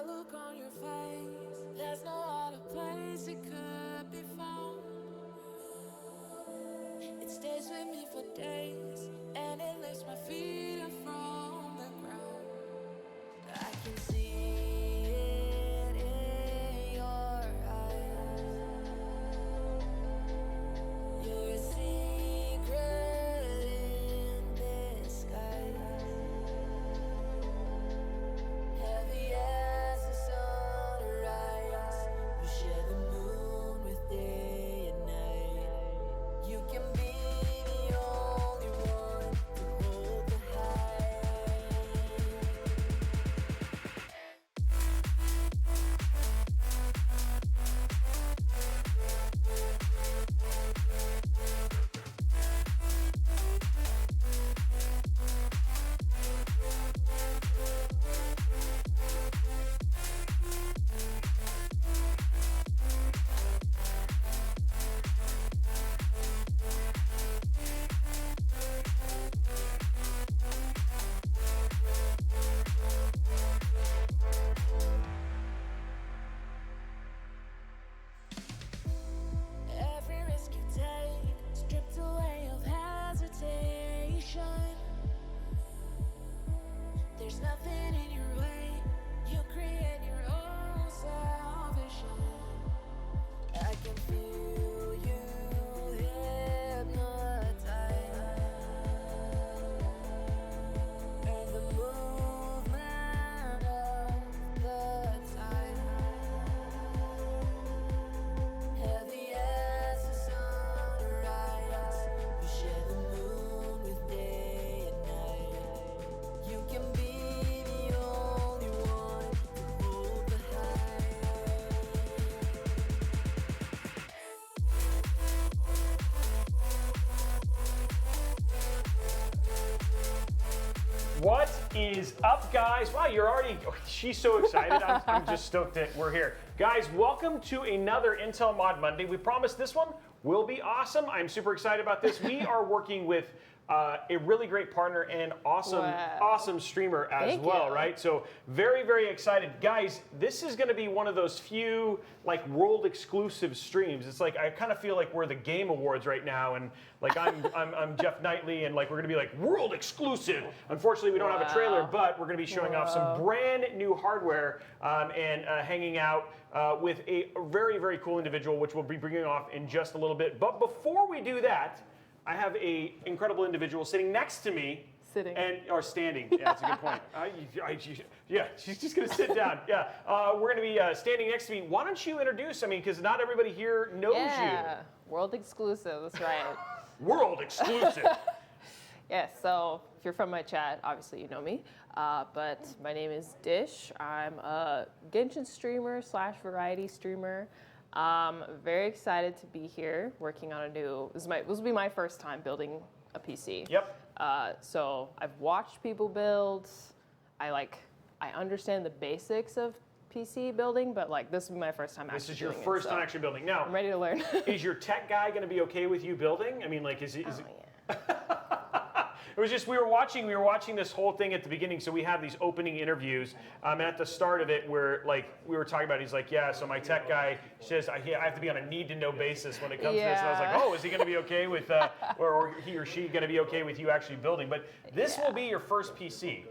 that look on your face. There's no other place it could be found. It stays with me for days, and it lifts my feet up from the ground. I can see it in your eyes. You're a secret in disguise. Heavy as the sunrise, you share the moon with day and night. You can be the only one to hold the high. Every risk you take, stripped away of hesitation. There's nothing in your way, you create your own salvation. I can feel you hypnotize, and the movement of the tide. Heavy as the sunrise, you share the moon with day and night. You can be the only one to hold the high. What is up, guys? Wow, you're already, she's so excited. I'm just stoked that we're here. Guys, welcome to another Intel Mod Monday. We promise this one will be awesome. I'm super excited about this. We are working with a really great partner and awesome streamer as Thank well, you. right? So very, very excited. Guys, this is gonna be one of those few like world exclusive streams. It's like, I kind of feel like we're the Game Awards right now, and like I'm Jeff Knightley, and like we're gonna be like world exclusive. Unfortunately, we don't have a trailer, but we're gonna be showing off some brand new hardware and hanging out with a very, very cool individual, which we'll be bringing off in just a little bit. But before we do that, I have a incredible individual sitting next to me. Sitting. Or standing. Yeah, that's a good point. Yeah, she's just going to sit down. Yeah, we're going to be standing next to me. Why don't you introduce, because not everybody here knows Yeah, world exclusive, that's right. you. World exclusive. Yeah, so if you're from my chat, obviously you know me. But my name is Dish. I'm a Genshin streamer / variety streamer. Very excited to be here working on a new, this will be my first time building a PC. Yep. So I've watched people build. I understand the basics of PC building, but like this will be my first time This actually is your doing first it, time so actually building. Now, I'm ready to learn. is your tech guy going to be okay with you building? Is it? Yeah. It was just we were watching this whole thing at the beginning. So we have these opening interviews, and at the start of it, where like we were talking about, he's like, yeah. So my tech guy says I have to be on a need-to-know basis when it comes to this. And I was like, oh, is he going to be okay with, or he or she going to be okay with you actually building? But this will be your first PC.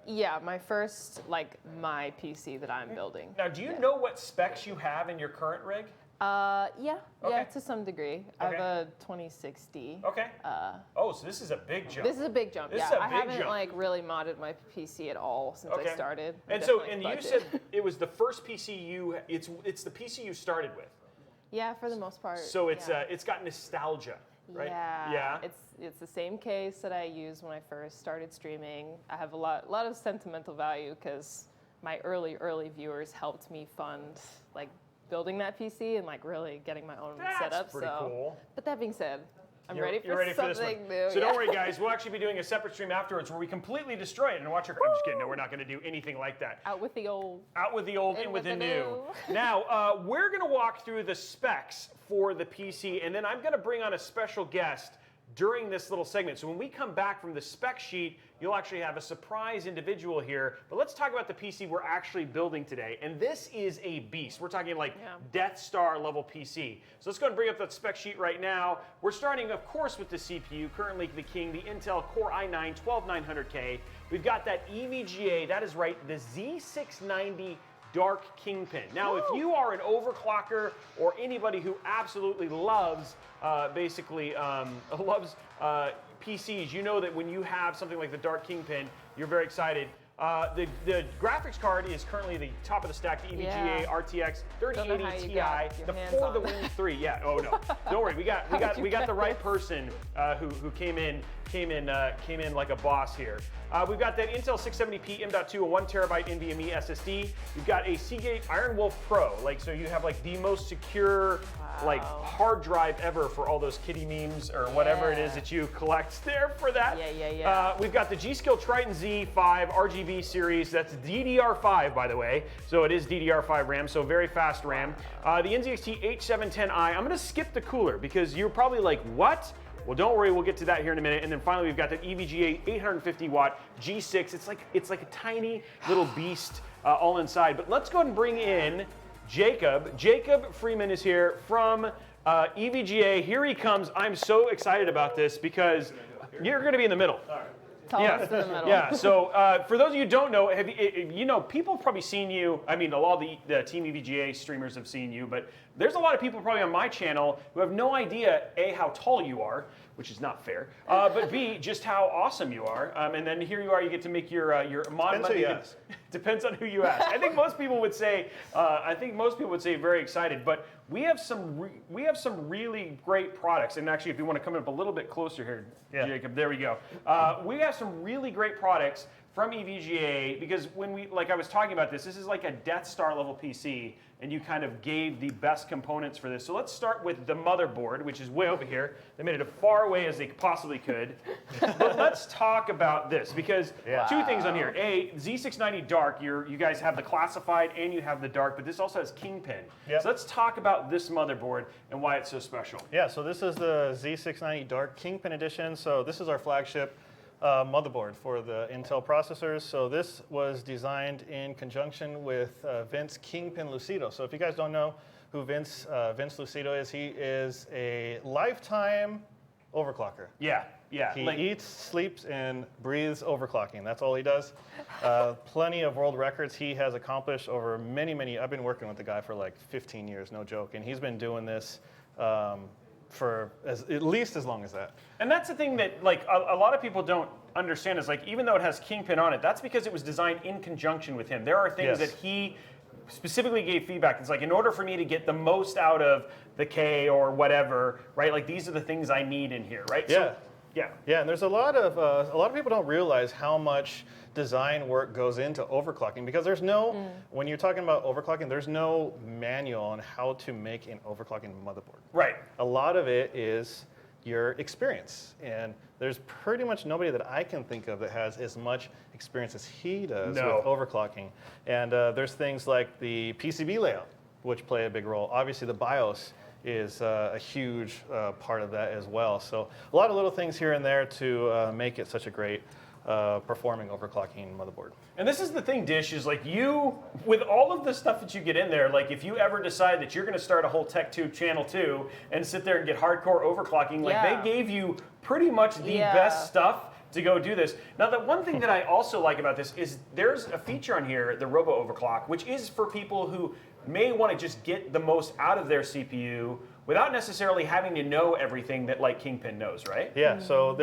Yeah, my first, my PC that I'm building. Now, do you know what specs you have in your current rig? Yeah, Okay. to some degree. I have a 2060. Okay. Oh, so this is a big jump. This is a big jump. This is yeah, a I big haven't jump. really modded my PC at all since I started. And you said it was the first PC it's the PC you started with. Yeah, for the most part. So it's yeah. It's got nostalgia, right? Yeah. It's the same case that I used when I first started streaming. I have a lot of sentimental value because my early viewers helped me fund building that PC and really getting my own setup. That's pretty cool. But that being said, You're ready for this something one. new. So don't worry, guys. We'll actually be doing a separate stream afterwards where we completely destroy it and watch your. I'm just kidding. No, we're not going to do anything like that. Out with the old. Out with the old, in with the new. Now, we're going to walk through the specs for the PC, and then I'm going to bring on a special guest, during this little segment. So when we come back from the spec sheet, you'll actually have a surprise individual here. But let's talk about the PC we're actually building today. And this is a beast. We're talking like Death Star level PC. So let's go ahead and bring up that spec sheet right now. We're starting, of course, with the CPU, currently the king, the Intel Core i9 12900K. We've got that EVGA, that is right, the Z690 Dark Kingpin. Now, if you are an overclocker or anybody who absolutely loves, loves PCs, you know that when you have something like the Dark Kingpin, you're very excited. The graphics card is currently the top of the stack, the EVGA RTX 3080 Ti, the for the Win 3. Yeah. Oh no, don't worry. We got the right person who came in like a boss here. We've got that Intel 670p M.2, a 1 terabyte NVMe SSD. We've got a Seagate Iron Wolf Pro, so you have like the most secure like hard drive ever for all those kitty memes or whatever it is that you collect there for that. We've got the G.Skill Triton Z5 RGB series. That's DDR5, by the way. So it is DDR5 RAM, so very fast RAM. The NZXT H710i. I'm going to skip the cooler because you're probably like, what? Well, don't worry, we'll get to that here in a minute. And then finally, we've got that EVGA 850 watt G6. It's like a tiny little beast all inside. But let's go ahead and bring in Jacob. Jacob Freeman is here from EVGA. Here he comes. I'm so excited about this because you're going to be in the middle. In the middle. Yeah. So for those of you who don't know, people have probably seen you. I mean, a lot of the Team EVGA streamers have seen you, but there's a lot of people probably on my channel who have no idea, A, how tall you are, which is not fair, but B, just how awesome you are. And then here you are, you get to make your mod money. Depends on who you ask. I think most people would say, very excited, but we have some really great products. And actually, if you want to come up a little bit closer here, Jacob, there we go. We have some really great products from EVGA because like I was talking about this is like a Death Star level PC, and you kind of gave the best components for this. So let's start with the motherboard, which is way over here. They made it as far away as they possibly could. But let's talk about this because two things on here. A, Z690 Dark, you guys have the classified and you have the dark, but this also has Kingpin. So let's talk about this motherboard and why it's so special. Yeah, so this is the Z690 Dark Kingpin edition. So this is our flagship motherboard for the Intel processors. So this was designed in conjunction with Vince Kingpin Lucido. So if you guys don't know who Vince Lucido is, he is a lifetime overclocker. Yeah. He eats, sleeps, and breathes overclocking. That's all he does. Plenty of world records he has accomplished over many. I've been working with the guy for like 15 years, no joke, and he's been doing this for at least as long as that. And that's the thing that like a lot of people don't understand is like even though it has Kingpin on it, that's because it was designed in conjunction with him. There are things that he specifically gave feedback. It's like in order for me to get the most out of the K or whatever, right? Like these are the things I need in here, right? Yeah. So, and there's a lot of people don't realize how much design work goes into overclocking because there's no, when you're talking about overclocking, there's no manual on how to make an overclocking motherboard. Right. A lot of it is your experience, and there's pretty much nobody that I can think of that has as much experience as he does with overclocking. And there's things like the PCB layout, which play a big role. Obviously, the BIOS is a huge part of that as well. So a lot of little things here and there to make it such a great performing overclocking motherboard. And this is the thing, Dish, is like you, with all of the stuff that you get in there, like if you ever decide that you're going to start a whole TechTube channel too and sit there and get hardcore overclocking, like they gave you pretty much the best stuff to go do this. Now, the one thing that I also like about this is there's a feature on here, the Robo Overclock, which is for people who may want to just get the most out of their CPU without necessarily having to know everything that like Kingpin knows, right? Yeah, so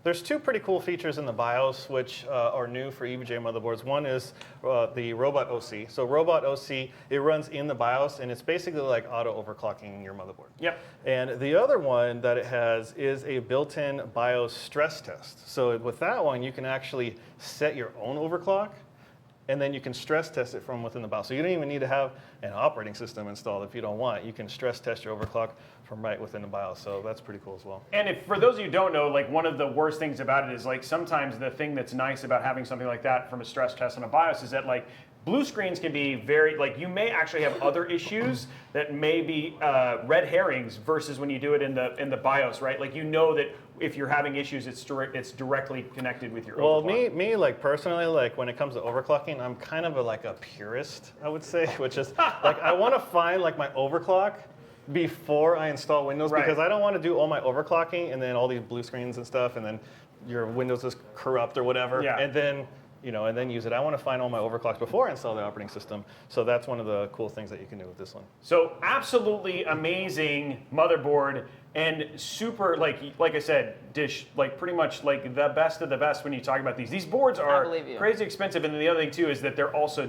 there's two pretty cool features in the BIOS which are new for EVGA motherboards. One is the Robot OC. So Robot OC, it runs in the BIOS, and it's basically like auto overclocking your motherboard. Yep. And the other one that it has is a built-in BIOS stress test. So with that one, you can actually set your own overclock, and then you can stress test it from within the BIOS. So you don't even need to have an operating system installed if you don't want. You can stress test your overclock from right within the BIOS. So that's pretty cool as well. And if for those of you who don't know, like one of the worst things about it is like sometimes the thing that's nice about having something like that from a stress test on a BIOS is that like blue screens can be very, like, you may actually have other issues that may be red herrings versus when you do it in the BIOS, right? Like, you know that if you're having issues, it's directly connected with your Well, overclock. me, like personally, like when it comes to overclocking, I'm kind of like a purist, I would say, which is like I want to find like my overclock before I install Windows Right. because I don't want to do all my overclocking and then all these blue screens and stuff, and then your Windows is corrupt or whatever, Yeah. and then and then use it. I want to find all my overclocks before I install the operating system. So that's one of the cool things that you can do with this one. So absolutely amazing motherboard and super, like I said, Dish, like pretty much like the best of the best when you talk about these. These boards are believe you. crazy expensive, and then the other thing too is that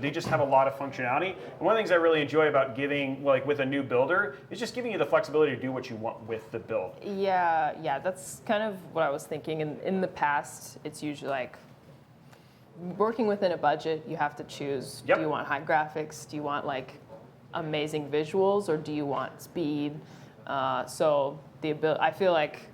they just have a lot of functionality. And one of the things I really enjoy about giving, like with a new builder, is just giving you the flexibility to do what you want with the build. Yeah, that's kind of what I was thinking. In the past, it's usually like working within a budget, you have to choose, Yep. do you want high graphics? Do you want like amazing visuals, or do you want speed? So I feel like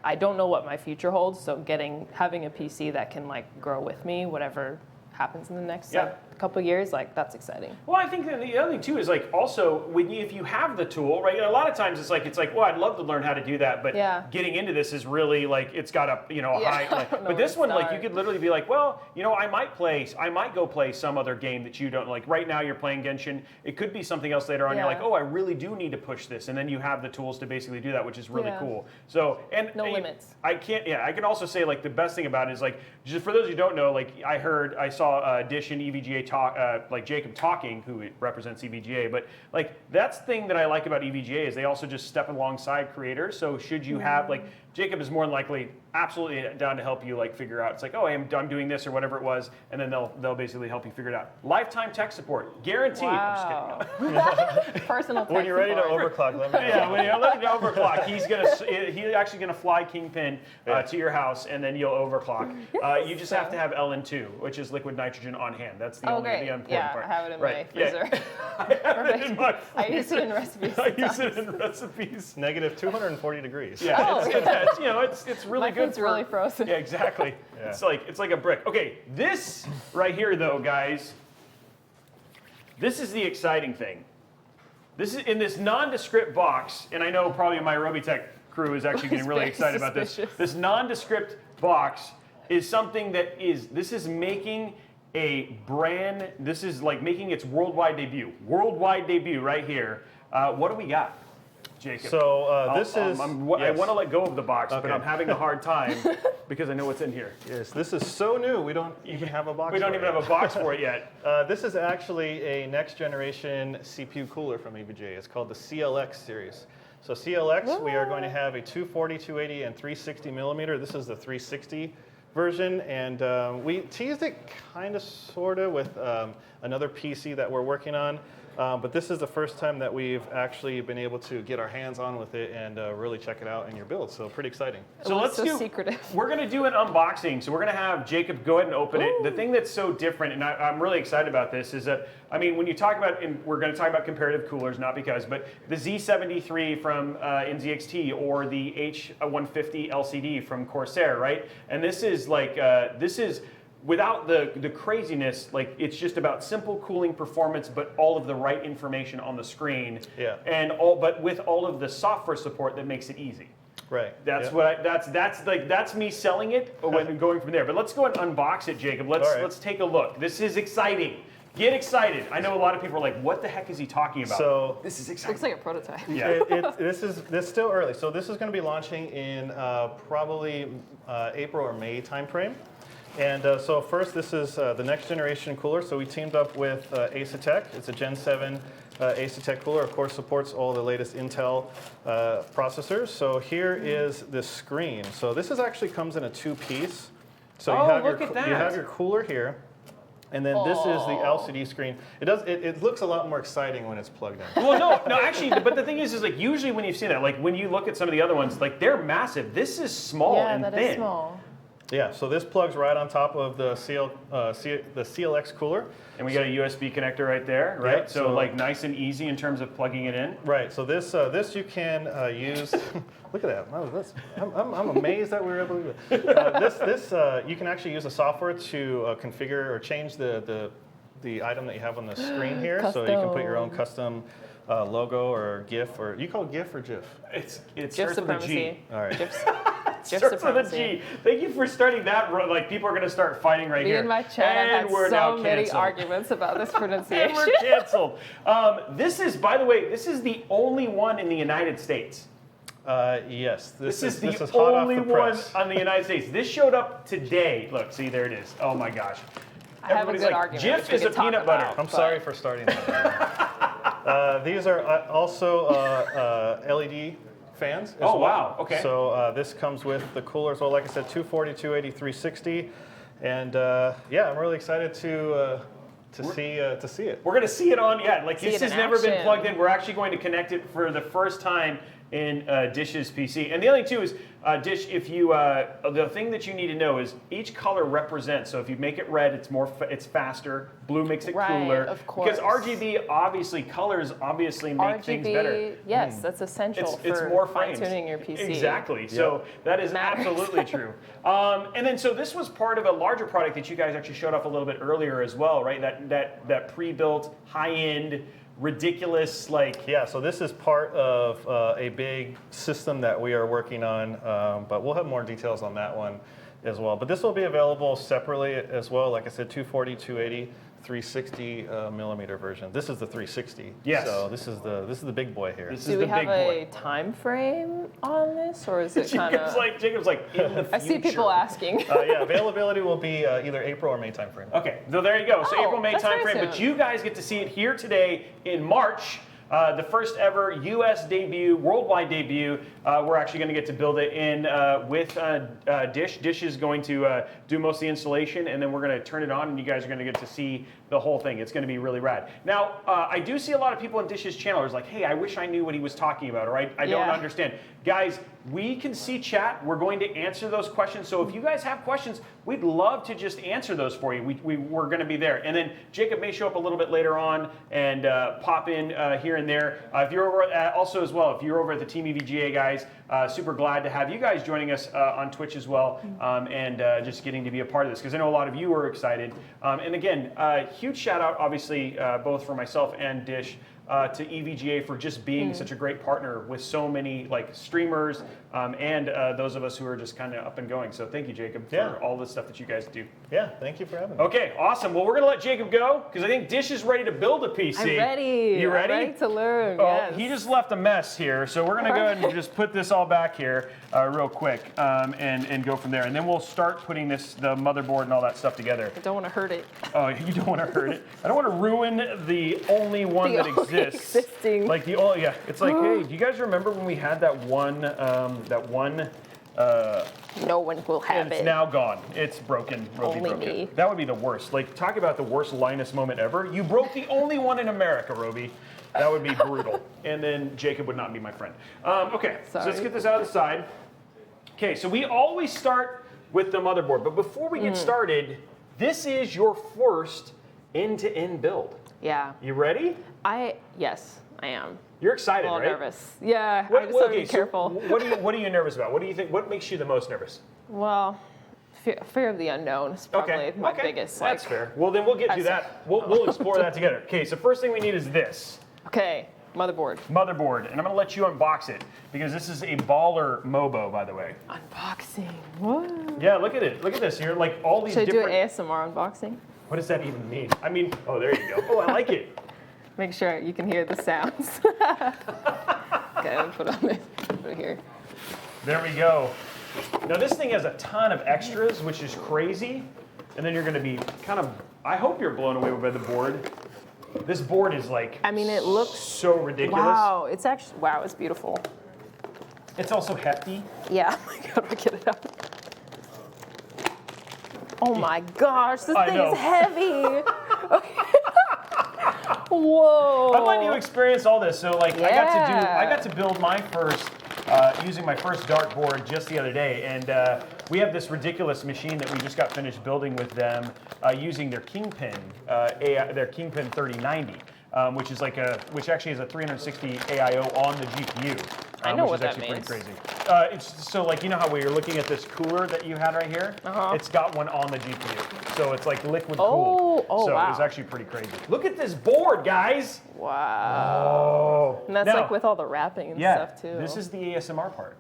I don't know what my future holds, so having a PC that can like grow with me, whatever happens in the next Yeah. like, couple years, like that's exciting. Well, I think that the other thing too is like also if you have the tool, right? A lot of times it's like well, I'd love to learn how to do that, but Yeah. getting into this is really like it's got a Yeah, high. I Like, don't know but this where one, to like you start. could literally be like, well, I might go play some other game that you don't like. Right now you're playing Genshin. It could be something else later on. You're like, Yeah. oh, I really do need to push this, and then you have the tools to basically do that, which is really Yeah. cool. So No limits. I can also say like the best thing about it is like just for those who don't know, like I saw Dish and EVGA talk, like Jacob talking, who represents EVGA, but like that's the thing that I like about EVGA is they also just step alongside creators. So should you have like Jacob is more than likely absolutely down to help you like figure out. It's like, oh, I'm doing this or whatever it was, and then they'll basically help you figure it out. Lifetime tech support, guaranteed. I'm just kidding. Wow. Personal When you're ready to support. overclock, let me know. Yeah, when you're looking to overclock, he's actually gonna fly Kingpin to your house, and then you'll overclock. You just have to have LN2, which is liquid nitrogen on hand. That's the Oh, only great. the important Yeah, part. I have it in Right. my freezer. I have it in my I use it in recipes. I use it in recipes. Negative 240 degrees. Yeah, Oh, it's really My good. food's really frozen. Yeah, exactly. Yeah. It's like a brick. Okay, this right here though, guys. This is the exciting thing. This is in this nondescript box, and I know probably my Robitech crew is actually getting really Very excited about this. suspicious. This nondescript box is something this is making this is like making its worldwide debut right here. What do we got, Jacob? So this is. I yes. want to let go of the box, but Okay. I'm having a hard time because I know what's in here. Yes, this is so new. We don't even have a box. We don't for even it. have a box for it yet. This is actually a next generation CPU cooler from EVGA. It's called the CLX series. So CLX, we are going to have a 240, 280, and 360 millimeter. This is the 360 version, and we teased it kind of, sort of, with another PC that we're working on. But this is the first time that we've actually been able to get our hands on with it and really check it out in your build. So pretty exciting. So let's so do. secretive. We're gonna do an unboxing. So we're gonna have Jacob go ahead and open it. The thing that's so different, and I'm really excited about this, is that when you talk about, and we're gonna talk about comparative coolers, not because, but the Z73 from NZXT or the H150 LCD from Corsair, right? And this is like without the craziness, like it's just about simple cooling performance, but all of the right information on the screen. Yeah. But with all of the software support that makes it easy. Right. That's yeah. that's me selling it when going from there. But let's go and unbox it, Jacob. All right. Let's take a look. This is exciting. Get excited. I know a lot of people are like, what the heck is he talking about? So this is exciting. Looks like a prototype. Yeah. this is still early. So this is going to be launching in probably April or May timeframe. And so first, this is the next generation cooler. So we teamed up with Asetek. It's a Gen 7 Asetek cooler. Of course, supports all the latest Intel processors. So here is the screen. So this actually comes in a two-piece. So Oh, you have look at you have that. your cooler here. And then this is the LCD screen. It looks a lot more exciting when it's plugged in. Well, no, actually, but the thing is like usually when you see that, like when you look at some of the other ones, like they're massive. This is small Yeah, and that thin. is small. Yeah, so this plugs right on top of the CLX cooler. And we got a USB connector right there, right? Yep, so so- like nice and easy in terms of plugging it in. Right. So this you can use. Look at that. Wow, I'm amazed that we were able to do it. This you can actually use the software to configure or change the the item that you have on the screen here, so you can put your own custom logo or GIF, or you call it GIF or GIF? It GIF starts with a G. supremacy. All right. GIF Starts with a supremacy. G. Thank you for starting that. Like people are going to start fighting right Me here. and my chat And have we're had now so many canceled. arguments about this And pronunciation. we're canceled. This is, by the way, this is the only one in the United States. Yes, This is the hot off only the one press. on the United States. This showed up today. Look, see, there it is. Oh my gosh. I have a Everybody's good like, argument. Jif which we is a could talk peanut about, butter. I'm but- sorry for starting that. These are also LED fans as Oh, well. wow, okay. So this comes with the coolers. Well, like I said, 240, 280, 360. And yeah, I'm really excited to see it. We're going to see it on, like See this it has in never been action. plugged in. We're actually going to connect it for the first time in Dish's PC. And the other thing too is, Dish, if you, the thing that you need to know is each color represents. So if you make it red, it's faster. Blue makes it Right, cooler. of Because course. RGB, obviously, colors obviously make things better. RGB, yes, that's essential It's for more frames. fine-tuning your PC. Exactly. So that is Matters. absolutely true. And then so this was part of a larger product that you guys actually showed off a little bit earlier as well, right? That pre-built, high-end, ridiculous, like. Yeah, so this is part of a big system that we are working on, but we'll have more details on that one as well. But this will be available separately as well. Like I said, 240, 280, 360 millimeter version. This is the 360. Yes. So this is the big boy here. This is Do the we have big a boy. time frame on this, or is it kind of? Jacob's like in the future. I see people asking. Yeah, availability will be either April or May timeframe. Okay, so there you go. So Oh, April, May that's very timeframe, but soon. you guys get to see it here today in March. The first ever U.S. debut, worldwide debut. We're actually going to get to build it in with Dish. Dish is going to do most of the installation, and then we're going to turn it on, and you guys are going to get to see the whole thing. It's going to be really rad. Now, I do see a lot of people on Dish's channel who's like, hey, I wish I knew what he was talking about, or I don't Yeah. understand. Guys, we can see chat. We're going to answer those questions. So if you guys have questions, we'd love to just answer those for you. We're going to be there. And then Jacob may show up a little bit later on and pop in here and there. If you're over also as well, if you're over at the Team EVGA guys, super glad to have you guys joining us on Twitch as well, and just getting to be a part of this, because I know a lot of you are excited. And again, huge shout out, obviously, both for myself and Dish, to EVGA for just being such a great partner with so many like streamers and those of us who are just kind of up and going. So thank you, Jacob, for Yeah. all the stuff that you guys do. Yeah, thank you for having me. Okay, awesome. Well, we're gonna let Jacob go because I think Dish is ready to build a PC. I'm ready. You ready? I'm ready to learn. Oh, yes. he just left a mess here, so we're gonna go ahead and just put this all back here real quick and go from there, and then we'll start putting the motherboard and all that stuff together. I don't want to hurt it. Oh, you don't want to hurt it. I don't want to ruin the only one The that only exists. existing. Like the oh yeah, it's like hey, do you guys remember when we had that one No one will have and it's it. now gone. It's broken. Roby Only broke me. it. That would be the worst. Like talk about the worst Linus moment ever. You broke the only one in America, Roby. That would be brutal. And then Jacob would not be my friend. Okay, so let's Sorry. get this out of the side. Okay, so we always start with the motherboard, but before we get started, this is your first end-to-end build. Yeah. You ready? Yes, I am. You're excited, A little right? nervous. Yeah, I just have to be careful. What are you nervous about? What do you think? What makes you the most nervous? Well, fear of the unknown is probably my biggest. That's fair. Well, then we'll get to That's- that. We'll explore that together. Okay, so first thing we need is this Okay, motherboard. motherboard, and I'm gonna let you unbox it because this is a baller Mobo, by the way. Unboxing. What? Yeah, look at it. Look at this. You're like all these Should I do different. an ASMR unboxing? What does that even mean? I mean, oh, there you go. Oh, I like it. Make sure you can hear the sounds. Okay, let me put it here. There we go. Now this thing has a ton of extras, which is crazy. And then you're gonna be kind of. I hope you're blown away by the board. This board is like. I mean, it looks. so ridiculous. Wow, it's actually it's beautiful. It's also hefty. Yeah. Oh my god, I get it out. Oh my gosh, this I thing know. is heavy. Okay. Whoa. I'm letting you experience all this. So like I Yeah. got to build my first using my first dartboard just the other day, and we have this ridiculous machine that we just got finished building with them using their Kingpin their Kingpin 3090. Which actually has a 360 AIO on the GPU. I know which what is that actually means. pretty crazy. It's so like you know how we were looking at this cooler that you had right here. It's got one on the GPU, so it's like liquid cooled. Oh, so wow. it's actually pretty crazy. Look at this board, guys. Wow. Oh, And that's now, like with all the wrapping and yeah. stuff too. This is the ASMR part.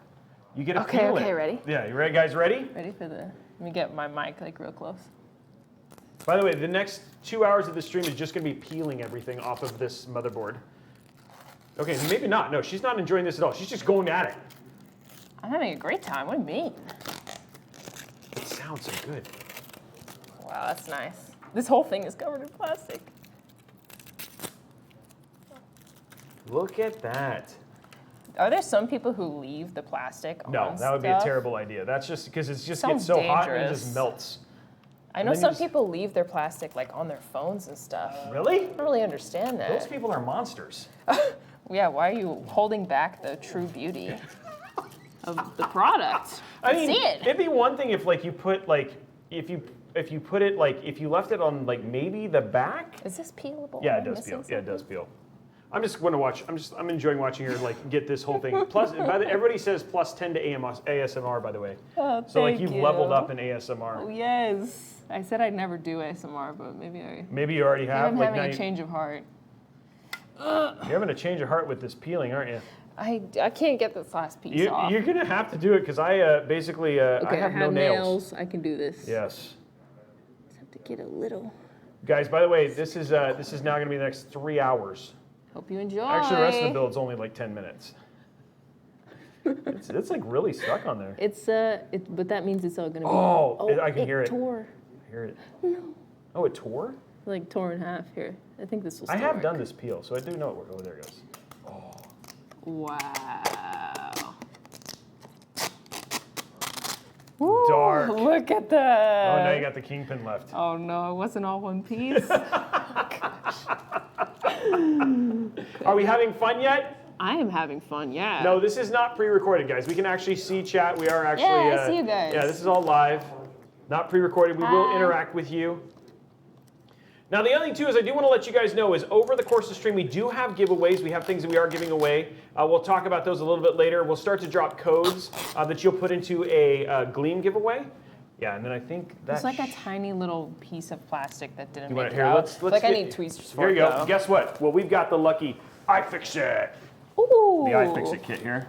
You get to Okay, feel okay, it. ready? Yeah, you ready, guys? Ready? Ready for the? Let me get my mic like real close. By the way, the next 2 hours of the stream is just going to be peeling everything off of this motherboard. Okay, maybe not. No, she's not enjoying this at all. She's just going at it. I'm having a great time. What do you mean? It sounds so good. Wow, that's nice. This whole thing is covered in plastic. Look at that. Are there some people who leave the plastic on No, that would be a stuff? terrible idea. That's just because it just Sounds gets so hot and it dangerous. just melts. I know then you some just- people leave their plastic like on their phones and stuff. Really? I don't really understand that. Those people are monsters. Yeah, why are you holding back the true beauty of the product? I mean, see it. it'd be one thing if like you put like if you put it like if you left it on like maybe the back. Is this peelable? Yeah, Am it I does missing peel. Yeah, it does something? peel. I'm just going to watch. I'm enjoying watching her like get this whole thing. Plus, everybody says plus 10 to ASMR. By the way, Oh, so like thank you've leveled you. up in ASMR. Oh, yes. I said I'd never do ASMR, but maybe Maybe you already have. I'm Like having now a change of heart. you're having a change of heart with this peeling, aren't you? I can't get this last piece off. You're gonna have to do it because I basically I have no nails. I can do this. Yes. Just have to get a little. Guys, by the way, this is now going to be the next 3 hours. Hope you enjoy. Actually, the rest of the build's only like 10 minutes. It's like really stuck on there. It's but that means it's all gonna be. Oh, I can hear it. Tore. I hear it. No. Oh, it tore? Like tore in half here. I think this will. I Still have work. done this peel, so I do know it works. Oh, there it goes. Wow. Dark. Look at that. Oh, now you got the kingpin left. Oh no, it wasn't all one piece. Are we having fun yet? I am having fun, yeah. No, this is not pre-recorded, guys. We can actually see chat. We are actually. Yeah, I see you guys. Yeah, this is all live, not pre-recorded. We will Hi. interact with you. Now, the other thing too is I do want to let you guys know is over the course of the stream we do have giveaways. We have things that we are giving away. We'll talk about those a little bit later. We'll start to drop codes that you'll put into a Gleam giveaway. Yeah, and then I think that's It's like a tiny little piece of plastic that didn't You make want it here? out. Let's like I get- need tweezers for Here it. you go. though. Guess what? Well, we've got the lucky iFixit. Ooh. The iFixit kit here.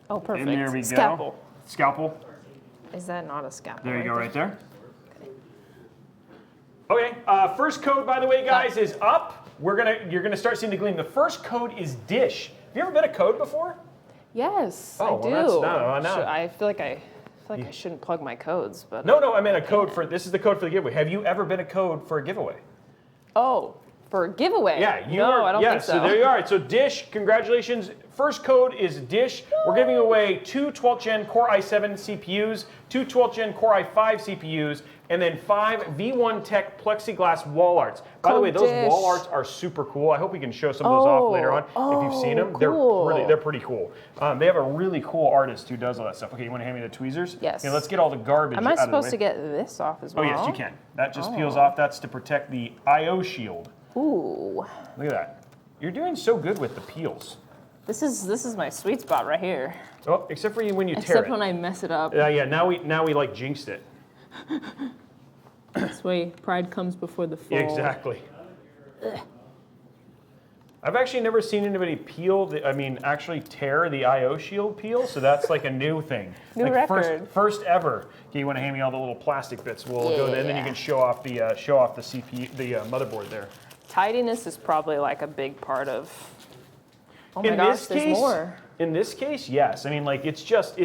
Oh, perfect. And there we go. Scalpel. Scalpel. Is that not a scalpel? There you go, right there. Okay, first code, by the way, guys, is up. You're gonna start seeing the Gleam. The first code is Dish. Have you ever been a code before? Yes, Oh, I well, do. that's- no. I feel like I shouldn't plug my codes, but No, I meant a code for. This is the code for the giveaway. Have you ever been a code for a giveaway? Oh, for a giveaway? Yeah, you no, are. I don't yeah, think so. So there you are. So Dish, congratulations. First code is Dish. We're giving away two 12th Gen Core i7 CPUs, two 12th Gen Core i5 CPUs, and then 5 V1 Tech plexiglass wall arts. By the way, those Dish. wall arts are super cool. I hope we can show some of those off later on if you've seen them. cool. They're pretty cool. They have a really cool artist who does all that stuff. Okay, you want to hand me the tweezers? Yes. Okay, let's get all the garbage Am I out of the supposed way. to get this off as Oh well? yes, you can. That just peels off. That's to protect the I/O shield. Ooh, Look at that. You're doing so good with the peels. this is my sweet spot right here. Oh, except for when you tear Except it. when I mess it up. Yeah. Now we like jinxed it. This way, pride comes before the fall. Exactly. I've actually never seen anybody actually tear the I/O shield peel. So that's like a new thing. New like record. First ever. Okay, you want to hand me all the little plastic bits? We'll go there, and then you Yeah. can show off the CPU, the motherboard there. Tidiness is probably like a big part of. Oh my In gosh, this there's case, more. in this case, yes. I mean, like it's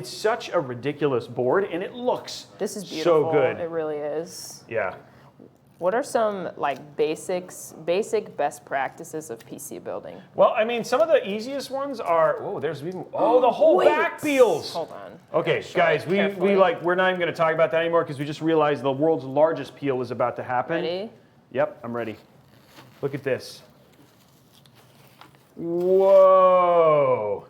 such a ridiculous board, and it looks This is beautiful. so good. It really is. Yeah. What are some like basic best practices of PC building? Well, I mean, some of the easiest ones are. Oh, there's even. Oh, the whole back peels. Hold on. Okay, Show guys, it we're carefully. not even going to talk about that anymore because we just realized the world's largest peel is about to happen. Ready? Yep, I'm ready. Look at this. Whoa.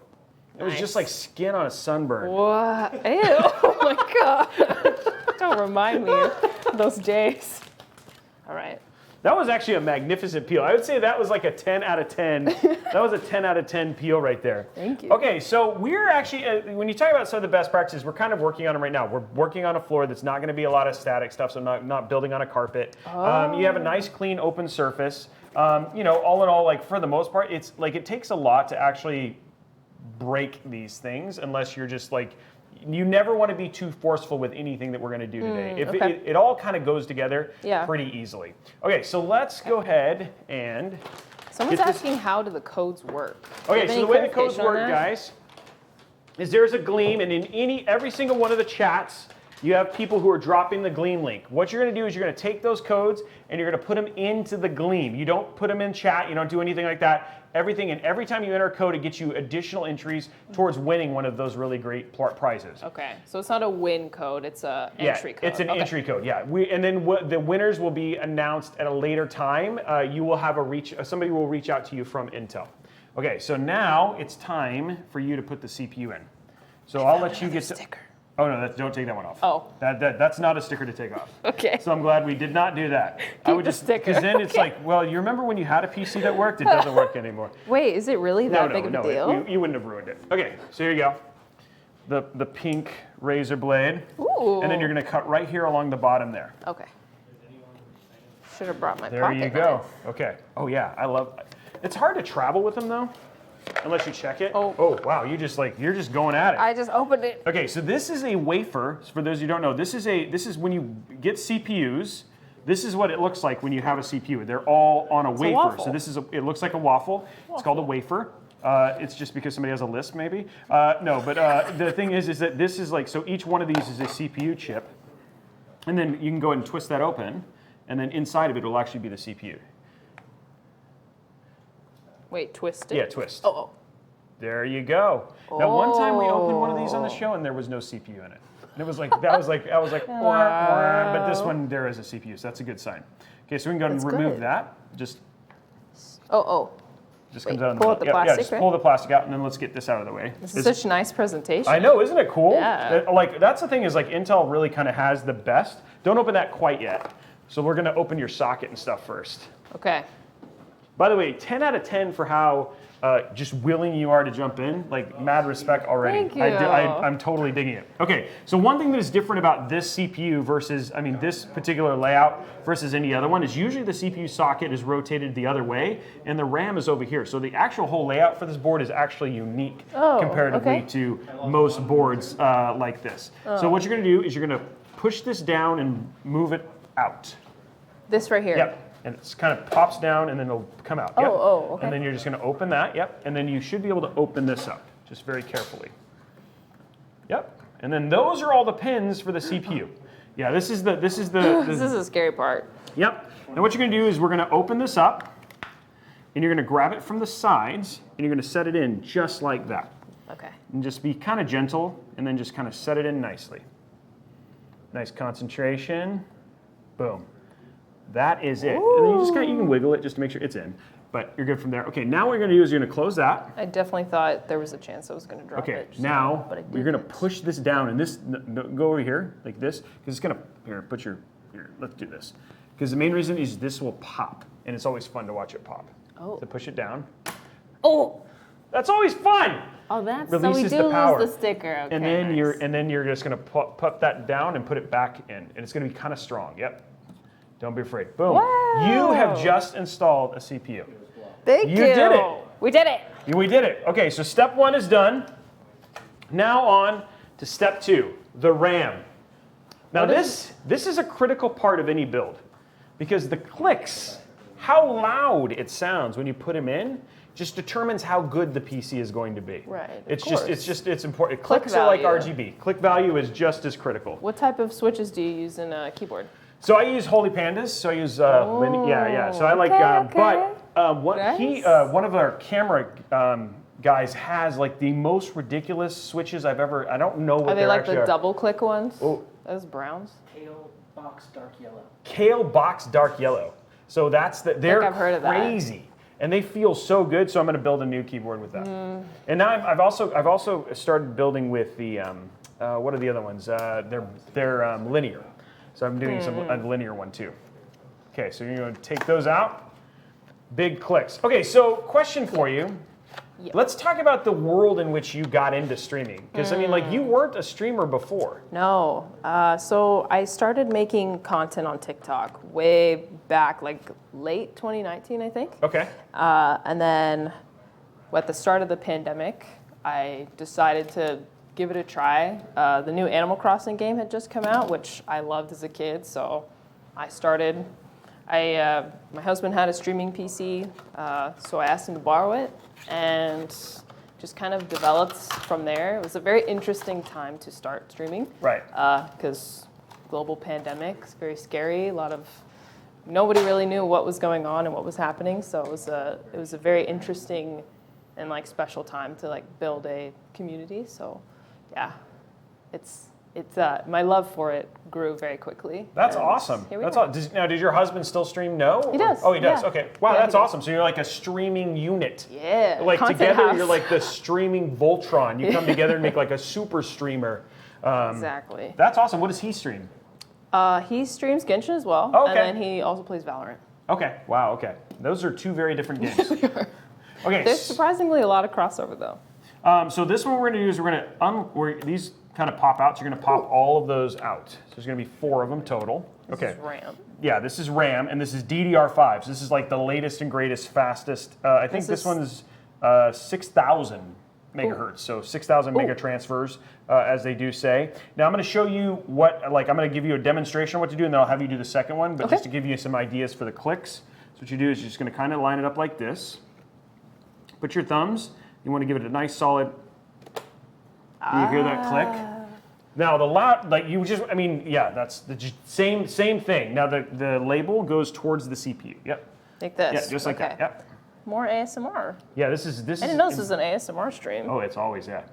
It was just Nice. like skin on a sunburn. What? Ew! Oh my god! Don't remind me of those days. All right. That was actually a magnificent peel. I would say that was like a 10 out of 10. That was a 10 out of 10 peel right there. Thank you. Okay, so we're actually, when you talk about some of the best practices, we're kind of working on them right now. We're working on a floor that's not going to be a lot of static stuff, so not building on a carpet. You have a nice, clean, open surface. You know, all in all, like for the most part, it's like it takes a lot to actually break these things unless you're just like, you never want to be too forceful with anything that we're going to do today. It all kind of goes together pretty easily. Okay, so let's go ahead and... Someone's asking how do the codes work? Okay, so the way the codes work, guys, is there's a Gleam, and in every single one of the chats, you have people who are dropping the Gleam link. What you're going to do is you're going to take those codes and you're going to put them into the Gleam. You don't put them in chat. You don't do anything like that. Everything, and every time you enter a code, it gets you additional entries towards winning one of those really great prizes. Okay, so it's not a win code, it's an entry code. It's an entry code, yeah. And then the winners will be announced at a later time. You will have somebody will reach out to you from Intel. Okay, so now it's time for you to put the CPU in. So I'll let you get to... sticker. Oh no, don't take that one off. Oh. That's not a sticker to take off. Okay. So I'm glad we did not do that. Keep the sticker. Because then it's like, well, you remember when you had a PC that worked? It doesn't work anymore. Wait, is it really that big of a deal? You wouldn't have ruined it. Okay, so here you go. The pink razor blade. Ooh. And then you're going to cut right here along the bottom there. Okay. Should have brought my There pocket you go. knife. Okay. Oh yeah, I love. It's hard to travel with them though, unless you check it. Oh. Wow, you're just going at it. I just opened it. Okay, so this is a wafer. For those who don't know, this is when you get CPUs. This is what it looks like when you have a CPU. They're all on a wafer. waffle. So it looks like a waffle. It's called a wafer. It's just because somebody has a list, maybe. No, but the thing is that this is like, so each one of these is a CPU chip, and then you can go ahead and twist that open, and then inside of it will actually be the CPU. Wait, twist it? Yeah, twist. Oh. There you go. Now, one time we opened one of these on the show, and there was no CPU in it. And it was like, I was like, wah, wah, but this one, there is a CPU, so that's a good sign. Okay, so we can go ahead and remove good. that. Just Wait, comes out in pull the out the middle. plastic, just right? pull the plastic out, and then let's get this out of the way. This is such a nice presentation. I know, isn't it cool? Yeah. Like, that's the thing is, like, Intel really kind of has the best. Don't open that quite yet. So we're going to open your socket and stuff first. Okay. By the way, 10 out of 10 for how just willing you are to jump in. Like, mad respect already. Thank you. I'm totally digging it. Okay, so one thing that is different about this CPU versus, this particular layout versus any other one is usually the CPU socket is rotated the other way and the RAM is over here. So the actual whole layout for this board is actually unique comparatively to most boards like this. So what you're going to do is you're going to push this down and move it out. This right here. Yep. And it kind of pops down and then it'll come out. Yep. Okay. And then you're just going to open that. Yep. And then you should be able to open this up just very carefully. Yep. And then those are all the pins for the CPU. Yeah, this is the This is the scary part. Yep. Now what you're going to do is we're going to open this up and you're going to grab it from the sides and you're going to set it in just like that. Okay. And just be kind of gentle and then just kind of set it in nicely. Nice concentration. Boom. That is it. And then you just you can wiggle it just to make sure it's in. But you're good from there. Okay, now what you're going to do is you're going to close that. I definitely thought there was a chance I was going to drop it. Okay, now but I you're going to didn't. push this down, and this go over here like this, because it's going to put your here. Let's do this, because the main reason is this will pop, and it's always fun to watch it pop. Oh. So push it down. Oh. That's always fun. Oh, that's Releases so we the do power. lose the sticker. Okay, And then nice. you're just going to put that down and put it back in, and it's going to be kind of strong. Yep. Don't be afraid. Boom. Wow. You have just installed a CPU. Thank you. You did it. We did it. We did it. Okay, so step 1 is done. Now on to step 2, the RAM. Now this is a critical part of any build because the clicks, how loud it sounds when you put them in, just determines how good the PC is going to be. Right. It's important. Click Clicks are like value. RGB. Click value is just as critical. What type of switches do you use in a keyboard? So I use Holy Pandas. So I use So I like, Nice. one of our camera guys has like the most ridiculous switches I've ever. I don't know what Are they they're like actually the are. double click ones? Oh. Those browns? Kale box dark yellow. Kale Box Dark Yellow. So they're I've heard of that. crazy. And they feel so good, so I'm going to build a new keyboard with that. And now I've also started building with the what are the other ones? They're linear. So I'm doing a linear one too. Okay, so you're going to take those out. Big clicks. Okay, so question for you. Yep. Let's talk about the world in which you got into streaming. Because, I mean, like, you weren't a streamer before. No. So I started making content on TikTok way back, like late 2019, I think. Okay. And then at the start of the pandemic, I decided to give it a try. The new Animal Crossing game had just come out, which I loved as a kid, so I started. My husband had a streaming PC, so I asked him to borrow it, and just kind of developed from there. It was a very interesting time to start streaming. Right. Because global pandemic is very scary. Nobody really knew what was going on and what was happening, so it was a very interesting and like special time to like build a community. So, yeah, it's my love for it grew very quickly. That's and awesome. here we That's are. Now, did your husband still stream? No? He does, Oh, he does. yeah. Okay. Wow, Yeah, that's he does. awesome. So you're like a streaming unit. Yeah, Like content together, house. you're like the streaming Voltron. You come together and make like a super streamer. Exactly. That's awesome. What does he stream? He streams Genshin as well, Oh, okay. and then he also plays Valorant. Okay. Wow. Okay. Those are two very different games. Okay. There's surprisingly a lot of crossover though. So this one we're going to do is we're going to these kind of pop out. So you're going to pop all of those out. So there's going to be 4 of them total. This Okay. is RAM. Yeah, this is RAM and this is DDR5. So this is like the latest and greatest, fastest. I think this is- one's 6,000 megahertz. So 6,000 mega transfers, as they do say. Now I'm going to show you what, like I'm going to give you a demonstration of what to do, and then I'll have you do the second one. But Okay. just to give you some ideas for the clicks. So what you do is you're just going to kind of line it up like this. Put your thumbs. You want to give it a nice solid. Do you hear that click? Now the loud, like you just, I mean, yeah, that's the same thing. Now the label goes towards the CPU. Yep. Like this. Yeah, just like that. Okay. Yep. More ASMR. Yeah, this is. I didn't know this was an ASMR stream. Oh, it's always that.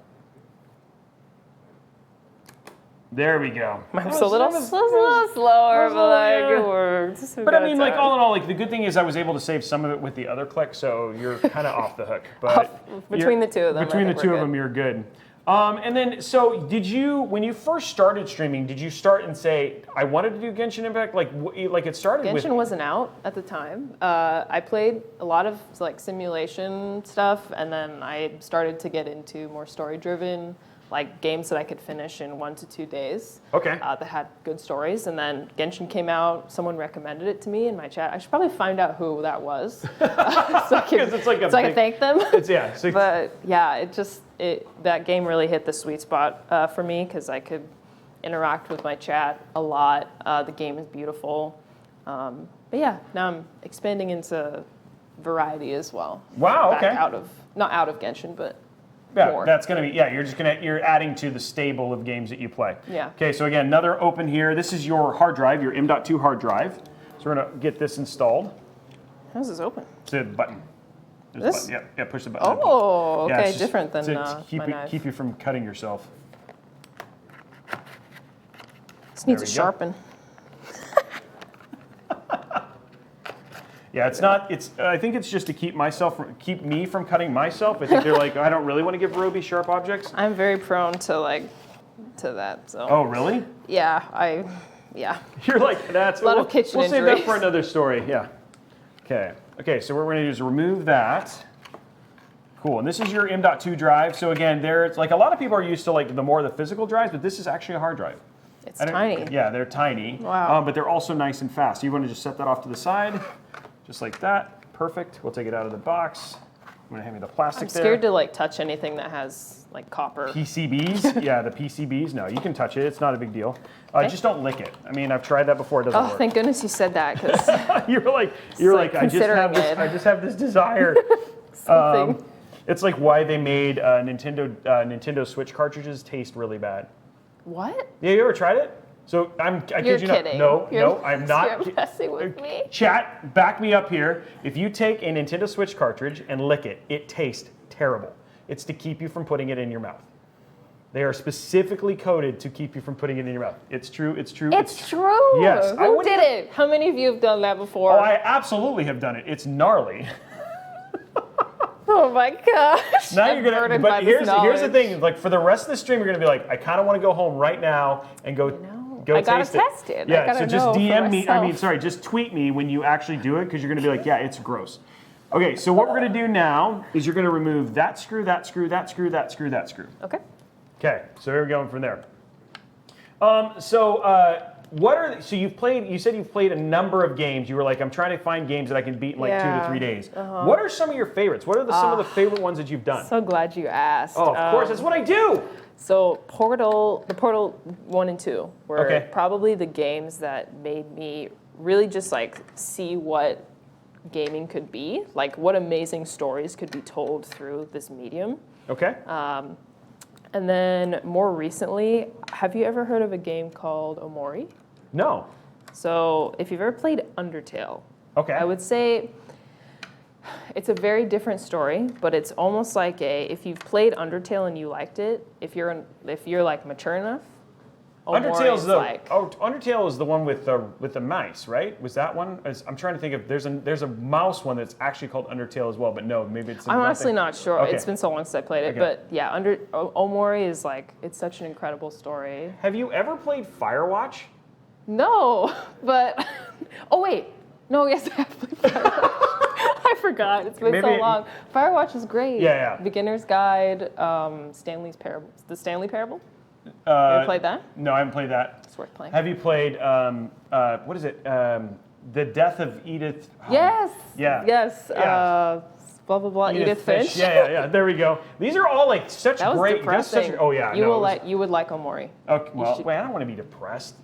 There we go. Mine was a little slower, but like it worked. But I mean, like all in all, like the good thing is I was able to save some of it with the other click, so you're kind of off the hook. But Between the two of them, I between the think two we're of them, good. you're good. And then, so did you, when you first started streaming, did you start and say, I wanted to do Genshin Impact? Like it started with. Genshin wasn't out at the time. I played a lot of like simulation stuff, and then I started to get into more story-driven, like games that I could finish in 1 to 2 days. Okay. That had good stories, and then Genshin came out. Someone recommended it to me in my chat. I should probably find out who that was, so I can, it's like a so I can big- thank them. It's, yeah. So But yeah, that game really hit the sweet spot for me because I could interact with my chat a lot. The game is beautiful. But yeah, now I'm expanding into variety as well. Wow, Back okay. not out of Genshin, but yeah, more. that's gonna be, you're adding to the stable of games that you play. Yeah. Okay, so again, another open here. This is your hard drive, your M.2 hard drive. So we're gonna get this installed. how's this open? It's a button. There's a This? button. Yeah, push the button. Oh, Yeah, okay, it's just different than to my knife. keep you from cutting yourself. This needs there a we go. sharpen. Yeah, it's not. It's. I think it's just to keep me from cutting myself. I think they're like, I don't really want to give Roby sharp objects. I'm very prone to that. So Oh, really? yeah, You're like, that's A lot of kitchen We'll save that injuries. for another story. Yeah. Okay. Okay. So what we're gonna do is remove that. Cool. And this is your M.2 drive. So again, there's like a lot of people are used to like the more the physical drives, but this is actually a hard drive. it's I don't- tiny. Yeah, they're tiny. Wow. But they're also nice and fast. So you want to just set that off to the side, just like that. Perfect. We'll take it out of the box. I'm gonna hand me the plastic I'm there. scared to like touch anything that has like copper. PCBs. Yeah, the PCBs. No, you can touch it. It's not a big deal. Okay. Just don't lick it. I mean, I've tried that before. It doesn't Oh, work. thank goodness you said that because you're like, like I just have considering this. it. I just have this desire. something. It's like why they made Nintendo Switch cartridges taste really bad. What? Yeah, you ever tried it? So I You're kid you kidding. not. You're- No, I'm not. You're messing with me. Chat, back me up here. If you take a Nintendo Switch cartridge and lick it, it tastes terrible. It's to keep you from putting it in your mouth. They are specifically coded to keep you from putting it in your mouth. It's true. It's true. It's true. Yes, I Who wouldn't did it? How many of you have done that before? Oh, I absolutely have done it. It's gnarly. Oh my gosh. Now I'm you're gonna. burdened by But this here's the knowledge. thing. Like for the rest of the stream, you're gonna be like, I kind of want to go home right now and go go I gotta taste it. test it. I Yeah, gotta so just know for DM me. I mean, myself. sorry, just tweet me when you actually do it because you're gonna be like, yeah, it's gross. Okay, so what we're gonna do now is you're gonna remove that screw, that screw, that screw, that screw, that screw. Okay. Okay, so here we're going from there. So you've played, you said you've played a number of games. You were like, I'm trying to find games that I can beat in like 2 to Yeah. 3 days. What are some of your favorites? What are some of the favorite ones that you've done? So glad you asked. Oh, of course, that's what I do. So the Portal 1 and 2 were Okay. probably the games that made me really just like see what gaming could be, like what amazing stories could be told through this medium. Okay. And then more recently, have you ever heard of a game called Omori? No. So if you've ever played Undertale, Okay. I would say it's a very different story, but it's almost like if you've played Undertale and you liked it, if you're like mature enough, Undertale's is the like, Undertale is the one with the mice, right? Was that one? I'm trying to think of there's a mouse one that's actually called Undertale as well, but no, maybe it's. I'm honestly not sure. Okay. It's been so long since I played it, Okay. but yeah, Omori is like it's such an incredible story. Have you ever played Firewatch? No, but oh wait, no, yes, I have played Firewatch. I forgot. It's been so Maybe- long. Firewatch is great. Yeah, yeah. Beginner's Guide, Stanley's Parable, the Stanley Parable. You ever played that? No, I haven't played that. It's worth playing. Have you played what is it? The Death of Edith. Yes. Yeah. Yes. Yeah. Blah blah blah. Edith Finch. Yeah. There we go. These are all like such That was great. depressing. Oh yeah. You no, will it was- like you would like Omori. Okay, well, should- wait, I don't want to be depressed.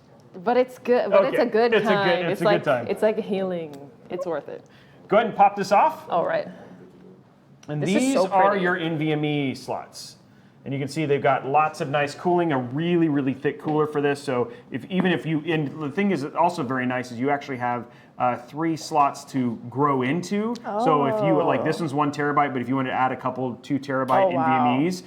But it's good. But it's Okay, a good it's a good- time. it's a like good time. it's like healing. It's worth it. Go ahead and pop this off. All right. And This is these so are pretty. your NVMe slots. And you can see they've got lots of nice cooling, a really, really thick cooler for this. So even if you, and the thing is also very nice is you actually have 3 slots to grow into. So if you, like this one's 1 terabyte, but if you want to add a couple 2 terabyte Oh, wow. NVMe's,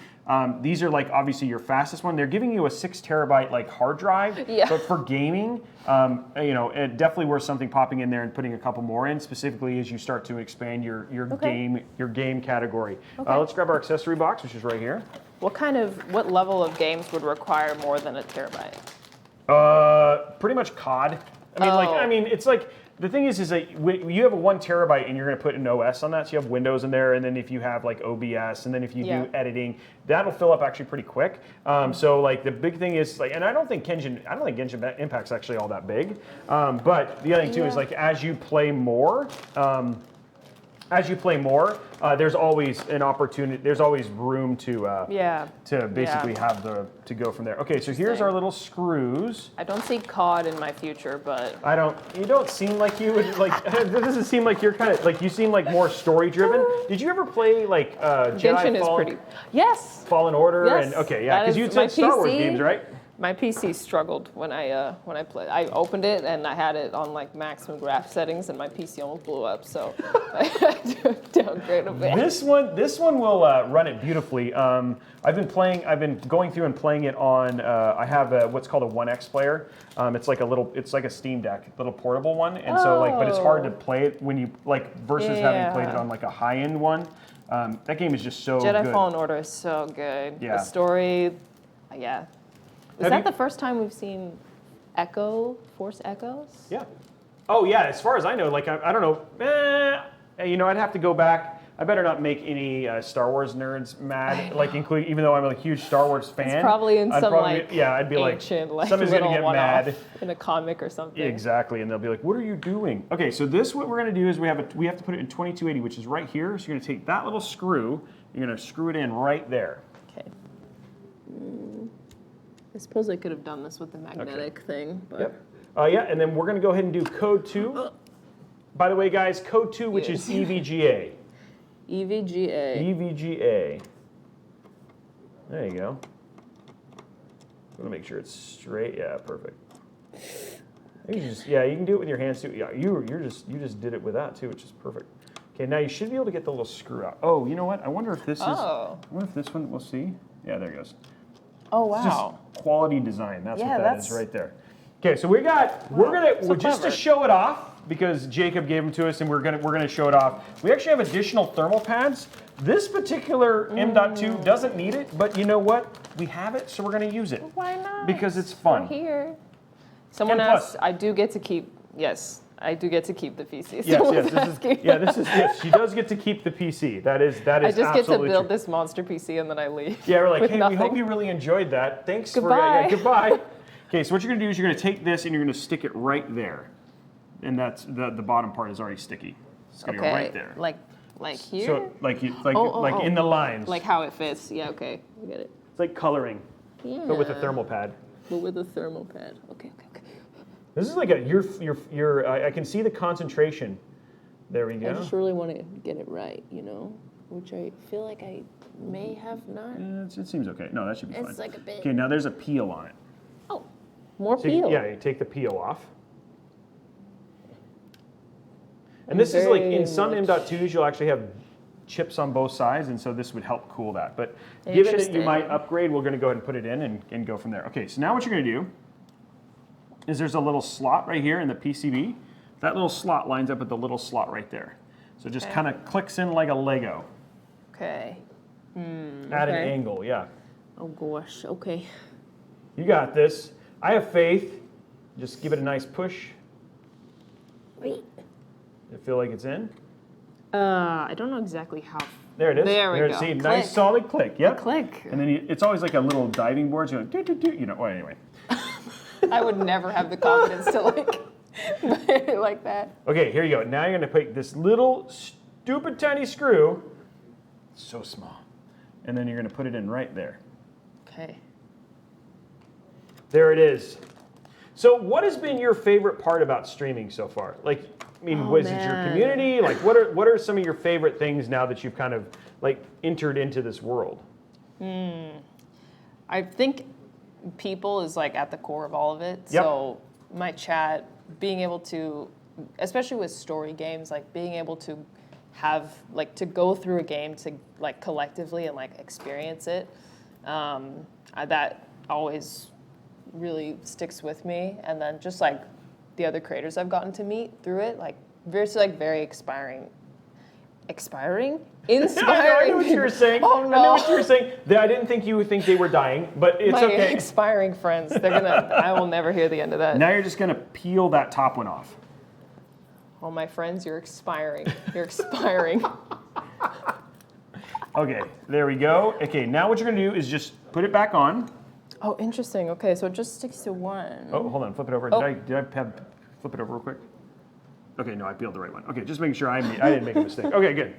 these are like obviously your fastest one. They're giving you a 6 terabyte like hard drive, Yeah. but for gaming, it definitely worth something popping in there and putting a couple more in, specifically as you start to expand your Okay. game category. Okay. Let's grab our accessory box, which is right here. What level of games would require more than a terabyte? Pretty much COD. Oh. It's like the thing is that you have a 1 terabyte and you're going to put an OS on that, so you have Windows in there, and then if you have like OBS, and then if you Yeah. do editing, that'll fill up actually pretty quick. So like the big thing is like, and I don't think Genshin Impact's actually all that big, but the other thing too is Yeah. like as you play more. There's always an opportunity. There's always room to Yeah. to basically have to go from there. Okay, so here's our little screws. I don't see COD in my future, but You don't seem like you would like. It doesn't seem like you're kind of like you seem like more story driven. Did you ever play like Jedi Genshin is Fallen, pretty. Yes. Fallen Order? Yes, And okay, yeah, that because is you my said Star Wars PC. games, right? My PC struggled when I played. I opened it and I had it on like maximum graph settings, and my PC almost blew up. So I had to downgrade a bit. This one will run it beautifully. I've been going through and playing it on. I have what's called a 1X player. It's like a Steam Deck, little portable one, and so like, but it's hard to play it when you like versus having played it Yeah. on like a high end one. That game is just so Jedi good. Fallen Order is so good. Yeah. The story, yeah. Is Have that you- the first time we've seen Force Echoes? Yeah. Oh yeah. As far as I know, like I don't know. I'd have to go back. I better not make any Star Wars nerds mad. Like including, even though I'm a huge Star Wars fan. It's probably in I'd some probably- like yeah, I'd be like ancient, like somebody's gonna little get one-off mad. in a comic or something. Exactly, and they'll be like, "What are you doing?" Okay, so what we're gonna do is we have to put it in 2280, which is right here. So you're gonna take that little screw, you're gonna screw it in right there. Okay. I suppose I could have done this with the magnetic thing, but Yep. Yeah, and then we're gonna go ahead and do code 2. By the way, guys, code 2, which is Yes. EVGA. EVGA. EVGA. There you go. I'm gonna make sure it's straight. Yeah, perfect. You can do it with your hands too. Yeah, you just did it with that too, which is perfect. Okay, now you should be able to get the little screw out. Oh, you know what? I wonder if this is. Oh. I wonder if this one. We'll see. Yeah, there it goes. Oh It's just wow. quality design. That's Yeah, what that that's- is right there. Okay, so we're gonna so just to clever. show it off because Jacob gave them to us, and we're gonna show it off. We actually have additional thermal pads. This particular M.2 doesn't need it, but you know what? We have it, so we're gonna use it Why not? because it's fun. We're here. Someone 10 asked, plus. I do get to keep, yes, I do get to keep the PC. Yes, Someone's yes, asking. yes. She does get to keep the PC. That is I just get to absolutely build true. this monster PC and then I leave. Yeah, we're like, with hey, nothing. we hope you really enjoyed that. Thanks Goodbye. for goodbye. Okay, so what you're gonna do is you're gonna take this and you're gonna stick it right there, and that's the bottom part is already sticky. It's gonna go right there. Like here? So like Oh. in the lines. Like how it fits. Yeah, okay. I get it. It's like coloring, Yeah. but with a thermal pad. But with a thermal pad. Okay. This is like I can see the concentration. There we I go. just really want to get it right, which I feel like I may have not. It seems okay. No, that should be fine. It's like a bit. Okay, now there's a peel on it. Oh, more So you take the peel off. And this is like in some M.2s, you'll actually have chips on both sides, and so this would help cool that. But given that you Interesting. might upgrade, we're going to go ahead and put it in and go from there. Okay, so now what you're going to do is there's a little slot right here in the PCB. That little slot lines up with the little slot right there. So it just Okay. kind of clicks in like a Lego Okay. at an Okay. angle, yeah. Oh gosh. Okay. You got this. I have faith. Just give it a nice push. Wait. I feel like it's in. I don't know exactly how. There it is. There we go. See, Click. nice solid click. Yep. Click. And then it's always like a little diving board. So you're going, well, anyway. I would never have the confidence to like that. Okay, here you go. Now you're going to pick this little stupid tiny screw. So small. And then you're going to put it in right there. Okay. There it is. So what has been your favorite part about streaming so far? Like, I mean, was it your man. community? Like, what are some of your favorite things now that you've kind of like entered into this world? I think people is like at the core of all of it. Yep. So my chat, being able to, especially with story games, like being able to have like to go through a game to like collectively and like experience it, that always really sticks with me. And then just like the other creators I've gotten to meet through it, like very inspiring. Inspiring. I know what you were saying. Oh, I know what no. you were saying. I didn't think you would think they were dying, but it's My okay. expiring friends, I will never hear the end of that. Now you're just gonna peel that top one off. Oh, my friends, you're expiring. You're expiring. Okay, there we go. Okay, now what you're gonna do is just put it back on. Oh, interesting. Okay, so it just sticks to one. Oh, hold on, flip it over. Oh. Did I flip it over real quick? Okay, no, I peeled the right one. Okay, just making sure I didn't make a mistake. Okay, good.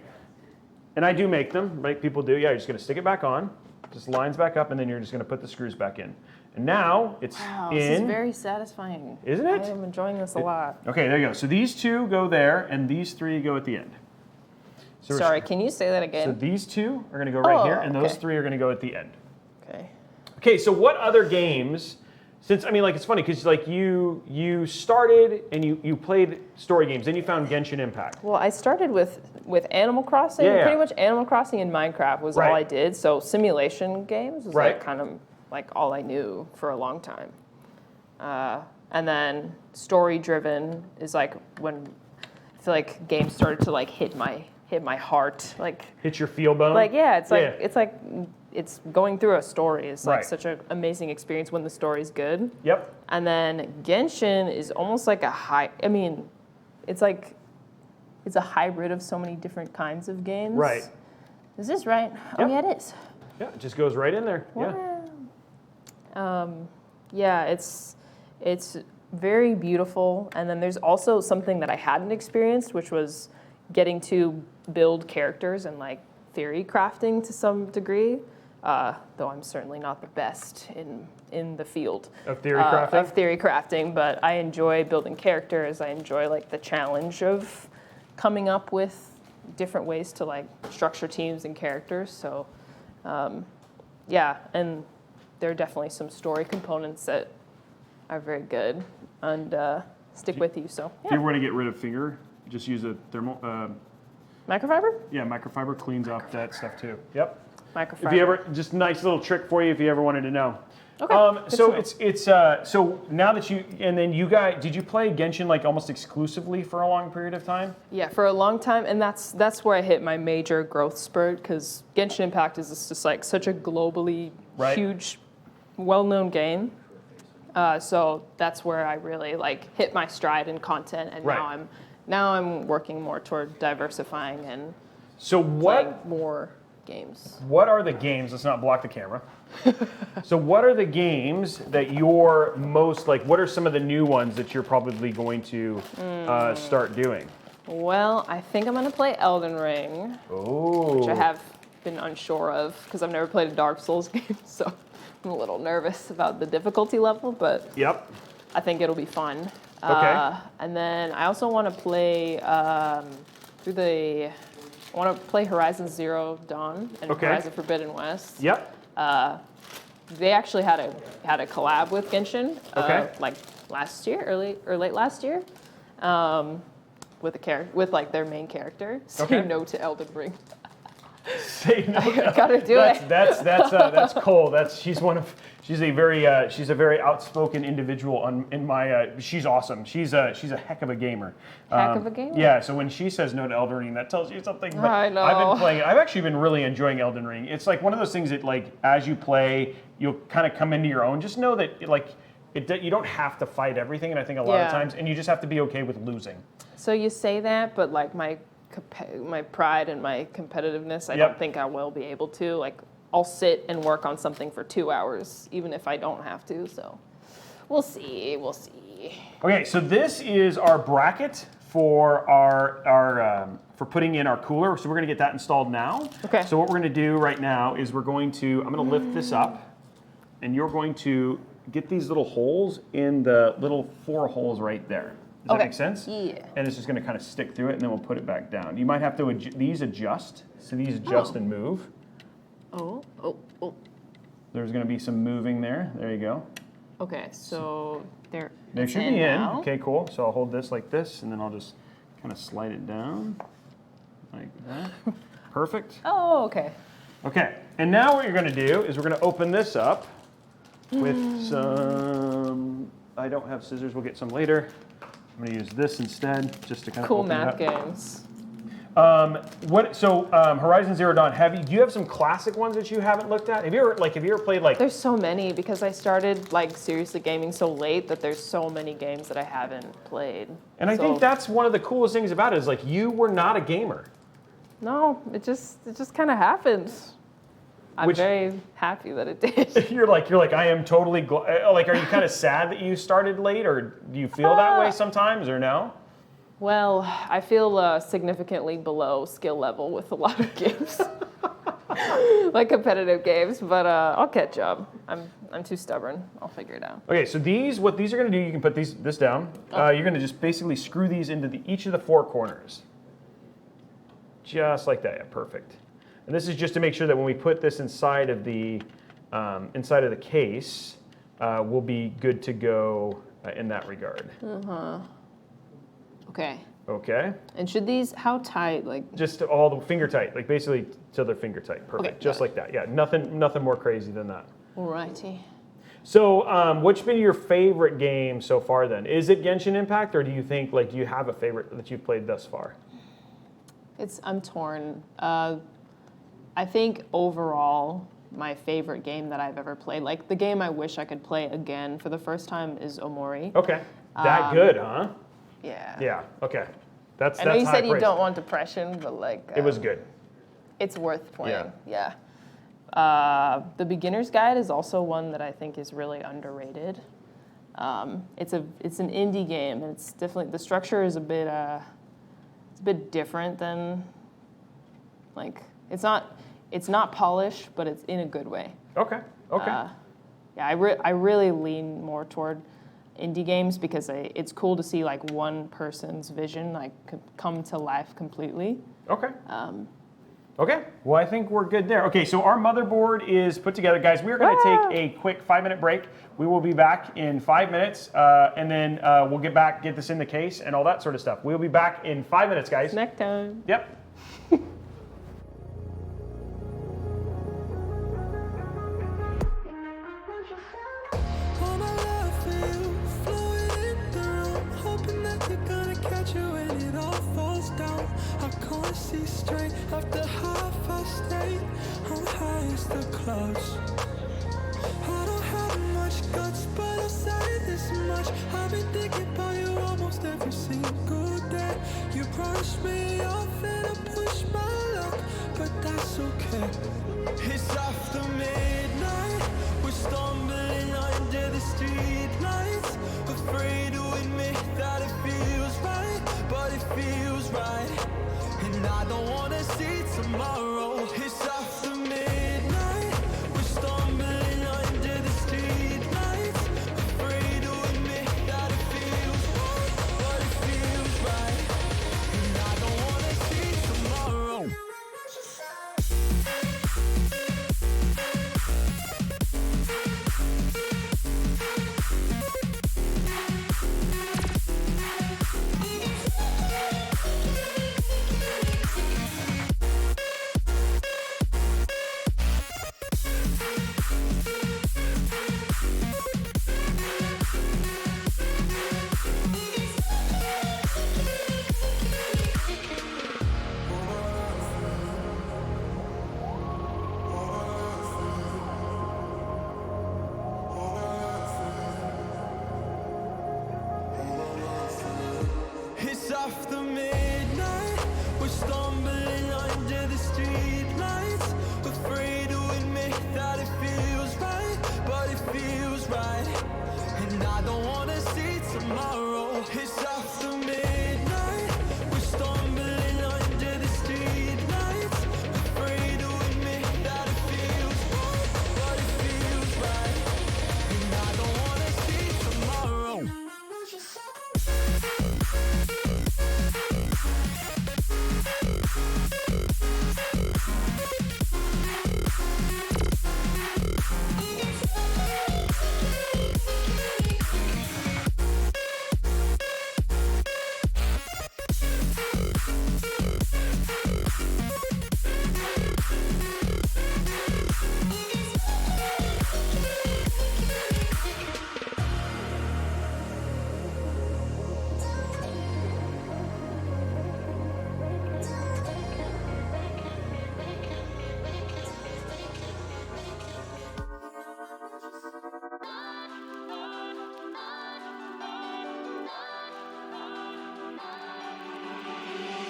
And I do make them, right? People do. Yeah, you're just gonna stick it back on, just lines back up, and then you're just gonna put the screws back in. And now it's Wow, in. this is very satisfying. Isn't it? I am enjoying this a lot. Okay, there you go. So these two go there, and these three go at the end. So we're- Sorry, can you say that So again? these two are gonna go right here, Oh, and those okay. three are gonna go at the end. Okay. Okay, so what other games? Since I mean, like it's funny because like you started and you played story games, then you found Genshin Impact. Well, I started with Animal Crossing. Yeah. Pretty much Animal Crossing and Minecraft was Right. all I did. So simulation games was Right. like kind of like all I knew for a long time. And then story driven is like when I feel like games started to like hit my heart. Like Hit your feel bone. yeah, it's like Yeah. it's going through a story is like Right. such an amazing experience when the story's good. Yep. And then Genshin is almost like it's like it's a hybrid of so many different kinds of games. Right. Is this right? Yep. Oh yeah, it is. Yeah, it just goes right in there. Yeah. Wow. Yeah, it's very beautiful. And then there's also something that I hadn't experienced, which was getting to build characters and like theory crafting to some degree. Though I'm certainly not the best in the field Of theory crafting. of theory crafting, but I enjoy building characters. I enjoy like the challenge of coming up with different ways to like structure teams and characters. So yeah, and there are definitely some story components that are very good and stick with you. So If yeah, you were to get rid of finger, just use a thermal. microfiber. Yeah, microfiber cleans off that stuff too. Yep. Microfiber. If you ever, just a nice little trick for you if you ever wanted to know. Okay, good So to know. it's so now that you and then you guys, did you play Genshin like almost exclusively for a long period of time? Yeah, for a long time, and that's where I hit my major growth spurt because Genshin Impact is just like such a globally Right. huge, well-known game. So that's where I really like hit my stride in content, and Right. now I'm working more toward diversifying and So playing what more games. what are the games? Let's not block the camera. So what are the games that you're most like? What are some of the new ones that you're probably going to start doing? Well, I think I'm gonna play Elden Ring, Oh, which I have been unsure of because I've never played a Dark Souls game, so I'm a little nervous about the difficulty level, but Yep. I think it'll be fun. Okay. And then I also want to play I want to play Horizon Zero Dawn and Okay. Horizon Forbidden West. Yep. They actually had a collab with Genshin, Okay. like last year, late last year, with like their main character. Say Okay. no to Elden Ring. Say no. I gotta do it. That's Cole. She's a very outspoken individual. In my, she's awesome. She's a heck of a gamer. Heck of a gamer? Yeah. So when she says no to Elden Ring, that tells you something. But I know. I've been playing it. I've actually been really enjoying Elden Ring. It's like one of those things that like as you play, you'll kind of come into your own. Just know that you don't have to fight everything, and I think a lot of Yeah. times, and you just have to be okay with losing. So you say that, but like my pride and my competitiveness, I Yep. don't think I will be able to. Like I'll sit and work on something for 2 hours, even if I don't have to. So we'll see. We'll see. Okay, so this is our bracket for our for putting in our cooler. So we're gonna get that installed now. Okay. So what we're gonna do right now is I'm gonna lift this up, and you're going to get these little holes in the little 4 holes right there. Does that Okay. make sense? Yeah. And it's just gonna kind of stick through it, and then we'll put it back down. You might have to these adjust. So these adjust Oh. and move. Oh. There's gonna be some moving there. There you go. Okay. So there. They it's should be in. now. Okay, cool. So I'll hold this like this, and then I'll just kind of slide it down like that. Perfect. Oh, okay. Okay, and now what you're going to do is we're going to open this up with some. I don't have scissors. We'll get some later. I'm going to use this instead, just to kind of Cool open it math up. games. Horizon Zero Dawn. Do you have some classic ones that you haven't looked at? Have you ever played like? There's so many because I started like seriously gaming so late that there's so many games that I haven't played. And I think that's one of the coolest things about it is like you were not a gamer. No, it just kind of happened. I'm Which- very happy that it did. You're like I am totally like. Are you kind of sad that you started late, or do you feel that way sometimes, or no? Well, I feel significantly below skill level with a lot of games, like competitive games. But I'll catch up. I'm too stubborn. I'll figure it out. Okay, so what these are going to do, you can put this down. You're going to just basically screw these into each of the 4 corners. Just like that, yeah, perfect. And this is just to make sure that when we put this inside of the case, we'll be good to go in that regard. Okay. Okay, And should these? How tight? Like. just all the finger tight, like basically till they're finger tight, perfect, Okay, just got like that. Yeah, nothing more crazy than that. Alrighty. So, what's been your favorite game so far then? Is it Genshin Impact, or do you think, like, do you have a favorite that you've played thus far? I'm torn. I think overall, my favorite game that I've ever played, like the game I wish I could play again for the first time, is Omori. Okay. That good, huh? Yeah. Yeah, okay. That's I know you high said you praise. don't want depression, but like. It was good. It's worth playing. Yeah. The Beginner's Guide is also one that I think is really underrated. It's an indie game, and it's definitely the structure is a bit different than like it's not polished, but it's in a good way. Okay, okay. Yeah, I really lean more toward indie games because it's cool to see like one person's vision like come to life completely. Okay. Okay, well, I think we're good there. Okay, so our motherboard is put together. Guys, we're going to take a quick 5-minute break. We will be back in 5 minutes, and then we'll get this in the case and all that sort of stuff. We'll be back in 5 minutes, guys. Snack time. Yep. All my love for you, flowing in the room, hoping that you're gonna catch it when it all falls down. I can't see straight after half I stayed. I'm high as the clouds. I don't have much much guts, but I'll say this much. I've been thinking about you almost every single day. You brush me off and I push my luck, but that's okay. It's after midnight, we're stumbling under the street lights, afraid to admit that it feels right, but it feels right. And I don't wanna see tomorrow. It's after midnight, we're stumbling under the street lights, afraid to admit that it feels right, but it feels right. And I don't wanna see tomorrow. It's after midnight, we're stumbling under the street lights, afraid to admit that it feels right, but it feels right. And I don't wanna see tomorrow. It's after midnight, we're stumbling under the street lights, afraid to admit that it feels right, but it feels right. And I don't wanna see tomorrow.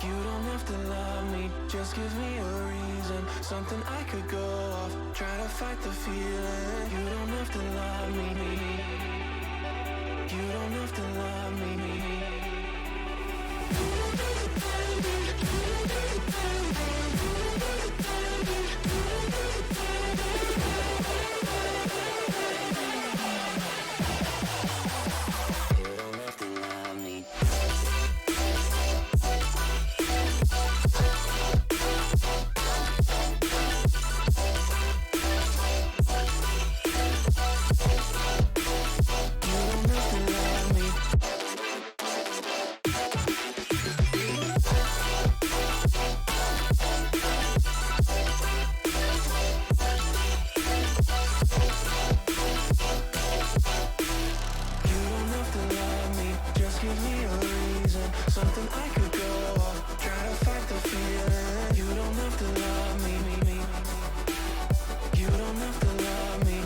You don't have to love me, just give me a reason, something I could go off, try to fight the feeling. You don't have to love me. You don't have to love me. Something I could go off, try to fight the feeling. You don't have to love me. You don't have to love me.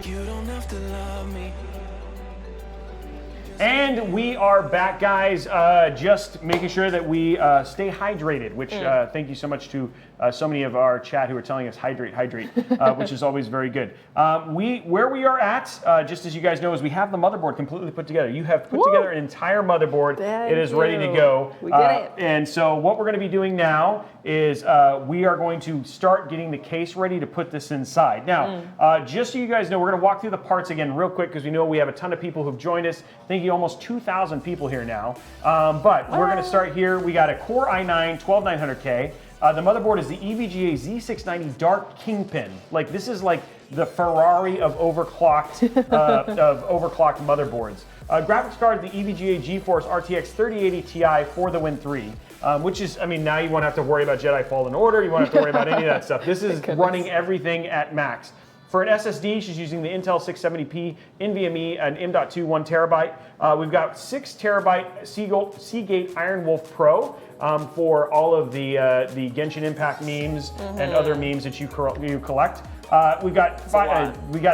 You don't have to love me. And we are back, guys. Just making sure that we stay hydrated, which thank you so much to so many of our chat who are telling us hydrate, which is always very good. Where we are at, just as you guys know, is we have the motherboard completely put together. You have put together an entire motherboard. It is ready to go. We did it. And so what we're going to be doing now is we are going to start getting the case ready to put this inside. Now, just so you guys know, we're going to walk through the parts again real quick because we know we have a ton of people who've joined us. Thank you, almost 2,000 people here now. But we're going to start here. We got a Core i9 12900K. The motherboard is the EVGA Z690 Dark Kingpin. Like, this is like the Ferrari of overclocked motherboards. Graphics card, the EVGA GeForce RTX 3080 Ti for the Win 3. Which is, I mean, now you won't have to worry about Jedi Fallen Order. You won't have to worry about any of that stuff. This is running everything at max. For an SSD, she's using the Intel 670p NVMe and M.2 1 terabyte. We've got 6 terabyte Seagate Iron Wolf Pro for all of the Genshin Impact memes and other memes that you collect. We got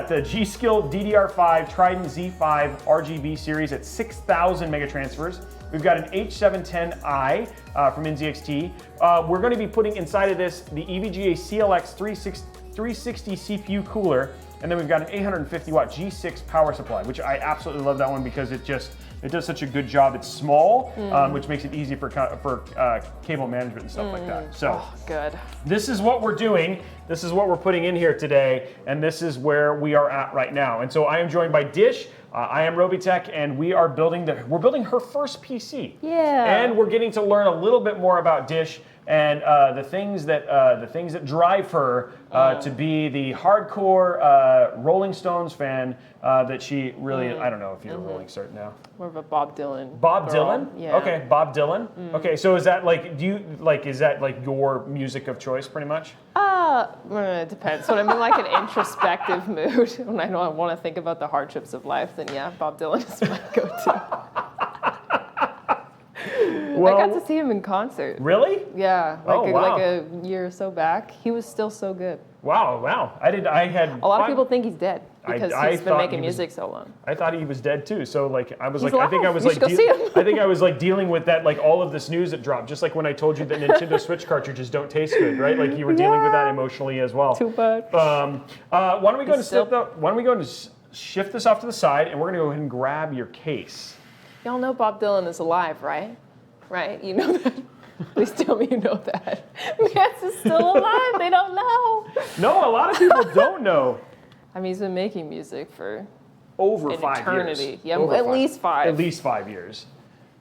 the G.Skill DDR5 Trident Z5 RGB series at 6,000 megatransfers. We've got an H710i from NZXT. We're going to be putting inside of this the EVGA CLX 360 CPU cooler, and then we've got an 850 watt G6 power supply, which I absolutely love that one because it does such a good job. It's small, which makes it easy for cable management and stuff like that. So good. This is what we're doing. This is what we're putting in here today, and this is where we are at right now. And so I am joined by Dish. I am Robitech, and we're building her first PC. Yeah. And we're getting to learn a little bit more about Dish and the things that drive her to be the hardcore Rolling Stones fan that she really. I don't know if you're a Rolling Stone now. More of a Bob Dylan. Bob girl. Dylan? Yeah. Okay, Bob Dylan. Okay, so is that like is that like your music of choice pretty much? It depends. When I'm in like an introspective mood, when I don't want to think about the hardships of life, then yeah, Bob Dylan is my go-to. Well, I got to see him in concert. Really? Yeah, Oh, wow. like a year or so back. He was still so good. Wow. I had A lot of people think he's dead because I he's been thought making he was- music so long. I thought he was dead too. So like I was He's like I think I alive. was You like should go see him. I think I was like dealing with that like all of this news that dropped. Just like when I told you that Nintendo Switch cartridges don't taste good, right? Like you were dealing with that emotionally as well. Too bad. Why don't we go and still- shift this off to the side, and we're gonna go ahead and grab your case. Y'all know Bob Dylan is alive, right? Right? You know that? Please tell me you know that. Yes, is still alive. They don't know. No, a lot of people don't know. I mean, he's been making music for Over an 5 eternity. years. Yeah, Over at least 5. At least 5 years.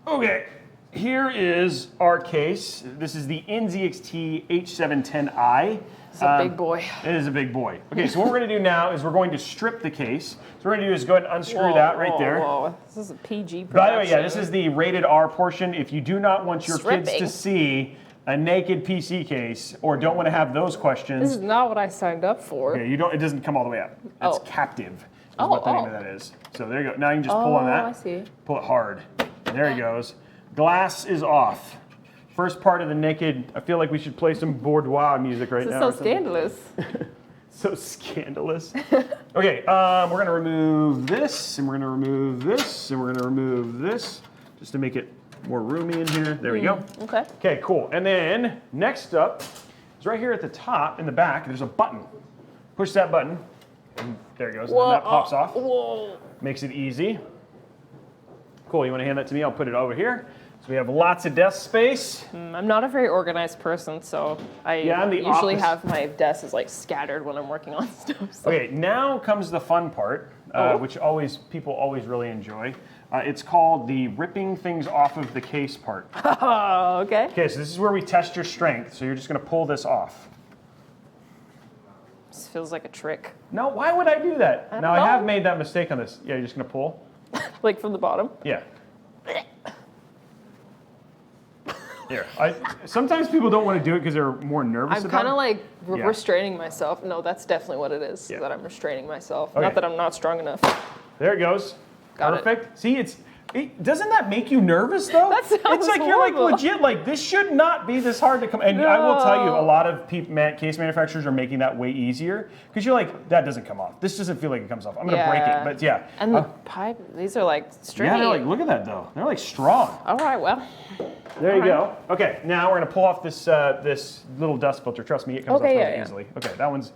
Okay, here is our case. This is the NZXT H710i. It's a big boy. It is a big boy. Okay, so what we're going to do now is we're going to strip the case. So what we're going to do is go ahead and unscrew that right there. Whoa. This is a PG production. By the way, yeah, this is the rated R portion. If you do not want your kids to Stripping. see a naked PC case or don't want to have those This questions, is not what I signed up for. okay, it doesn't come all the way up. It's Oh. captive is what the name of that is. So there you go. Now you can just pull on that. I see. Pull it hard. There he goes. Glass is off. First part of the naked. I feel like we should play some boudoir music right This is now. so scandalous. So scandalous. Okay, we're gonna remove this, and we're gonna remove this, and we're gonna remove this, just to make it more roomy in here. There we go. Okay. Okay, cool. And then next up is right here at the top in the back. There's a button. Push that button, and there it goes. And then that pops off. Whoa. Makes it easy. Cool. You want to hand that to me? I'll put it over here. So we have lots of desk space. I'm not a very organized person, so I Yeah, I'm the usually opposite. have my desk is like scattered when I'm working on stuff. So. Okay, now comes the fun part, which people always really enjoy. It's called the ripping things off of the case part. Oh, okay. Okay, so this is where we test your strength. So you're just going to pull this off. This feels like a trick. No, why would I do that? I don't Now I have know. made that mistake on this. Yeah, you're just going to pull. Like from the bottom. Yeah. Here, sometimes people don't want to do it because they're more nervous I'm about kind it. of like Yeah. restraining myself. No, that's definitely what it is. Yeah. That I'm restraining myself. Okay. Not that I'm not strong enough. There it goes. Got it. Perfect. See, it's Doesn't that make you nervous though? That sounds it's like you're like horrible. legit like this should not be this hard to come. And I will tell you, a No. lot of case manufacturers are making that way easier because you're like that doesn't come off. This doesn't feel like it comes off. I'm gonna break it, but yeah. And the pipe, these are like straight. Yeah, they're like look at that though. They're like strong. All right, well. There you go. Okay, now we're gonna pull off this this little dust filter. Trust me, it comes off Okay, really yeah. easily. Okay, that one's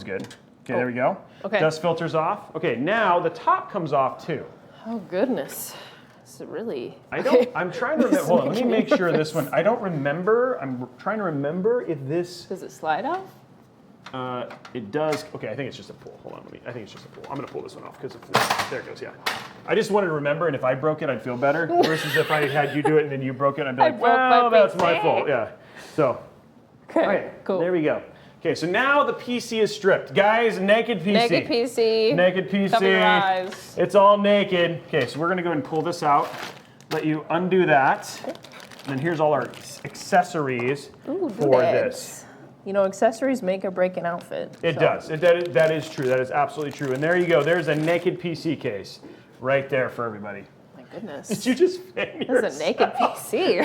good. Okay, there we go. Okay. Dust filter's off. Okay, now the top comes off too. Oh goodness. It's really. I don't. I'm trying to remember. Hold on. Let me make sure this one. I don't remember. I'm trying to remember if this. Does it slide off? It does. Okay, I think it's just a pull. Hold on. I think it's just a pull. I'm gonna pull this one off because there it goes. Yeah. I just wanted to remember, and if I broke it, I'd feel better. Versus if I had you do it and then you broke it, I'd be I like, broke my well, that's PC. my fault. Yeah. So. Okay. All right. Cool. There we go. Okay, so now the PC is stripped. Guys, naked PC. Naked PC. Naked PC. Cover your eyes. It's all naked. Okay, so we're gonna go ahead and pull this out. Let you undo that. And then here's all our accessories Ooh, for doodads. this. You know, accessories make or break an outfit. It so. does. That is true. That is absolutely true. And there you go. There's a naked PC case right there for everybody. My goodness. Did you just fan This is a naked PC.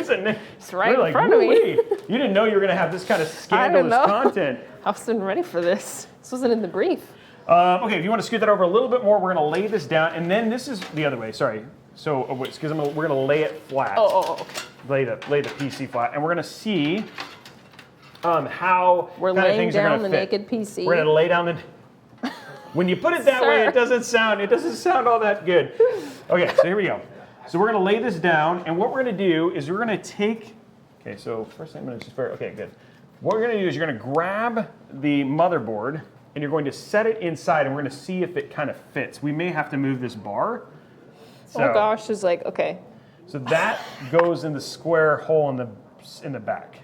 It's right in front of me. You didn't know you were gonna have this kind of scandalous know. content. I wasn't ready for this. This wasn't in the brief. Okay, if you want to scoot that over a little bit more, we're gonna lay this down, and then this is the other way. Sorry. So because we're gonna lay it flat. Oh, okay. Lay the PC flat, and we're gonna see how We're kind of laying things are down gonna the fit. naked PC. We're gonna lay down the. When you put it that way, Sir. it doesn't sound all that good. Okay, so here we go. So we're gonna lay this down, and what we're gonna do is we're gonna take. Okay, so first thing I'm gonna just. Okay, good. What we're gonna do is you're gonna grab the motherboard, and you're going to set it inside, and we're gonna see if it kind of fits. We may have to move this bar. Oh gosh, it's like, okay. So that goes in the square hole in the back.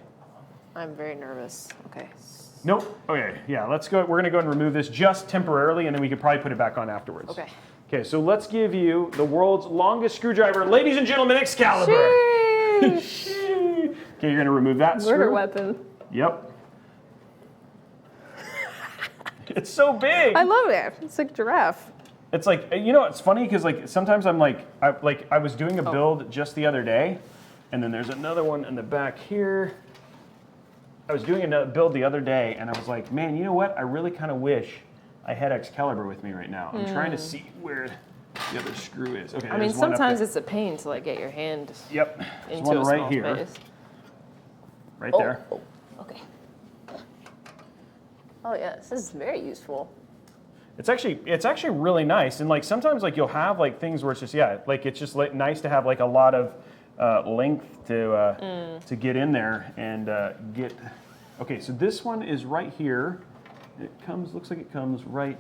I'm very nervous. Okay. Nope. Okay, yeah, let's go. We're gonna go and remove this just temporarily, and then we could probably put it back on afterwards. Okay. Okay, so let's give you the world's longest screwdriver, ladies and gentlemen, Excalibur. Sheesh. Okay, you're gonna remove that Murder screw. weapon. Yep. It's so big. I love it. It's like giraffe. It's like, you know, it's funny because like sometimes I'm like, I was doing a build just the other day, and then there's another one in the back here. I was doing a build the other day, and I was like, man, you know what? I really kind of wish I had Excalibur with me right now. I'm trying to see where the other screw is. Okay, I mean, there's one up sometimes there. it's a pain to like get your hand Yep, there's into one a right small here, space. right there. Oh, okay. Oh yeah, this is very useful. It's actually really nice, and like sometimes like you'll have like things where it's just like it's just like nice to have like a lot of length to get in there and get. Okay, so this one is right here. Looks like it comes right.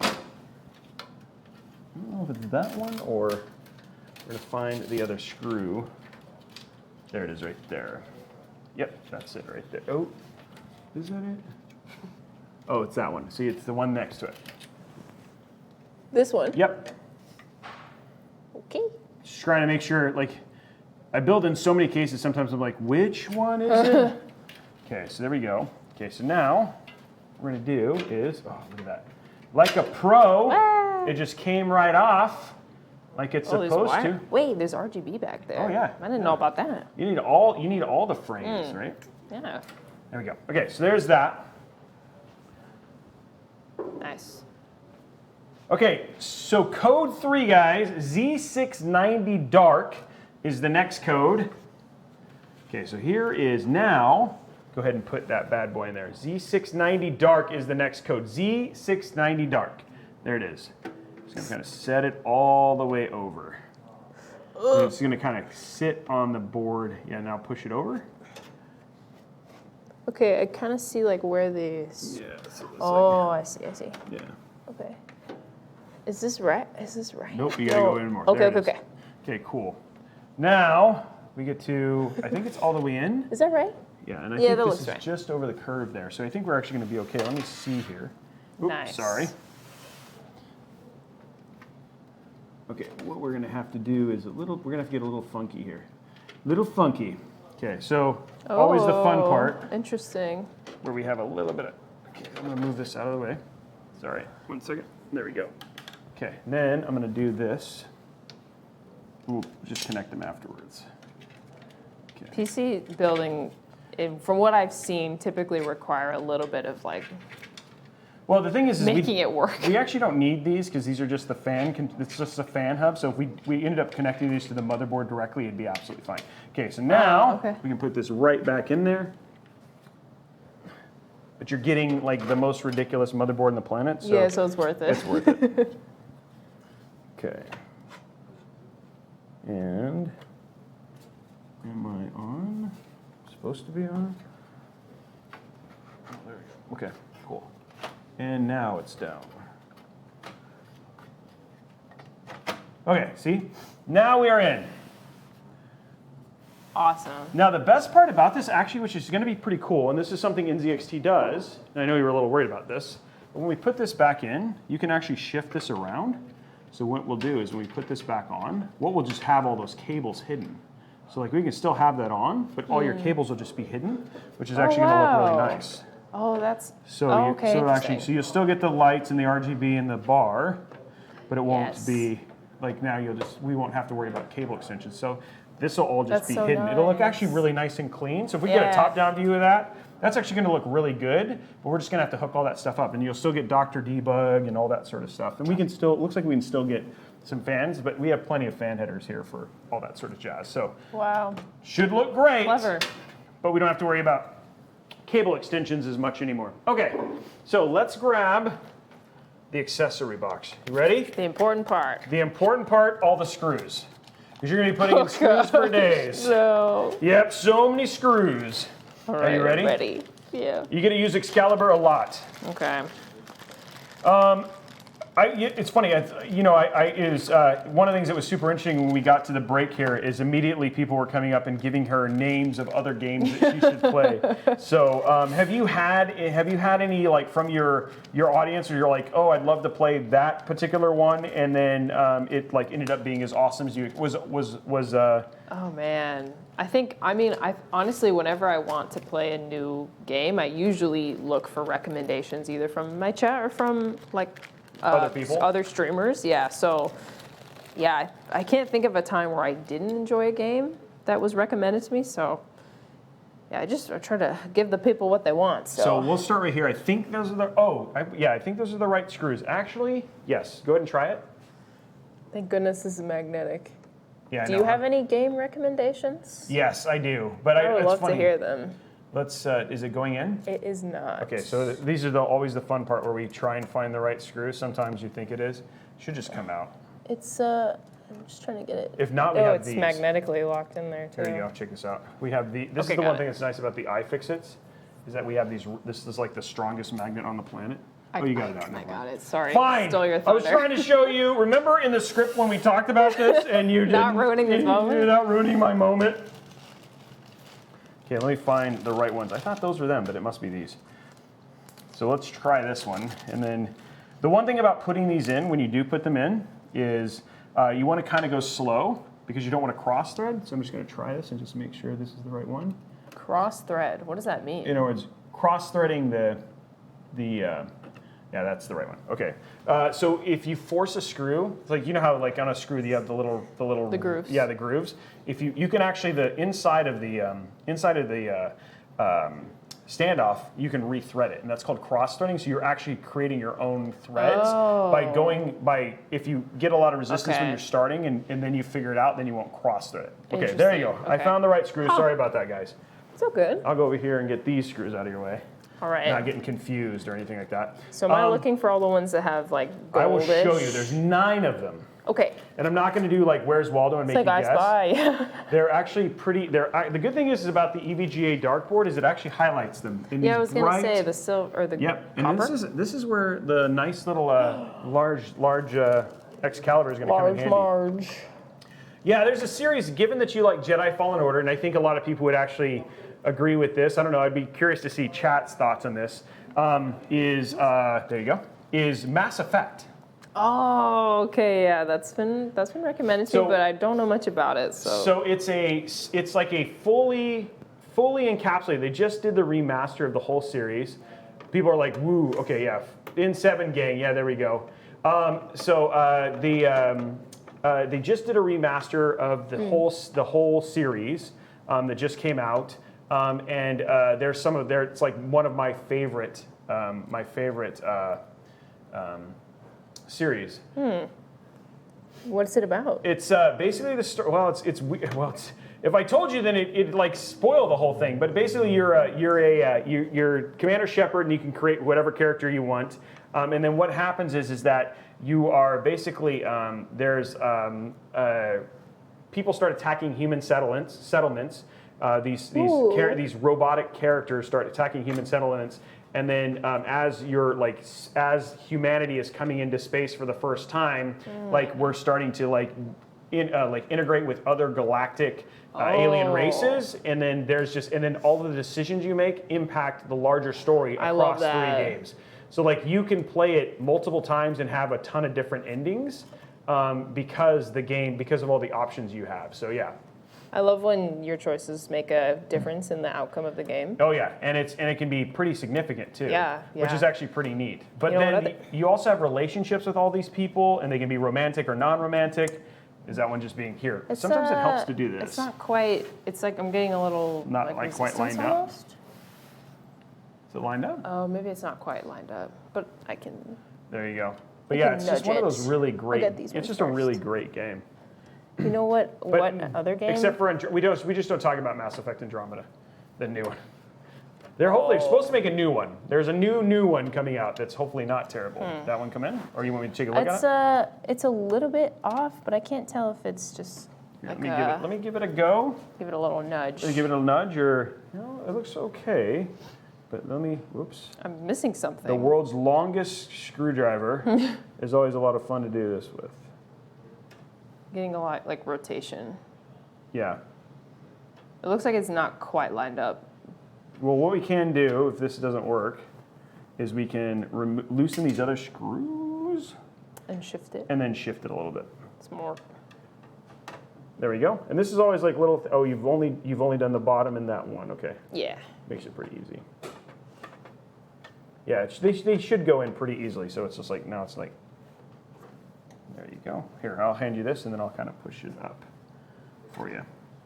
I don't know if it's that one or we're gonna find the other screw. There it is, right there. Yep, that's it right there. Oh, is that it? Oh, it's that one. See, it's the one next to it. This one. Yep. Okay. Just trying to make sure, like, I build in so many cases, sometimes I'm like, which one is it? Okay, so there we go. Okay, so now what we're gonna do is, oh, look at that. Like a pro, Ah. it just came right off like it's Oh, there's supposed wire. to. Wait, there's RGB back there. Oh, yeah. I didn't know about that. You need all the frames, right? Yeah. There we go. Okay, so there's that. Nice. Okay, so code 3, guys, Z690 Dark is the next code. Okay, so here is now, go ahead and put that bad boy in there. Z690 Dark is the next code. Z690 Dark. There it is. Just gonna kind of set it all the way over. And it's gonna kind of sit on the board. Yeah, now push it over. Okay, I kind of see like where the. Yeah, so it's Oh, I see. yeah. Okay. Is this right? Is this right? Nope, you gotta No. go in more. Okay, There it okay, is. okay. Okay, cool. Now we get to, I think it's all the way in. Is that right? Yeah, and I Yeah, think that this looks is right. just over the curve there. So I think we're actually gonna be okay. Let me see here. Oops, Nice. sorry. Okay, what we're gonna have to do is we're gonna have to get a little funky here. Little funky. Okay, so always the fun Oh, part Interesting. where we have a little bit of, okay, I'm gonna move this out of the way. Sorry, 1 second. There we go. Okay, then I'm gonna do this. we'll just connect them afterwards. PC building, from what I've seen, typically require a little bit of like Well, the thing is making it work. We actually don't need these because these are just the fan. It's just a fan hub. So if we ended up connecting these to the motherboard directly, it'd be absolutely fine. Okay, so now we can put this right back in there. But you're getting like the most ridiculous motherboard on the planet. So Yeah, so it's worth it. it's worth it. Okay. And am I on? Supposed to be on? Oh, there we go. Okay, cool. And now it's down. Okay, see? Now we are in. Awesome. Now the best part about this actually, which is gonna be pretty cool, and this is something NZXT does, and I know you were a little worried about this, but when we put this back in, you can actually shift this around. So what we'll do is when we put this back on, we'll just have all those cables hidden. So like we can still have that on, but all your cables will just be hidden, which is actually gonna look really nice. Oh, that's So, okay. so you'll still get the lights and the RGB and the bar, but it won't be like now we won't have to worry about cable extensions. So this will all just That's be so hidden. It'll look nice. actually really nice and clean. So if we get a top-down view of that, that's actually going to look really good. But we're just going to have to hook all that stuff up, and you'll still get Dr. Debug and all that sort of stuff. And we can still, it looks like we can still get some fans, but we have plenty of fan headers here for all that sort of jazz. So wow. should look great. Clever. But we don't have to worry about cable extensions as much anymore. Okay, so let's grab the accessory box. You ready? The important part. The important part, all the screws. Because you're gonna be putting in screws for days. No. Yep, so many screws. All Are you ready? Ready. Yeah. You're gonna use Excalibur a lot. Okay. It's funny, one of the things that was super interesting when we got to the break here is immediately people were coming up and giving her names of other games that she should play. So have you had any like from your audience where you're like, oh, I'd love to play that particular one, and then it like ended up being as awesome as you was. Oh man. I honestly, whenever I want to play a new game, I usually look for recommendations either from my chat or from like Other people? other streamers. Yeah. So, yeah, I can't think of a time where I didn't enjoy a game that was recommended to me. So, yeah, I try to give the people what they want. So we'll start right here. I think those are I think those are the right screws. Actually, yes. Go ahead and try it. Thank goodness this is magnetic. Yeah. Do you have any game recommendations? Yes, I do. But I would it's love funny. to hear them. Let's. Is it going in? It is not. Okay, so these are always the fun part where we try and find the right screw. Sometimes you think it is. It should just come out. It's I'm just trying to get it. If not, we Oh, have it's these. magnetically locked in there too. There you go. Check this out. We have the. This Okay, is the got one it. thing that's nice about the iFixits, is that we have these. This is like the strongest magnet on the planet. Oh, you got it out. I Never got mind. it. Sorry. Fine. Stole your I thunder. was trying to show you. Remember in the script when we talked about this, and you Not didn't- ruining this moment? You're not ruining my moment. Okay, let me find the right ones. I thought those were them, but it must be these. So let's try this one. And then the one thing about putting these in, when you do put them in, is you want to kind of go slow because you don't want to cross thread. So I'm just going to try this and just make sure this is the right one. Cross thread. What does that mean? In other words, cross threading yeah, that's the right one. Okay. So if you force a screw, it's like you know how like on a screw you have the little The grooves. Yeah, the grooves. If you can actually the inside of the standoff, you can rethread it, and that's called cross threading. So you're actually creating your own threads by if you get a lot of resistance when Okay. you're starting, and then you figure it out, then you won't cross thread it. Okay, there you go. Interesting. I Okay. found the right screw. Sorry about that, guys. So good. I'll go over here and get these screws out of your way. All right. Not getting confused or anything like that. So am I looking for all the ones that have like goldish? I will show you. There's 9 of them. Okay. And I'm not going to do like Where's Waldo and make Say you guys, guess. bye. They're actually pretty. The good thing is about the EVGA dartboard is it actually highlights them. In Yeah, I these was gonna bright, say the silver or the Yep. And copper. this is where the nice little large Excalibur is going to come in handy. large. Yeah, there's a series. Given that you like Jedi Fallen Order, and I think a lot of people would actually agree with this. I don't know. I'd be curious to see chat's thoughts on this. There you go. Is Mass Effect. Oh, okay, yeah, that's been recommended to So- me, but I don't know much about it. So it's like a fully encapsulated. They just did the remaster of the whole series. People are like, woo, okay, yeah, in 7 gang, yeah, there we go. They just did a remaster of the whole series that just came out, and there's some of there. It's like one of my favorite series. What's it about? It's basically the story. Well, it's if I told you, then it'd like spoil the whole thing. But basically, you're Commander Shepard, and you can create whatever character you want. And then what happens is that you are basically people start attacking human settlements. These robotic characters start attacking human settlements. And then as humanity is coming into space for the first time, like we're starting to integrate with other galactic alien races, and then all the decisions you make impact the larger story across 3 games. So like you can play it multiple times and have a ton of different endings because of all the options you have. So yeah. I love when your choices make a difference in the outcome of the game. Oh yeah, and it can be pretty significant too. Yeah. Which is actually pretty neat. But You know then what you also have relationships with all these people, and they can be romantic or non-romantic. Is that one just being here? Sometimes it helps to do this. It's not quite. It's like I'm getting a little Not like quite resistance lined up? almost. Is it lined up? Oh, maybe it's not quite lined up, but I can. There you go. But I yeah, can it's just nudge one of it. those really great. get these It's ones just a really first. great game. You know what? But What other game? Except for we just don't talk about Mass Effect Andromeda, the new one. They're hopefully supposed to make a new one. There's a new one coming out that's hopefully not terrible. That one come in, or you want me to take a look It's at it? it's a little bit off, but I can't tell if it's just Here, like let me give it a go. give it a little nudge. Give it a nudge, or no, it looks okay. But let me. Whoops. I'm missing something. The world's longest screwdriver is always a lot of fun to do this with. Getting a lot like rotation. Yeah. It looks like it's not quite lined up. Well, what we can do if this doesn't work is we can loosen these other screws And shift it. and then shift it a little bit. It's more. There we go. And this is always like little. Oh, you've only done the bottom in that one. Okay, Yeah. makes it pretty easy. Yeah, they should go in pretty easily. So it's just like now it's like. There you go. Here, I'll hand you this, and then I'll kind of push it up for you.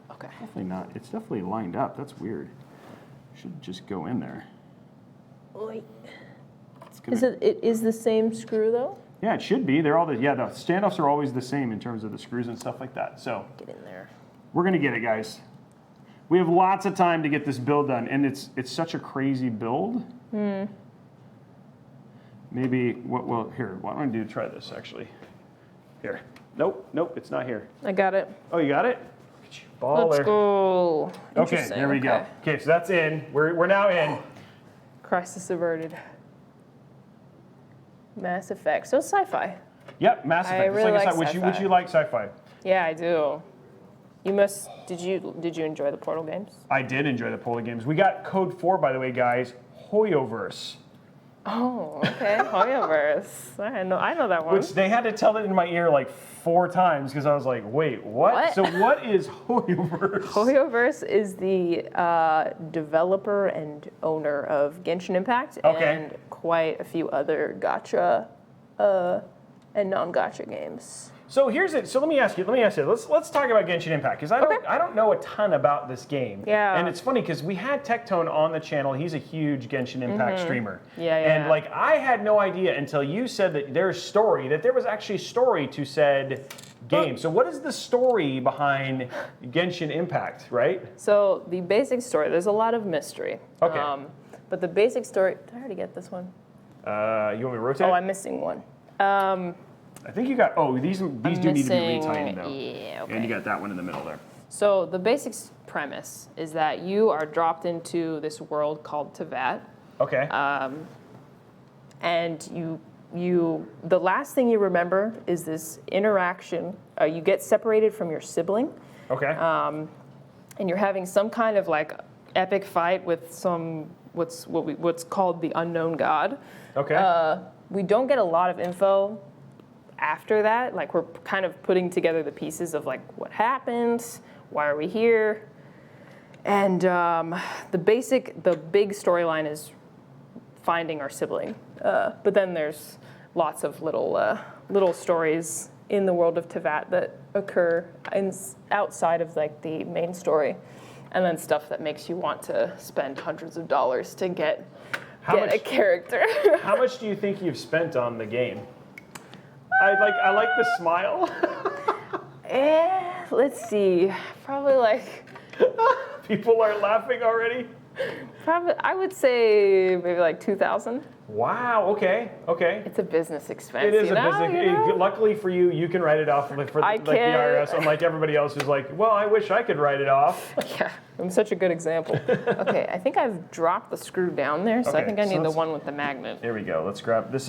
Okay. Definitely not. It's definitely lined up. That's weird. Should just go in there. Oi. It's gonna, Is it is the same screw though? Yeah, it should be. They're all the standoffs are always the same in terms of the screws and stuff like that. So Get in there. we're gonna get it, guys. We have lots of time to get this build done, and it's such a crazy build. Maybe here. What I'm gonna do? Try this actually. Here. Nope. It's not here. I got it. Oh, you got it. Baller. Let's go. Okay, Interesting, there we go. Okay, so that's in. We're now in. Crisis averted. Mass Effect. So it's sci-fi. Yep, Mass Effect. I It's really like like would sci-fi. you like sci-fi? Yeah, I do. You must. Did you enjoy the Portal games? I did enjoy the Portal games. We got Code 4, by the way, guys. Hoyoverse. Oh, okay. Hoyoverse. I know that one. Which they had to tell it in my ear like 4 times because I was like, wait, what? What? So what is Hoyoverse? Hoyoverse is the developer and owner of Genshin Impact Okay. and quite a few other gacha and non-gacha games. So here's it. So let me ask you. Let's talk about Genshin Impact because I don't know a ton about this game. Yeah. And it's funny because we had Tectone on the channel. He's a huge Genshin Impact streamer. Yeah, And yeah. like I had no idea until you said that there was actually story to said game. So what is the story behind Genshin Impact, right? So the basic story, there's a lot of mystery. Okay. But the basic story, did I already get this one? You want me to rotate? Oh, I'm missing one. I think you got. Oh, these do need to be missing- retightened though. Yeah, okay. And you got that one in the middle there. So the basic premise is that you are dropped into this world called Tevat, Okay. and the last thing you remember is this interaction. You get separated from your sibling, okay. and you're having some kind of like epic fight with what's called the unknown god. okay. We don't get a lot of info after that. Like we're kind of putting together the pieces of like what happened, why are we here, and the big storyline is finding our sibling. But then there's lots of little stories in the world of Teyvat that occur outside of like the main story, and then stuff that makes you want to spend hundreds of dollars to get a character. How much do you think you've spent on the game? I like the smile. Let's see, probably like. People are laughing already. Probably, I would say maybe like 2,000. Wow. Okay. It's a business expense. It is you a know, business. you know? Luckily for you, you can write it off like the IRS, unlike everybody else who's like, well, I wish I could write it off. Yeah, I'm such a good example. Okay, I think I've dropped the screw down there, so I Okay, think I so need the let's- one with the magnet. Here we go. Let's grab. This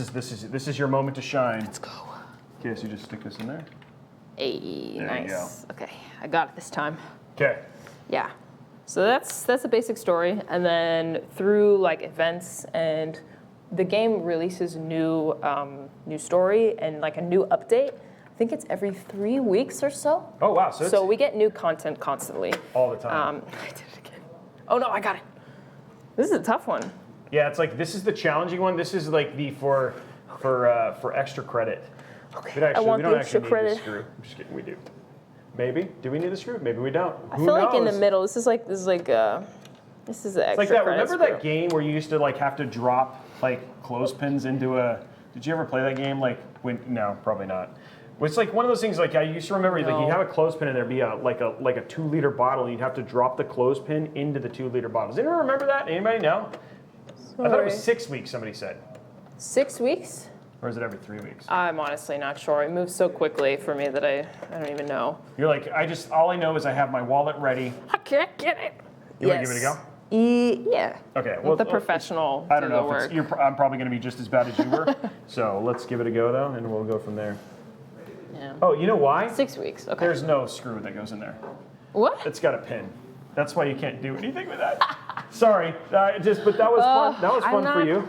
is your moment to shine. Let's go. Okay, so you just stick this in there. Hey, There you nice. Okay, I got it this time. Okay. Yeah. So that's the basic story, and then through like events and the game releases new story and like a new update. I think it's every 3 weeks or so. Oh wow. So, it's So we get new content constantly. all the time. I did it again. Oh no, I got it. This is a tough one. Yeah, it's like this is the challenging one. This is like the for extra credit. Okay, But actually, I want we the don't extra actually need credit. the screw. I'm just kidding. We do. Maybe. Do we need the screw? Maybe we don't. I feel like in the middle. This is the extra It's like that. credit Remember that screw. game where you used to like have to drop like clothespins into a? Did you ever play that game? Like when? No, probably not. It's like one of those things. Like I used to remember, like No. you have a clothespin and there'd be a 2-liter bottle, and you'd have to drop the clothespin into the 2-liter bottle. Does anyone remember that? Anybody know? I thought it was Sorry. 6 weeks. Somebody said, 6 weeks? or is it every 3 weeks? I'm honestly not sure. It moves so quickly for me that I don't even know. You're like, all I know is I have my wallet ready. I can't get it. You want to give it a go? Yeah. Okay. Let the professional I don't do know the if work. it's, I'm probably going to be just as bad as you were. So let's give it a go though, and we'll go from there. Yeah. Oh, you know why? 6 weeks. Okay. There's no screw that goes in there. What? It's got a pin. That's why you can't do anything with that. Sorry, but that was fun. That was fun for you.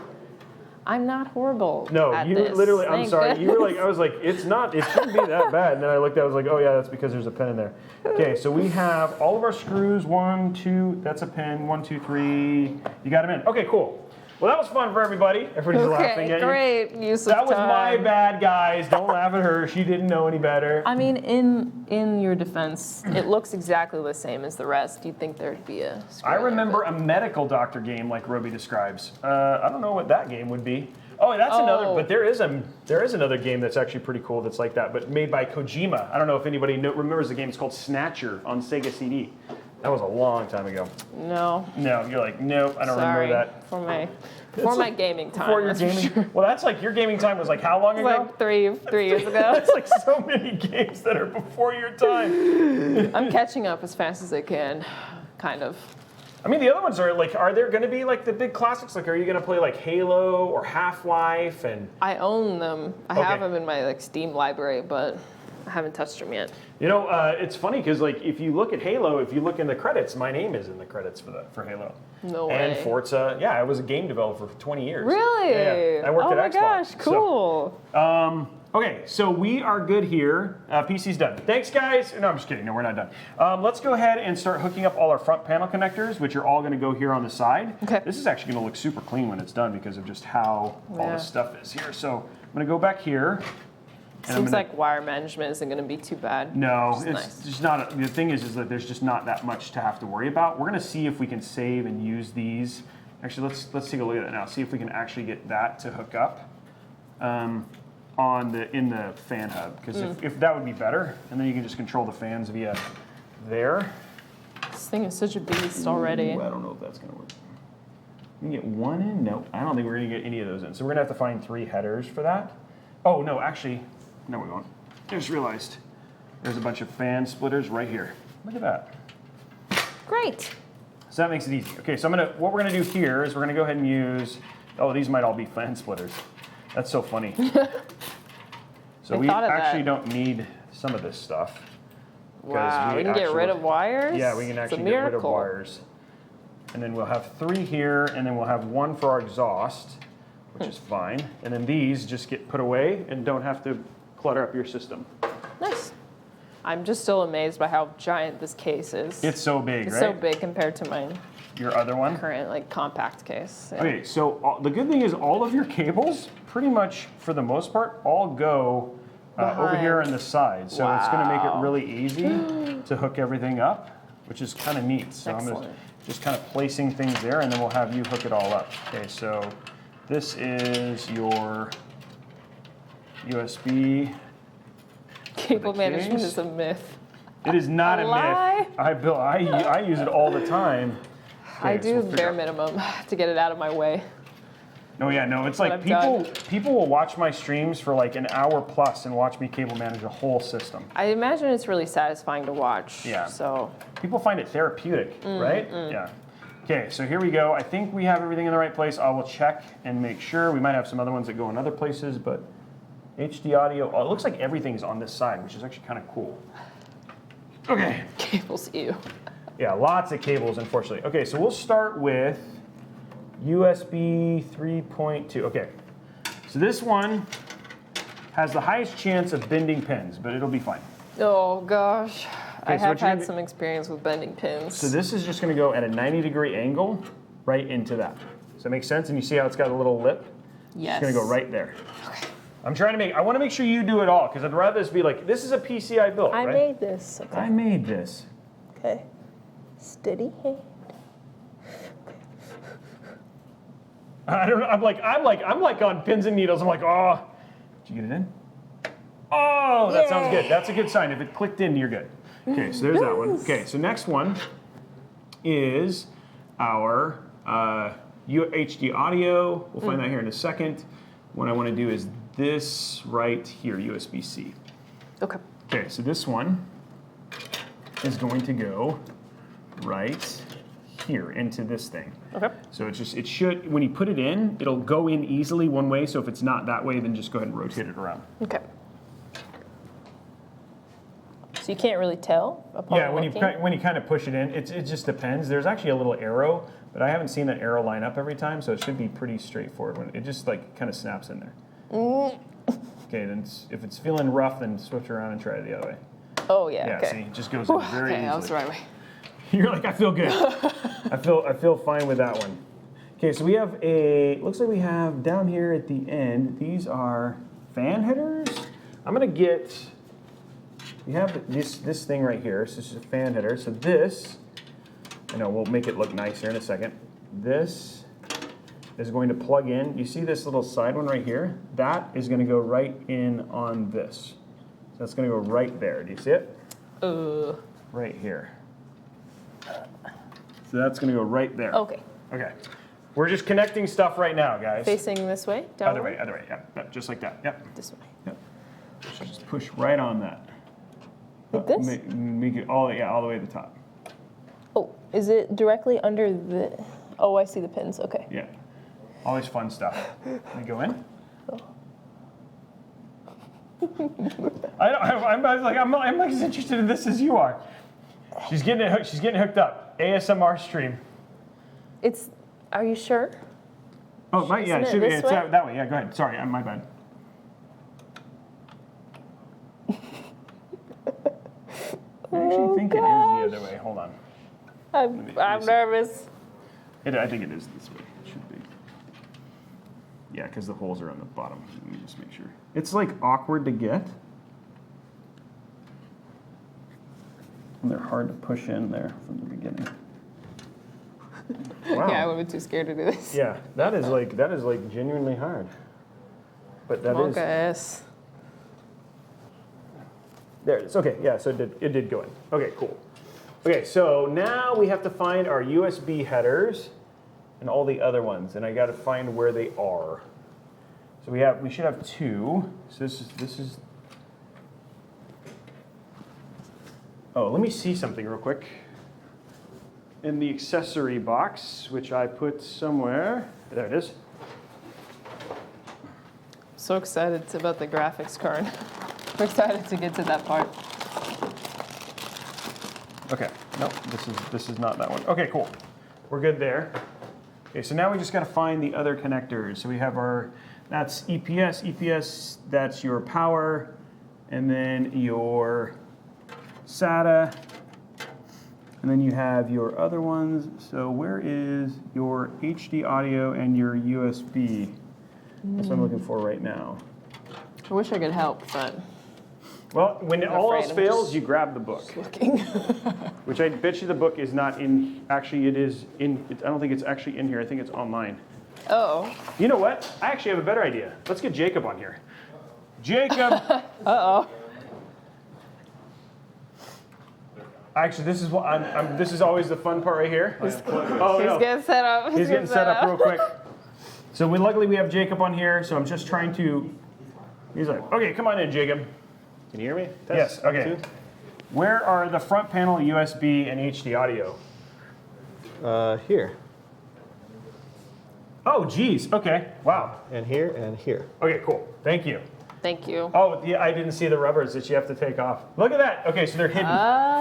I'm not horrible. No, at you this. literally. I'm Thank sorry. You were like, goodness. I was like, it's not. It shouldn't be that bad. And then I looked at it, I was like, oh yeah, that's because there's a pin in there. Okay, so we have all of our screws. 1, 2. That's a pin. 1, 2, 3. You got them in. Okay, cool. Well, that was fun for everybody. Everybody's laughing at you. Great use of That was time. my bad, guys. Don't laugh at her. She didn't know any better. I mean, in your defense, it looks exactly the same as the rest. You'd think there'd be a screw I in there, remember but- a medical doctor game like Roby describes. I don't know what that game would be. Oh, that's another. But there is another game that's actually pretty cool that's like that, but made by Kojima. I don't know if anybody remembers the game. It's called Snatcher on Sega CD. That was a long time ago. No. No, you're like, nope, I don't Sorry. remember that. For my gaming time. Before your that's for gaming. sure. Well, that's like your gaming time was like how long ago? Like three years ago. That's like so many games that are before your time. I'm catching up as fast as I can, kind of. I mean, the other ones are like, are there going to be like the big classics? Like, are you going to play like Halo or Half-Life and? I own them. I Okay. have them in my like Steam library, but I haven't touched them yet. You know, it's funny because like if you look at Halo, if you look in the credits, my name is in the credits for Halo. No And way. Forza, yeah, I was a game developer for 20 years. Really? Yeah, I worked oh at my Xbox. gosh, So, cool. okay, so we are good here. PC's done. Thanks, guys. No, I'm just kidding. No, we're not done. Let's go ahead and start hooking up all our front panel connectors, which are all going to go here on the side. Okay. This is actually going to look super clean when it's done because of just how all Yeah. the stuff is here. So I'm going to go back here. and I'm Seems gonna- like wire management isn't going to be too bad. No, Which is it's nice. just not. The thing is that there's just not that much to have to worry about. We're gonna see if we can save and use these. Actually, let's take a look at that now. See if we can actually get that to hook up in the fan hub, because if that would be better, and then you can just control the fans via there. This thing is such a beast already. Ooh, I don't know if that's gonna work. You can get one in? Nope. I don't think we're gonna get any of those in. So we're gonna have to find 3 headers for that. Oh no, actually, no, we won't. I just realized there's a bunch of fan splitters right here. Look at that. Great. So that makes it easy. Okay, so what we're gonna do here is we're gonna go ahead and use, oh, these might all be fan splitters. That's so funny. So I we thought of actually that. don't need some of this stuff. 'cause Wow, we can get rid of wires? Yeah, we can It's a actually get rid of miracle. wires. And then we'll have 3 here, and then we'll have 1 for our exhaust, which is fine. And then these just get put away and don't have to clutter up your system. Nice. I'm just still amazed by how giant this case is. It's so big, It's right? so big compared to my Your other one? current like compact case. Yeah. Okay, so the good thing is all of your cables, pretty much for the most part, all go over here on the side. So it's going to make it Wow. really easy to hook everything up, which is kind of neat. So I'm Excellent. just kind of placing things there, and then we'll have you hook it all up. Okay, so this is your USB. Cable the management case. is a myth. It is not A a lie? myth. I use it all the time. I Okay, so do we'll figure bare out- minimum to get it out of my way. Oh yeah, no, it's What like I've people will watch my streams for like an hour plus and watch me cable manage a whole system. I imagine it's really satisfying to watch. Yeah. So People find it therapeutic, Mm, right? Yeah. Okay, so here we go. I think we have everything in the right place. I will check and make sure. We might have some other ones that go in other places, but HD audio. Oh, it looks like everything's on this side, which is actually kind of cool. Okay. cables, ew. Yeah, lots of cables, unfortunately. Okay, so we'll start with USB 3.2. Okay, so this one has the highest chance of bending pins, but it'll be fine. Oh gosh. I Okay, so what have you're had gonna- some experience with bending pins. So this is just going to go at a 90-degree angle right into that. Does that make sense? And you see how it's got a little lip? Yes. It's going to go right there. I want to make sure you do it all, because I'd rather this be like, this is a PC I built, I right? made this. Okay. I made this. Okay. Steady hand. I don't know. I'm like on pins and needles. I'm like, oh, did you get it in? Oh, that sounds good. That's a good sign. If it clicked in, you're good. Okay, so there's that one. Okay, so next one is our HD audio. We'll find that here in a second. What I want to do is this right here, USB-C. Okay. Okay, so this one is going to go right here into this thing. Okay. So it should, when you put it in, it'll go in easily one way. So if it's not that way, then just go ahead and rotate it around. Okay. So you can't really tell upon Yeah, looking? when you kind of push it in, it just depends. There's actually a little arrow, but I haven't seen that arrow line up every time, so it should be pretty straightforward. When it just like kind of snaps in there. Okay, then if it's feeling rough, then switch around and try it the other way. Oh yeah. Yeah, okay. see, it just goes in very Okay, that was easily. the right way. You're like, I feel good. I feel fine with that one. Okay, so we have looks like we have down here at the end, these are fan headers. I'm gonna get, we have this thing right here, so this is a fan header. So this, we'll make it look nicer in a second. This is going to plug in. You see this little side one right here? That is gonna go right in on this. So that's gonna go right there. Do you see it? Right here. So that's going to go right there. Okay. Okay. We're just connecting stuff right now, guys. Facing this way? Down Other way, yeah, just like that. Yep. This way. Yep. So just push right on that. Like this? Make it all the way to the top. Oh, is it directly under the? Oh, I see the pins. Okay. Yeah. All this fun stuff. Let me go in. I'm like as interested in this as you are. She's getting hooked up. ASMR stream. It's. Are you sure? Oh, right, yeah, Isn't it it should be. this It's way? that way. Yeah, go ahead. Sorry, my bad. I actually think it is the other way. Hold on. I'm nervous. I think it is this way. It should be. Yeah, because the holes are on the bottom. Let me just make sure. It's like awkward to get. And they're hard to push in there from the beginning. Wow. Yeah, I would have been too scared to do this. Yeah, that is like genuinely hard. But that is. Yes. There it is. Okay, yeah, so it did go in. Okay, cool. Okay, so now we have to find our USB headers and all the other ones, and I got to find where they are. So we should have two. So this is. Oh, let me see something real quick. In the accessory box, which I put somewhere. There it is. So excited about the graphics card. I'm excited to get to that part. Okay, no, this is not that one. Okay, cool. We're good there. Okay, so now we just got to find the other connectors. So we have that's EPS, that's your power, and then your SATA, and then you have your other ones. So where is your HD audio and your USB? That's what I'm looking for right now. I wish I could help, but Well, when I'm all afraid else I'm fails, just you grab the book. Looking. Which I bet you the book is not in. Actually, it is in. I don't think it's actually in here. I think it's online. Oh. You know what? I actually have a better idea. Let's get Jacob on here. Jacob. Uh-oh. Actually, this is what this is always the fun part right here. Oh He's no, getting set up. he's getting set up real quick. So luckily we have Jacob on here. So I'm just trying to. He's like, okay, come on in, Jacob. Can you hear me? Yes. Test, Okay. 2. Where are the front panel USB and HD audio? Here, Oh, geez. Okay. Wow. and here, and here. Okay, cool. Thank you. Thank you. Oh, yeah, I didn't see the rubbers that you have to take off. Look at that. Okay, so they're hidden.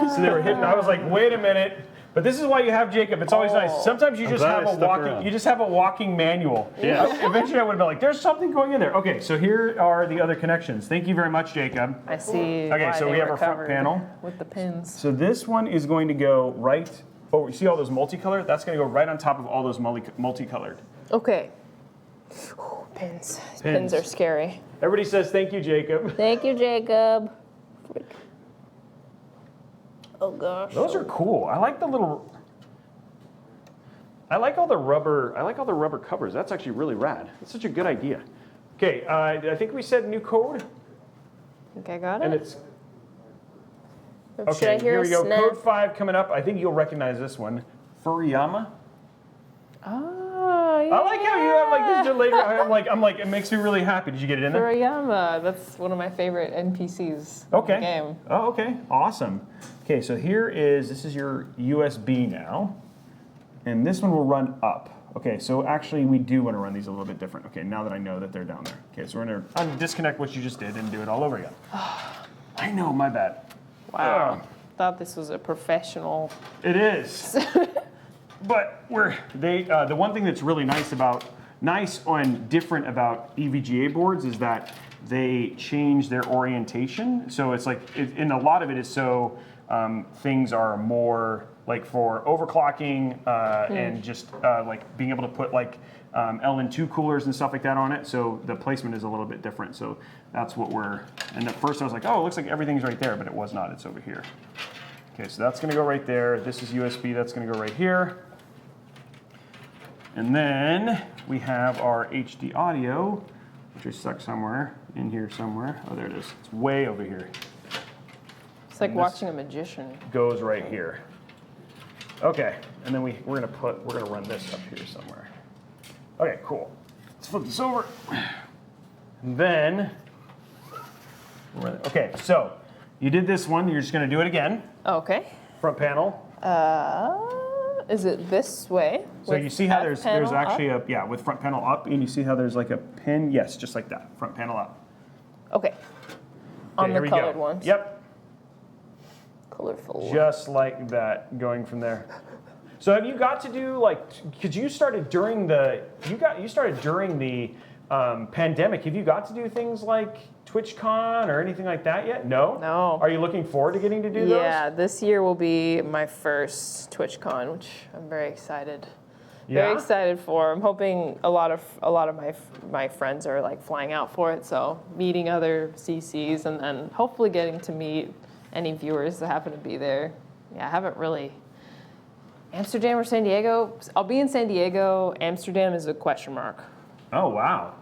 So they were hidden. I was like, wait a minute. But this is why you have Jacob. It's always nice. Sometimes you just glad have I a stuck walking. around. You just have a walking manual. Yeah. Eventually, I would have been like, "There's something going in there." Okay, so here are the other connections. Thank you very much, Jacob. I see. Okay, why so they we have were our front covered panel. with the pins. So this one is going to go right. Oh, you see all those multicolored? That's going to go right on top of all those multicolored. Okay. Ooh, pins. These pins Pins. are scary. Everybody says thank you, Jacob. Thank you, Jacob. Freak. Oh gosh. Those are cool. I like the little. I like all the rubber. I like all the rubber covers. That's actually really rad. That's such a good idea. Okay, I think we said new code, think I got and it. it's Should okay. I hear Here we a go. snap? Code 5 coming up. I think you'll recognize this one. Furiyama. Oh, yeah. I like how you have like this later. I'm like. It makes me really happy. Did you get it in there? Furiyama. That's one of my favorite NPCs Okay. in the game. Oh, okay. Awesome. Okay, so this is your USB now. And this one will run up. Okay, so actually we do want to run these a little bit different. Okay, now that I know that they're down there. Okay, so we're going to disconnect what you just did and do it all over again. I know, my bad. Wow. Thought this was a professional. It is. But the one thing that's really nice and different about EVGA boards is that they change their orientation. So it's like, and a lot of it is so things are more like for overclocking and just like being able to put like LN2 coolers and stuff like that on it. So the placement is a little bit different. So that's what and at first I was like, oh, it looks like everything's right there, but it was not. It's over here. Okay, so that's gonna go right there. This is USB, that's gonna go right here. And then we have our HD audio, which is stuck somewhere in here somewhere. Oh, there it is. It's way over here. It's like And this- watching a magician. Goes right here. Okay, and then we're gonna run this up here somewhere. Okay, cool. Let's flip this over. And then, okay, so you did this one. You're just gonna do it again. Okay. Front panel. Is it this way? So with you see how that there's panel actually up? with front panel up, and you see how there's like a pin. Yes, just like that. Front panel up. Okay. On Okay, here the we colored go. ones. Yep. Colorful. Just like that, going from there. So have you got to do like? Because you started during the pandemic. Have you got to do things like TwitchCon or anything like that yet? No. No. Are you looking forward to getting to do Yeah, this year will be my first TwitchCon, which I'm very excited. Very Yeah? excited for. I'm hoping a lot of my friends are like flying out for it, so meeting other CCs and then hopefully getting to meet any viewers that happen to be there. Yeah, I haven't really. Amsterdam or San Diego? I'll be in San Diego. Amsterdam is a question mark. Oh wow.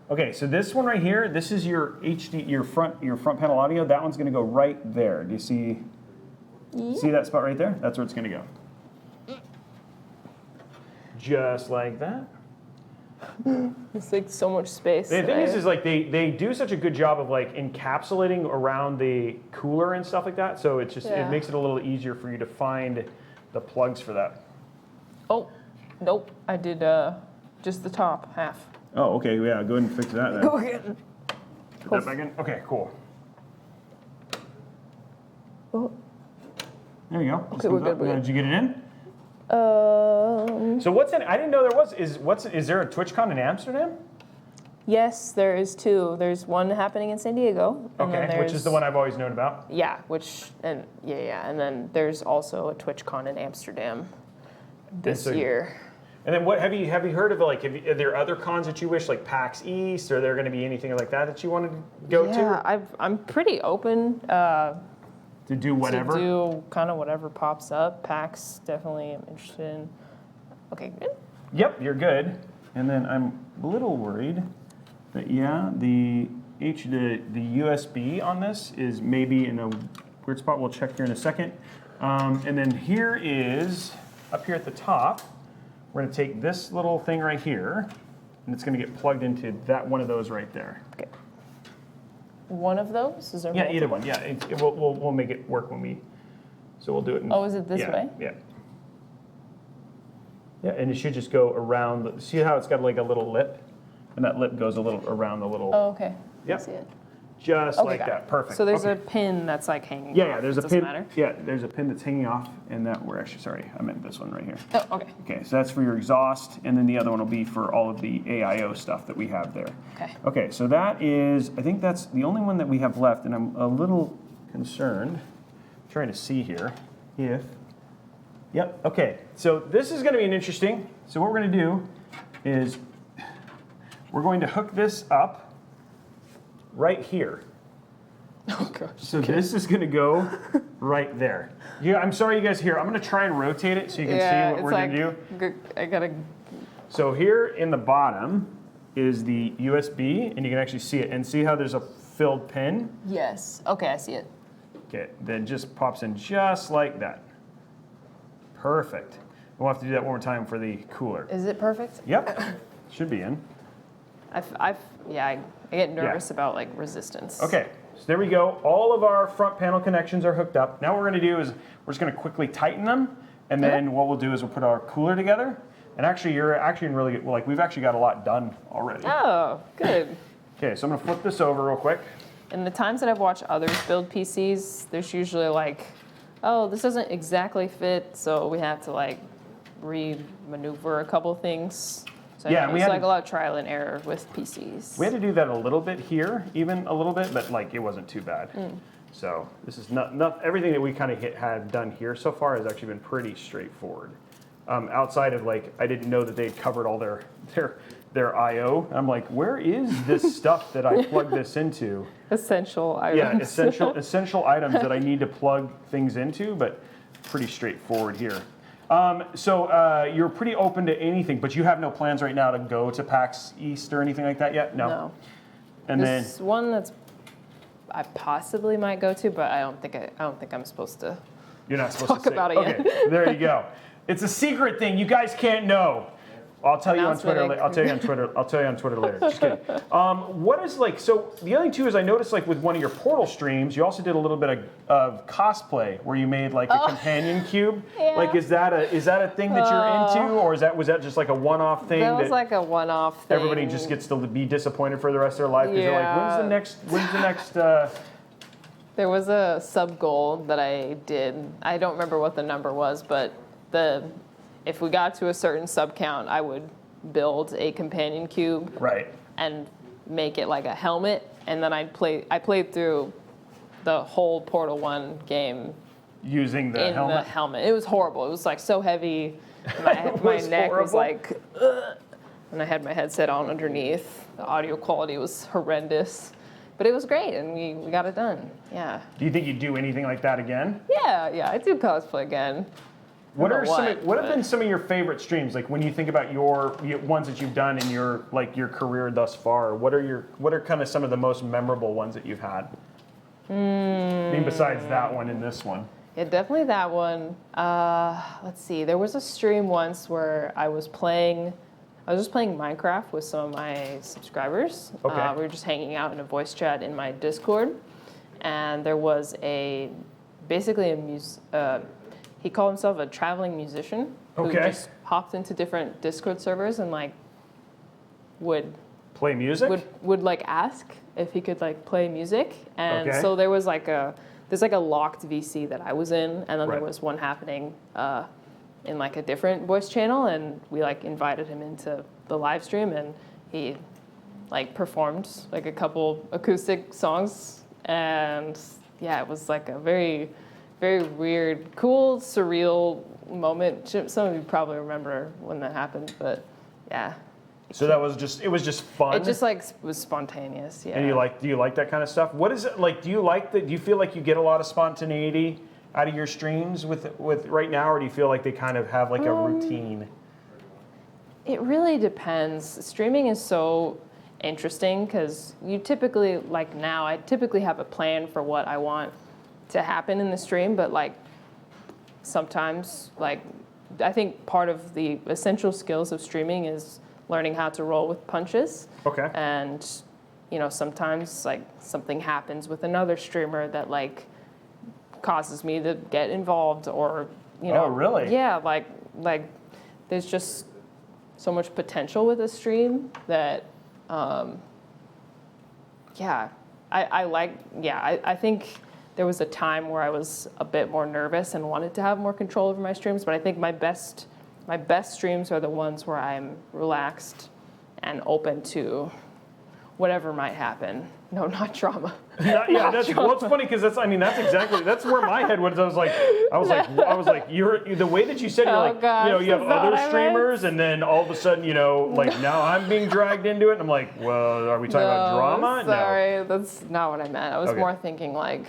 Okay, so this one right here, this is your HD, your front panel audio. That one's gonna go right there. Do you see? See that spot right there? That's where it's gonna go. Just like that. It's like so much space. The thing I- is like they do such a good job of like encapsulating around the cooler and stuff like that. So it's just Yeah. it makes it a little easier for you to find the plugs for that. Oh, nope. I did just the top half. Oh, okay, yeah. Go ahead and fix that then. Go again. Put that back in. Okay, cool. Oh. There you go. Okay, we're good, we're good. Did you get it in? So what's in? I didn't know there was. Is there a TwitchCon in Amsterdam? Yes, there is two. There's one happening in San Diego. And then Okay, which is there's- the one I've always known about. Yeah, and then there's also a TwitchCon in Amsterdam this so- year. And then what have you heard of like? Are there other cons that you wish like PAX East? Are there going to be anything like that you wanted to go to? Yeah, I'm pretty open To do whatever. to do kind of whatever pops up. PAX definitely am interested in. Okay, good. Yep, you're good. And then I'm a little worried that the USB on this is maybe in a weird spot. We'll check here in a second. And then here is up here at the top. We're going to take this little thing right here, and it's going to get plugged into that one of those right there. Okay. One of those? Is there Yeah, multiple? either one. Yeah, we'll make it work when we. So we'll do it. Oh, is it this yeah, way? Yeah. Yeah, and it should just go around. See how it's got like a little lip, and that lip goes a little around the little. Oh, okay. Yep. I see it. Just Okay, like got that. it. Perfect. So there's okay. a pin that's like hanging. Yeah, off. there's a Doesn't pin. matter. Yeah, there's a pin that's hanging off, and that we're actually sorry, I meant this one right here. Oh, okay. Okay, so that's for your exhaust, and then the other one will be for all of the AIO stuff that we have there. Okay. Okay, so that is, I think that's the only one that we have left, and I'm a little concerned, trying to see here, if, yep, okay. So this is gonna be an interesting, so what we're gonna do is, we're going to hook this up right here. Oh gosh. So this is gonna go right there. Yeah, I'm sorry you guys here. I'm gonna try and rotate it so you can see what we're gonna do. I gotta. So here in the bottom is the USB, and you can actually see it. And see how there's a filled pin? Yes. Okay, I see it. Okay, then just pops in just like that. Perfect. We'll have to do that one more time for the cooler. Is it perfect? Yep, should be in. I get nervous about like resistance. Okay, so there we go. All of our front panel connections are hooked up. Now what we're gonna do is we're just gonna quickly tighten them, and then what we'll do is we'll put our cooler together. And actually, you're actually in really good, like we've actually got a lot done already. Oh, good. Okay, so I'm gonna flip this over real quick. And the times that I've watched others build PCs, there's usually like, oh, this doesn't exactly fit, so we have to like re-maneuver a couple things. So Yeah, it's we had like to- a lot of trial and error with PCs. We had to do that a little bit here, even a little bit, but like it wasn't too bad. So this is not everything that we kind of had done here so far has actually been pretty straightforward. Outside of like, I didn't know that they'd covered all their I/O. I'm like, where is this stuff that I plug this into? Essential items. Yeah, essential items that I need to plug things into, but pretty straightforward here. So you're pretty open to anything, but you have no plans right now to go to PAX East or anything like that yet? No. And then There's one that's I possibly might go to, but I don't think I'm supposed to. you're not supposed talk to say, about it okay, there you go. It's a secret thing. You guys can't know. I'll tell you on Announcement Twitter. I'll tell you on Twitter. I'll tell you on Twitter later. Just kidding. What is like? So the other thing too is I noticed like with one of your Portal streams, you also did a little bit of cosplay where you made like a companion cube. Yeah. Like is that a thing that you're into, or was that just like a one-off thing That was like a one-off thing. everybody just gets to be disappointed for the rest of their life because they're like, Yeah. when's the next? There was a sub goal that I did. I don't remember what the number was, but if we got to a certain sub count, I would build a companion cube Right. and make it like a helmet, and then I played through the whole Portal 1 game Using the in helmet. the helmet. It was horrible. It was like so heavy. My was neck was horrible? like, ugh. And I had my headset on underneath. The audio quality was horrendous, but it was great, and we got it done. Yeah, Do you think you'd do anything like that again? yeah. I do cosplay again. What know are some? what, What have but- been some of your favorite streams? Like when you think about your ones that you've done in your your career thus far. What are kind of some of the most memorable ones that you've had? I mean, besides that one and this one. Yeah, definitely that one. Let's see. There was a stream once where I was just playing Minecraft with some of my subscribers. Okay. We were just hanging out in a voice chat in my Discord, and there was basically he called himself a traveling musician who Okay. just hopped into different Discord servers and like would Play music. would like ask if he could like play music, and Okay. so there's like a locked VC that I was in, and then Right. there was one happening in like a different voice channel, and we like invited him into the live stream, and he like performed like a couple acoustic songs, and yeah, it was like a very, very weird, cool, surreal moment. Some of you probably remember when that happened, but yeah. So that was it was just fun. It just like was spontaneous, yeah. And do you like that kind of stuff? What is it like? Do you feel like you get a lot of spontaneity out of your streams with right now, or do you feel like they kind of have like a routine? It really depends. Streaming is so interesting because you typically, like now, I typically have a plan for what I want to happen in the stream, but like sometimes, like I think part of the essential skills of streaming is learning how to roll with punches. Okay. And, you know, sometimes like something happens with another streamer that like causes me to get involved or, you know. Oh, really? Yeah, like there's just so much potential with a stream that, I think there was a time where I was a bit more nervous and wanted to have more control over my streams, but I think my best streams are the ones where I'm relaxed and open to whatever might happen. No, not drama. Yeah, that's funny because that's where my head was. I was like, you're the way that you said you're like, gosh, you know, you have is that what other I streamers, and then all of a sudden, you know, like now I'm being dragged into it, and I'm like, well, are we talking about drama? Sorry, that's not what I meant. I was Okay. more thinking like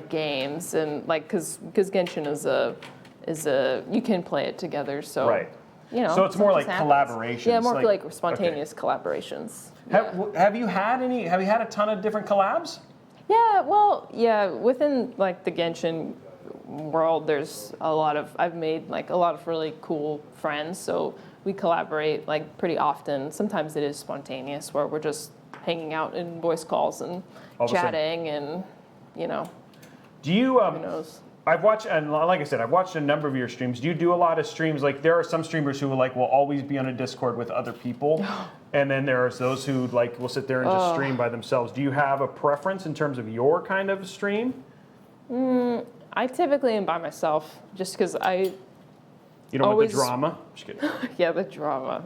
games and like because Genshin is a you can play it together, so Right. you know. So it's more something like happens. collaborations, Yeah, more like- like spontaneous collaborations. Have you had a ton of different collabs? Yeah, well, yeah, within like the Genshin world, I've made like a lot of really cool friends, so we collaborate like pretty often. Sometimes it is spontaneous where we're just hanging out in voice calls and All of a sudden. chatting and, you know, Do you who knows. I've watched, and like I said, I've watched a number of your streams. Do you do a lot of streams? Like there are some streamers who will always be on a Discord with other people, and then there's those who will sit there and just stream by themselves. Do you have a preference in terms of your kind of stream? I typically am by myself just because You don't Always- want the drama? Just kidding. yeah, the drama.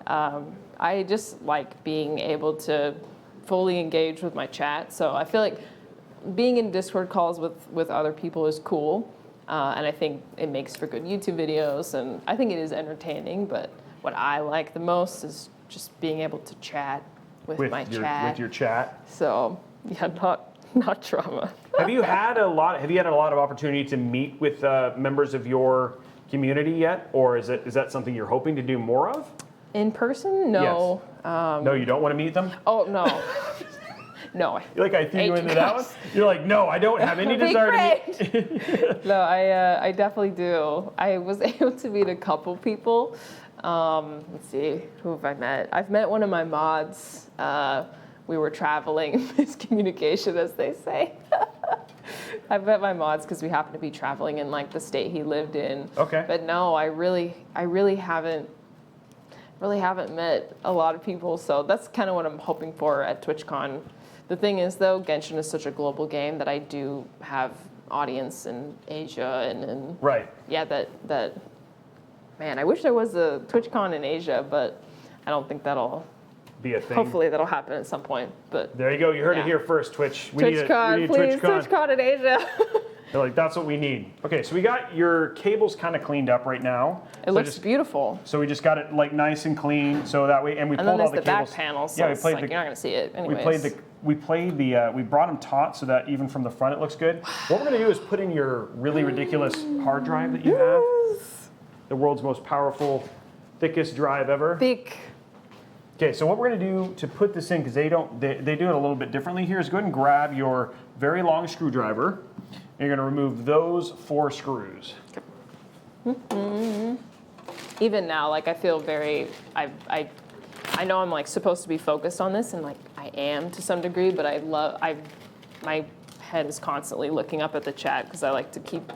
I just like being able to fully engage with my chat. So I feel like being in Discord calls with other people is cool. And I think it makes for good YouTube videos. And I think it is entertaining. But what I like the most is just being able to chat with my chat. With your chat. So yeah, not drama. Have you had a lot of opportunity to meet with members of your community yet, or is that something you're hoping to do more of? In person? No. No, you don't want to meet them? Oh no. No. Like I threw you Hate into you that one? guys. You're like, no, I don't have any Be desire to meet. great. No, I definitely do. I was able to meet a couple people. Let's see, who have I met? I've met one of my mods. We were traveling, miscommunication, as they say. I've met my mods because we happen to be traveling in like the state he lived in. Okay. But no, I really haven't met a lot of people. So that's kind of what I'm hoping for at TwitchCon. The thing is, though, Genshin is such a global game that I do have audience in Asia and Right. yeah, that man, I wish there was a TwitchCon in Asia, but I don't think that'll. Be a thing. Hopefully, that'll happen at some point. But There you go. You heard Yeah. it here first, Twitch. We need TwitchCon, a please, TwitchCon. TwitchCon in Asia. They're like, that's what we need. Okay, so we got your cables kind of cleaned up right now. It looks beautiful. So we just got it like nice and clean, so that way, and we And pulled then all there's the the cables. back panel, so Yeah, we it's played like the. you're not gonna see it anyways. We brought them taut so that even from the front it looks good. What we're gonna do is put in your really ridiculous hard drive that you have, the world's most powerful, thickest drive ever. Thick. Okay, so what we're gonna do to put this in, because they do it a little bit differently here, is go ahead and grab your very long screwdriver, and you're gonna remove those 4 screws. Even now, like I feel very. I know I'm like supposed to be focused on this, and like I am to some degree, but my head is constantly looking up at the chat because I like to keep.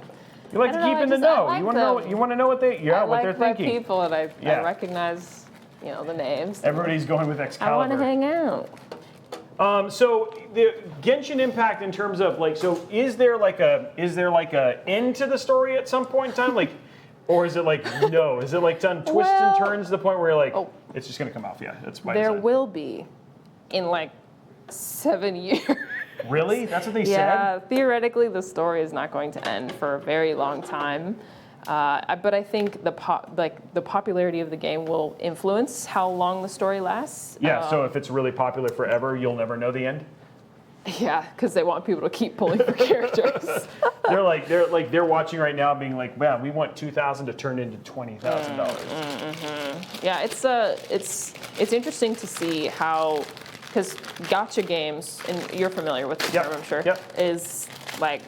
You like I to don't keep know, in the I know. like You want to know. them. You want to know what they. Yeah, I what like they're my thinking. people, and I Yeah. recognize, the names. Everybody's going with I want Excalibur. to hang out. So the Genshin Impact in terms of like, so is there like a end to the story at some point in time, like, or is it like no? Is it like done twists and Well- turns to the point where you're like, Oh. it's just gonna come off? Yeah, that's why. There will be, in like 7 years. Really? That's what they Yeah, said. theoretically, the story is not going to end for a very long time. But I think the popularity of the game will influence how long the story lasts. Yeah. So if it's really popular forever, you'll never know the end. Yeah, because they want people to keep pulling for characters. They're watching right now, being like, "Man, we want 2,000 to turn into $20,000." Yeah, it's interesting to see how, because gacha games, and you're familiar with the term, I'm sure, is like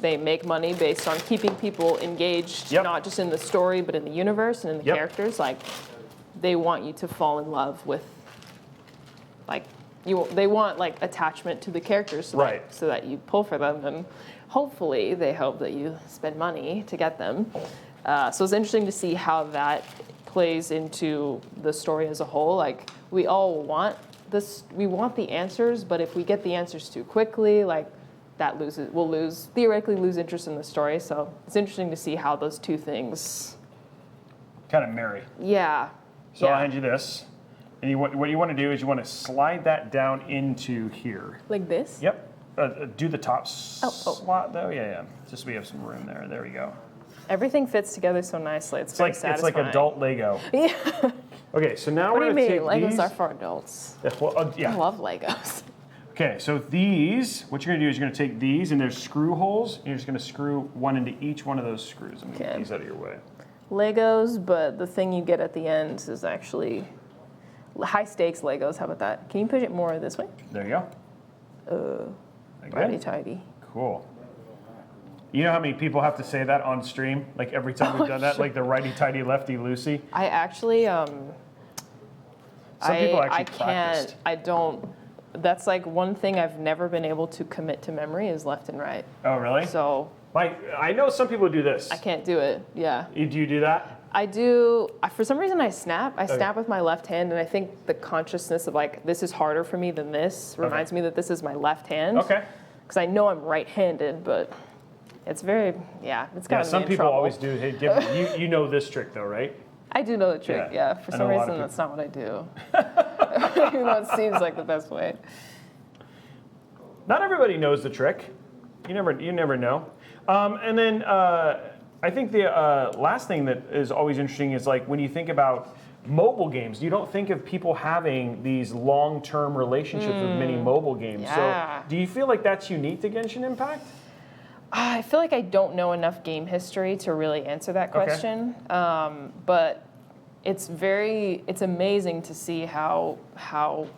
they make money based on keeping people engaged, not just in the story, but in the universe and in the characters. Like, they want you to fall in love with, like, they want like attachment to the characters, so that you pull for them, and hopefully they hope that you spend money to get them. So it's interesting to see how that plays into the story as a whole. Like, we all want this, we want the answers, but if we get the answers too quickly, like, we'll theoretically lose interest in the story. So it's interesting to see how those two things kind of marry. Yeah. So I'll hand you this. And what you want to do is you want to slide that down into here. Like this? Yep. Do the top slot though. Yeah. Just so we have some room there. There we go. Everything fits together so nicely. It's very satisfying. It's like adult Lego. Yeah. Okay, so now What we're do going you to mean? take Legos these. are for adults. Yeah. I love Legos. Okay, so these, what you're going to do is you're going to take these, and there's screw holes, and you're just going to screw one into each one of those screws. I'm going to get these out of your way. Legos, but the thing you get at the end is actually high stakes Legos. How about that? Can you push it more this way? There you go. Righty tighty. Cool. You know how many people have to say that on stream? Like every time we've done that, like the righty tighty, lefty loosey. I actually, Some people actually I practiced. I don't. That's like one thing I've never been able to commit to memory is left and right. Oh, really? So I know some people do this. I can't do it. Yeah. Do you do that? I do. For some reason, I snap. I snap with my left hand, and I think the consciousness of like this is harder for me than this reminds me that this is my left hand. Okay. Because I know I'm right-handed, but it's very it's got some me in people trouble. always do. Hey, you know this trick though, right? I do know the trick. Yeah. For I some know a lot of reason, that's not what I do. Even though it seems like the best way. Not everybody knows the trick. You never know. And then I think the last thing that is always interesting is like when you think about mobile games, you don't think of people having these long-term relationships with many mobile games. Yeah. So do you feel like that's unique to Genshin Impact? I feel like I don't know enough game history to really answer that question. But it's amazing to see how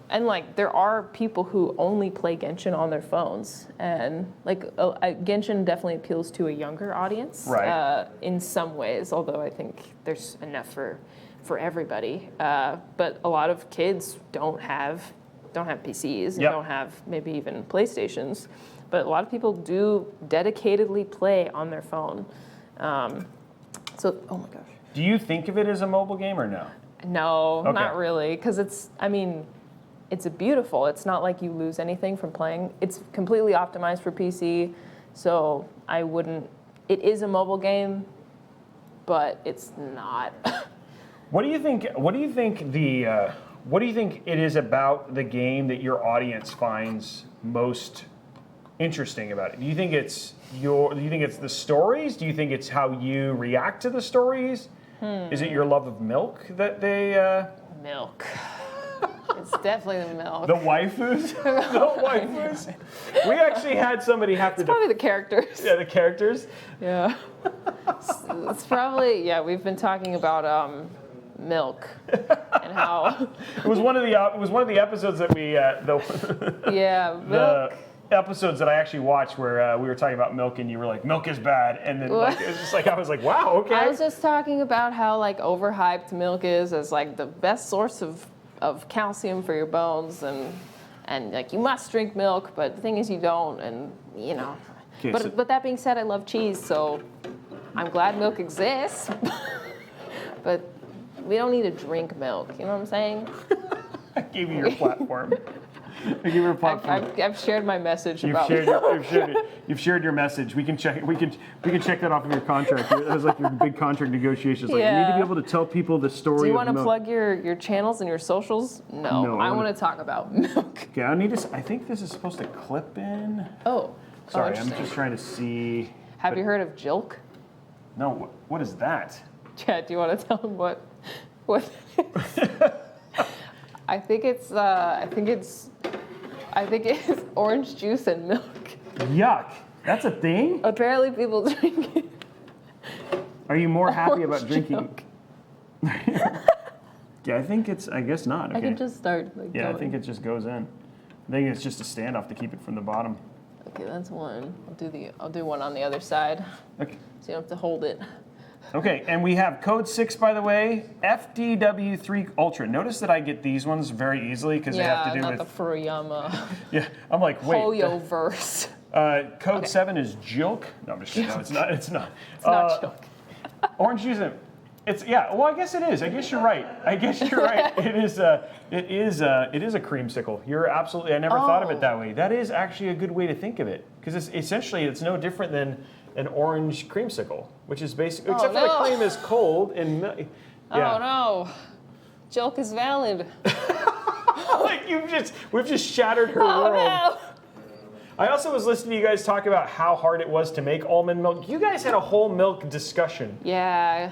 and like there are people who only play Genshin on their phones, and like Genshin definitely appeals to a younger audience, right? In some ways, although I think there's enough for everybody. But a lot of kids don't have PCs and don't have maybe even PlayStations, but a lot of people do dedicatedly play on their phone. So oh my gosh. Do you think of it as a mobile game or no? No, Okay. not really, because it's beautiful. It's not like you lose anything from playing. It's completely optimized for PC, so it is a mobile game, but it's not. What do you think it is about the game that your audience finds most interesting about it? Do you think it's the stories? Do you think it's how you react to the stories? Is it your love of milk that they Milk. It's definitely the milk. the waifus? The waifus? We actually had somebody have to Probably the characters. the characters. Yeah. It's probably we've been talking about milk and how It was one of the episodes that we milk. the episodes that I actually watched where we were talking about milk and you were like, milk is bad, and then like, it was just like I was like, wow, okay. I was just talking about how like overhyped milk is as like the best source of calcium for your bones, and like you must drink milk, but the thing is you don't, and you know. Okay, But that being said, I love cheese, so I'm glad milk exists. But we don't need to drink milk. You know what I'm saying? I gave you your platform. I gave you your platform. I've shared my message You've about shared, milk. you've shared your message. We can check. We can check that off of your contract. That was like your big contract negotiations. Like, you need to be able to tell people the story. Do you of want to milk. plug your channels and your socials? No, I want to talk about milk. Okay, I need to. I think this is supposed to clip in. Oh, Sorry, I'm interesting. just trying to see. Have you heard of Jilk? No, what is that? Chad, do you want to tell him what it is? I think it's orange juice and milk. Yuck. That's a thing? Apparently people drink it. Are you more happy Orange about drinking? milk. Yeah, I guess not. I Okay. can just start Yeah, I going. think it just goes in. I think it's just a standoff to keep it from the bottom. Okay, that's one. I'll do one on the other side, Okay. so you don't have to hold it. Okay, and we have code 6, by the way, FDW3 Ultra. Notice that I get these ones very easily because they have to do not with. the Furuyama Yeah, I'm like, wait. Hoyo verse. Code 7 is Jilk. No, I'm just kidding. No, it's not. It's not. It's not joke. Orange juice. It's well, I guess it is. I guess you're right. It is. It is a creamsicle. You're absolutely. I never thought of it that way. That is actually a good way to think of it because it's essentially it's no different than an orange creamsicle, which is basically except for the cream is cold and yeah. Oh no, joke is valid. Like we've just shattered her Oh world. no. I also was listening to you guys talk about how hard it was to make almond milk. You guys had a whole milk discussion. Yeah,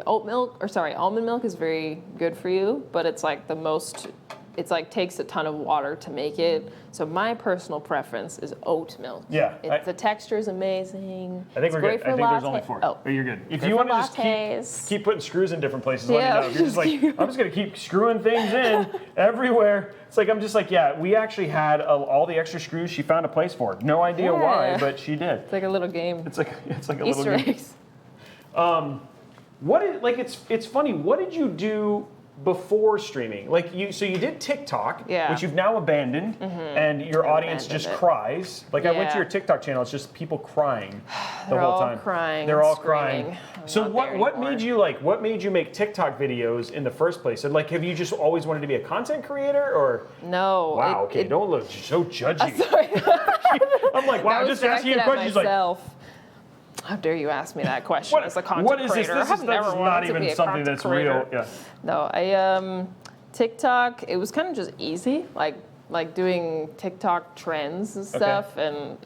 almond milk is very good for you, but it's like it's like takes a ton of water to make it. So my personal preference is oat milk. Yeah, The texture is amazing. I think It's we're great good. I for think there's latte- only 4. Oh, You're good. If Great you for want to just lattes. keep putting screws in different places, let me Yeah, know. If you're just like, I'm just going to keep screwing things in everywhere. It's like, I'm just like, yeah, we actually had all the extra screws she found a place for. No idea why, Yeah. but she did. It's like a little game. It's like a Easter little game. eggs. It's funny. What did you do before streaming? So you did TikTok, Yeah. which you've now abandoned, and your audience abandoned just it. cries. Like I went to Yeah. your TikTok channel, it's just people crying the They're whole all time. crying They're and all crying. screaming. I'm So not what there what anymore. made you make TikTok videos in the first place? And like, have you just always wanted to be a content creator, or No. wow? Okay, don't look so judgy. Sorry. I'm like, wow, I I'm was just asking you directed at questions. Like, myself. How dare you ask me that question what, as a content what is this? creator? This I've is never that's wanted not to even be a something content that's creator. real. Yeah. No, TikTok, it was kind of just easy, like doing TikTok trends and stuff, and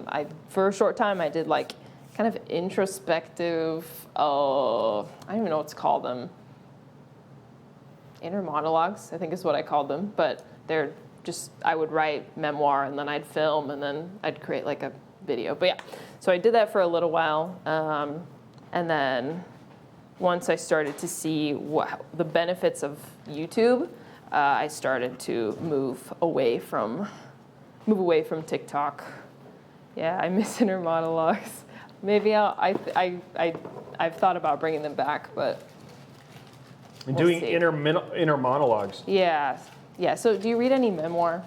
I for a short time I did like kind of introspective. I don't even know what to call them. Inner monologues, I think is what I called them, but they're just I would write memoir and then I'd film and then I'd create like a video. But yeah, so I did that for a little while, and then once I started to see the benefits of YouTube, I started to move away from TikTok. Yeah, I miss inner monologues. Maybe I've thought about bringing them back, but And we'll doing see. inner monologues. Yeah. So do you read any memoir?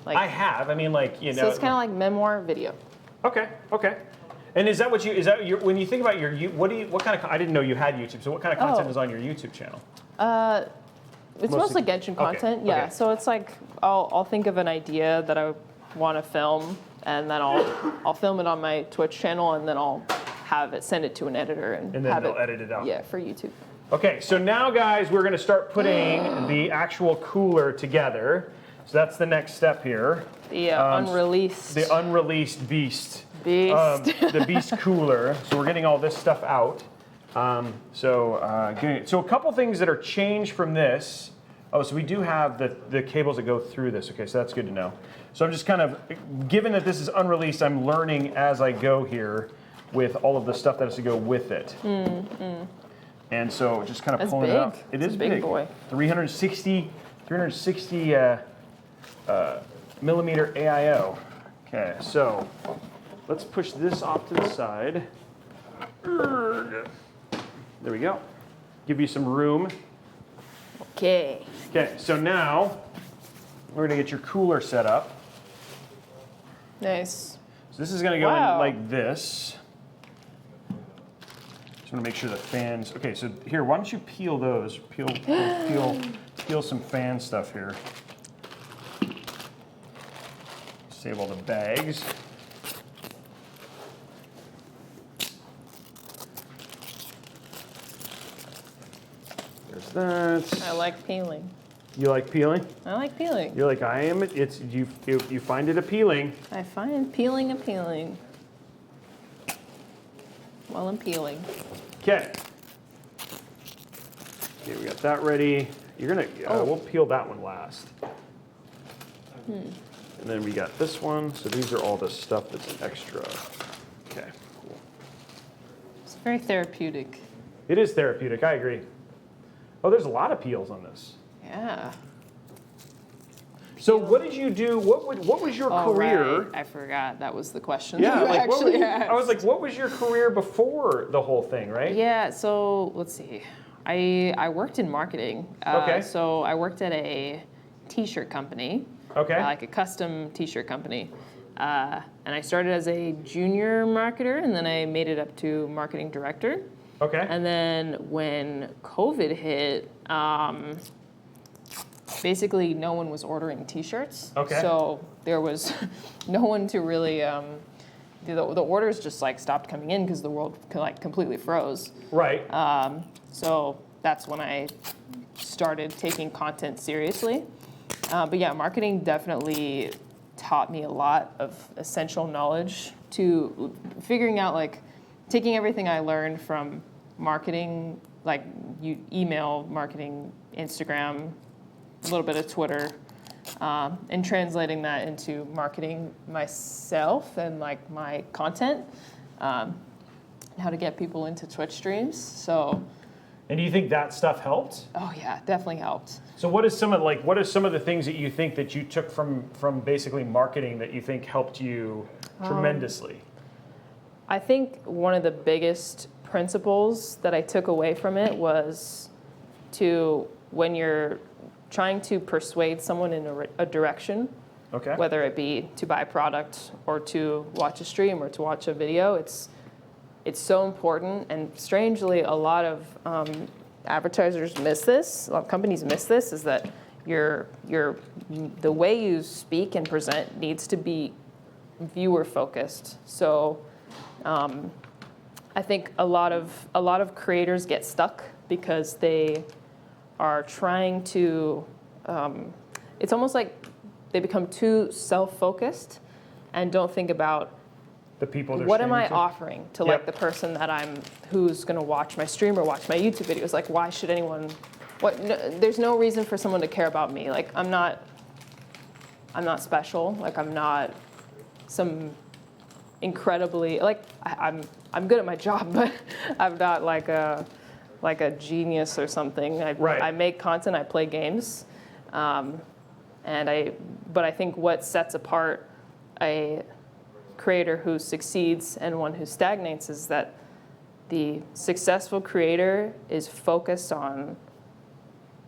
Like, I have. I mean, like you know. so it's kind of like memoir video. Okay. And is that when you think about what kind of I didn't know you had YouTube. So what kind of content Oh. is on your YouTube channel? It's mostly Genshin content, yeah. okay. So it's like I'll think of an idea that I want to film, and then I'll film it on my Twitch channel, and then I'll send it to an editor and then have they'll edit it out. Yeah, for YouTube. Okay, so now guys, we're gonna start putting the actual cooler together. So that's the next step here. The unreleased. The unreleased beast. Beast. The beast cooler. So we're getting all this stuff out. So a couple things that are changed from this. Oh, so we do have the cables that go through this. Okay, so that's good to know. So I'm just kind of, given that this is unreleased, I'm learning as I go here with all of the stuff that has to go with it. And so just kind of That's pulling it out. big. It It's is a big boy. 360 millimeter AIO. Okay, so let's push this off to the side. There we go. Give you some room. Okay. Okay, so now we're gonna get your cooler set up. Nice. So this is gonna go Wow. in like this. Just wanna make sure the fans, okay, so here, why don't you peel those? Peel some fan stuff here. Save all the bags. There's that. I like peeling. You like peeling? I like peeling. You're like, I am, it's, you find it appealing. I find peeling appealing. while I'm peeling. Okay. Okay, we got that ready. You're gonna, we'll peel that one last. And then we got this one. So these are all the stuff that's extra. Okay, cool. It's very therapeutic. It is therapeutic, I agree. Oh, there's a lot of peels on this. Yeah. So what did you do? What was your Oh, career? right. I forgot that was the question. Yeah, you like what were actually you, asked. I was like, what was your career before the whole thing, right? Yeah, so let's see. I worked in marketing. Okay. So I worked at a t-shirt company. Okay. Like a custom t-shirt company. And I started as a junior marketer, and then I made it up to marketing director. Okay. And then when COVID hit, basically no one was ordering t-shirts. Okay. So there was no one to really, the orders just like stopped coming in because the world like completely froze. Right. So that's when I started taking content seriously. But yeah, marketing definitely taught me a lot of essential knowledge to figuring out, like, taking everything I learned from marketing, like email marketing, Instagram, a little bit of Twitter, and translating that into marketing myself and like my content, how to get people into Twitch streams. So. And do you think that stuff helped? Oh yeah, definitely helped. So what are some of the things that you think that you took from basically marketing that you think helped you tremendously? I think one of the biggest principles that I took away from it was to, when you're trying to persuade someone in a direction, Okay. whether it be to buy a product or to watch a stream or to watch a video, it's so important. And strangely, a lot of advertisers miss this, a lot of companies miss this, is that the way you speak and present needs to be viewer focused. So I think a lot of creators get stuck because they are trying to, it's almost like they become too self-focused and don't think about The people they're what am I streaming to? offering to Yep. like the person who's going to watch my stream or watch my YouTube videos. Like, why should anyone, there's no reason for someone to care about me. Like, I'm not special. Like, I'm not some incredibly, like, I'm good at my job, but I'm not like a genius or something. Right. I make content, I play games. But I think what sets apart a creator who succeeds and one who stagnates is that the successful creator is focused on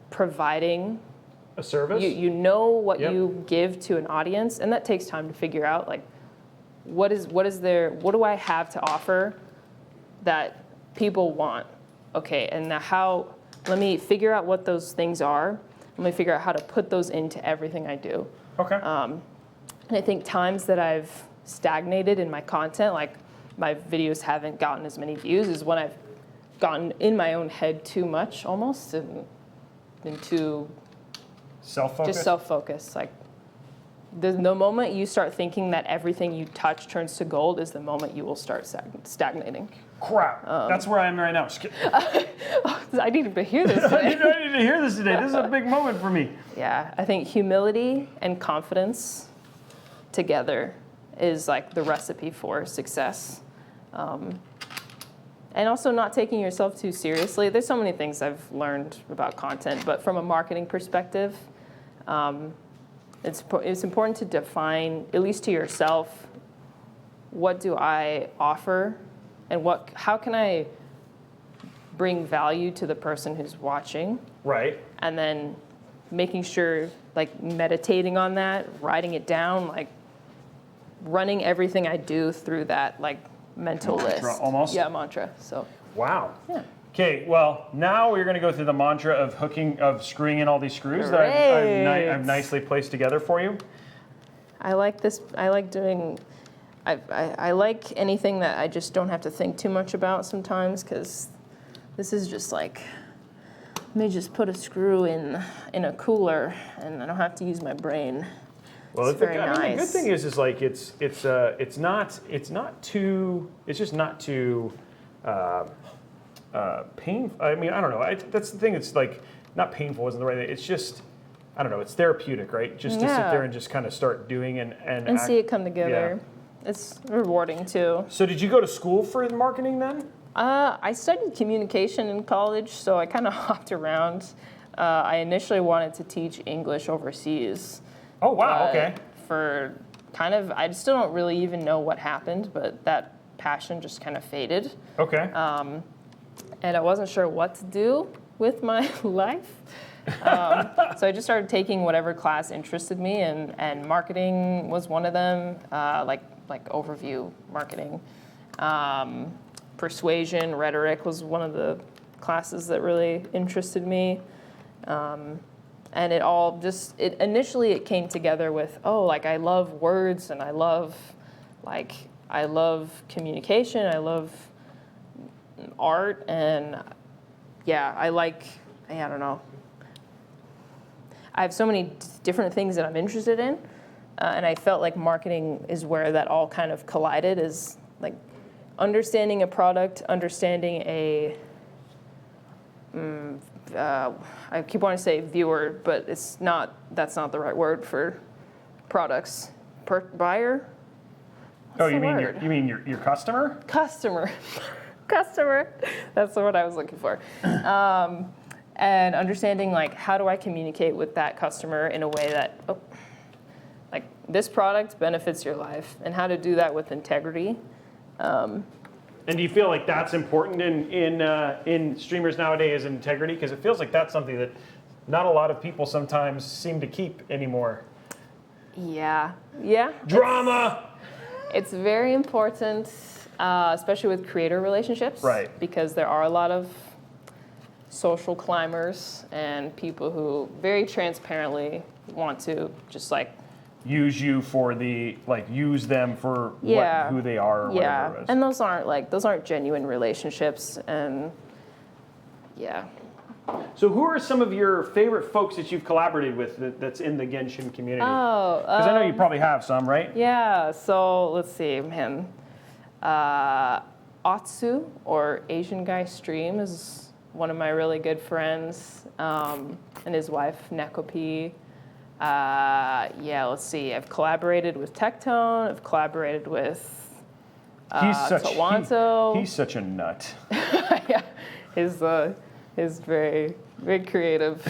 providing A service? you know what Yep. you give to an audience, and that takes time to figure out, like, what do I have to offer that people want? Okay, and now let me figure out what those things are. Let me figure out how to put those into everything I do. Okay. And I think times that I've stagnated in my content, like my videos haven't gotten as many views, is when I've gotten in my own head too much almost and been too Self-focused? just self-focused. Like the moment you start thinking that everything you touch turns to gold is the moment you will start stagnating. Crap. That's where I am right now. Just kidding. I needed to hear this I today. need to hear this today. This is a big moment for me. Yeah, I think humility and confidence together is like the recipe for success. And also not taking yourself too seriously. There's so many things I've learned about content, but from a marketing perspective, it's important to define, at least to yourself, what do I offer and how can I bring value to the person who's watching? Right. And then making sure, like, meditating on that, writing it down, like running everything I do through that, like, mental Mantra, list. almost? Yeah, mantra. So Wow. yeah. Okay, well, now we're going to go through the mantra of screwing in all these screws that I've nicely placed together for you. I like this. I like doing. I like anything that I just don't have to think too much about sometimes, because this is just like, let me just put a screw in a cooler and I don't have to use my brain. Well, It's very the good nice. thing is like it's just not too pain. I mean, I don't know. That's the thing. It's like not painful isn't the right thing. It's just I don't know. It's therapeutic, right? Just to sit Yeah. there and just kind of start doing and And see it come together. It's rewarding too. So did you go to school for marketing then? I studied communication in college, so I kind of hopped around. I initially wanted to teach English overseas. Oh wow. but Okay. For kind of, I still don't really even know what happened, but that passion just kind of faded. Okay. And I wasn't sure what to do with my life. So I just started taking whatever class interested me, and marketing was one of them, like overview marketing. Persuasion, rhetoric was one of the classes that really interested me. And it all just, initially it came together with, like I love words and I love communication, I love art, and yeah, I don't know. I have so many different things that I'm interested in, and I felt like marketing is where that all kind of collided, is like understanding a product, understanding I keep wanting to say viewer, but that's not the right word for products. Buyer? What's you the mean word? you mean your customer? Customer. Customer. That's the word I was looking for. And understanding like how do I communicate with that customer in a way that like this product benefits your life, and how to do that with integrity. And do you feel like that's important in streamers nowadays, integrity? Because it feels like that's something that not a lot of people sometimes seem to keep anymore. Yeah. Drama. It's very important, especially with creator relationships. Right. Because there are a lot of social climbers and people who very transparently want to just like use you for use them for who they are or whatever it is. And those aren't genuine relationships, and yeah. So who are some of your favorite folks that you've collaborated with that's in the Genshin community? Because I know you probably have some, right? Yeah, so let's see, man. Atsu, or Asian Guy Stream, is one of my really good friends, and his wife, Nekopi. Let's see. I've collaborated with Tectone. I've collaborated with Tawanto. He's such a nut. Yeah, he's very, very creative.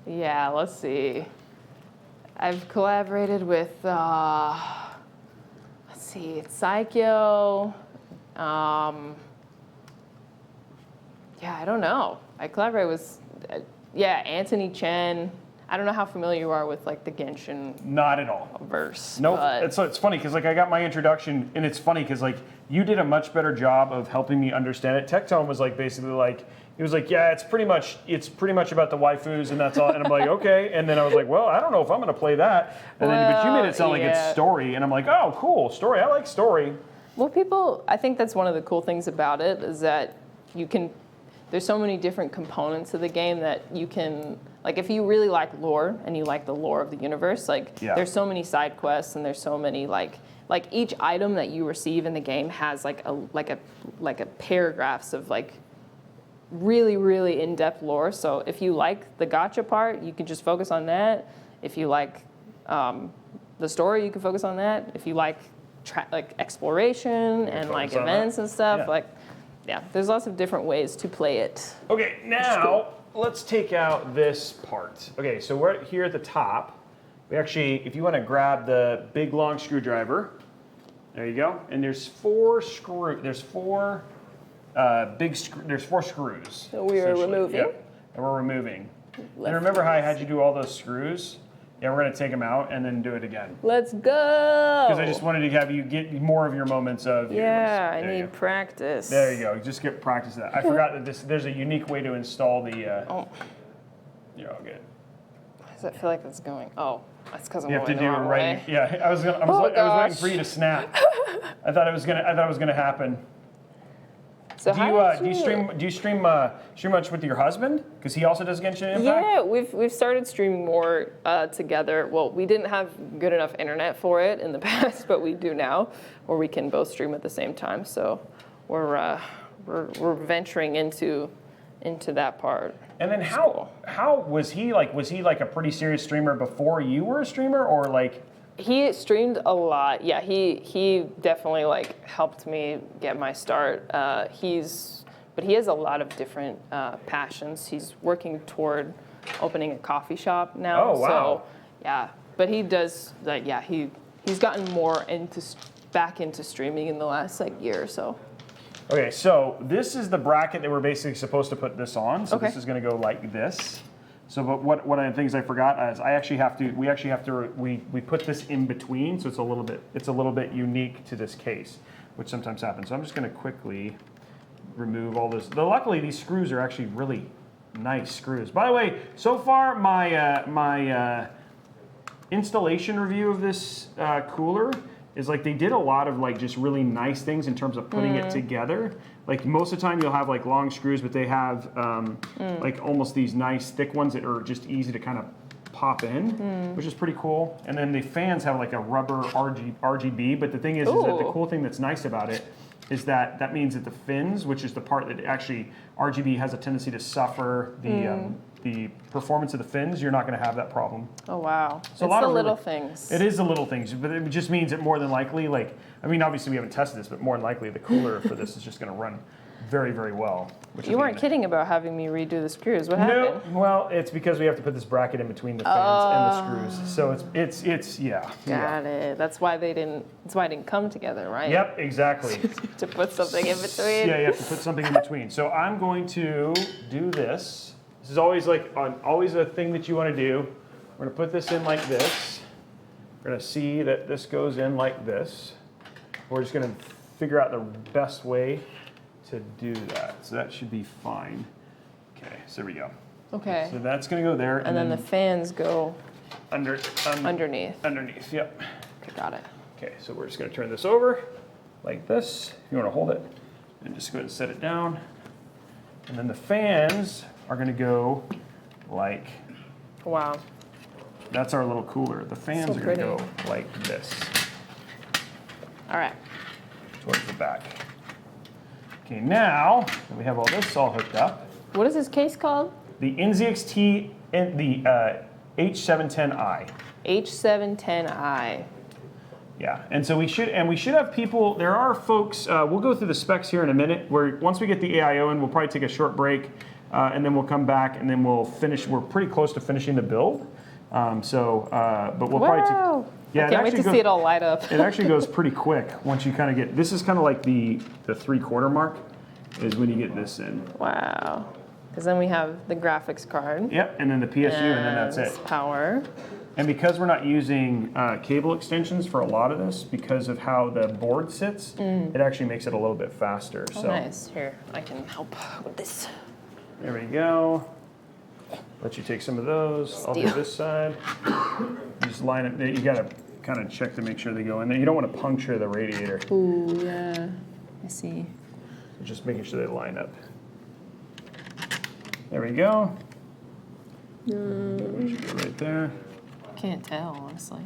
Let's see. I've collaborated with Saikyo. I don't know. I collaborate with Anthony Chen. I don't know how familiar you are with like the Genshin Not at all. verse. No, but it's funny because like I got my introduction, and it's funny because like you did a much better job of helping me understand it. Tectone was like basically like he was like, yeah, it's pretty much about the waifus and that's all. And I'm like, okay. And then I was like, well, I don't know if I'm gonna play that. And then but you made it sound like it's story, and I'm like, oh, cool, story. I like story. Well, I think that's one of the cool things about it is that there's so many different components of the game that you can, like if you really like lore and you like the lore of the universe, there's so many side quests and there's so many like each item that you receive in the game has like a paragraphs of like really, really in-depth lore. So if you like the gacha part, you can just focus on that. If you like the story, you can focus on that. If you like exploration and like events and stuff, there's lots of different ways to play it. Okay, now let's take out this part. Okay, so we're here at the top. We actually, if you want to grab the big long screwdriver, there you go. And there's four screws. There's four screws. So we are essentially. removing. Yep. And we're removing. And remember how I had you do all those screws? Yeah, we're gonna take them out and then do it again. Let's go. Because I just wanted to have you get more of your moments of. Yeah, I There you need go. practice. There you go. Just get practice of that. I forgot that there's a unique way to install the. You're all good. Does that feel like it's going? Oh, that's because I'm You have to going do the it wrong right. way. Yeah, I was waiting for you to snap. I thought it was gonna happen. So how Do you stream much with your husband? Because he also does Genshin Impact. Yeah, we've started streaming more together. Well, we didn't have good enough internet for it in the past, but we do now, where we can both stream at the same time. So we're venturing into that part. And then how was he like? Was he like a pretty serious streamer before you were a streamer, or like? He streamed a lot. Yeah, he definitely like helped me get my start. But he has a lot of different passions. He's working toward opening a coffee shop now. Oh, wow. So yeah, but he does like he's gotten more back into streaming in the last like year or so. Okay, so this is the bracket that we're basically supposed to put this on. So Okay. this is going to go like this. So, but what one of the things I forgot is we put this in between, so it's a little bit unique to this case, which sometimes happens. So I'm just going to quickly remove all this. Luckily, these screws are actually really nice screws. By the way, so far my installation review of this cooler is like they did a lot of like just really nice things in terms of putting it together. Like most of the time you'll have like long screws, but they have like almost these nice thick ones that are just easy to kind of pop in, which is pretty cool. And then the fans have like a rubber RGB, but the thing is that the cool thing that's nice about it is that means that the fins, which is the part that actually RGB has a tendency to suffer the performance of the fins, you're not going to have that problem. Oh wow! So a It's lot the of little really- things. It is the little things, but it just means that more than likely, like, I mean, obviously we haven't tested this, but more than likely the cooler for this is just going to run very, very well. Which You weren't kidding about having me redo the screws. What happened? No, well, it's because we have to put this bracket in between the fans and the screws. So it's yeah. Got it. That's why it didn't come together, right? Yep, exactly. To put something in between. Yeah, you have to put something in between. So I'm going to do this. This is always always a thing that you want to do. We're going to put this in like this. We're going to see that this goes in like this. We're just going to figure out the best way to do that. So that should be fine. Okay, so there we go. Okay. So that's going to go there. And then the fans go underneath. underneath. Yep. Okay, got it. Okay, so we're just going to turn this over like this. If you want to hold it, and just go ahead and set it down. And then the fans are going to go like, Wow. that's our little cooler. The fans So are going to pretty. go like this All right. towards the back. Okay, now that we have all this all hooked up, What is this case called? the NZXT and the H710i. H710i. Yeah, and so we should have people. There are folks. We'll go through the specs here in a minute. Where once we get the AIO in, we'll probably take a short break, and then we'll come back and then we'll finish. We're pretty close to finishing the build. But we'll probably take. Wow. Yeah, I can't wait to see it all light up. It actually goes pretty quick once you kind of get. This is kind of like the 3/4 mark, is when you get this in. Wow. Because then we have the graphics card. Yep, and then the PSU, and then that's it. Power. And because we're not using cable extensions for a lot of this, because of how the board sits, it actually makes it a little bit faster. Oh, So nice. Here, I can help with this. there we go. Let you take some of those. I'll do Steal. this side. You just line it. You gotta kind of check to make sure they go in there. You don't want to puncture the radiator. Ooh, yeah. I see. So just making sure they line up. There we go. Should go right there. Can't tell, honestly.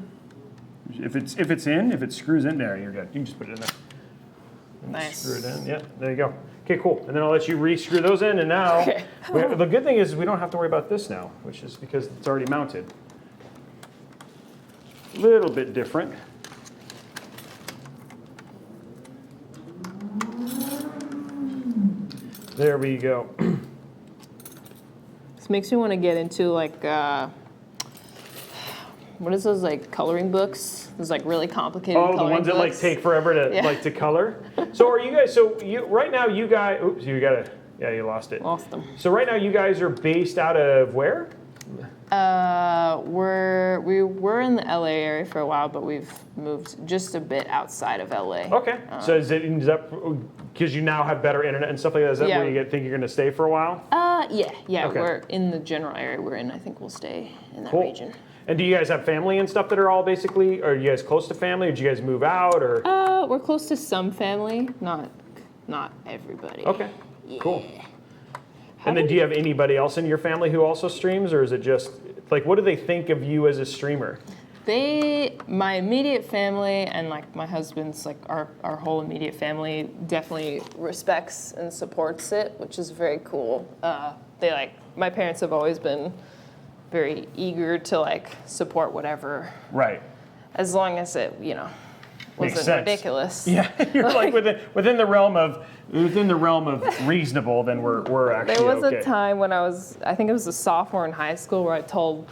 If it screws in there, you're good. You can just put it in there. And Nice. Screw it in. Yeah, there you go. Okay, cool. And then I'll let you re-screw those in. And now, Okay. the good thing is we don't have to worry about this now, which is because it's already mounted. A little bit different. There we go. This makes me want to get into like, what is those like coloring books? Those like really complicated Oh, the coloring ones that like books. take forever to Yeah. like to color. So are you guys? So you right now you guys? Oops, you gotta. Yeah, you lost it. Lost them. So right now you guys are based out of where? We were in the LA area for a while, but we've moved just a bit outside of LA. Okay. So is that because you now have better internet and stuff like that? Is that Yeah. where you think you're going to stay for a while? Yeah. Okay. We're in the general area we're in. I think we'll stay in that Cool. region. And do you guys have family and stuff that are all basically? Are you guys close to family? Or did you guys move out? Or We're close to some family, not not everybody. Okay, cool. And then do you have anybody else in your family who also streams, or is it just, like, what do they think of you as a streamer? My immediate family and like my husband's, like our whole immediate family definitely respects and supports it, which is very cool. My parents have always been very eager to like support whatever, Right. as long as it, Makes wasn't sense. ridiculous. Yeah, you're like within the realm of reasonable, then we're actually There was okay. a time when I think it was a sophomore in high school, where I told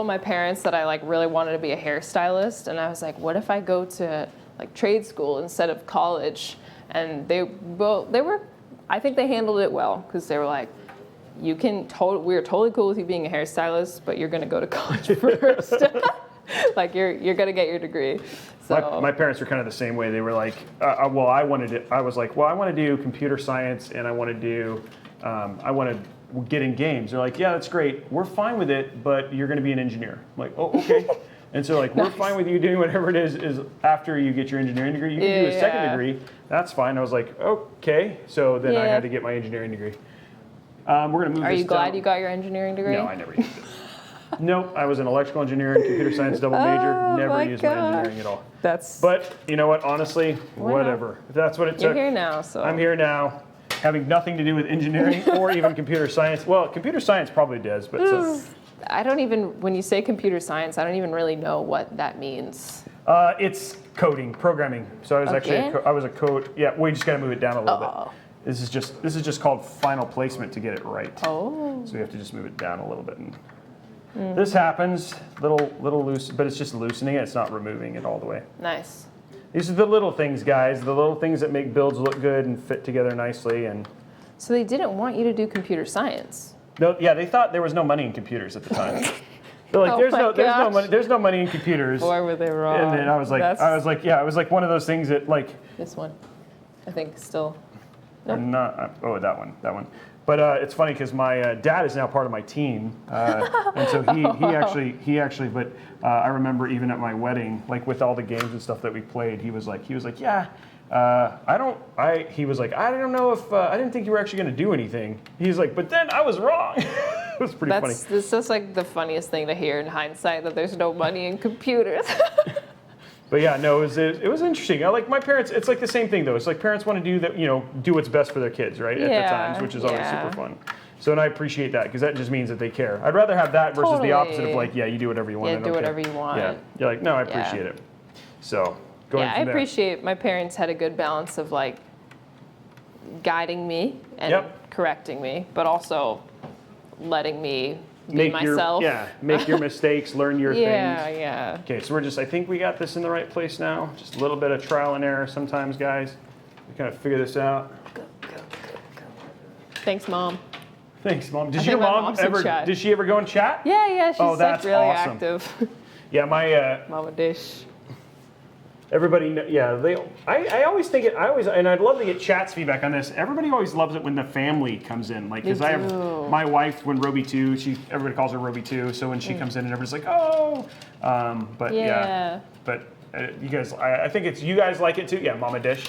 my parents that I like really wanted to be a hairstylist, and I was like, what if I go to like trade school instead of college? And I think they handled it well, because they were like, we're totally cool with you being a hairstylist, but you're gonna go to college first. Like you're gonna get your degree. So My parents were kind of the same way. They were like, I was like, well, I want to do computer science, and I want to get in games. They're like, yeah, that's great. We're fine with it, but you're going to be an engineer. I'm like, oh, okay. And so like, we're fine with you doing whatever it is after you get your engineering degree. You can do a second degree. That's fine. I was like, okay. So then I had to get my engineering degree. We're going to move Are this you glad down. you got your engineering degree? No, I never used it. Nope, I was an electrical engineer and computer science double major. Never my used my gosh. engineering at all. That's. But you know what? Honestly, Why not? whatever. If that's what it You're took. here now, so. I'm here now, having nothing to do with engineering or even computer science. Well, computer science probably does, but When you say computer science, I don't even really know what that means. it's coding, programming. So I was Again? I was a code. Yeah, we just got to move it down a little Oh. bit. This is just called final placement to get it right. Oh. So we have to just move it down a little bit. And this happens, little loose, but it's just loosening it. It's not removing it all the way. Nice. These are the little things, guys. The little things that make builds look good and fit together nicely. And So they didn't want you to do computer science. no, yeah, they thought there was no money in computers at the time. They're like, Oh there's my no gosh. money. There's no money in computers. Boy, were they wrong. And then I was like, it was like one of those things that like, This one, I think, still. that one. But it's funny because my dad is now part of my team, and so he actually. But I remember even at my wedding, like with all the games and stuff that we played, he was like, yeah. He was like, I don't know if I didn't think you were actually going to do anything. He's like, but then I was wrong. It was pretty funny. That's just like the funniest thing to hear in hindsight, that there's no money in computers. But yeah, no, it was interesting. I like my parents. It's like the same thing though. It's like parents want to do that, do what's best for their kids, right? At the times, which is always super fun. So and I appreciate that because that just means that they care. I'd rather have that versus the opposite of Totally. like, yeah, you do whatever you want. Yeah, I don't do care. whatever you want. Yeah, you're like, no, I Yeah. appreciate it. So going Yeah, I from there. appreciate my parents had a good balance of like guiding me and Yep. correcting me, but also letting me be Make myself. make your mistakes, learn your Yeah, things. yeah. Okay, so I think we got this in the right place now. Just a little bit of trial and error sometimes, guys. We kind of figure this out. Thanks, Mom. Thanks, Mom. Did I your think my mom mom's in ever? chat. Did she ever go and chat? Yeah, she's Oh, like that's really awesome. active. Yeah, my Mama Dish. everybody. Yeah, I always think it. And I'd love to get chat's feedback on this. Everybody always loves it when the family comes in. Like, because I have do. my wife when Roby 2. Everybody calls her Roby 2. So when she comes in and everybody's like, oh. But yeah. But you guys, I think it's you guys like it too. Yeah, Mama Dish.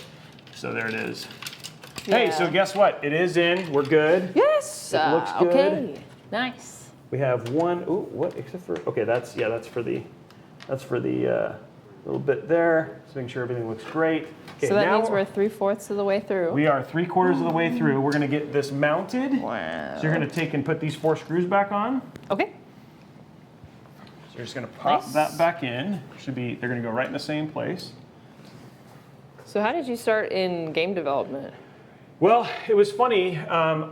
So there it is. Hey, Yeah. so guess what? It is in. We're good. Yes. It looks good. Okay. Nice. We have one. Ooh, what? Except for okay, that's for the little bit there. Just making sure everything looks great. Okay, So that now means we're 3/4 of the way through. we are 3/4 of the way through. We're gonna get this mounted. Wow. So you're gonna take and put these 4 screws back on. Okay. So you're just gonna pop Nice. that back in. They're gonna go right in the same place. So how did you start in game development? Well, it was funny. I don't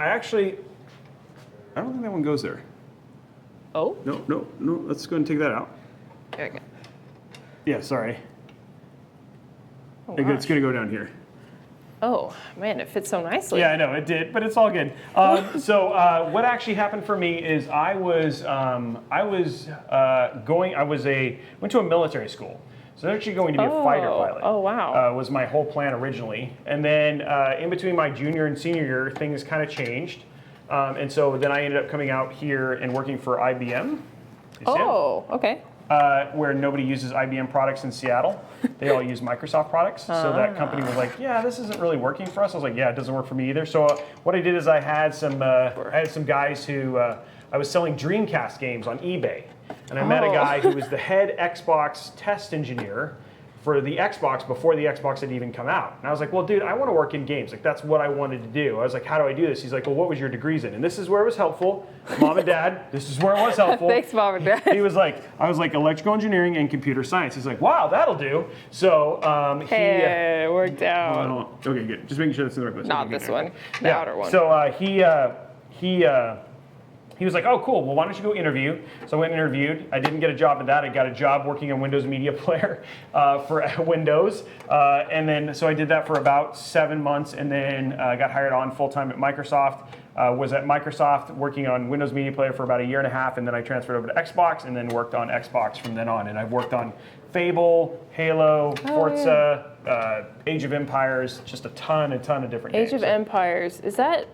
think that one goes there. Oh, No. Let's go ahead and take that out. there we go. Yeah, sorry. Oh, It's gosh. gonna go down here. Oh, man, it fits so nicely. Yeah, I know it did, but it's all good. So what actually happened for me is I went to a military school. So I was actually going to be a fighter pilot. Oh, wow. Was my whole plan originally, and then in between my junior and senior year, things kind of changed, and so then I ended up coming out here and working for IBM. You see it? Oh, okay. where nobody uses IBM products in Seattle. They all use Microsoft products. So that company was like, yeah, this isn't really working for us. I was like, yeah, it doesn't work for me either. So what I did is I had some guys who, I was selling Dreamcast games on eBay. And I met a guy who was the head Xbox test engineer for the Xbox before the Xbox had even come out. And I was like, well, dude, I want to work in games. Like, that's what I wanted to do. I was like, how do I do this? He's like, well, what was your degrees in? And this is where it was helpful. Mom and Dad, this is where it was helpful. Thanks, Mom and Dad. He was like, I was like, electrical engineering and computer science. He's like, wow, that'll do. So Hey, it worked hold out. on. Okay, good. Just making sure that's in the right place. Not Okay, this good. one, the outer one. So he was like, oh, cool. Well, why don't you go interview? So I went and interviewed. I didn't get a job in that. I got a job working on Windows Media Player for Windows. And then, so I did that for about 7 months and then got hired on full-time at Microsoft. Was at Microsoft working on Windows Media Player for about 1.5 years. And then I transferred over to Xbox and then worked on Xbox from then on. And I've worked on Fable, Halo, Forza, Age of Empires, just a ton of different games. Age of Empires. Is that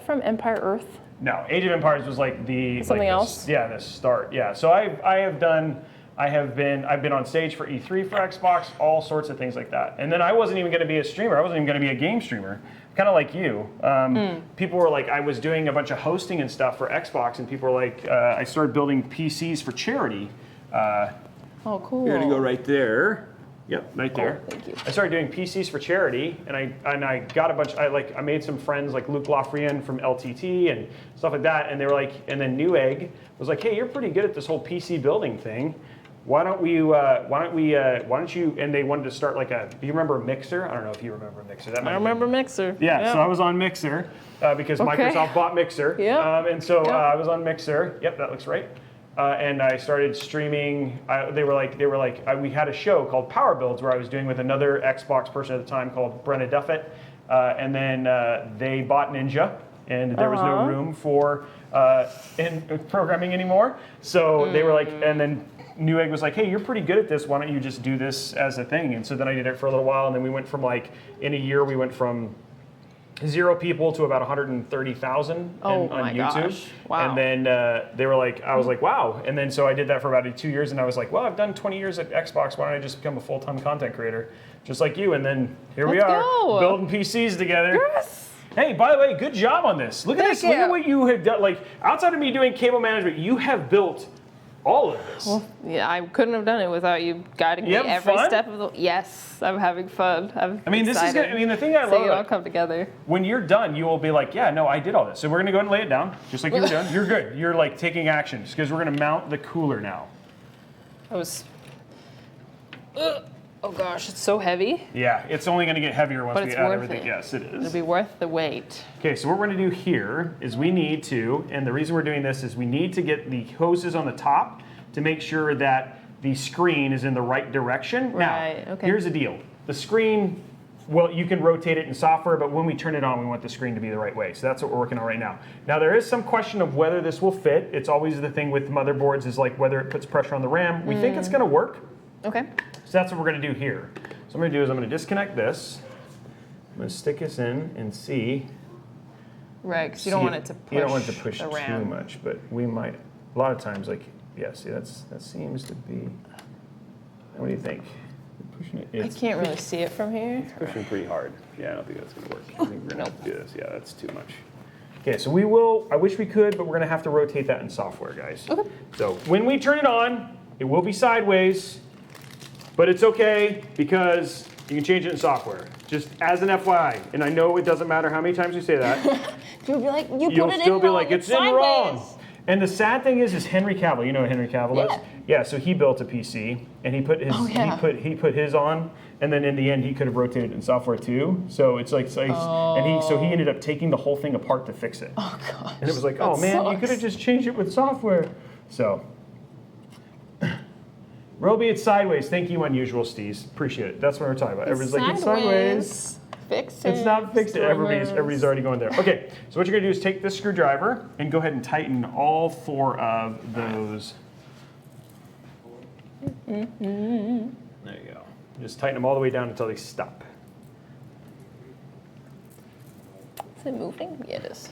from Empire Earth? No, Age of Empires was like the Something else? Yeah, the start. Yeah, so I've been on stage for E3 for Xbox, all sorts of things like that. And then I wasn't even going to be a streamer. I wasn't even going to be a game streamer. Kind of like you. People were like, I was doing a bunch of hosting and stuff for Xbox, and people were like, I started building PCs for charity. Oh, cool. You're gonna go right there. Yep, right there. thank you. I started doing PCs for charity, and I got a bunch. I made some friends like Luke Lafrien from LTT and stuff like that, and they were like, and then Newegg was like, hey, you're pretty good at this whole PC building thing. Why don't you? And they wanted to start like a. Do you remember Mixer? I don't know if you remember Mixer. That might I have been- remember Mixer. Yeah, so I was on Mixer because Microsoft bought Mixer. Yep. And so Yep. I was on Mixer. Yep, that looks right. And I started streaming. We had a show called Power Builds where I was doing with another Xbox person at the time called Brenna Duffett. And then they bought Ninja, and there was no room for in programming anymore. So they were like, and then Newegg was like, hey, you're pretty good at this. Why don't you just do this as a thing? And so then I did it for a little while, and then we went from like, in a year, we went from 0 people to about 130,000 on my YouTube. gosh. Wow. And then they were like, I was like, wow. And then so I did that for about 2 years, and I was like, well, I've done 20 years at Xbox. Why don't I just become a full-time content creator, just like you? And then here we Let's are, go. building PCs together. Yes. Hey, by the way, good job on this. Look at Thank this. Look at you. what you have done. Like outside of me doing cable management, you have built all of this. Well, yeah, I couldn't have done it without you guiding me having every fun? step of the. Yes, I'm having fun. I mean, this is gonna, the thing I See love it all about come together. when you're done, you will be like, yeah, no, I did all this. So we're gonna go ahead and lay it down, just like you were doing. You're good. You're like taking action, because we're gonna mount the cooler now. I was. Oh gosh, it's so heavy. Yeah, it's only gonna get heavier once But we it's add worth everything. it. Yes, it It'll is. be worth the wait. Okay, so what we're gonna do here is we need to, and the reason we're doing this is we need to get the hoses on the top to make sure that the screen is in the right direction. Right, Now, okay. here's the deal. The screen, well, you can rotate it in software, but when we turn it on, we want the screen to be the right way. So that's what we're working on right now. Now, there is some question of whether this will fit. It's always the thing with motherboards is like whether it puts pressure on the RAM. We think it's gonna work. Okay. So that's what we're gonna do here. So what I'm gonna do is I'm gonna disconnect this. I'm gonna stick this in and see. Right, because you don't See want it to push. You don't want it to push the too RAM. much, but we might. A lot of times, like, yeah, see, that seems to be. What do you think? Pushing it. I can't really see it from here. pushing pretty hard. Yeah, I don't think that's gonna work. I think we're gonna have to do this. Yeah, that's too much. Okay, so we will. I wish we could, but we're gonna have to rotate that in software, guys. Okay. So when we turn it on, it will be sideways, but it's okay because you can change it in software. Just as an FYI, and I know it doesn't matter how many times you say that. You'll be like, you You'll put it still in be wrong, like, it's in wrong. sideways. And the sad thing is Henry Cavill. You know who Henry Cavill is? Yeah. Yeah. So he built a PC, and he put his yeah. he put his on, and then in the end he could have rotated it in software too. So it's like, and he ended up taking the whole thing apart to fix it. Oh gosh. And it was like, oh that man, you sucks. could have just changed it with software. So. Roby, it's sideways. Thank you, Unusual Steez. Appreciate it. That's what we're talking about. Everybody's like, it's sideways. Fix it. It's not fixed. Everybody's Streamers. already going there. Okay, so what you're gonna do is take this screwdriver and go ahead and tighten all 4 of those. There you go. Just tighten them all the way down until they stop. Is it moving? Yeah, it is.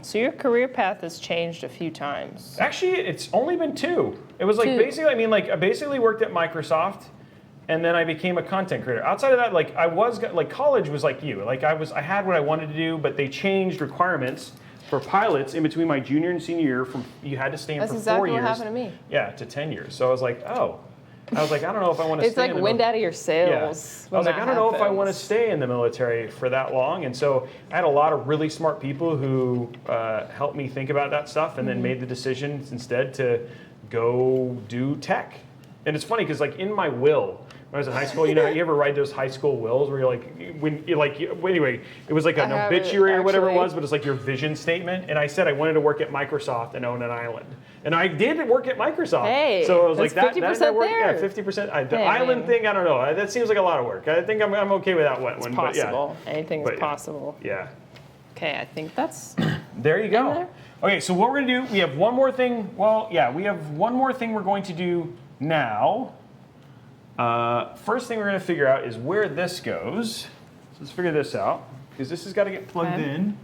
So your career path has changed a few times. Actually, it's only been 2. It was like 2. basically, I basically worked at Microsoft, and then I became a content creator. Outside of that, college was like you. I had what I wanted to do, but they changed requirements for pilots in between my junior and senior year. You had to stay in That's for exactly 4 years. what happened to me. Yeah, to 10 years. So I was like, oh. I was like, I don't know if I want to It's stay like in the wind mil- out of your Yeah. sails. I was like, I don't know if I want to stay in the military for that long. And so I had a lot of really smart people who helped me think about that stuff and then made the decision instead to go do tech. And it's funny because like in my will, when I was in high school, you ever write those high school wills where you're like, anyway, it was like an I have it, obituary or whatever it actually. was, but it's like your vision statement. And I said I wanted to work at Microsoft and own an island. And I did work at Microsoft. Hey, so I was like, that's that 50% worked. there. Yeah, 50%. The Hey, island man. thing, I don't know. That seems like a lot of work. I think I'm okay with that one. It's But possible. Anything But is yeah. possible. yeah. Okay, I think that's There you go. there? Okay, so what we're gonna do, we have one more thing. Well, yeah, we have one more thing we're going to do now. First thing we're gonna figure out is where this goes. So let's figure this out, because this has got to get plugged Okay. in.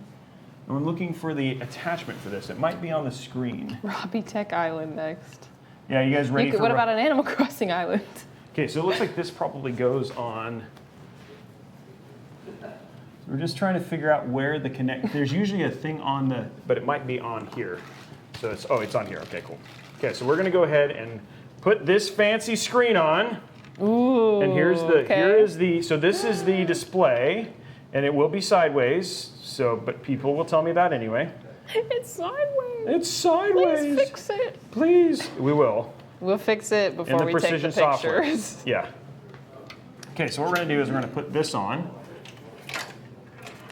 And we're looking for the attachment for this. It might be on the screen. Robbie Tech Island next. Yeah, you guys ready for What about an Animal Crossing island? Okay, so it looks like this probably goes on. We're just trying to figure out where the connect. There's usually a thing on the, but it might be on here. So it's on here. Okay, cool. Okay, so we're gonna go ahead and put this fancy screen on. Ooh. And here okay. is the, so this is the display, and it will be sideways. So, but people will tell me that anyway. It's sideways. It's sideways. Please fix it. Please, we will. We'll fix it In before the we take the precision software. pictures. Yeah. Okay, so what we're gonna do is we're gonna put this on.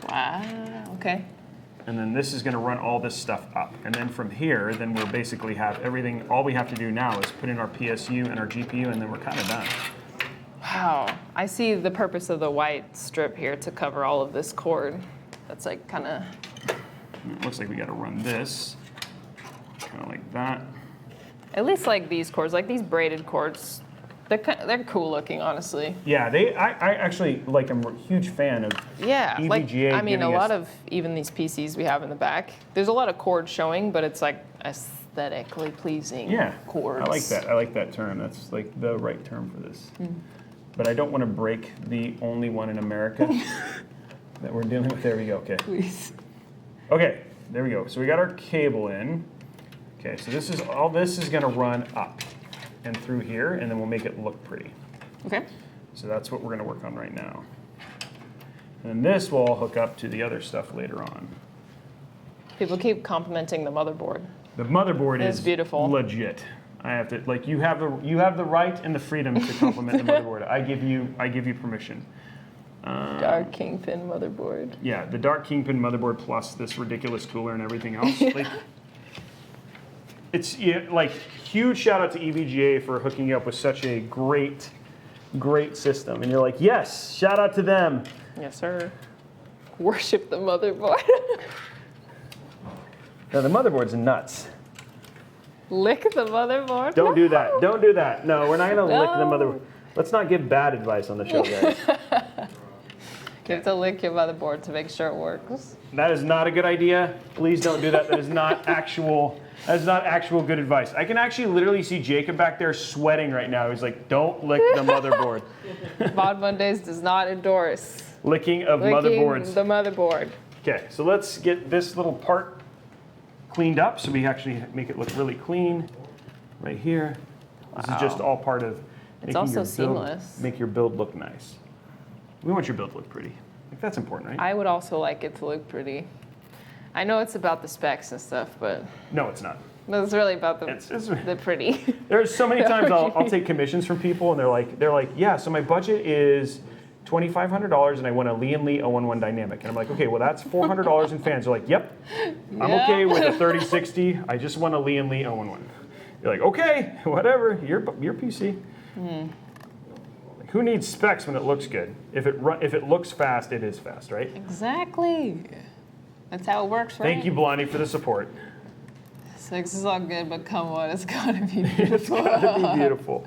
Wow. Okay. And then this is going to run all this stuff up. And then from here, then we'll basically have everything. All we have to do now is put in our PSU and our GPU, and then we're kind of done. Wow. I see the purpose of the white strip here to cover all of this cord. That's like kind of. It looks like we got to run this, kind of like that. At least like these cords, like these braided cords, they're cool looking, honestly. Yeah, I actually like. I'm a huge fan of. Yeah, like EVGA I mean, a giving lot us- of even these PCs we have in the back. There's a lot of cords showing, but it's like aesthetically pleasing. Yeah, cords. I like that. I like that term. That's like the right term for this. But I don't want to break the only one in America that we're dealing with. There we go. Okay. Please. Okay, there we go. So we got our cable in. Okay, so this is all. This is going to run up and through here, and then we'll make it look pretty. Okay. So that's what we're going to work on right now. And this will all hook up to the other stuff later on. People keep complimenting the motherboard. The motherboard It's is beautiful. legit. I have to like you have the right and the freedom to compliment the motherboard. I give you permission. Dark Kingpin motherboard. Yeah, the Dark Kingpin motherboard plus this ridiculous cooler and everything else. Like, it's like huge shout out to EVGA for hooking you up with such a great system. And you're like, yes, shout out to them. Yes, sir. Worship the motherboard. Now the motherboard's nuts. Lick the motherboard. Don't do that. Don't do that. No, we're not gonna lick the No. motherboard. Let's not give bad advice on the show, guys. You have to lick your motherboard to make sure it works. That is not a good idea. Please don't do that. That is not actual. That is not actual good advice. I can actually literally see Jacob back there sweating right now. He's like, "Don't lick the motherboard." Mod Mondays does not endorse Licking of licking motherboards. the motherboard. Okay, so let's get this little part cleaned up so we actually make it look really clean right here. This is just all part of It's making also your build, seamless. make your build look nice. We want your build to look pretty. Like, that's important, right? I would also like it to look pretty. I know it's about the specs and stuff, but No, it's not. it's really about the It's the pretty. There's so many times I'll take commissions from people and they're like, yeah, so my budget is $2,500 and I want a Lee & Lee 011 Dynamic. And I'm like, okay, well that's $400 in fans. They're like, yep, I'm Yeah. okay with a 3060. I just want a Lee & Lee 011. You're like, okay, whatever, your PC. Like, who needs specs when it looks good? If it looks fast, it is fast, right? Exactly. That's how it works, right? Thank you, Blondie, for the support. Six is all good, but come on, it's gotta be It's beautiful. gotta be beautiful.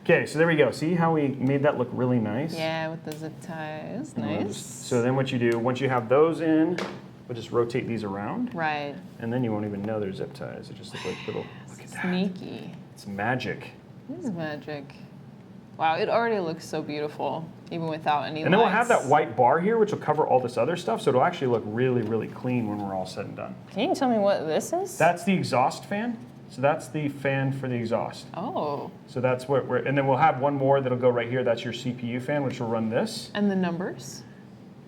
Okay, so there we go. See how we made that look really nice? Yeah, with the zip ties. And we'll Nice. just- So then what you do, once you have those in, We'll just rotate these around, Right. and then you won't even know they're zip ties. They just look like little. Look at that. Sneaky. It's magic. This is magic. Wow, it already looks so beautiful, even without any And then we'll have lights. that white bar here, which will cover all this other stuff, so it'll actually look really, really clean when we're all said and done. Can you tell me what this is? That's the exhaust fan. So that's the fan for the exhaust. Oh. So that's what we're, and then we'll have one more that'll go right here. That's your CPU fan, which will run this. And the numbers?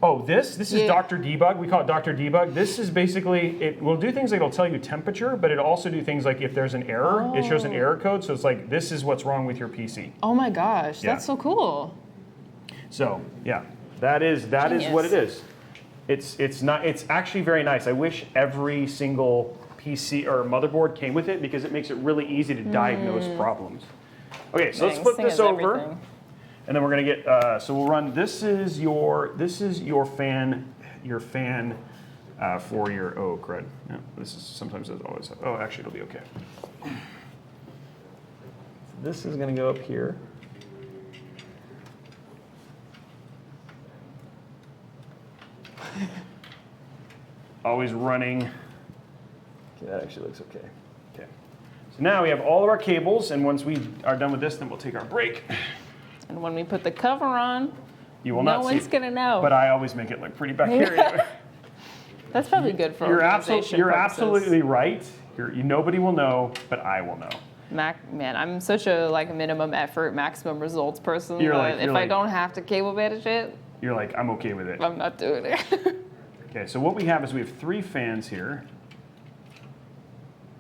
Oh, this is Yeah. Dr. Debug. We call it Dr. Debug. This is basically, it will do things like it'll tell you temperature, but it'll also do things like if there's an error, it shows an error code. So it's like, this is what's wrong with your PC. Oh my gosh, Yeah. that's so cool. So yeah, that is what it is. It's actually very nice. I wish every single PC or motherboard came with it because it makes it really easy to diagnose problems. Okay, so let's Dang, flip thing this is over. everything. And then we're gonna get, so we'll run, this is your fan for your, oh crud. No, this is, sometimes it's always, oh actually it'll be okay. This is gonna go up here. Always running. Okay, that actually looks okay. Okay. So now we have all of our cables, and once we are done with this, then we'll take our break. And when we put the cover on, You will no not one's see, gonna know. but I always make it look pretty back here anyway. That's probably good for You're organization purposes. absolutely right. Nobody will know, but I will know. Man, I'm such a minimum effort, maximum results person. You're that like- if you're I like- don't have to cable manage it, You're like, I'm okay with it. I'm not doing it. Okay, so what we have is we have 3 fans here.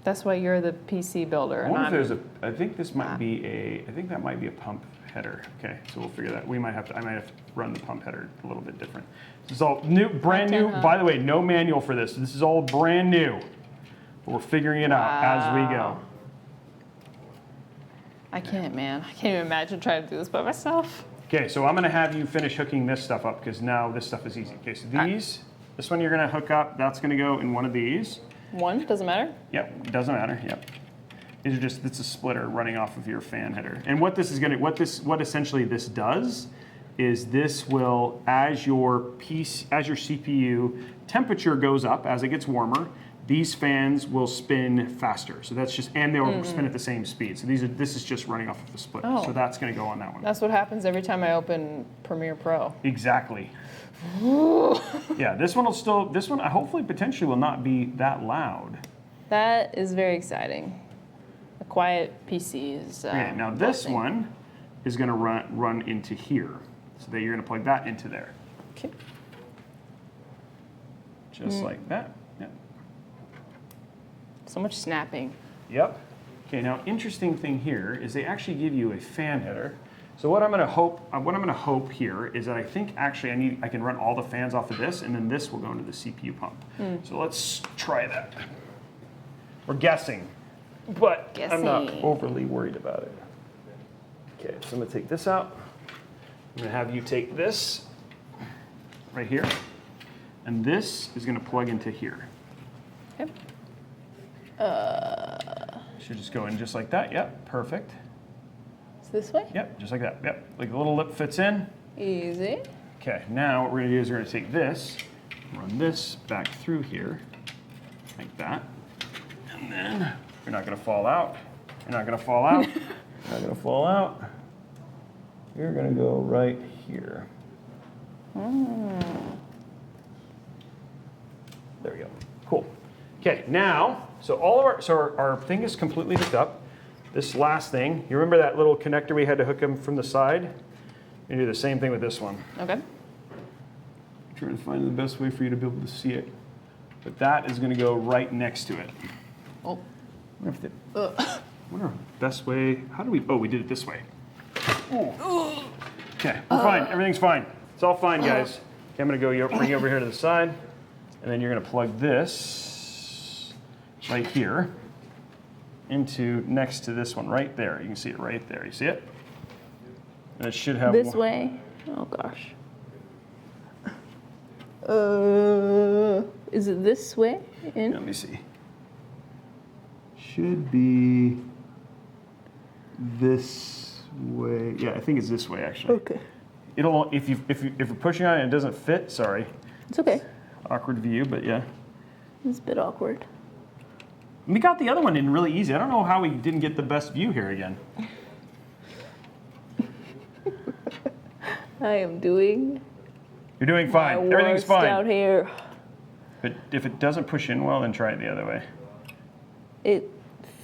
That's why you're the PC builder. I And wonder if I'm, there's a, I think this might be I think that might be a pump header. Okay, so we'll figure that. I might have to run the pump header a little bit different. This is all new, brand new. Antenna. By the way, no manual for this. This is all brand new. But we're figuring it out as we go. Wow. I can't, man. I can't even imagine trying to do this by myself. Okay, so I'm gonna have you finish hooking this stuff up because now this stuff is easy. Okay, so this one you're gonna hook up, that's gonna go in one of these. One, doesn't matter. Yep, doesn't matter, yep. These are just, it's a splitter running off of your fan header. And what this is gonna, what essentially this does is this will, as your CPU temperature goes up, as it gets warmer, these fans will spin faster. So that's just, and they'll spin at the same speed. So this is just running off of the splitter. Oh. So that's gonna go on that one. That's what happens every time I open Premiere Pro. Exactly. Yeah, this one hopefully potentially will not be that loud. That is very exciting. A quiet PC is. Okay, now this blessing. one is gonna run into here. So that you're gonna plug that into there. Okay. Just like that, yep. So much snapping. Yep. Okay, now interesting thing here is they actually give you a fan header. So what I'm gonna hope here is that I think actually I can run all the fans off of this, and then this will go into the CPU pump. So let's try that. We're guessing, but I'm not Guessing. overly worried about it. Okay, so I'm gonna take this out. I'm gonna have you take this right here, and this is gonna plug into here. Okay. Should just go in just like that. Yep, perfect. It's this way? Yep, just like that. Yep, like the little lip fits in. Easy. Okay, now what we're gonna do is we're gonna take this, run this back through here, like that, and then you're not gonna fall out. You're not gonna fall out. You're not gonna fall out. You're gonna go right here. There we go. Cool. Okay, now, so our thing is completely hooked up. This last thing, you remember that little connector we had to hook them from the side? You do the same thing with this one. Okay. Trying to find the best way for you to be able to see it. But that is going to go right next to it. Oh. What if what our best way? How do we? Oh, we did it this way. Okay, we're fine. Everything's fine. It's all fine, guys. Okay, I'm going to bring you over here to the side, and then you're going to plug this right here into next to this one right there. You can see it right there. You see it? And it should have This way? Oh gosh. Is it this way? In? Let me see. Should be this way. Yeah, I think it's this way actually. Okay. It'll if you're pushing on it and it doesn't fit. Sorry. It's okay. awkward view, but yeah. It's a bit awkward. We got the other one in really easy. I don't know how we didn't get the best view here again. I am doing You're doing my fine. Everything's worst fine. out here. But if it doesn't push in well, then try it the other way. It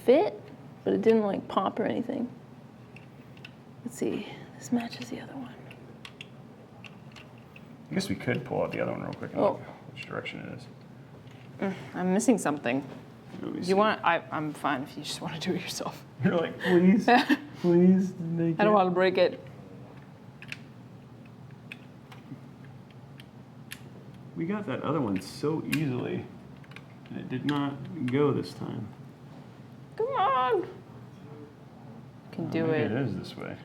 fit, but it didn't like pop or anything. Let's see. This matches the other one. I guess we could pull out the other one real quick and Oh. look which direction it is. I'm missing something. Let me see. You want? I'm fine if you just want to do it yourself. You're like, please, please make I don't want to break it. We got that other one so easily, and it did not go this time. Come on. Can do Maybe it. It is this way.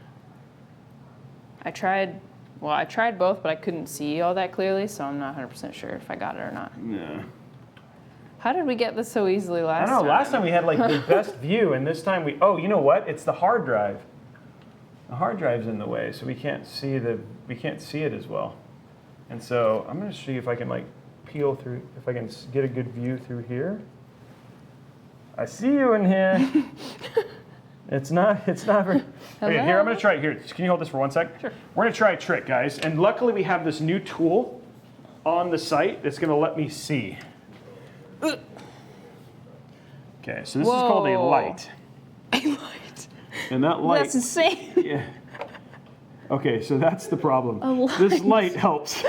I tried both, but I couldn't see all that clearly, so I'm not 100% sure if I got it or not. Yeah. How did we get this so easily I last don't know. time? Last time we had like the best view, and this time we. Oh, you know what? It's the hard drive. The hard drive's in the way, so we can't see it as well. And so I'm gonna see if I can like peel through, if I can get a good view through here. I see you in here. It's not very. Okay, here, I'm gonna try it here. Can you hold this for 1 sec? Sure. We're gonna try a trick, guys. And luckily we have this new tool on the site that's gonna let me see. Okay, so this is called a Whoa. light. A light. And that light. That's insane. Yeah. Okay, so that's the problem. A This light. light helps.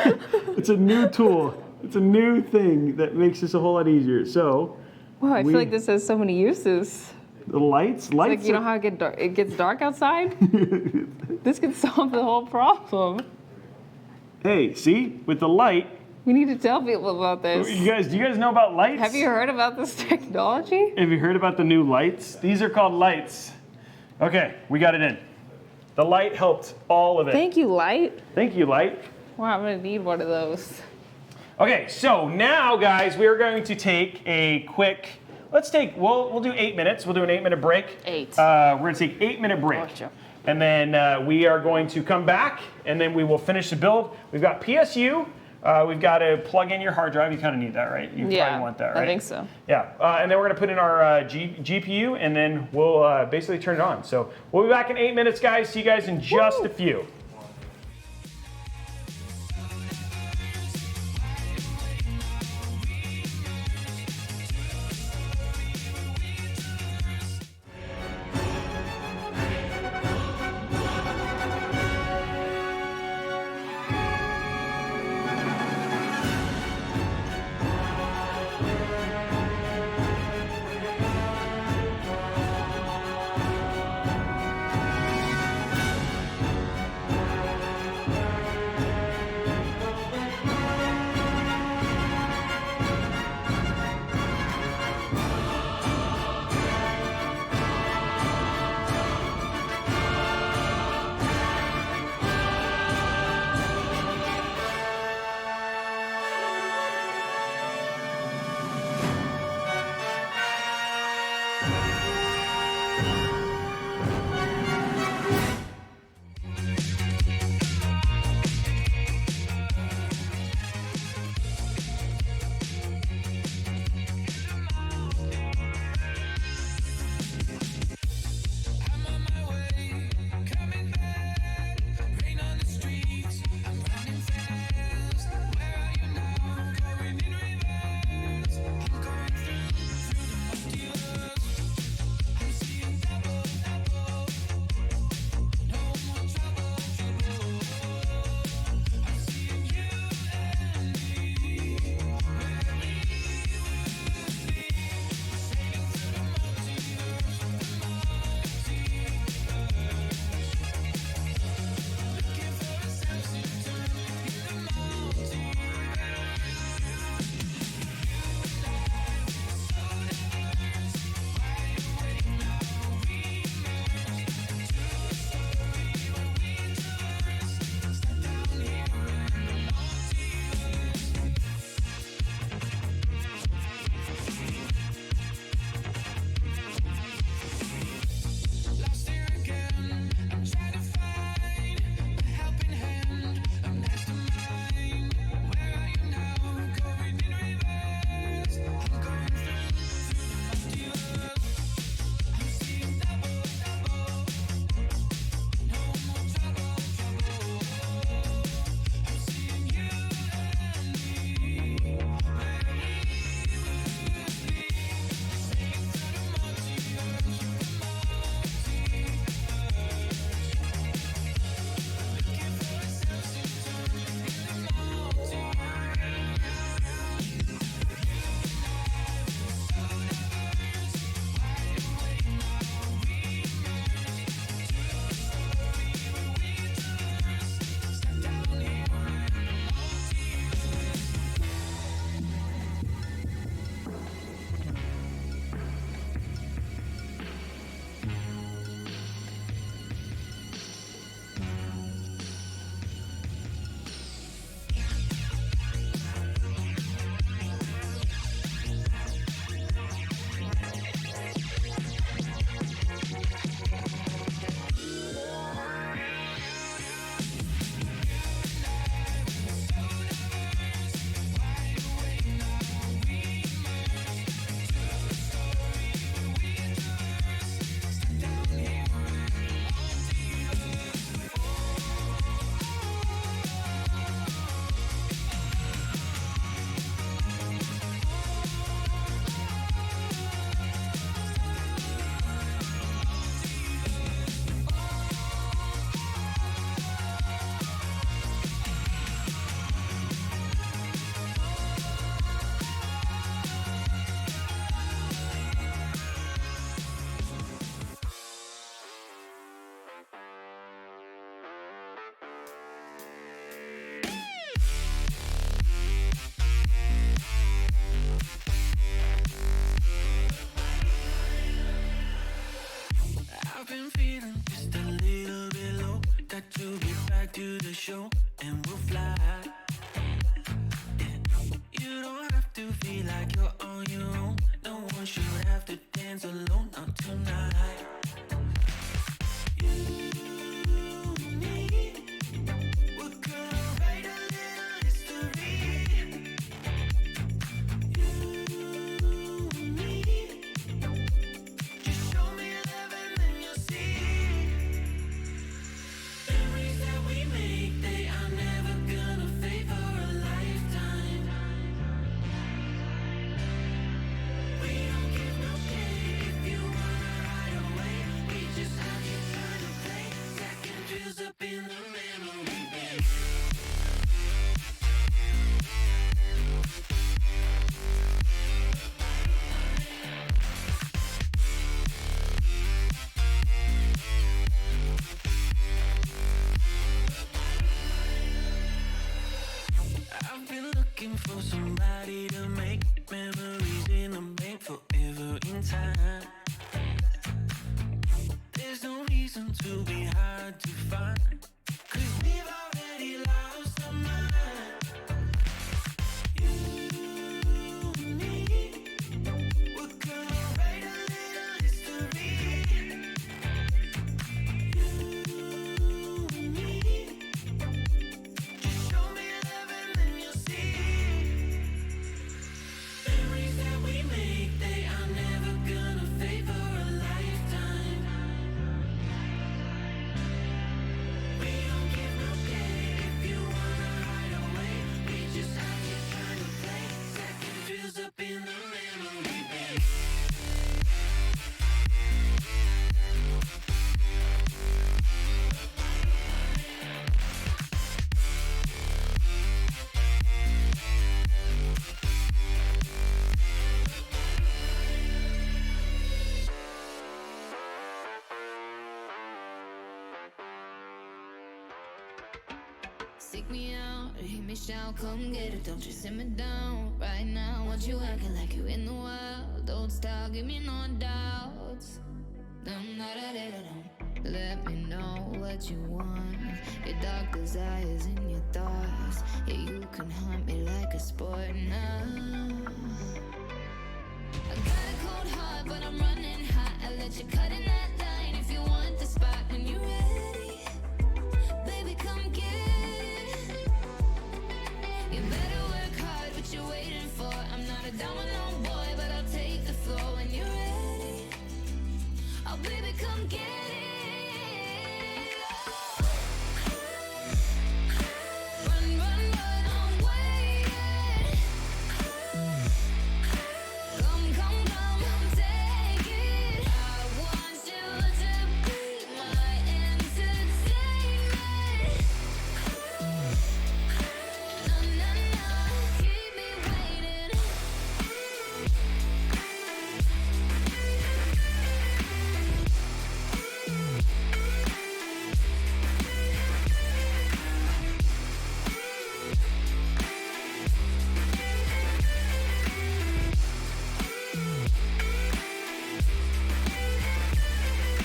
It's a new tool. It's a new thing that makes this a whole lot easier. So Wow, I We- feel like this has so many uses. the lights. Like, you know how it gets dark outside? This could solve the whole problem. Hey, see, with the light, We need to tell people about this. do you guys know about lights? Have you heard about this technology? Have you heard about the new lights? These are called lights. Okay, we got it in. The light helped all of it. Thank you, light. Thank you, light. Wow, I'm gonna need one of those. Okay, so now, guys, we are going to take a quick. We'll do 8 minutes. We'll do an 8-minute break. 8. We're going to take 8-minute break. Gotcha. And then we are going to come back, and then we will finish the build. We've got PSU. We've got to plug in your hard drive. You kind of need that, right? You Yeah, probably want that, right? I think so. Yeah, and then we're going to put in our GPU, and then we'll basically turn it on. So we'll be back in 8 minutes, guys. See you guys in just a few. right to the show and we'll fly. You don't have to feel like you're on your own. No one should have to dance alone, not tonight. You and me, we're gonna write a little history. You and me, just show me love and then you'll see. Memories that we make, they are never gonna fade for a lifetime. We don't give no shit if you wanna ride away. We just have you trying to play second drills up in the memory bank. I've been looking for somebody to make memories in the bank forever in time. There's no reason to be hard to find, 'cause we've already lost our mind. You and me, we're gonna write a little history. You and me, just show me love and then you'll see. Memories that we make, they are never gonna fade for a lifetime. We don't give no shit if you wanna hide away. We just have you trying to play second drills up in the memory bank. Seek me out, hear me shout, come get it, don't you simmer down. Right now, want you acting like you in the wild. Don't stop, give me no doubts. Let me know what you want. Your dark desires and your thoughts. Yeah, you can hunt me like a sport now. I got a cold heart, but I'm running hot. I let you cut in that line if you want the spot when you're ready. Baby, come get it. You better work hard, what you waiting for? I'm not a domino boy, but I'll take the floor when you're ready. Oh, baby, come get it. Run, run, run, I'm waiting. Come, come, come, take it. I want you to be my entertainment. No, no, no, keep me waiting.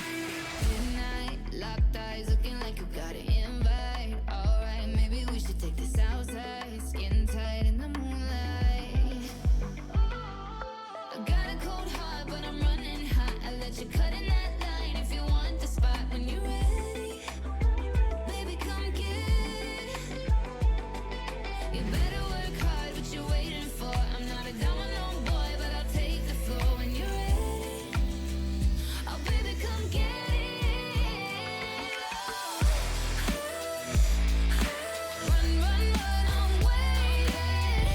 Midnight, locked eyes, looking like you got an invite. Alright, maybe we should take this outside. Skin tight in the moonlight. I got a cold heart, but I'm running hot. I let you cut in that line if you want the spot when you're ready. Baby, come get it. You better work hard, what you waiting for? I'm not a domino boy, but I'll take the floor when you're ready. Oh, baby, come get it. Run, run, run, I'm waiting.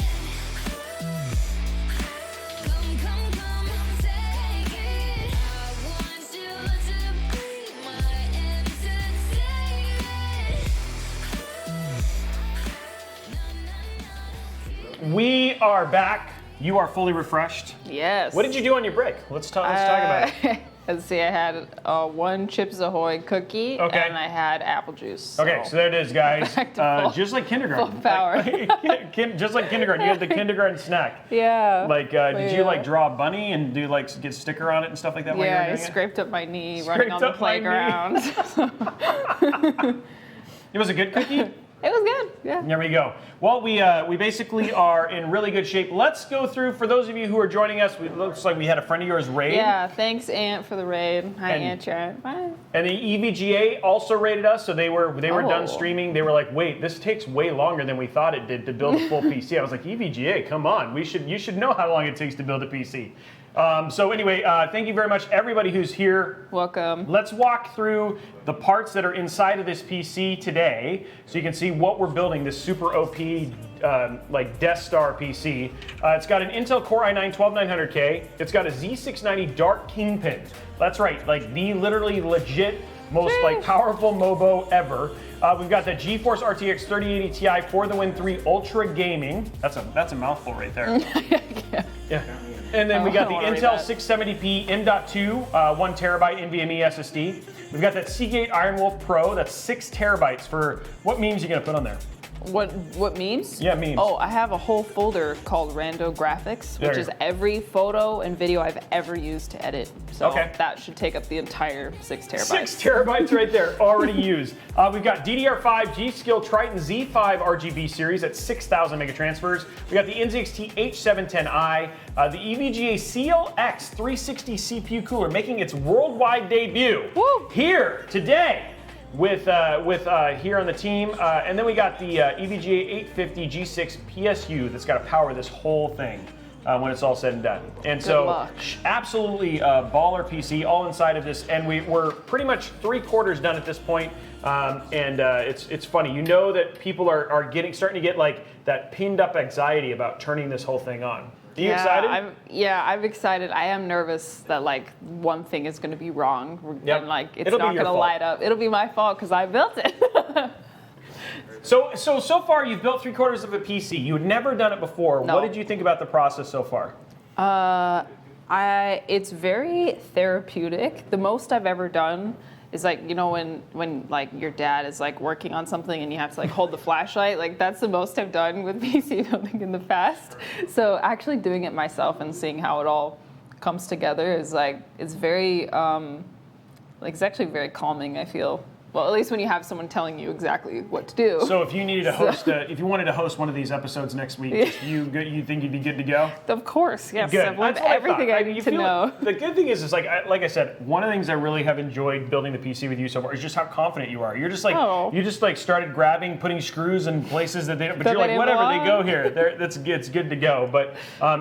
Come, come, come, take it. I want you to be my entertainment. No, no, no. We are back. You are fully refreshed. Yes. What did you do on your break? Let's talk about it. Let's see, I had one Chips Ahoy cookie, Okay. and I had apple juice. Okay, so there it is, guys. Back to full- just like kindergarten. full power. Just like kindergarten, you had the kindergarten snack. Yeah. Like, did you Yeah. like draw a bunny and do like get a sticker on it and stuff like that? While you were Yeah, I doing it? scraped up my knee running Scraped on the up my knee. playground. It was a good cookie? It was good. Yeah. There we go. Well, we basically are in really good shape. Let's go through, for those of you who are joining us, it looks like we had a friend of yours raid. Yeah, thanks, Ant, for the raid. Hi, And- Ant Chat. Bye. And the EVGA also rated us, so they were done Oh. streaming. They were like, wait, this takes way longer than we thought it did to build a full PC. I was like, EVGA, come on. You should know how long it takes to build a PC. So anyway, thank you very much, everybody who's here. Welcome. Let's walk through the parts that are inside of this PC today, so you can see what we're building, this super OP like Death Star PC. It's got an Intel Core i9-12900K. It's got a Z690 Dark Kingpin. That's right, like the literally legit most like powerful MOBO ever. We've got the GeForce RTX 3080 Ti for the Win 3 Ultra Gaming. That's a mouthful right there. Yeah. And then we got the I don't wanna Intel read that. 670p M.2 1 terabyte NVMe SSD. We've got that Seagate Iron Wolf Pro. That's 6 terabytes for what memes you gonna put on there? What memes? Yeah, memes. Oh, I have a whole folder called Rando Graphics, There which you is go. every photo and video I've ever used to edit. So Okay. that should take up the entire 6 terabytes. 6 terabytes right there, already used. We've got DDR5 G-Skill Triton Z5 RGB series at 6,000 megatransfers. We got the NZXT H710i, the EVGA CLX 360 CPU cooler making its worldwide debut Woo! here today with here on the team. And then we got the EVGA 850 G6 PSU that's got to power this whole thing. When it's all said and done. And so, luck. absolutely baller PC, all inside of this, and we're pretty much 3/4 done at this point. It's funny, you know that people are starting to get like that pinned up anxiety about turning this whole thing on. Are you excited? I'm excited. I am nervous that like one thing is going to be wrong Yep. and like it's It'll be not your going to fault. light up. It'll be my fault because I built it. So far you've built 3/4 of a PC. You had never done it before. No. What did you think about the process so far? It's very therapeutic. The most I've ever done is like, you know, when like your dad is like working on something and you have to like hold the flashlight, like that's the most I've done with PC building in the past. So actually doing it myself and seeing how it all comes together is like, it's very, like it's actually very calming, I feel. Well, at least when you have someone telling you exactly what to do. So if you needed to host, if you wanted to host one of these episodes next week, you think you'd be good to go? Of course, yes. Good. I've learned That's what everything I mean, need you to feel know. like- the good thing is like I said, one of the things I really have enjoyed building the PC with you so far is just how confident you are. You're just like you just like started grabbing, putting screws in places that they don't. But That you're they like, didn't whatever, they go want. here. It's good to go. But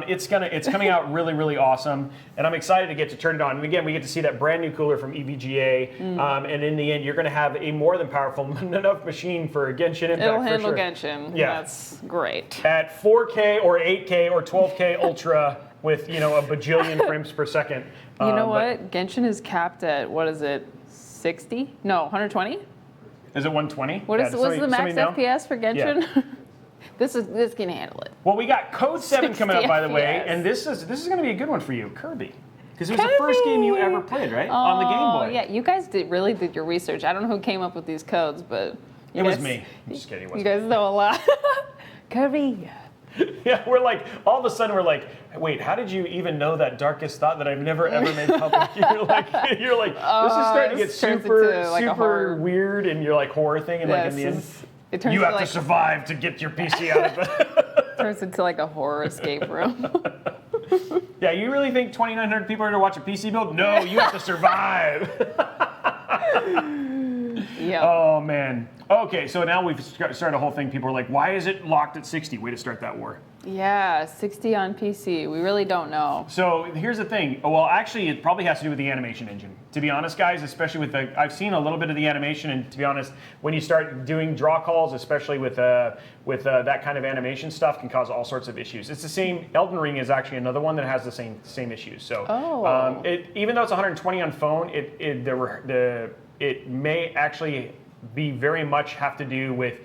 it's coming out really, really awesome, and I'm excited to get to turn it on. And again, we get to see that brand new cooler from EVGA, and in the end, you're going to have a more than powerful enough machine for Genshin Impact. It'll for handle sure. Genshin. Yeah. That's great. At 4K or 8K or 12K Ultra with a bajillion frames per second. You know but- what? Genshin is capped at, what is it, 60? No, 120? Is it 120? What's the max know? FPS for Genshin? This can handle it. Well, we got Code 7 coming up, 60 by the way, FPS. and this is going to be a good one for you, Kirby. Because it was the first game you ever played, right? On the Game Boy. Oh, yeah, you guys really did your research. I don't know who came up with these codes, but you It was guys- me. I'm just kidding. It You wasn't. guys know a lot. Kirby. Yeah, we're like, all of a sudden we're like, wait, how did you even know that darkest thought that I've never ever made public? You're like, this is starting to get this turns super, into, like, a super horror. weird, and you're like horror thing, and like in the end, It turns you into have like, to survive to get your PC out of it. turns into like a horror escape room. Yeah, you really think 2,900 people are going to watch a PC build? No, you have to survive. Yeah. Oh, man. Okay, so now we've started a whole thing. People are like, why is it locked at 60? Way to start that war. Yeah, 60 on PC. We really don't know. So here's the thing. Well, actually, it probably has to do with the animation engine. To be honest, guys, especially with I've seen a little bit of the animation, and to be honest, when you start doing draw calls, especially with that kind of animation stuff, can cause all sorts of issues. It's the same. Elden Ring is actually another one that has the same issues. So even though it's 120 on phone, it may actually be very much have to do with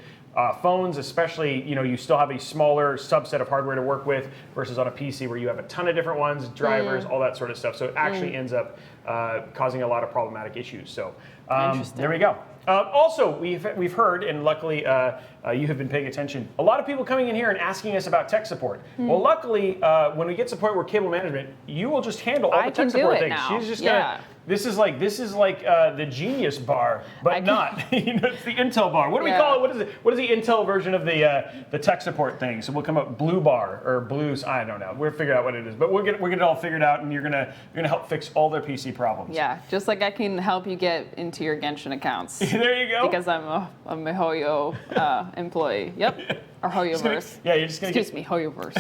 phones, especially, you still have a smaller subset of hardware to work with versus on a PC where you have a ton of different ones, drivers, all that sort of stuff. So it actually ends up causing a lot of problematic issues. So there we go. Also, we've heard, and luckily you have been paying attention, a lot of people coming in here and asking us about tech support. Well, luckily, when we get to the point where cable management, you will just handle all I the can tech do support it things. now. She's just Yeah. gonna This is like the Genius bar, but not. It's the Intel bar. What do we call it? What is it? What is the Intel version of the tech support thing? So we'll come up Blue Bar or Blues. I don't know. We'll figure out what it is, but we'll get it all figured out, and you're gonna help fix all their PC problems. Yeah, just like I can help you get into your Genshin accounts. There you go. Because I'm a MiHoYo employee. Yep. Or HoYoverse. Yeah, you're just gonna Excuse me, HoYoverse.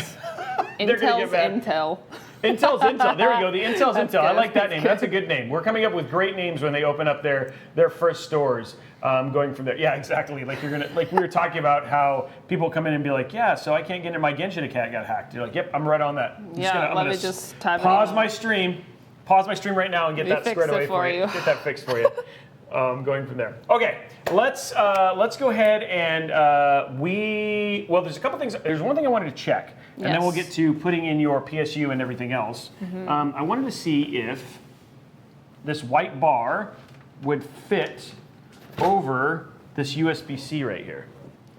They're gonna get Intel's mad. Intel. Intel's Intel. There we go. The Intel's That's Intel. I good. like that name. That's a good name. We're coming up with great names when they open up their first stores. Going from there. Yeah, exactly. Like we were talking about how people come in and be like, yeah, so I can't get into my Genshin account got hacked. You're like, yep, I'm right on that. I'm Yeah, let gonna me just type it pause in. my stream. Pause my stream right now and get Let me that fix squared it away for you. you. Get that fixed for you. Going from there. Okay, let's go ahead and there's a couple things. There's one thing I wanted to check, and then we'll Yes. get to putting in your PSU and everything else. I wanted to see if this white bar would fit over this USB-C right here.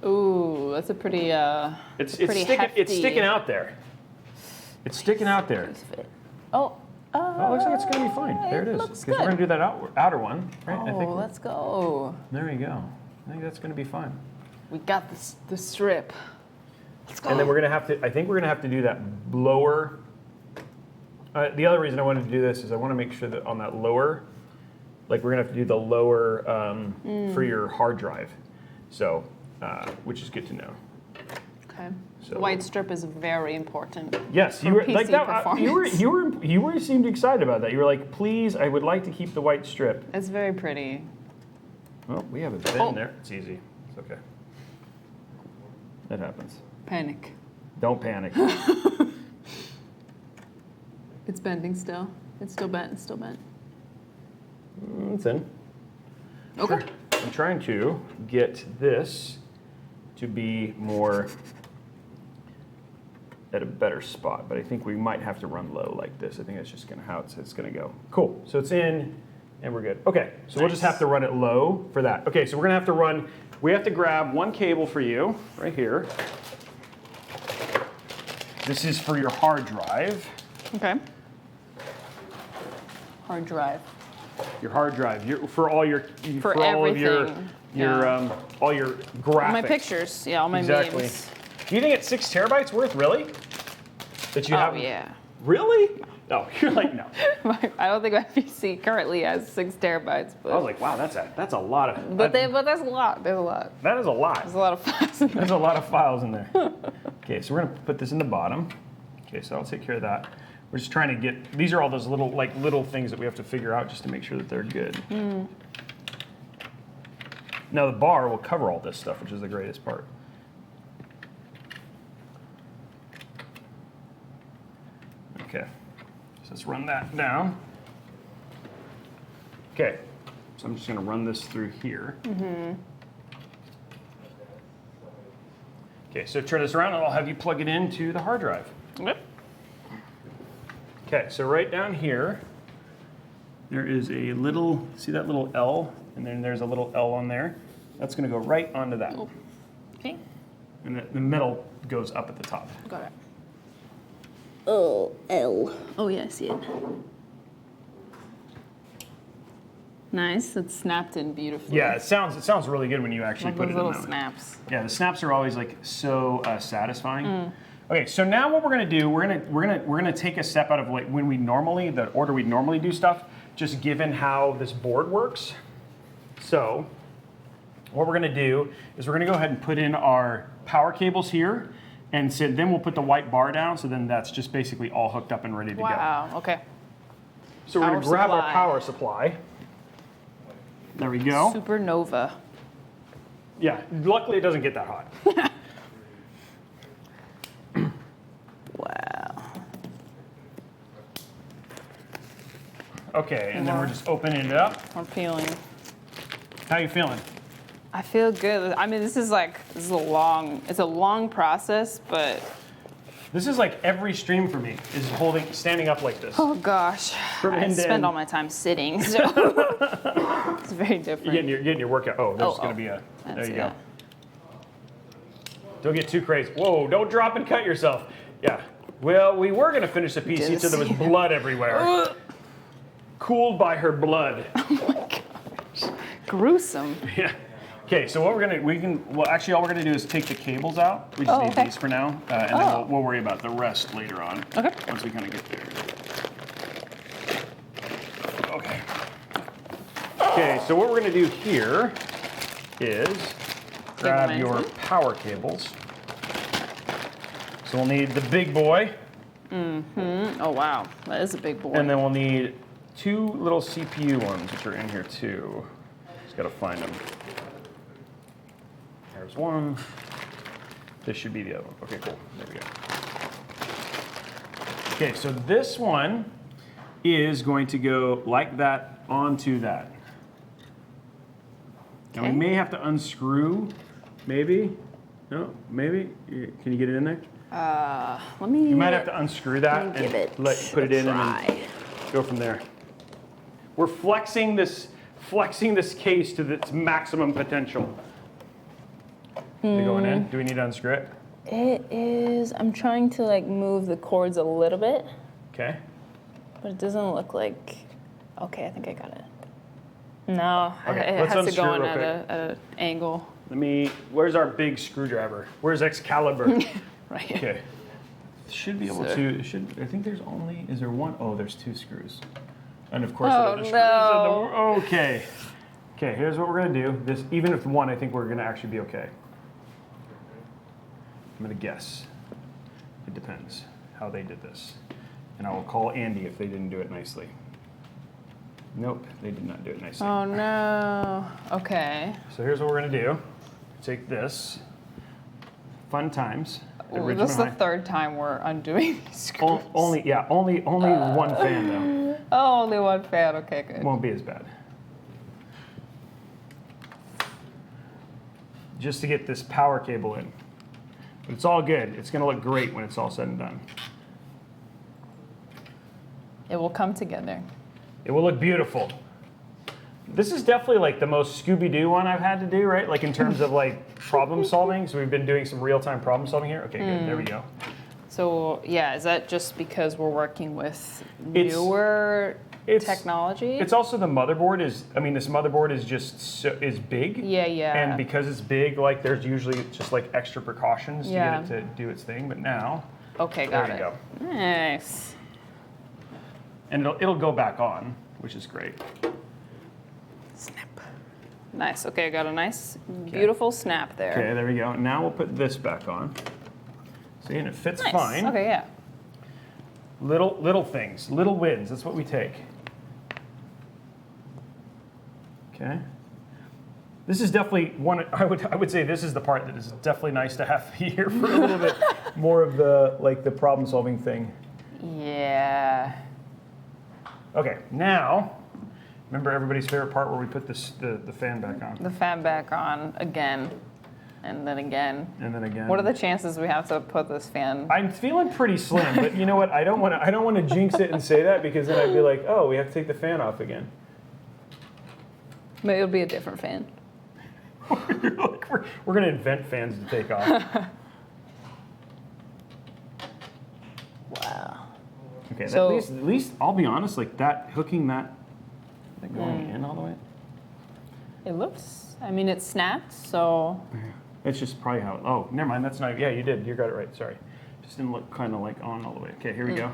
Ooh, that's a pretty It's pretty sticking. It's hefty. sticking out there. It's sticking out there. Oh. Oh, it looks like it's gonna be fine. There it is. looks Because we're gonna good. do that outer one, right? I Oh, think let's go. there you go. I think that's gonna be fine. We got the strip. Let's go. And then we're gonna have to. I think we're gonna have to do that lower. The other reason I wanted to do this is I want to make sure that on that lower, like we're gonna have to do the lower for your hard drive. So, which is good to know. Okay. So- White strip is very important. Yes, For you were PC like that. performance. You were seemed excited about that. You were like, please, I would like to keep the white strip. It's very pretty. Well, we have a bin Oh. there. It's easy. It's okay. That happens. Panic. Don't panic. It's bending still. It's still bent. It's still bent. It's in. Okay. I'm trying to get this to be more at a better spot, but I think we might have to run low like this. I think that's just how it's gonna go. Cool. So it's in, and we're good. Okay. So we'll just have to run it low for that. Okay. So we're gonna have to run. We have to grab one cable for you right here. This is for your hard drive. Okay. Hard drive. Your hard drive. For all your For all of your everything, all your graphics. All my pictures. Yeah, all my Exactly. memes. Do you think it's 6 terabytes worth, really? That you Oh, have? yeah. Really? No, you're like, no. I don't think my PC currently has 6 terabytes, but I was like, wow, that's a lot of. but that's a lot. There's a lot. That is a lot. There's a lot of files in there. There's a lot of files in there. Okay, so we're gonna put this in the bottom. Okay, so I'll take care of that. We're just trying to get. These are all those little things that we have to figure out just to make sure that they're good. Now the bar will cover all this stuff, which is the greatest part. Okay, so let's run that down. Okay, so I'm just gonna run this through here. Okay, so turn this around and I'll have you plug it into the hard drive. Yep. Okay, so right down here, there is a little, see that little L? And then there's a little L on there. That's gonna go right onto that. Okay. And the middle goes up at the top. Got it. Oh, L. Oh, yeah, I see it. Nice. It's snapped in beautifully. Yeah, it sounds really good when you actually Like put those it in little that way. snaps. Yeah, the snaps are always like so satisfying. Okay, so now what we're gonna do, we're gonna take a step out of like when we normally, the order we normally do stuff, just given how this board works. So what we're gonna do is we're gonna go ahead and put in our power cables here, and so then we'll put the white bar down, so then that's just basically all hooked up and ready to go. Wow. Okay. So we're gonna Power grab our supply. power supply. There we go. Supernova. Yeah, luckily it doesn't get that hot. Wow. Okay, and then we're just opening it up. I'm feeling. How you feeling? I feel good. I mean, this is a long process, but This is like every stream for me is standing up like this. oh gosh, From I end to spend end. all my time sitting, so it's very different. You're getting your workout. Oh, there's Oh, gonna oh. be a. There That's you it. go. Don't get too crazy. Whoa! Don't drop and cut yourself. Yeah. Well, we were gonna finish the PC Didn't so there was see that. blood everywhere. cooled by her blood. Gruesome. Yeah. Okay, so what actually all we're gonna do is take the cables out. We just Oh, need okay. these for now, and then we'll worry about the rest later on. Okay. Once we kind of get there. Okay. Okay, so what we're gonna do here is grab your management. power cables. So we'll need the big boy, Oh wow, that is a big boy. and then we'll need 2 little CPU ones, which are in here too. Just gotta find them. There's one. This should be the other one. Okay, cool. There we go. Okay, so this one is going to go like that onto that. Now we Okay. may have to unscrew, maybe. No, maybe. Can you get it in there? Let me. You might have to unscrew that give it and put it in and try. then go from there. We're flexing this case to its maximum potential. They going in? Do we need to unscrew it? It is. I'm trying to like move the cords a little bit, Okay. but it doesn't look like. Okay, I think I got it. No, Okay, it let's has to unscrew go in real at quick. an angle. Where's our big screwdriver? Where's Excalibur? Right. Okay. Should be able to, I think there's only, is there one? Oh, there's 2 screws. And of course, Oh, there are screws no. in the, okay. Okay, here's what we're gonna do. This, even if one, I think we're gonna actually be okay. I'm gonna guess. It depends how they did this. And I will call Andy if they didn't do it nicely. Nope, they did not do it nicely. Oh no. Okay. So here's what we're gonna do. Take this. Fun times. at Well, Ridgemont this is the High. 3rd time we're undoing these screws. Only one fan though. Oh, only one fan. Okay, good. Won't be as bad. Just to get this power cable in. But it's all good. It's gonna look great when it's all said and done. It will come together. It will look beautiful. This is definitely like the most Scooby-Doo one I've had to do, right? Like in terms of like problem solving. So we've been doing some real-time problem solving here. Okay, good. There we go. So yeah, is that just because we're working with It's- newer it's- technology? It's also the motherboard is. I mean, this motherboard is just is big. Yeah, yeah. And because it's big, like there's usually just like extra precautions Yeah. to get it to do its thing. But now, Okay, got there it. you go. Nice. And it'll go back on, which is great. Snap. Nice. Okay, I got a nice, beautiful snap there. Okay, there we go. Now we'll put this back on. See, and it fits Nice. fine. Okay, yeah. Little things, little wins. That's what we take. Okay. This is definitely one. I would say this is the part that is definitely nice to have here for a little bit more of the problem solving thing. Yeah. Okay, now remember everybody's favorite part where we put the fan back on, The fan back on again, and then again. and then again. What are the chances we have to put this fan? I'm feeling pretty slim, but you know what? I don't want to jinx it and say that because then I'd be like, oh, we have to take the fan off again. Maybe it'll be a different fan. Like, we're gonna invent fans to take off. Wow. Okay, So- at least I'll be honest, like that hooking that going in all the way. It looks. I mean, it snapped, so It's just probably how. Oh, never mind. That's not. Yeah, you did. You got it right. Sorry, just didn't look kind of like on all the way. Okay, here we go.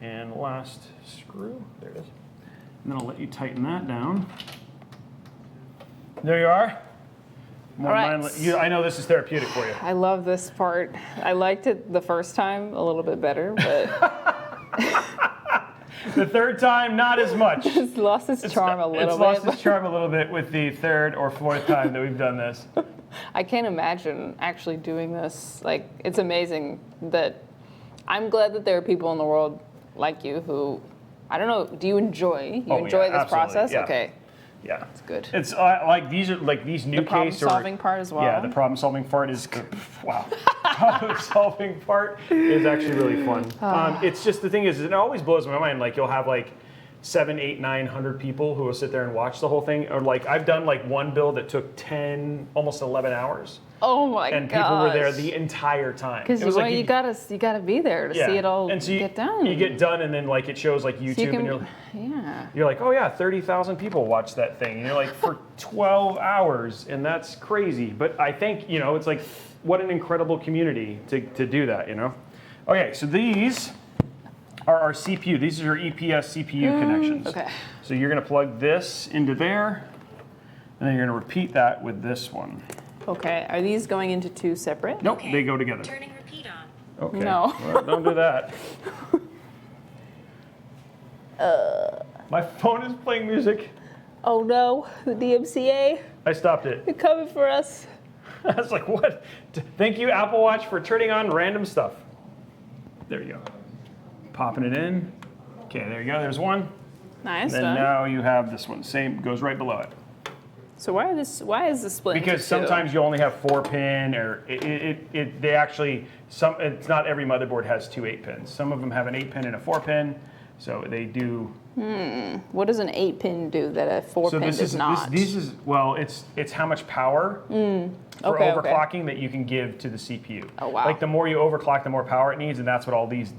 And last screw. There it is. And then I'll let you tighten that down. There you are. More All right. I know this is therapeutic for you. I love this part. I liked it the first time a little bit better, but The third time, not as much. it's lost its charm a little It's lost bit. its charm a little bit with the 3rd or 4th time that we've done this. I can't imagine actually doing this. Like, it's amazing that I'm glad that there are people in the world like you who, I don't know, do you enjoy? You Oh, enjoy yeah, this absolutely, process? yeah. Okay, Yeah. it's good. It's like these are like these new The problem case or solving part as well. Yeah, the problem solving part is wow. Problem solving part is actually really fun. It's just the thing is it always blows my mind. Like you'll have like 7, 8, 900 people who will sit there and watch the whole thing. Or like I've done like one build that took 10, almost 11 hours. Oh my god! And people were there the entire time. Because you gotta be there to see it all and so get done. You get done, and then like it shows like YouTube, and you're like, oh yeah, 30,000 people watched that thing, and you're like for 12 hours, and that's crazy. But I think it's like what an incredible community to do that, Okay, so these are our CPU. These are your EPS CPU connections. Okay. So you're gonna plug this into there, and then you're gonna repeat that with this one. Okay, are these going into two separate? Nope, they go together. Turning repeat on. Okay. No. Well, don't do that. My phone is playing music. Oh no, the DMCA, I stopped it. they're coming for us. I was like, what? Thank you, Apple Watch, for turning on random stuff. There you go. Popping it in. Okay, there you go. There's one. Nice. And then now you have this one. Same, goes right below it. So why is this split? Because into two? sometimes you only have 4 pin, or they actually it's not every motherboard has 2 8-pins. Some of them have an 8-pin and a 4-pin, so they do. What does an 8-pin do that a 4-pin does not? This is it's how much power for overclocking that you can give to the CPU. Oh wow! Like the more you overclock, the more power it needs, and that's what all these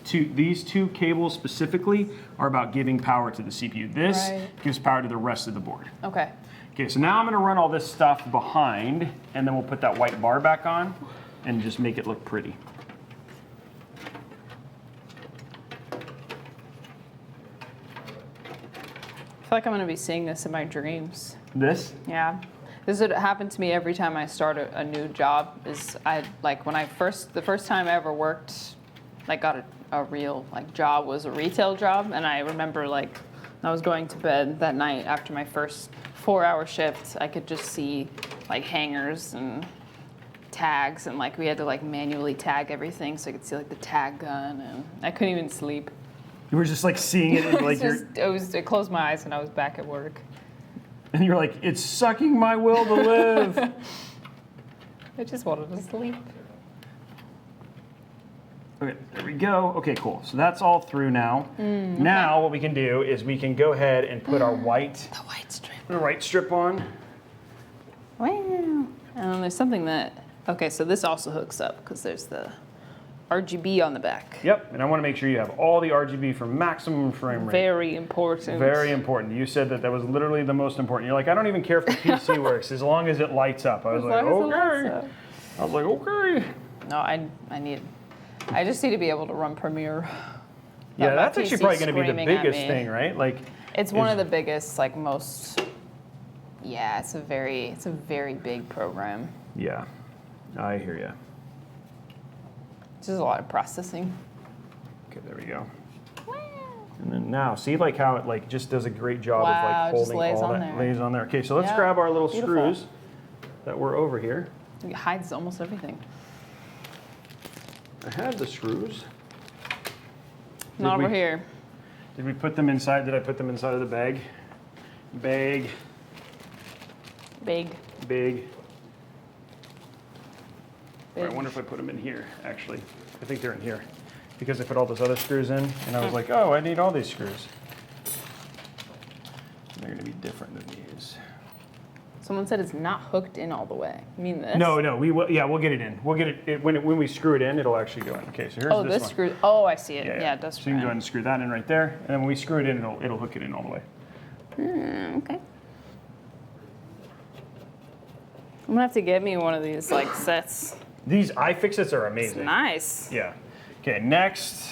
two cables specifically are about, giving power to the CPU. This gives power to the rest of the board. Okay. Okay, so now I'm gonna run all this stuff behind, and then we'll put that white bar back on and just make it look pretty. I feel like I'm gonna be seeing this in my dreams. This? Yeah. This would happen to me every time I start a new job. When the first time I ever worked, like got a real job was a retail job, and I remember I was going to bed that night after my first 4-hour shift. I could just see hangers and tags, and we had to manually tag everything, so I could see the tag gun, and I couldn't even sleep. You were just seeing it, and I closed my eyes and I was back at work. And you're like, it's sucking my will to live. I just wanted to sleep. Okay, there we go. Okay, cool. So that's all through now. Now what we can do is we can go ahead and put our white strip on. Wow. And there's something that, okay, so this also hooks up because there's the RGB on the back. Yep, and I want to make sure you have all the RGB for maximum frame rate. Very important. Very important. You said that was literally the most important. You're like, I don't even care if the PC works as long as it lights up. I was like, okay. I was like, okay. No, I just need to be able to run Premiere. Yeah, that's actually probably going to be the biggest thing, right? It's one of the biggest, most. Yeah, it's a very big program. Yeah, I hear you. There's a lot of processing. Okay, there we go. And then now, see how it just does a great job of holding all that. Lays on there. Okay, so let's grab our little screws that were over here. It hides almost everything. I had the screws. Not over here. Did we put them inside? Did I put them inside of the bag? Bag. Big. I wonder if I put them in here, actually. I think they're in here. Because I put all those other screws in, and I was like, oh, I need all these screws. They're going to be different than these. Someone said it's not hooked in all the way. You mean this? No, we will. Yeah, we'll get it in. We'll get it when we screw it in. It'll actually go in. Okay, so here's this one. screw. Oh, I see it. Yeah, it does. So you can go ahead and screw that in right there, and then when we screw it in, it'll hook it in all the way. Okay. I'm gonna have to get me one of these sets. These iFixits are amazing. It's nice. Yeah. Okay, next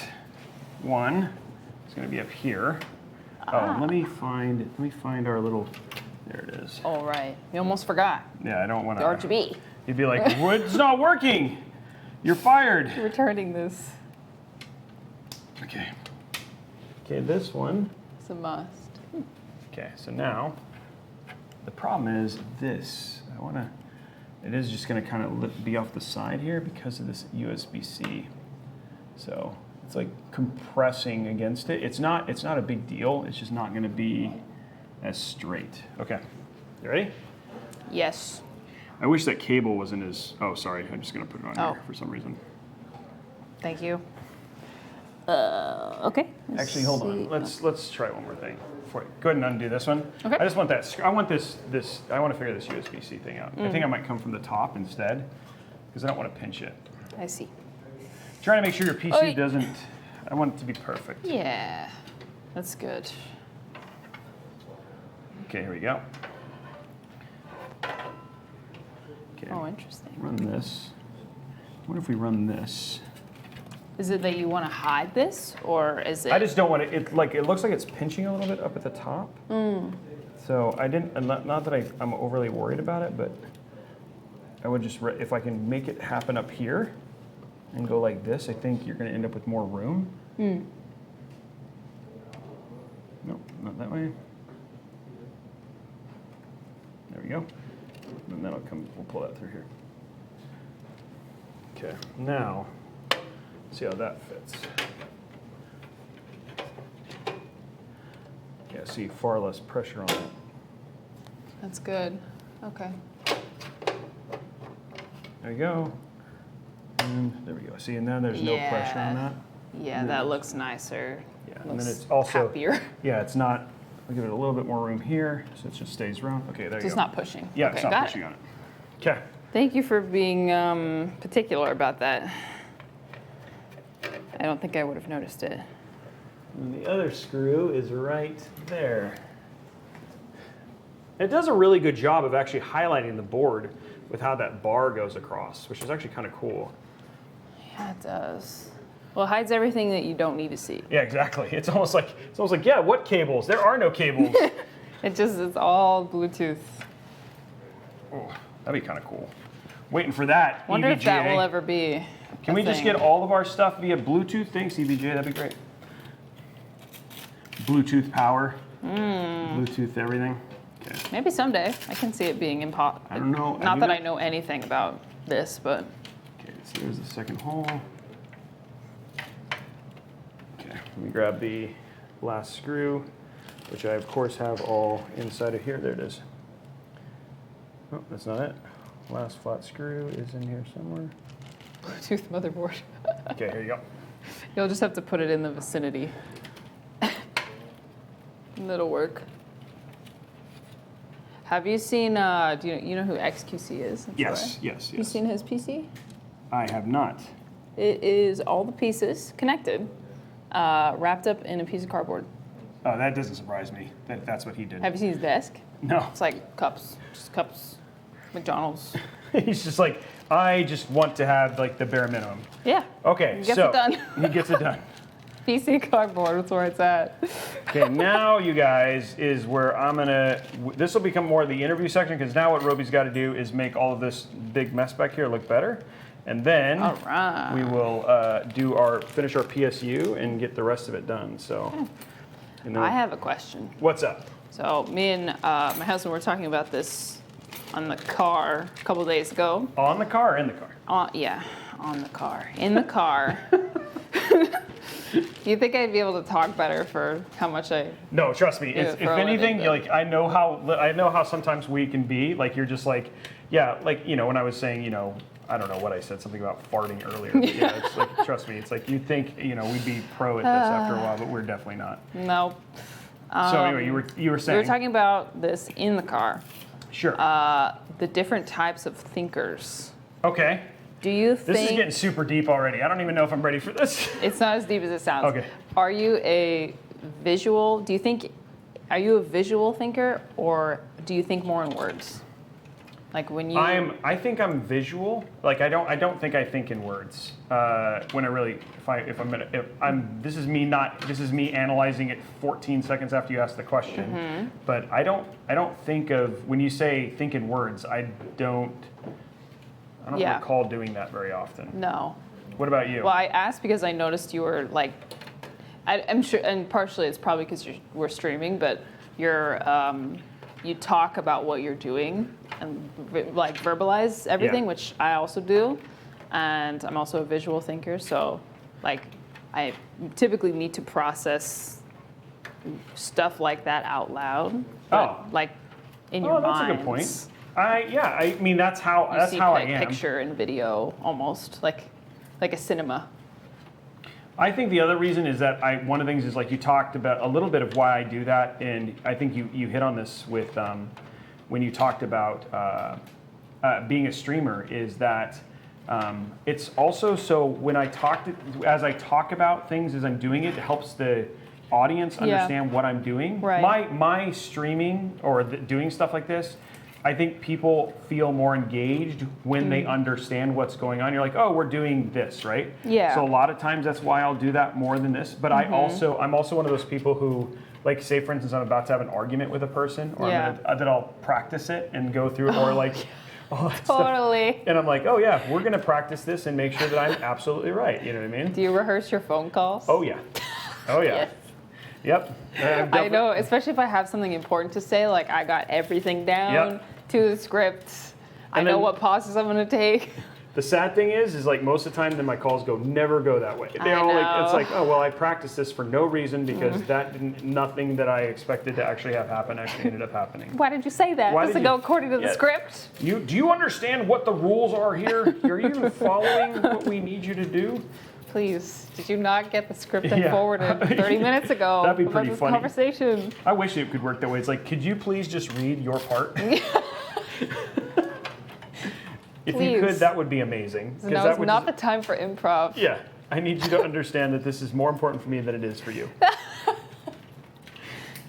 one is going to be up here. Oh, let me find our little. There it is. All right. You almost forgot. Yeah, I don't want The to. RGB. You'd be like, it's not working. You're fired. Returning this. Okay. Okay, this one. It's a must. Okay, so now the problem is this. It is just going to kind of be off the side here because of this USB-C. So it's compressing against it. It's not a big deal. It's just not going to be as straight. Okay, you ready? Yes. I wish that cable wasn't as. Oh, sorry. I'm just going to put it on here for some reason. Thank you. Okay. Actually, hold on. Let's try one more thing. Before, go ahead and undo this one. Okay. I just want that. I want this. I want to figure this USB-C thing out. I think I might come from the top instead, because I don't want to pinch it. I see. Trying to make sure your PC Oi. doesn't. I want it to be perfect. Yeah, that's good. Okay, here we go. Okay. Oh, interesting. Run this. What if we run this? Is it that you want to hide this, or is it? I just don't want it. It looks like it's pinching a little bit up at the top. So I didn't. and Not that I'm overly worried about it, but I would just if I can make it happen up here and go like this, I think you're going to end up with more room. Nope, not that way. There we go. And that'll come. We'll pull that through here. Okay. Now, see how that fits. Yeah, see far less pressure on it. That's good. Okay. There you go. And there we go. See, and then there's no pressure on that. Yeah, that looks nicer. Yeah, and then Looks it's also happier. Yeah, it's not. I'll give it a little bit more room here, so it just stays round. Okay, there you Just go. not pushing. Yeah, Okay, it's not got pushing it. on it. Okay. Thank you for being particular about that. I don't think I would have noticed it. And the other screw is right there. It does a really good job of actually highlighting the board with how that bar goes across, which is actually kind of cool. Yeah, it does. Well, it hides everything that you don't need to see. Yeah, exactly. It's almost like yeah, what cables? There are no cables. It's all Bluetooth. Oh, that'd be kind of cool. Waiting for that. Wonder if that will ever be. Can we just get all of our stuff via Bluetooth? Thanks, EVJ. That'd be great. Bluetooth power. Bluetooth everything. Okay. Maybe someday. I can see it being impossible. I don't know. Not that I know anything about this, but. Okay, so here's the second hole. Okay, let me grab the last screw, which I of course have all inside of here. There it is. Oh, that's not it. Last flat screw is in here somewhere. Bluetooth motherboard. Okay, here you go. You'll just have to put it in the vicinity. And it'll work. Have you seen, do you know who XQC is? Yes, yes, You yes. seen his PC? I have not. It is all the pieces connected, wrapped up in a piece of cardboard. Oh, that doesn't surprise me. That's what he did. Have you seen his desk? No. It's like cups, just cups, McDonald's. He's just like, I just want to have like the bare minimum. Yeah. Okay, He gets so it done. he gets it done. PC cardboard, that's where it's at. Okay, now you guys is where I'm gonna. This will become more of the interview section because now what Roby's got to do is make all of this big mess back here look better, and then All right. we will finish our PSU and get the rest of it done. So, and then I have a question. what's up? So me and my husband were talking about this on the car a couple days ago. On the car, or in the car? Yeah, on the car. In the car. Do you think I'd be able to talk better for how much I... No, trust me. Yeah, If for a living, anything, but- like I know how sometimes we can be. Like you're just like, yeah, like when I was saying, I don't know what I said, something about farting earlier. But yeah, it's like, trust me, it's like you'd think, we'd be pro at this after a while, but we're definitely not. No. So anyway, you were We saying. were talking about this in the car. Sure. The different types of thinkers. Okay. Do you This is think... getting super deep already. I don't even know if I'm ready for this. It's not as deep as it sounds. Okay. Are you a visual... Are you a visual thinker, or do you think more in words? Like when you... I think I'm visual. Like I don't think I think in words. When I really, this is me analyzing it 14 seconds after you ask the question. Mm-hmm. But I don't think of, when you say think in words, I don't Yeah. recall doing that very often. No. What about you? Well, I asked because I noticed you were like... I'm sure, and partially it's probably because we're streaming, but you talk about what you're doing and like verbalize everything, Yeah. which I also do, and I'm also a visual thinker, so like I typically need to process stuff like that out loud. But, Oh. like in your that's mind. a good point. I mean that's how You see I like am. picture and video almost like a cinema. I think the other reason is that one of the things is like you talked about a little bit of why I do that, and I think you hit on this with when you talked about being a streamer, is that it's also so when as I talk about things as I'm doing it, it helps the audience understand what I'm doing. Right. My streaming or doing stuff like this, I think people feel more engaged when they understand what's going on. You're like, oh, we're doing this, right? Yeah. So a lot of times that's why I'll do that more than this. But I'm also one of those people who, like, say for instance, I'm about to have an argument with a person, or that I'll practice it and go through it, or like. All that Totally. stuff. And I'm like, oh yeah, we're gonna practice this and make sure that I'm absolutely right. You know what I mean? Do you rehearse your phone calls? Oh yeah. Oh yeah. Yes. Yep. I know, especially if I have something important to say, like I got everything down to the script. I know what pauses I'm gonna take. The sad thing is like most of the time, then my calls never go that way. They I all know. like, it's like, oh well, I practiced this for no reason because nothing that I expected to actually have happen actually ended up happening. Why did you say that? Why Does did it go you- according to the Yeah. script? Do you understand what the rules are here? Are you following what we need you to do? Please, did you not get the script I Yeah. forwarded 30 minutes ago That'd be about pretty this funny. conversation? I wish it could work that way. It's like, could you please just read your part? If you could, Please. that would be amazing. 'Cause No, that it's would not just- the time for improv. Yeah, I need you to understand that this is more important for me than it is for you.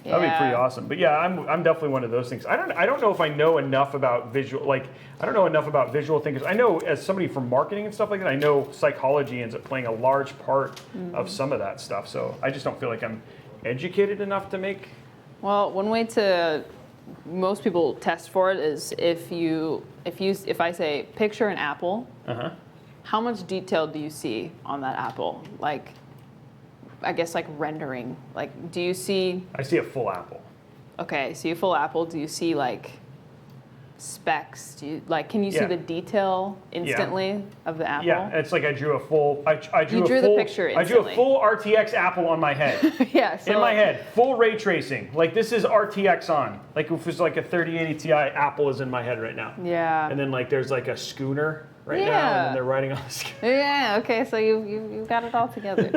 That'd be pretty awesome. But yeah, I'm definitely one of those things. I don't know if I know enough about visual, like I don't know enough about visual thinkers. I know as somebody from marketing and stuff like that, I know psychology ends up playing a large part of some of that stuff. So I just don't feel like I'm educated enough to make. Well, one way to most people test for it is if I say picture an apple, how much detail do you see on that apple? Like, I guess like rendering. Like, do you see? I see a full apple. Okay, see a full apple. Do you see like specks? Do you like? Can you see Yeah. the detail instantly of the apple? Yeah, it's like I drew a full. I drew You a drew the full, picture I drew a instantly. full RTX apple on my head. Yeah. So In my head, full ray tracing. Like this is RTX on. Like if it's like a 3080 Ti Apple is in my head right now. Yeah. And then like there's like a schooner right now, and Yeah. then they're riding on the schooner. Yeah. Okay. So you got it all together.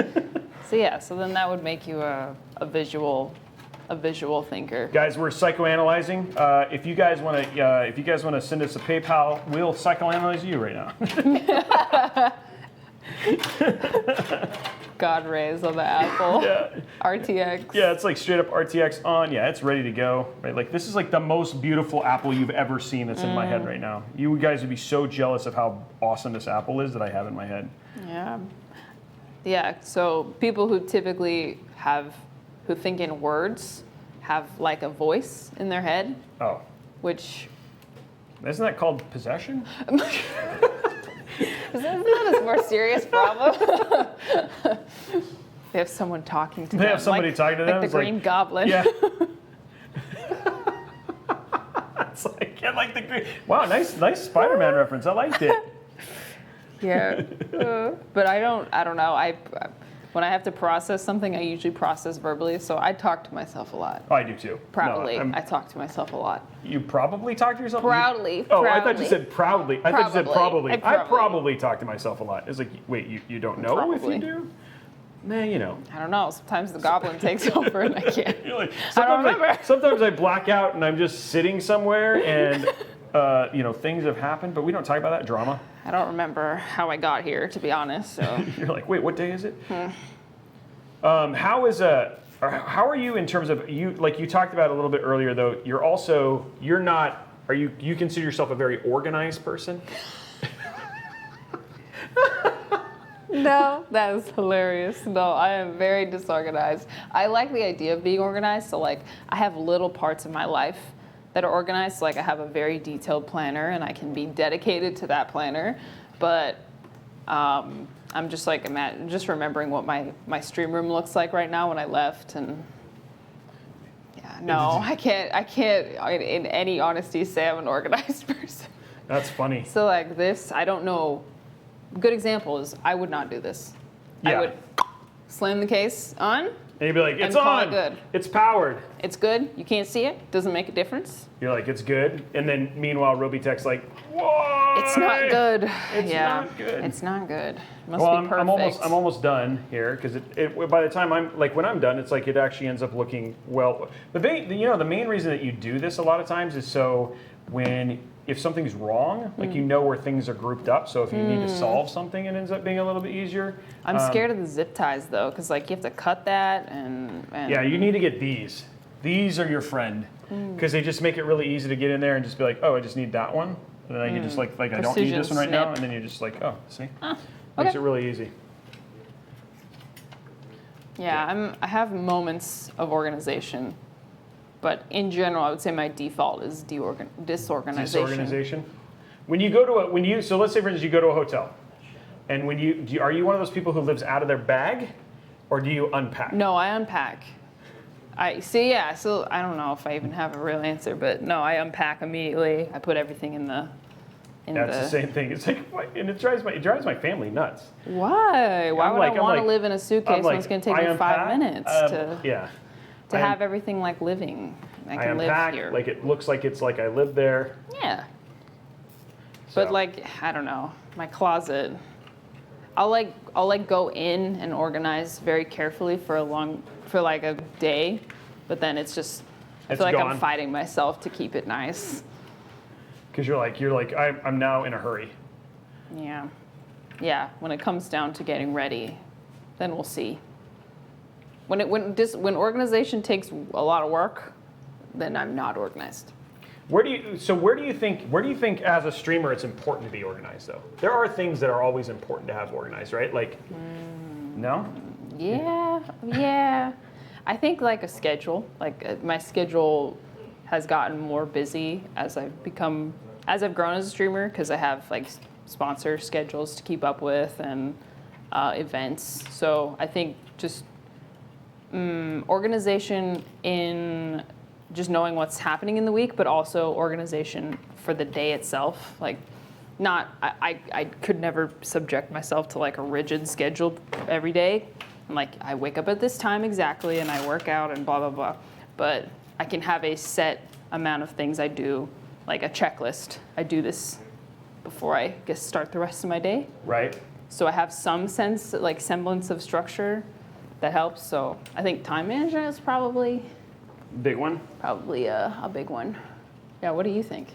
So yeah. So then that would make you a visual thinker. Guys, we're psychoanalyzing. If you guys want to send us a PayPal, we'll psychoanalyze you right now. God rays on the apple. Yeah. RTX. Yeah, it's like straight up RTX on. Yeah, it's ready to go. Right, like this is like the most beautiful apple you've ever seen that's in my head right now. You guys would be so jealous of how awesome this apple is that I have in my head. Yeah. Yeah. So people who typically who think in words have like a voice in their head, Oh, which isn't that called possession? isn't that a more serious problem? They have someone talking to them. They have somebody like, talking to them. Like It's the Green Goblin. Yeah. It's like, yeah, like the green. Wow, nice Spider-Man reference. I liked it. Yeah. But I don't know. When I have to process something, I usually process verbally. So I talk to myself a lot. Oh, I do too. Proudly. No, I talk to myself a lot. you probably talk to yourself? Proudly. Oh, I thought proudly. you said proudly. I thought you said Probably. probably. I probably talk to myself a lot. It's like, wait, you don't know Probably. if you do? Nah, you know. I don't know. Sometimes the goblin takes over and I can't. You're like, I don't sometimes I black out and I'm just sitting somewhere and things have happened, but we don't talk about that drama. I don't remember how I got here, to be honest. So You're like, wait, what day is it? How are you in terms of you? Like you talked about a little bit earlier, though. You're not. Are you? You consider yourself a very organized person? no, that is hilarious. No, I am very disorganized. I like the idea of being organized. So like, I have little parts of my life that are organized. So, like I have a very detailed planner, and I can be dedicated to that planner. But I'm just like just remembering what my stream room looks like right now when I left, and yeah, no, I can't in any honesty say I'm an organized person. That's funny. So like this, I don't know. Good example is I would not do this. Yeah. I would slam the case on. And you'd be like, it's call it on. good. It's powered. It's good. You can't see it. Doesn't make a difference. You're like, it's good. And then meanwhile, Robitech's like, whoa. It's not good. It's yeah, not good. It's not good. Must Well, be perfect. I'm almost done here because by the time when I'm done, it's like it actually ends up looking well. The main reason that you do this a lot of times is so if something's wrong, like you know where things are grouped up. So if you need to solve something, it ends up being a little bit easier. I'm scared of the zip ties though, because like you have to cut that and Yeah, you need to get these. These are your friend because they just make it really easy to get in there and just be like, oh, I just need that one, and then you just like I don't need this one right now, and then you're just like, oh, see, makes it really easy. Yeah, I have moments of organization, but in general, I would say my default is disorganization. Disorganization. When you go to so let's say for instance you go to a hotel, and are you one of those people who lives out of their bag, or do you unpack? No, I unpack. So I don't know if I even have a real answer, but no, I unpack immediately. I put everything in the. That's the same thing. It's like, and it drives my family nuts. Why? Why would I want to live in a suitcase when it's going to take me unpack, 5 minutes to have everything like living? I can unpack, live here. like it looks like it's like I live there. Yeah. So. But like I don't know, my closet. I'll go in and organize very carefully for like a day, but then I feel like gone. I'm fighting myself to keep it nice. Because you're like I'm now in a hurry. Yeah. When it comes down to getting ready, then we'll see. When organization takes a lot of work, then I'm not organized. Where do you think as a streamer it's important to be organized though? There are things that are always important to have organized, right? Like, no? Yeah. I think like a schedule. Like my schedule has gotten more busy as I've grown as a streamer because I have like sponsor schedules to keep up with and events. So I think just organization in just knowing what's happening in the week, but also organization for the day itself. Like, I could never subject myself to like a rigid schedule every day. Like I wake up at this time exactly and I work out and blah blah blah. But I can have a set amount of things I do, like a checklist. I do this before I start the rest of my day. Right. So I have some semblance of structure that helps. So I think time management is probably big one. Probably a big one. Yeah. What do you think?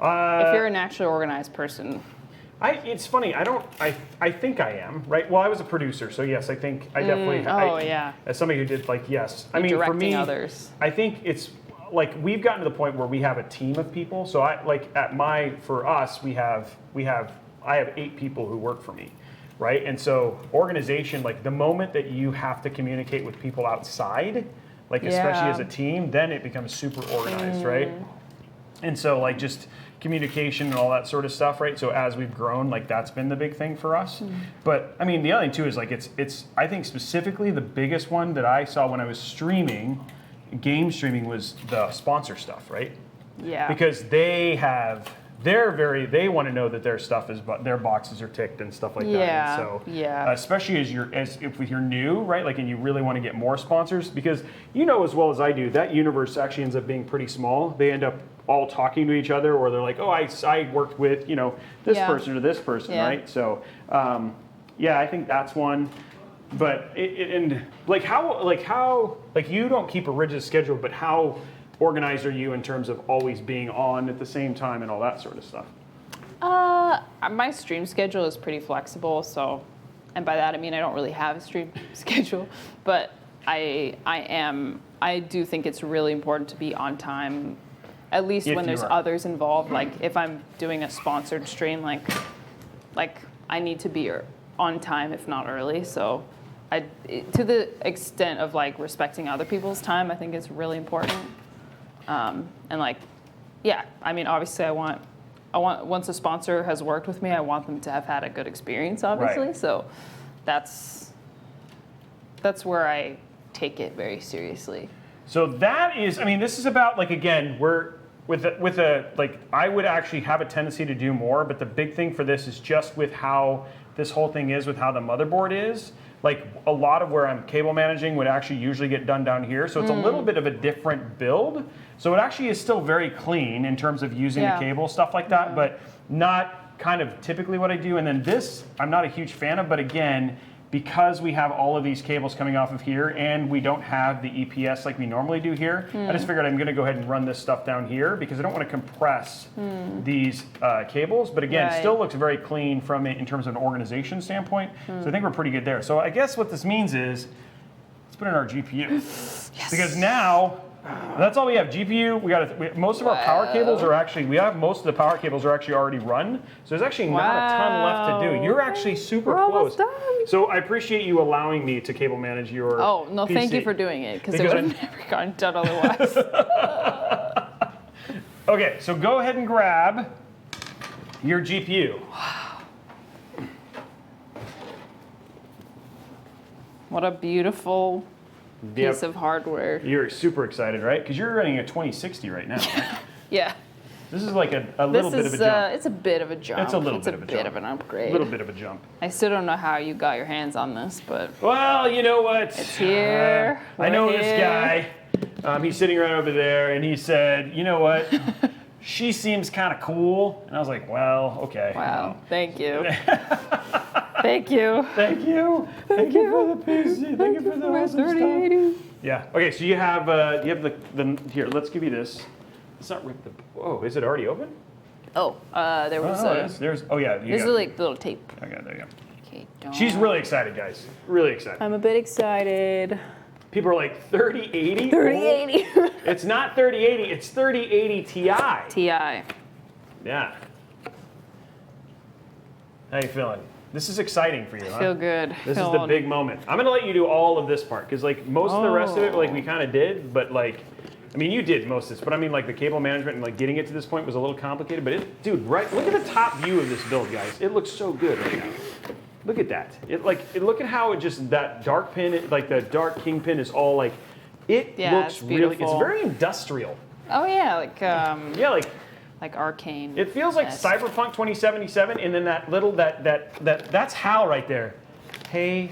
If if you're a naturally organized person. It's funny. I think I am, right? Well, I was a producer, so yes, I think I definitely. Yeah. As somebody who did yes, You're for directing me, others. I think it's like we've gotten to the point where we have a team of people. So I have 8 people who work for me, right? And so organization, like the moment that you have to communicate with people outside, like especially as a team, then it becomes super organized, right? And so like just communication and all that sort of stuff, right? So as we've grown, like that's been the big thing for us. But I mean, the other thing too is like it's I think specifically the biggest one that I saw when I was streaming, game streaming, was the sponsor stuff, right? Yeah. Because they want to know that their stuff their boxes are ticked and stuff like that. And so especially if you're new, right? Like, and you really want to get more sponsors, because you know as well as I do that universe actually ends up being pretty small. They end up all talking to each other, or they're like, oh, I worked with this person or this person, right? So I think that's one. But and how you don't keep a rigid schedule, but how organized are you in terms of always being on at the same time and all that sort of stuff? My stream schedule is pretty flexible, so, and by that I mean I don't really have a stream schedule, but I do think it's really important to be on time, at least when there's others involved. Like if I'm doing a sponsored stream, like I need to be on time, if not early. So to the extent of like respecting other people's time, I think it's really important. And like, yeah, I mean, obviously I want once a sponsor has worked with me, I want them to have had a good experience, obviously. Right. So that's where I take it very seriously. So that is, I mean, this is about like, again, we're I would actually have a tendency to do more, but the big thing for this is just with how this whole thing is, with how the motherboard is. Like a lot of where I'm cable managing would actually usually get done down here. So it's a little bit of a different build. So it actually is still very clean in terms of using the cable, stuff like that, but not kind of typically what I do. And then this, I'm not a huge fan of, but again, because we have all of these cables coming off of here and we don't have the EPS like we normally do here, I just figured I'm going to go ahead and run this stuff down here because I don't want to compress these cables. But again, Right. still looks very clean from it in terms of an organization standpoint. So I think we're pretty good there. So I guess what this means is, let's put in our GPU. Because now, that's all we have. GPU, most of our power cables are actually, most of the power cables are actually already run. So there's actually not a ton left to do. You're actually super We're almost close. done. So I appreciate you allowing me to cable manage your Oh, no, thank you PC. for doing it because it Because would have never gotten done otherwise. Okay, so go ahead and grab your GPU. What a beautiful piece of hardware. You're super excited, right? Because you're running a 2060 right now, right? Yeah. This is like a little bit of a jump. It's a bit of a jump. It's a little bit of a jump. of an upgrade. A little bit of a jump. I still don't know how you got your hands on this, but Well, you know what? it's here. I know We're this here. guy. He's sitting right over there, and he said, "You know what? She seems kind of cool." And I was like, "Well, okay." Wow. Thank you. Thank you. Thank you. Thank you for the PC. Thank you for the awesome stuff. 3080. Yeah. Okay. So you have the here. Let's give you this. Let's not rip the. Oh, is it already open? Oh, there was There's. Oh yeah. You This is got it. like the little tape. Okay. There you go. Okay, don't. She's really excited, guys. Really excited. I'm a bit excited. People are like 3080. 3080. It's not 3080. It's 3080 Ti. Ti. Yeah. How you feeling? This is exciting for you, huh? Feel good. This is the big moment. I'm gonna let you do all of this part because like most of the rest of it, like we kind of did, but like, I mean, you did most of this, but I mean, like the cable management and like getting it to this point was a little complicated. But it, dude, right? Look at the top view of this build, guys. It looks so good right now. Look at that. Look at how it just that dark pin, like the dark king pin, is all like. It looks it's really. It's beautiful. very industrial. Oh yeah, like Yeah, like arcane. it feels like Cyberpunk 2077, and then that little that's Hal right there. Hey.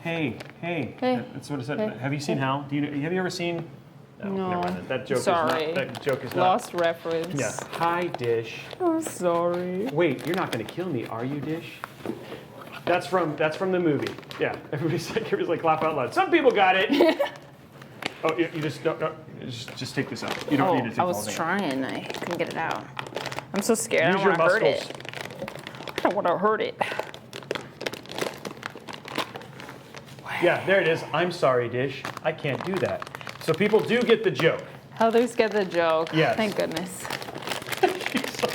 That's what it said. Hey. Have you seen Hal? Have you ever seen? No. Never mind. That joke Sorry. is not. That joke is not. Lost reference. Yeah. Hi, Dish. Oh, sorry. Wait, you're not gonna kill me, are you, Dish? That's from the movie. Yeah. Everybody's like laugh out loud. Some people got it. Oh, you just don't. Just take this out. You don't need to take I the was whole thing out. trying. I couldn't get it out. I'm so scared. Use I your don't want to hurt muscles. it. I don't want to hurt it. Yeah, there it is. I'm sorry, Dish. I can't do that. So people do get the joke. Others get the joke. Yes. Thank goodness.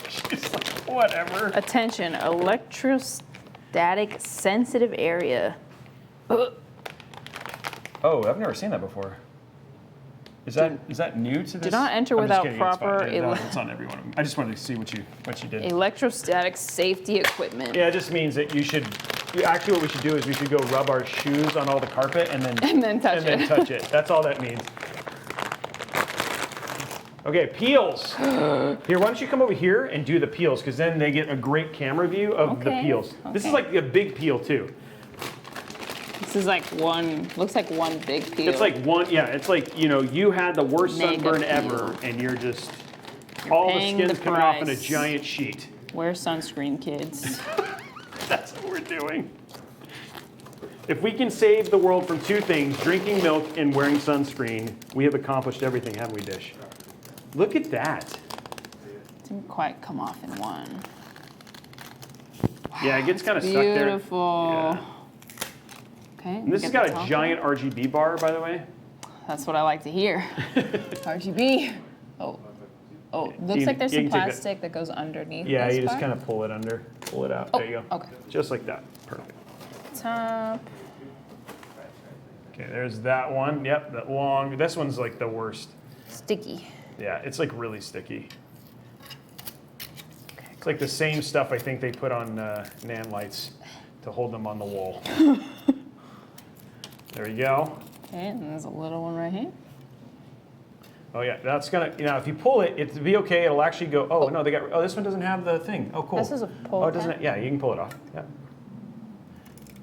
she's like, whatever. Attention, electrostatic sensitive area. Oh, I've never seen that before. Is that new to this? Do not enter I'm just without kidding, it's fine. proper It's on every one of them. I just wanted to see what you did. Electrostatic safety equipment. Yeah, it just means that you should. Actually, what we should do is we should go rub our shoes on all the carpet and then touch it. touch it. That's all that means. Okay, peels. Here, why don't you come over here and do the peels, because then they get a great camera view of the Okay, peels. This is okay. like a big peel too. This is like looks like one big peel. It's like one, yeah. It's like you had the worst Mega sunburn peel. ever, and you're all the paying skin's the coming off in a price. giant sheet. Wear sunscreen, kids. That's what we're doing. If we can save the world from two things, drinking milk and wearing sunscreen, we have accomplished everything, haven't we, Dish? Look at that. Didn't quite come off in one. Yeah, it gets kind of stuck there. Beautiful. Yeah. Okay. And this has get got the a top giant off. RGB bar, by the way. That's what I like to hear. RGB. Oh, looks You- like there's you some can take it. plastic that goes underneath. Yeah, this you just part. kind of pull it under, pull it out. Oh, There you go. okay. Just like that. Perfect. Top. Okay, there's that one. Yep, that long. This one's like the worst. Sticky. Yeah, it's like really sticky. It's like the same stuff I think they put on NAND lights to hold them on the wall. There you go. Okay, and there's a little one right here. Oh yeah, that's gonna, if you pull it, it'll be okay. It'll actually go, oh no, this one doesn't have the thing. Oh, cool. This is a pull Oh, it doesn't, tab? yeah, you can pull it off. Yeah.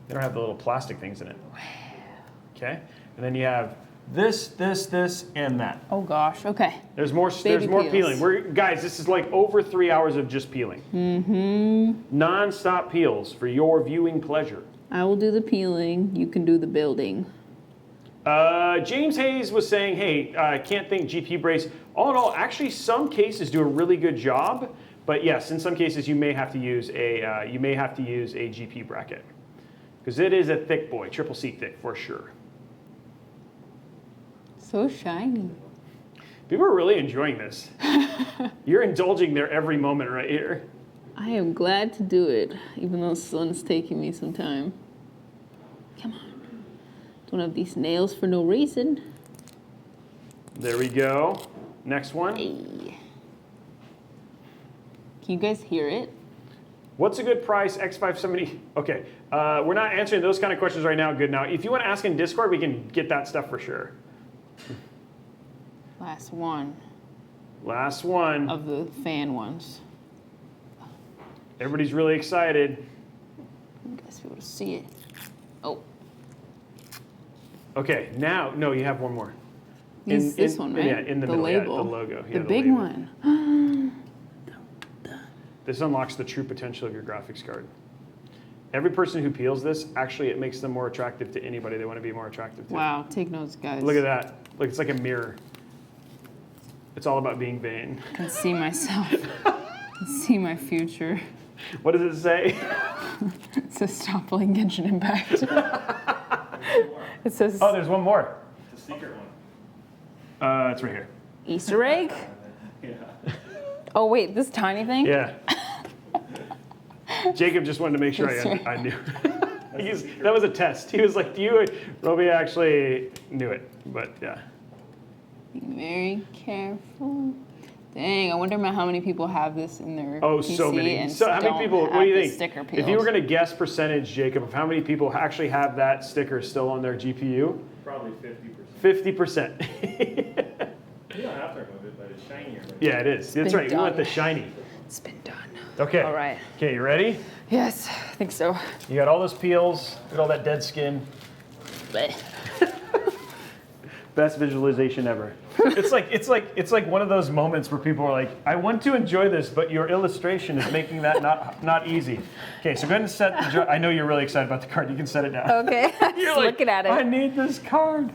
They don't have the little plastic things in it. Okay, and then you have this, and that. Oh gosh. Okay. There's more. Baby There's more peels. peeling. Guys, this is like over 3 hours of just peeling. Mm-hmm. Non-stop peels for your viewing pleasure. I will do the peeling. You can do the building. James Hayes was saying, hey, I can't think GPU brace. All in all, actually, some cases do a really good job. But yes, in some cases, you may have to use a GPU bracket because it is a thick boy, triple C thick for sure. So shiny. People are really enjoying this. You're indulging their every moment right here. I am glad to do it, even though the sun's taking me some time. Come on. Don't have these nails for no reason. There we go. Next one. Hey. Can you guys hear it? What's a good price? X570. Okay, we're not answering those kind of questions right now. Good now. If you want to ask in Discord, we can get that stuff for sure. Last one Last one. of the fan ones. Everybody's really excited. You guys be able to see it. Oh, Okay, now, no, you have one more. this one, right? Yeah, in the middle. label. Yeah, the logo. The Yeah, big label. one. This unlocks the true potential of your graphics card. Every person who peels this, actually, it makes them more attractive to anybody they want to be more attractive to. Wow, take notes, guys. Look at that. Look, it's like a mirror. It's all about being vain. I can see myself. I can see my future. What does it say? It says stop playing Genshin Impact. It says Oh, there's one more. It's a secret one. It's right here. Easter egg? Yeah. Oh wait, this tiny thing? Yeah. Jacob just wanted to make sure That's I right. knew. That was a test. He was like, "Do you?" Roby actually knew it, but yeah. Be very careful. Dang, I wonder how many people have this in their Oh, PC so many. and So how many don't people? What have do you the think? sticker If you were peeled? going to guess percentage, Jacob, of how many people actually have that sticker still on their GPU? Probably 50%. 50%. You don't have to remove it, but it's shinier. Yeah, it is. That's been right. We want the done. shiny. It's been done. Okay. All right. Okay, you ready? Yes, I think so. You got all those peels. Look at all that dead skin. Bleh. Best visualization ever. It's like one of those moments where people are like, I want to enjoy this, but your illustration is making that not easy. Okay, so go ahead and set the I know you're really excited about the card. You can set it down. Okay, You're just like, looking at it. I need this card.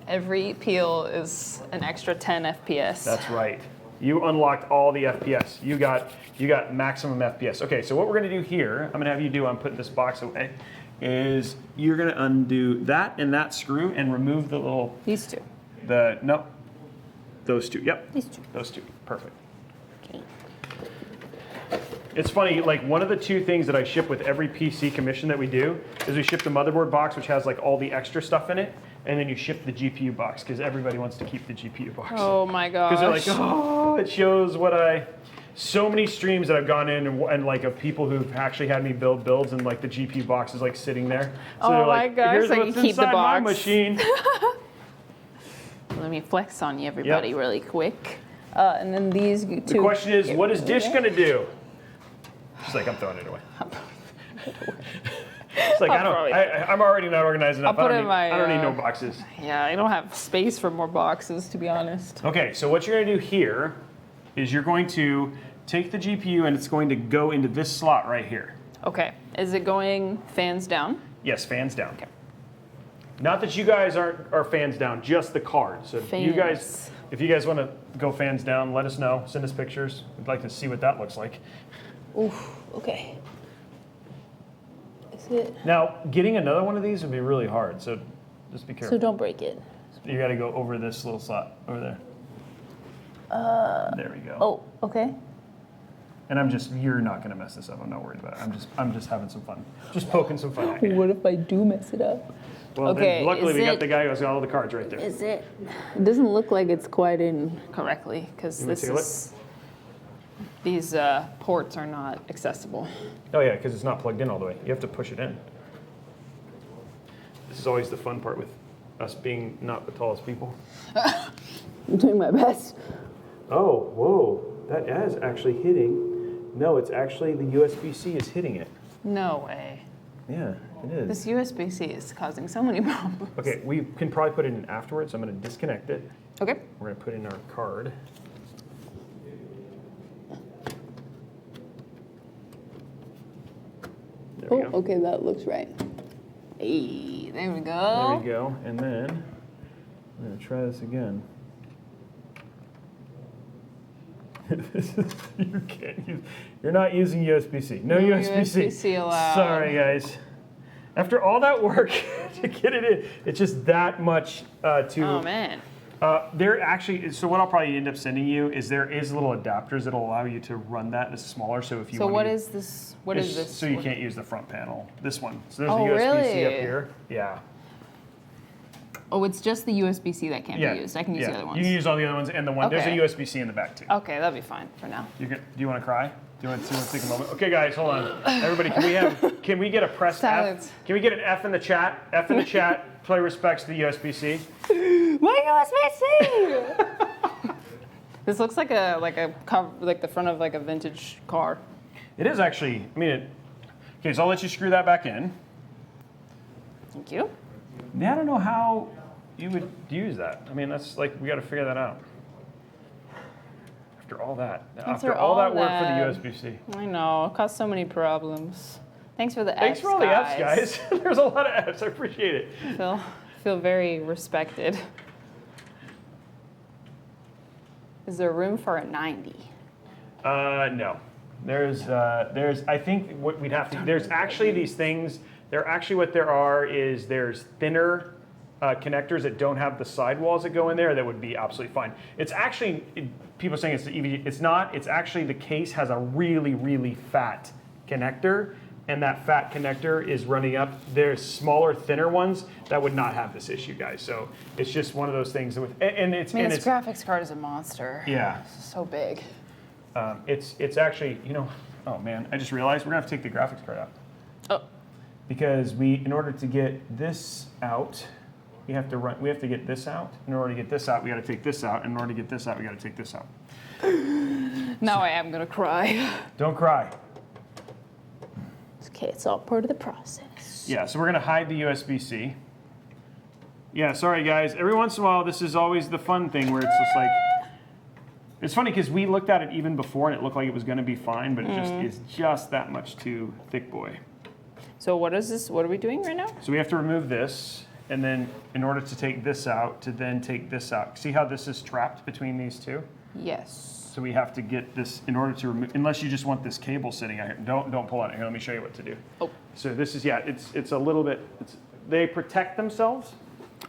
Every peel is an extra 10 FPS. That's right. You unlocked all the FPS. You got maximum FPS. Okay, so what we're gonna do here, I'm gonna have you do, I'm putting this box away, is you're gonna undo that and that screw and remove the little, These two. nope, those two, yep. These two. Those two, perfect. Okay. It's funny, like one of the two things that I ship with every PC commission that we do is we ship the motherboard box, which has like all the extra stuff in it, and then you ship the GPU box because everybody wants to keep the GPU box. Oh my gosh. Because they're like, oh, it shows so many streams that I've gone in and like of people who've actually had me build builds and like the GPU box is like sitting there. So Oh they're my like, gosh, here's so you what's keep the inside my box. machine. Let me flex on you, everybody, really quick. And then these two. The question is, what is Dish gonna do? She's like, I'm throwing it away. It's like, I'm already not organized enough. I'll put it in I don't need my, no boxes. Yeah, I don't have space for more boxes, to be honest. Okay, so what you're gonna do here is you're going to take the GPU and it's going to go into this slot right here. Okay, is it going fans down? Yes, fans down. Okay. Not that you guys are fans down, just the card. So if you guys want to go fans down, let us know. Send us pictures. We'd like to see what that looks like. Oof, okay. Is it? Now, getting another one of these would be really hard, so just be careful. So don't break it. You got to go over this little slot over there. There we go. Oh, okay. And you're not going to mess this up. I'm not worried about it. I'm just having some fun. Just poking some fun at you. What if I do mess it up? Well, Okay, then luckily is we got it- the guy who's got all the cards right there. Is it? It doesn't look like it's quite in. Correctly, because You wanna this take a look? is. These ports are not accessible. Oh yeah, because it's not plugged in all the way. You have to push it in. This is always the fun part with us being not the tallest people. I'm doing my best. Oh, whoa, that is actually hitting. No, it's actually the USB-C is hitting it. No way. Yeah. It is. This USB-C is causing so many problems. Okay, we can probably put it in afterwards. I'm going to disconnect it. Okay. We're going to put in our card. There we go. okay, that looks right. Hey, there we There go. we go. And then I'm going to try this again. You can't use. You're not using USB-C. No USB-C. USB-C allowed. Sorry, guys. After all that work to get it in, it's just that much to. Oh man. There actually, so what I'll probably end up sending you is there is little adapters that'll allow you to run that as smaller. So if you So want what to, is this? What is this? So you can't use the front panel. This one. So there's Oh, a USB-C up really? here. Yeah. Oh, it's just the USB-C that can't Yeah. be used. I can use the other ones. You can use all the other ones, and the one Okay. there's a USB-C in the back too. Okay, that'll be fine for now. Do you want to cry? Do you want to take a moment? Okay, guys, hold on. Everybody, can we get a press Silence. F? Can we get an F in the chat? F in the chat. Play respects to the USB-C. My USB-C. This looks like a cover, like the front of like a vintage car. It is actually. I mean, okay. So I'll let you screw that back in. Thank you. Yeah, I don't know how you would use that. I mean, that's like we got to figure that out. After all that, after all that work for the USB-C. I know, it caused so many problems. Thanks for the Fs, Thanks for all the Fs, guys. There's a lot of Fs. I appreciate it. Feel very respected. Is there room for a 90? No. There's I think what we'd have to, there's actually these things, what there are is there's thinner connectors that don't have the sidewalls that go in there that would be absolutely fine. It's actually, people are saying it's the EVG, it's not, it's actually the case has a really, really fat connector, and that fat connector is running up. There's smaller, thinner ones that would not have this issue, guys. So it's just one of those things with, and it's, I mean, and this it's, graphics card is a monster. yeah. It's so big. It's actually, oh man, I just realized we're gonna have to take the graphics card out. Oh. Because in order to get this out, we have to get this out. In order to get this out, we gotta take this out. In order to get this out, we gotta take this out. Now I am gonna cry. Don't cry. Okay, it's all part of the process. Yeah, so we're gonna hide the USB-C. Yeah, sorry guys. Every once in a while, this is always the fun thing where it's just like, it's funny because we looked at it even before and it looked like it was gonna be fine, but it just is just that much too thick boy. So what is this? What are we doing right now? So we have to remove this, and then in order to take this out, to then take this out. See how this is trapped between these two? Yes. So we have to get this, in order to remove, unless you just want this cable sitting out here. Don't pull it. Here, let me show you what to do. Oh. So this is, yeah, it's a little bit, they protect themselves.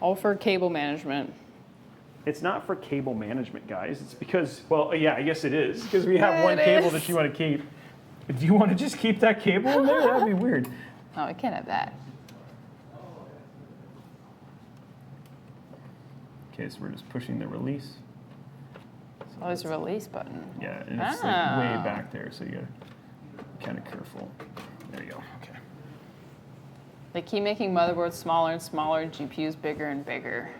All for cable management. It's not for cable management, guys. It's because, well, yeah, I guess it is. Because we have one It cable is. that you want to keep. Do you want to just keep that cable in there? That'd be weird. Oh, I can't have that. Okay, so we're just pushing the release. Oh, there's a release button. Yeah, and it's like way Ah. back there, so you gotta be kind of careful. There you go. Okay. They keep making motherboards smaller and smaller, GPUs bigger and bigger.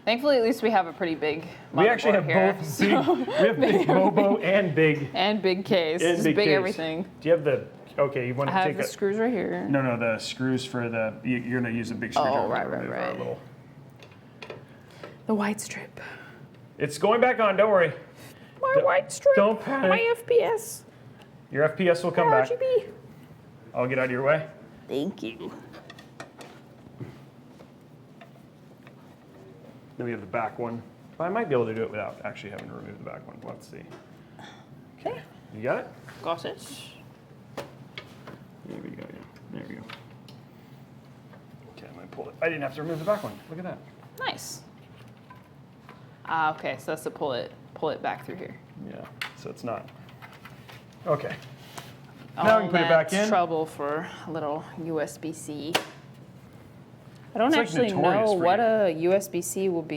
Thankfully, at least we have a pretty big motherboard We actually have here, both so- big. We have big Bobo and big. and big case. And Just big big case. everything. Do you have the? Okay, you want I to have take the the screws right here. No, the screws for the. You're gonna use a big screwdriver. right, to right, remove our right. little- The white strip. It's going back on. Don't worry. My white strip. Don't panic. My FPS. Your FPS will come back. RGB. I'll get out of your way. Thank you. Then we have the back one. I might be able to do it without actually having to remove the back one. Let's see. Okay. You got it? Got it. There we go. Yeah. There we go. Okay, I'm gonna pull it. I didn't have to remove the back one. Look at that. Nice. Okay, so that's to pull it back through here. Yeah. So it's not. Okay. Now we can put it back that's in. trouble for a little USB-C. I don't It's like actually notorious know for what you. a USB-C would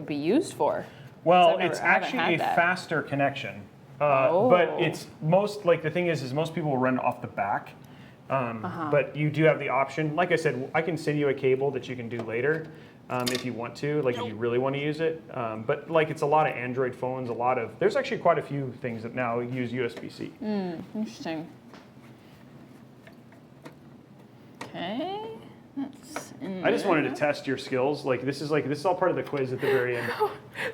be used for. Well, I've it's never- I haven't actually a had that. faster connection. But Oh. it's the thing is most people will run off the back. But you do have the option. Like I said, I can send you a cable that you can do later if you want to, like if you really want to use it. But like it's a lot of Android phones, there's actually quite a few things that now use USB-C. Interesting. Okay. That's in I just there. wanted to test your skills. This is all part of the quiz at the very end.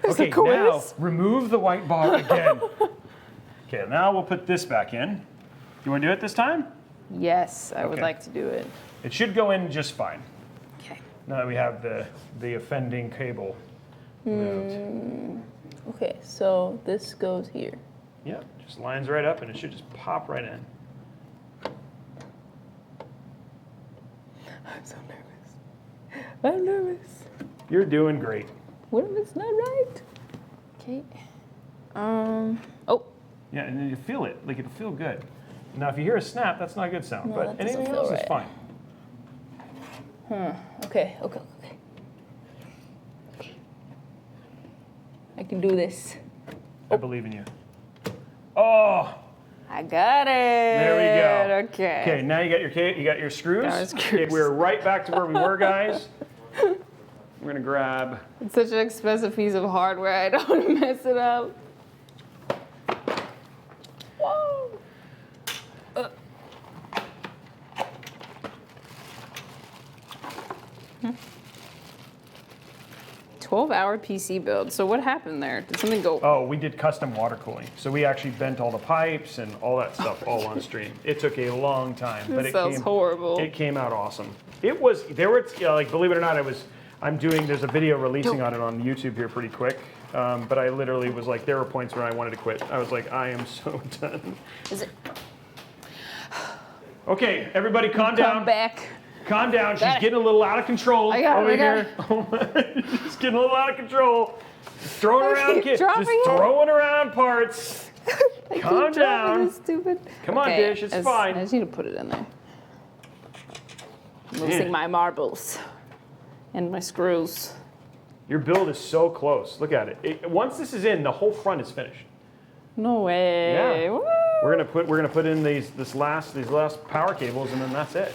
There's Okay, a quiz? now remove the white bar again. Okay, now we'll put this back in. You want to do it this time? Yes, I would Okay. like to do it. It should go in just fine. Okay. Now that we have the offending cable moved. Okay, so this goes here. Yeah, just lines right up and it should just pop right in. I'm so nervous. I'm nervous. You're doing great. What if it's not right? Okay. Oh, Yeah, and then you feel it, like it'll feel good. Now, if you hear a snap, that's not a good sound, No, but that doesn't anything feel else is right. fine. okay. I can do this. I believe in you. Oh, I got it. there we go. Okay. Okay, now you got your screws. Got my Okay, screws. we're right back to where we were, guys. We're gonna grab. It's such an expensive piece of hardware. I don't want to mess it up. Whoa. 12-hour PC build. So what happened there? Did something go? Oh, we did custom water cooling. So we actually bent all the pipes and all that stuff all on stream. It took a long time, but This it sounds came horrible. It came out awesome. It was like believe it or not, there's a video releasing on it on YouTube here pretty quick. But I literally was like, there were points where I wanted to quit. I was like, I am so done. Is it? Okay, everybody calm down. Come back. Calm down. She's Got it. getting a little out of control I got it, over I got here. She's getting a little out of control. Just throwing I around keep dropping just it. throwing around parts. I Calm keep dropping down. it, stupid. Come on, Okay, Dish, it's I fine. just need to put it in there. I'm losing Man. my marbles and my screws. Your build is so close. Look at it. Once this is in, the whole front is finished. No way. Yeah. Woo. We're gonna put in these last power cables, and then that's it.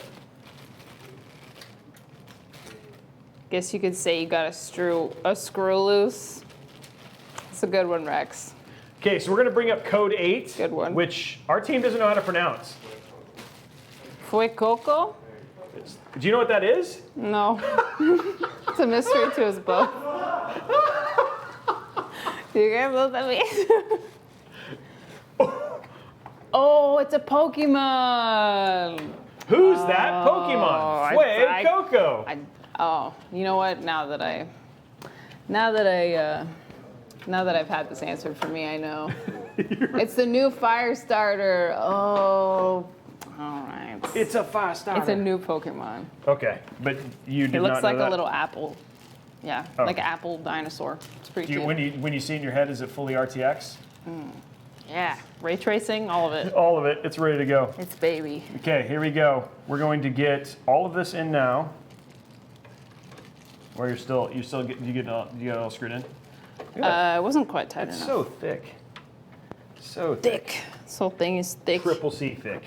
Guess you could say you got a screw loose. It's a good one, Rex. Okay, so we're gonna bring up code 8, Good one. which our team doesn't know how to pronounce. Fue Coco? Do you know what that is? No. It's a mystery to us both. Do you guys know what that means? Oh, it's a Pokemon. Who's that Pokemon? Fue Coco. Oh, you know what? Now that I've had this answered for me, I know. It's the new fire starter. Oh, all right. It's a fire starter. It's a new Pokemon. Okay, but you did It not looks know like that? a little apple. Yeah, Oh. like an apple dinosaur. It's pretty Do you, cute. when you see it in your head, is it fully RTX? Yeah, ray tracing, all of it. All of it. It's ready to go. It's baby. Okay, here we go. We're going to get all of this in now. Or you get it all screwed in? Good. It wasn't quite tight It's enough. so thick. So thick. Thick. This whole thing is thick. Triple C thick.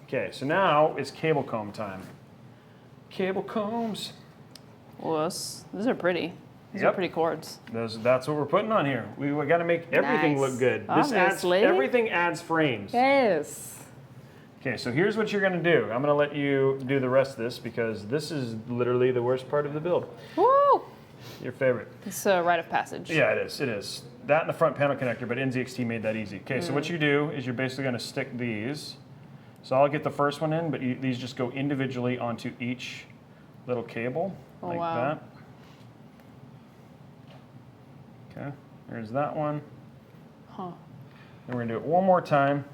Okay, so now it's cable comb time. Cable combs. These are pretty. These are Yep. pretty cords. That's what we're putting on here. We got to make everything Nice. look good. Obviously. Everything adds frames. Yes. Okay, so here's what you're gonna do. I'm gonna let you do the rest of this because this is literally the worst part of the build. Woo! Your favorite. It's a rite of passage. Yeah, it is. It is. That and the front panel connector, but NZXT made that easy. Okay, so what you do is you're basically gonna stick these. So I'll get the first one in, but these just go individually onto each little cable, like wow. that. Okay, there's that one. Huh. And we're gonna do it one more time.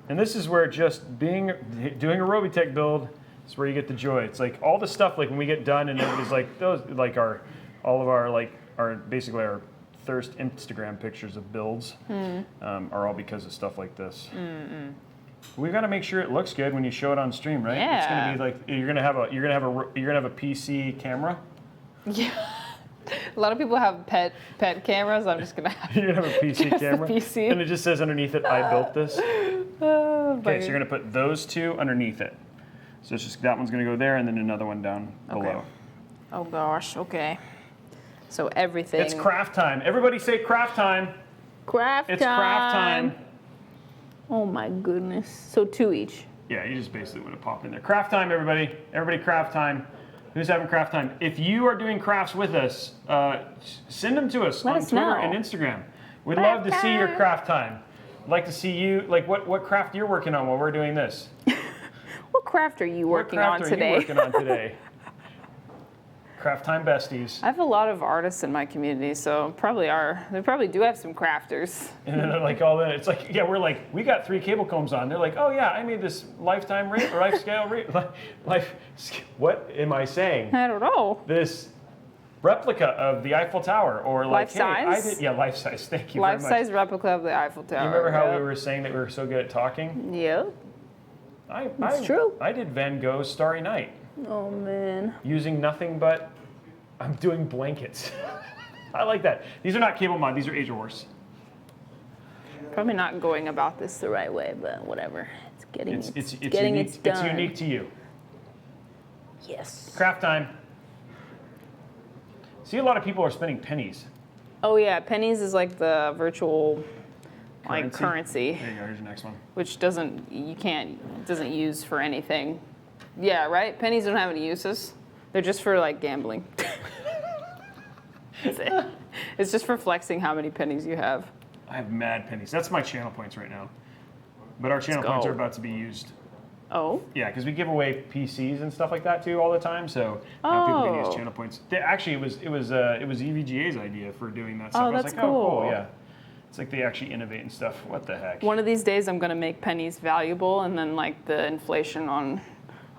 And this is where just doing a Robotech build is where you get the joy. It's like all the stuff, like when we get done and everybody's like, those, like all of our basically our thirst Instagram pictures of builds are all because of stuff like this. We've got to make sure it looks good when you show it on stream, right? It's Yeah. gonna be like you're gonna have a PC camera. Yeah. A lot of people have pet cameras. I'm just gonna have. You're gonna have a PC Just the camera, PC. and it just says underneath it, "I built this." Oh, Okay, so you're gonna put those two underneath it. So it's just that one's gonna go there, and then another one down below. Oh gosh. Okay. So everything. It's craft time. Everybody say craft time. Craft It's craft time. Oh my goodness. So 2 each. Yeah, you just basically want to pop in there. Craft time, everybody. Everybody craft time. Who's having craft time? If you are doing crafts with us, send them to us Let on us Twitter know. and Instagram. We'd love to see your craft time. I'd like to see you, like what craft you're working on while we're doing this. What craft are you working what on craft today? are you working on today? Craft time besties. I have a lot of artists in my community, so they probably do have some crafters. And then like all that, it's like, yeah, we're like, we got 3 cable combs on. They're like, oh yeah, I made this lifetime rate, life scale rate, what am I saying? I don't know. This replica of the Eiffel Tower, or like, Life size? life size. Thank you very much. Life-size replica of the Eiffel Tower. You remember how Yep. we were saying that we were so good at talking? Yep. It's true. I did Van Gogh's Starry Night Oh man. using nothing but, I'm doing blankets. I like that. These are not cable mod, these are Age of Horse. Probably not going about this It's the right way, but whatever. It's getting It's getting unique, its done. it's unique to you. Yes. Craft time. See, a lot of people are spending pennies. Oh yeah, pennies is like the virtual like currency, There you go, here's your next one. which doesn't use for anything. Yeah, right? Pennies don't have any uses. They're just for like gambling. That's it. It's just for flexing how many pennies you have. I have mad pennies. That's my channel points right now. But our channel points go. are about to be used. Oh. Yeah, because we give away PCs and stuff like that too all the time. So now people can use Oh. channel points. Actually, it was EVGA's idea for doing that stuff. Oh, I was that's like, oh, cool, cool. yeah. It's like they actually innovate and stuff. What the heck? One of these days I'm gonna make pennies valuable, and then like the inflation on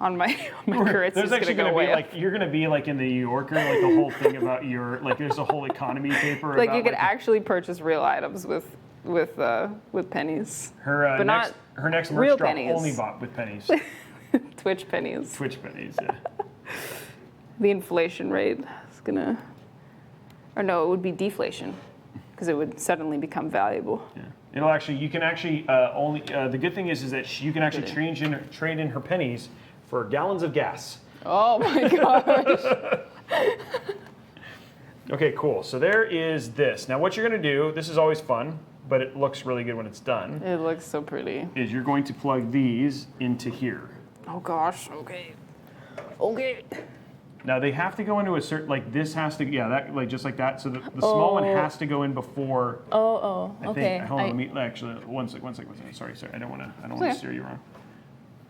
my currency There's is actually gonna going go to be way like, you're going to be like in the New Yorker, like the whole thing about your, like there's a whole economy paper Like about you could like, actually purchase real items with pennies. her, but next, not her next merch real drop pennies. only bought with pennies. Twitch pennies. Twitch pennies, yeah. The inflation rate is gonna, or no, it would be deflation, because it would suddenly become valuable. Yeah. It'll actually, you can actually the good thing is that you can actually trade in her pennies for gallons of gas. Oh my gosh. Okay, cool. So there is this. Now what you're going to do, this is always fun, but it looks really good when it's done, It looks so pretty. is you're going to plug these into here. Oh gosh, okay. Okay. Now they have to go into a certain, like this has to, yeah, that like just like that. So the small one has to go in before. Oh, I okay. think. Hold on, let me actually one second. Sorry. I don't want to steer you wrong.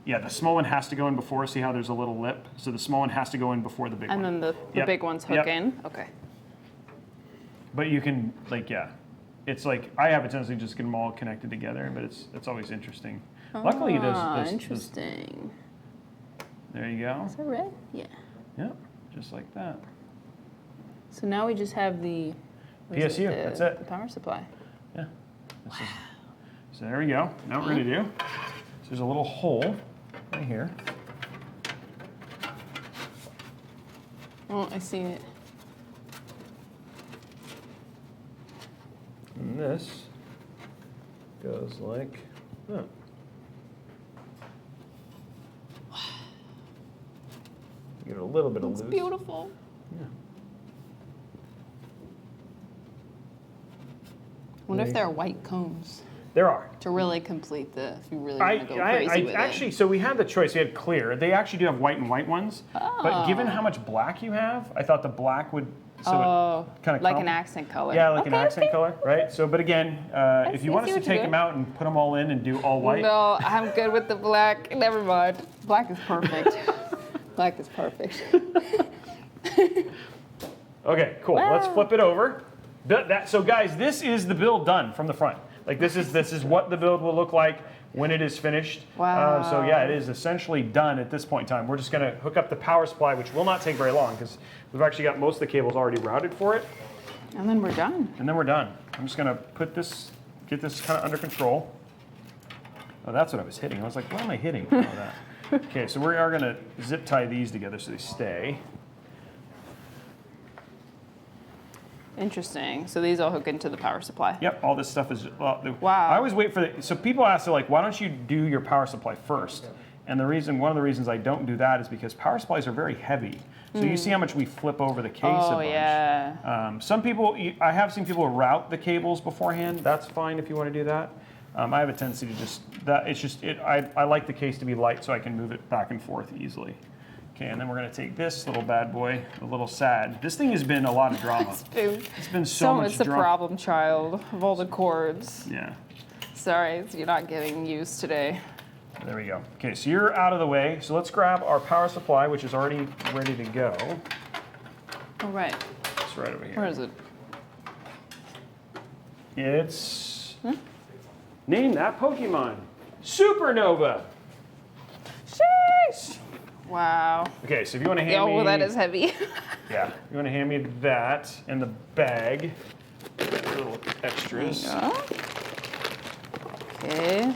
Yeah, the small one has to go in before. See how there's a little lip? So the small one has to go in before the big one. And then the Yep. big ones hook Yep. in. Okay. But you can like, yeah, it's like I have a tendency to just get them all connected together, but it's always interesting. Luckily, there's Interesting. there you go. Is that red? Yeah. Yep, just like that. So now we just have the what is PSU, that's it. The power supply. Yeah. So there we go. Now what we're gonna do, so there's a little hole right here. Oh, I see it. And this goes like that. Give it a little bit of It's loose. beautiful. Yeah. Wonder if there are white cones There are. to really complete the. If you really want to go crazy with actually, so we had the choice. We had clear. They actually do have white and white ones. But given how much black you have, I thought the black would. So it kind of Like an accent color. Yeah, like an accent color, right? So, but again, if you want us to what you're take them out and put them all in and do all white, No, I'm good with the black. Never mind. Black is perfect. Black is perfect. Okay, cool. Let's flip it over. So guys, this is the build done from the front. Like this is what the build will look like when it is finished. Wow. So yeah, it is essentially done at this point in time. We're just gonna hook up the power supply, which will not take very long because we've actually got most of the cables already routed for it. And then we're done. And then we're done. I'm just gonna put this, get this kind of under control. Oh, that's what I was hitting. I was like, what am I hitting? Oh, that. Okay, so we are gonna zip tie these together so they stay. Interesting. So these all hook into the power supply. Yep, all this stuff is, well, Wow. I always wait for the, so people ask, they're like, why don't you do your power supply first? And one of the reasons I don't do that is because power supplies are very heavy. So you see how much we flip over the case a Oh bunch. yeah. Some people, I have seen people route the cables beforehand. That's fine if you want to do that. I have a tendency to just, I like the case to be light so I can move it back and forth easily. Okay, and then we're gonna take this little bad boy, the little sad. This thing has been a lot of drama. It's been so much it's the drama. problem child of all the chords. Yeah, Sorry, you're not getting used today. there we go. Okay, so you're out of the way. So let's grab our power supply, which is already ready to go. All right, It's right over here. where is it? It's, name that Pokemon, Supernova. Sheesh. Wow. Okay, so if you want to hand me, Oh, well, that is heavy. yeah, you want to hand me that in the bag, little extras. Okay.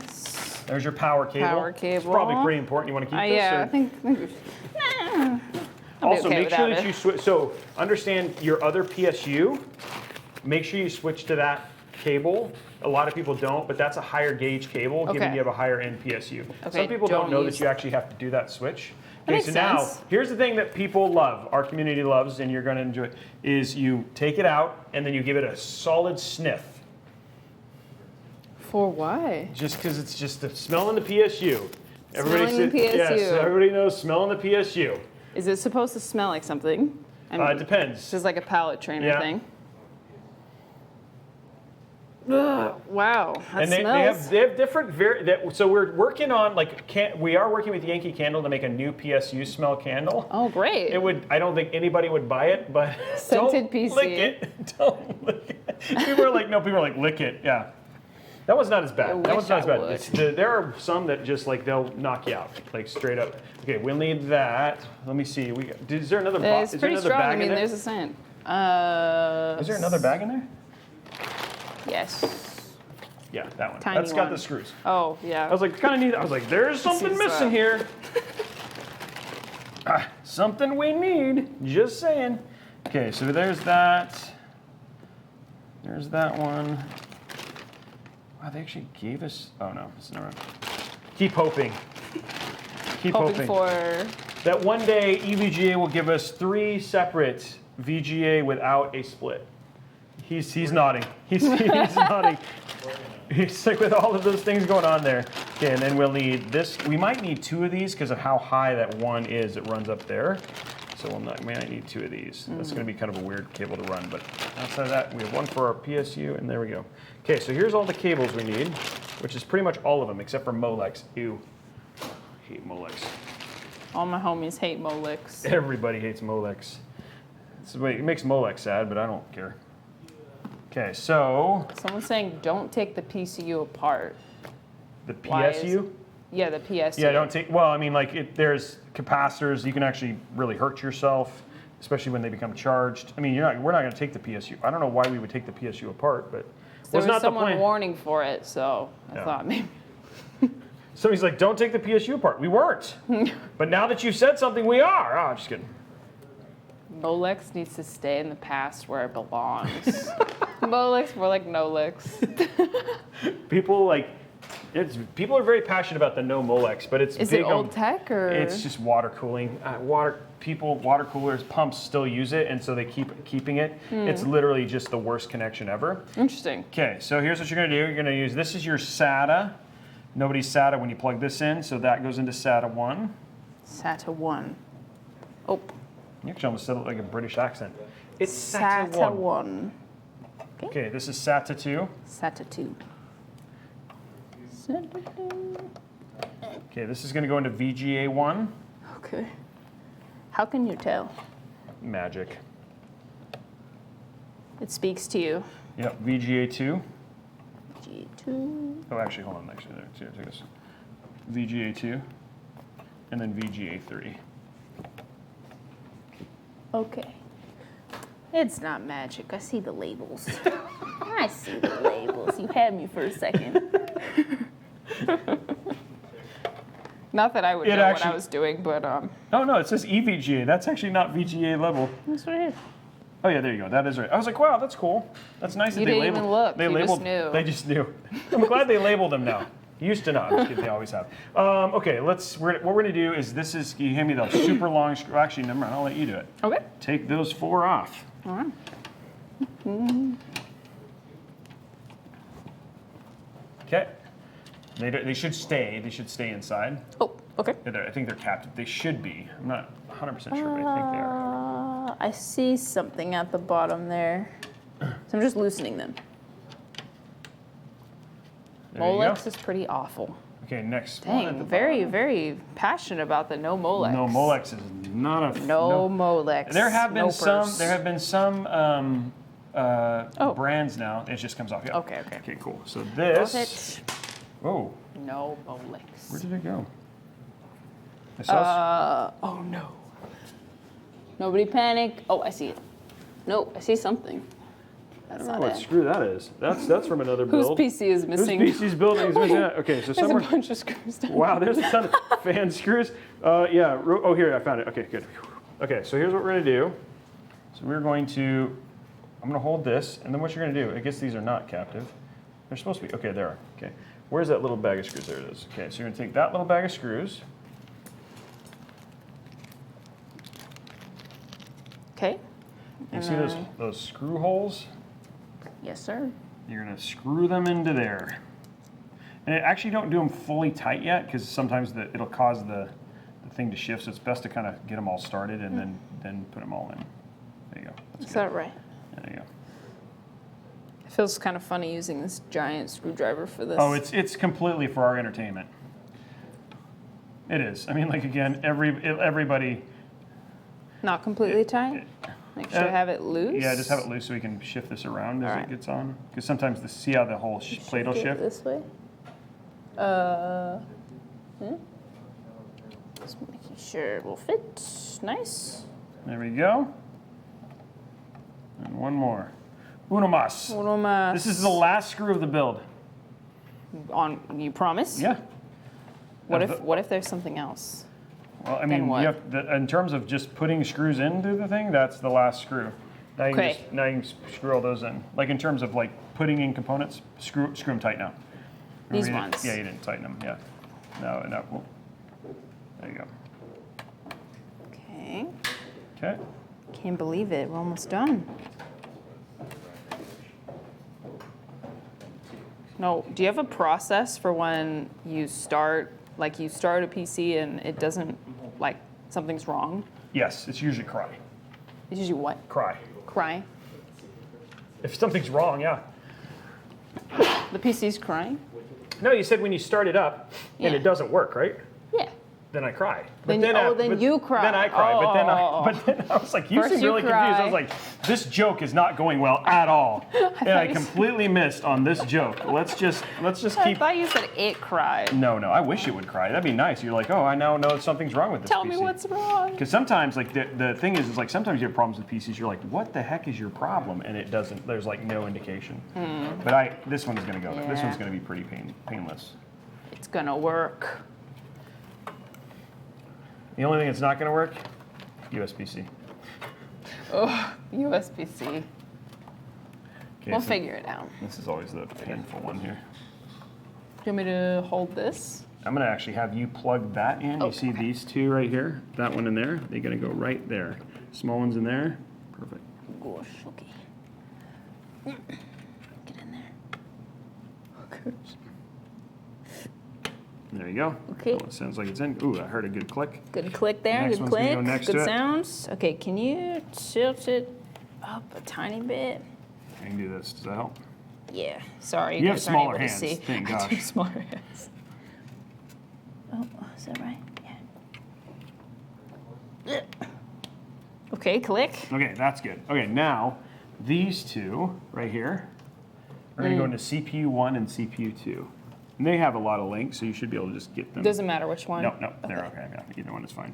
There's your power cable. Power It's cable. probably pretty important. You want to keep this? Yeah, or- I think I'll be Also, okay make sure without that it. you switch. So understand your other PSU. Make sure you switch to that cable. A lot of people don't, but that's a higher gauge cable, given Okay. you have a higher end PSU. Okay, Some people don't don't know use- that you actually have to do that switch. That Okay, makes so now sense. here's the thing that people love, our community loves, and you're going to enjoy it, is you take it out and then you give it a solid sniff. For why? Just because it's just the smell in the PSU. Smelling the Yes, PSU. everybody knows smelling the PSU. Is it supposed to smell like something? I mean, It depends. This is like a palate trainer Yeah. thing. Ugh, wow, that And they smells. have different so we're working on we are working with Yankee Candle to make a new PSU smell candle. Oh, great. I don't think anybody would buy it, but Scented don't PC. lick it. Don't lick it. People are like, no, people are like, lick it. Yeah. That one's not as bad. I That one's wish not as I bad. would. There are some that just they'll knock you out, like straight up. Okay, we'll need that. Let me see. Is there another box? It's Is there pretty another strong. I bag mean, in there? there's a scent. Is there another bag in there? Yes. Yeah, that one. Tiny That's got one. the screws. Oh, yeah. I was like, kind of neat. I was like, there's something Seems, missing here. Something we need. Just saying. Okay, so there's that. There's that one. Wow, they actually gave us. Oh no, it's never. Keep hoping. Keep hoping. Hoping for. That one day EVGA will give us 3 separate VGA without a split. He's nodding. He's nodding. He's like with all of those things going on there. Okay, and then we'll need this. We might need 2 of these because of how high that one is. It runs up there. So we might need 2 of these. That's going to be kind of a weird cable to run. But outside of that, we have one for our PSU, and there we go. Okay, so here's all the cables we need, which is pretty much all of them except for Molex. Ew. Hate Molex. All my homies hate Molex. Everybody hates Molex. It makes Molex sad, but I don't care. Okay, so Someone's saying don't take the PCU apart. the Why is- PSU. Yeah, the PSU. Yeah, don't take. Well, I mean, there's capacitors. You can actually really hurt yourself, especially when they become charged. I mean, we're not going to take the PSU. I don't know why we would take the PSU apart, but There was not the someone plan. warning for it, so Yeah. I thought maybe. Somebody's like, don't take the PSU apart. We weren't. But now that you said something, we are. Oh, just kidding. Molex needs to stay in the past where it belongs. Molex, more like Nolex. People people are very passionate about the no Molex, but it's Is big it old tech or? It's just water cooling. Water coolers, pumps still use it, and so they keep keeping it. It's literally just the worst connection ever. Interesting. Okay, so here's what you're gonna do. You're gonna use, this is your SATA. Nobody's SATA when you plug this in, so that goes into SATA 1. SATA 1. Oh, You actually almost said it like a British accent. It's SATA 1. Okay, this is SATA 2. SATA 2. Okay, this is gonna go into VGA 1. Okay. How can you tell? Magic. It speaks to you. Yep, VGA 2. G2. Oh, actually, hold on. Actually, there. Take this. VGA 2, and then VGA 3. Okay. It's not magic. I see the labels. I see the labels. You had me for a second. Not that I would It know what actually- I was doing, but Oh no, it says eVGA. That's actually not VGA level. That's what it is. Oh yeah, there you go. That is right. I was like, wow, that's cool. That's nice that You they didn't labeled. even look. They You just labeled. knew. They just knew. I'm glad they labeled them now. Used to not. I'm just kidding, they always have. Okay, what we're gonna do is you hand me the super long screw. Actually, never mind. I'll let you do it. okay. Take those 4 off. All right. Okay. They should stay. They should stay inside. Oh, okay. I think they're captive. They should be. I'm not 100% sure, but I think they are. I see something at the bottom there. So I'm just loosening them. There you go. Molex is pretty awful. Okay, next one. at Dang, the very, bottom. very passionate about the no Molex. No, Molex is not a No Molex. There have been some. Nopers. There have been some brands now. It just comes off. Yeah. Okay, okay. Okay, cool. So Love this. it. Oh, No Molex. where did it go? I saw Oh no. Nobody panic. Oh, I see it. No, I see something. I That's don't know not what it. screw that is. That's from another Whose build. PC is missing? Whose PC's building is missing that? Okay, so There's somewhere. a bunch of screws down. Wow, there's a ton of fan screws. Yeah. Oh, here I found it. Okay, good. Okay, so here's what we're gonna do. So we're going to. I'm gonna hold this, and then what you're gonna do? I guess these are not captive. They're supposed to be. Okay, there. Okay. Where's that little bag of screws? There it is. Okay, so you're gonna take that little bag of screws. Okay. You see those screw holes? Yes, sir. You're gonna screw them into there. And actually don't do them fully tight yet, because sometimes it'll cause the thing to shift. So it's best to kind of get them all started and then put them all in. There you go. That's Is good. that right? There you go. It feels kind of funny using this giant screwdriver for this. Oh, it's completely for our entertainment. It is. I mean, like again, everybody. Not completely tight? Like, should I have it loose? Yeah, just have it loose so we can shift this around as Alright. it gets on. Because sometimes see how the whole plate will Shift it shift. this way. Just making sure it will fit. Nice. There we go. And one more. Uno mas. Uno mas. This is the last screw of the build. You promise? Yeah. What if there's something else? Well, I Then mean, what? you have in terms of just putting screws into the thing, that's the last screw. Now you, Okay. now you can screw all those in. Like in terms of like putting in components, screw them tight now. These You didn't- ones? Yeah, you didn't tighten them. Yeah. No. Well, there you go. Okay. Okay. Can't believe it. We're almost done. No, do you have a process for when you start a PC and it doesn't, like, something's wrong? Yes, it's usually cry. It's usually what? Cry. Cry? If something's wrong, yeah. The PC's crying? No, you said when you start it up and Yeah. it doesn't work, right? Yeah. Then I cry. Then you cry. Then I cry. Oh. But then I was like, you First seem you really confused. I was cry. like, this joke is not going well at all. And I completely missed on this joke. Let's just I keep. thought you said it cried. No, I wish it would cry. That'd be nice. You're like, oh, I now know something's wrong with this Tell PC. me what's wrong. Because sometimes, like, the thing is like sometimes you have problems with PCs. You're like, what the heck is your problem? And it doesn't. There's like no indication. But this one's gonna go. This Yeah. one's gonna be pretty painless. It's gonna work. The only thing that's not gonna work, USB-C. Oh, USB-C. Okay, We'll so figure it out. This is always the painful one here. Do you want me to hold this? I'm gonna actually have you plug that in. You see these two right here? That one in there? They're gonna go right there. Small one's in there. Perfect. Gosh, okay. Get in there. There you go. Okay. Oh, it sounds like it's in. Ooh, I heard a good click. Good click there, Next good one's gonna click, go next good to it. sounds. Okay, can you tilt it up a tiny bit? I can do this. Does that help? Yeah, sorry, You have guys aren't smaller able to hands, see. thank I do gosh. have smaller hands. Oh, is that right? Yeah. Okay, click. Okay, that's good. Okay, now these two right here are gonna go into CPU 1 and CPU 2. And they have a lot of links, so you should be able to just get them. Doesn't matter which one. No, they're okay. Yeah, either one is fine.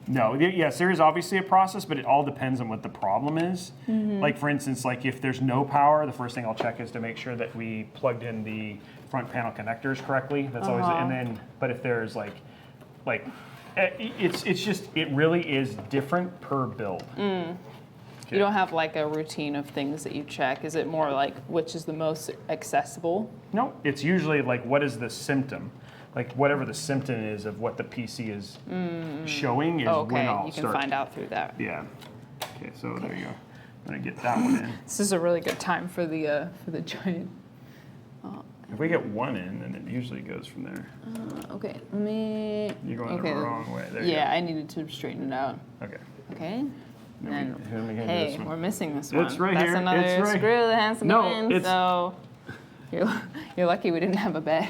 No, yes, there is obviously a process, but it all depends on what the problem is. Like for instance, like if there's no power, the first thing I'll check is to make sure that we plugged in the front panel connectors correctly. That's always, and then, but if there's it really is different per build. You don't have like a routine of things that you check. Is it more like which is the most accessible? No, it's usually like what is the symptom? Like whatever the symptom is of what the PC is showing is Oh, okay, when I'll you can start. find out through that. Yeah. Okay, so there you go. I'm gonna get that one in. This is a really good time for the giant. If we get one in, then it usually goes from there. Okay, let me. You're going okay. the wrong way. There you Yeah, I needed to straighten it out. go. Okay. Okay. Then And we can do hey, this one. we're missing this one. It's right That's here. another It's right- screw that has to No, go in. it's- So you're lucky we didn't have a bed.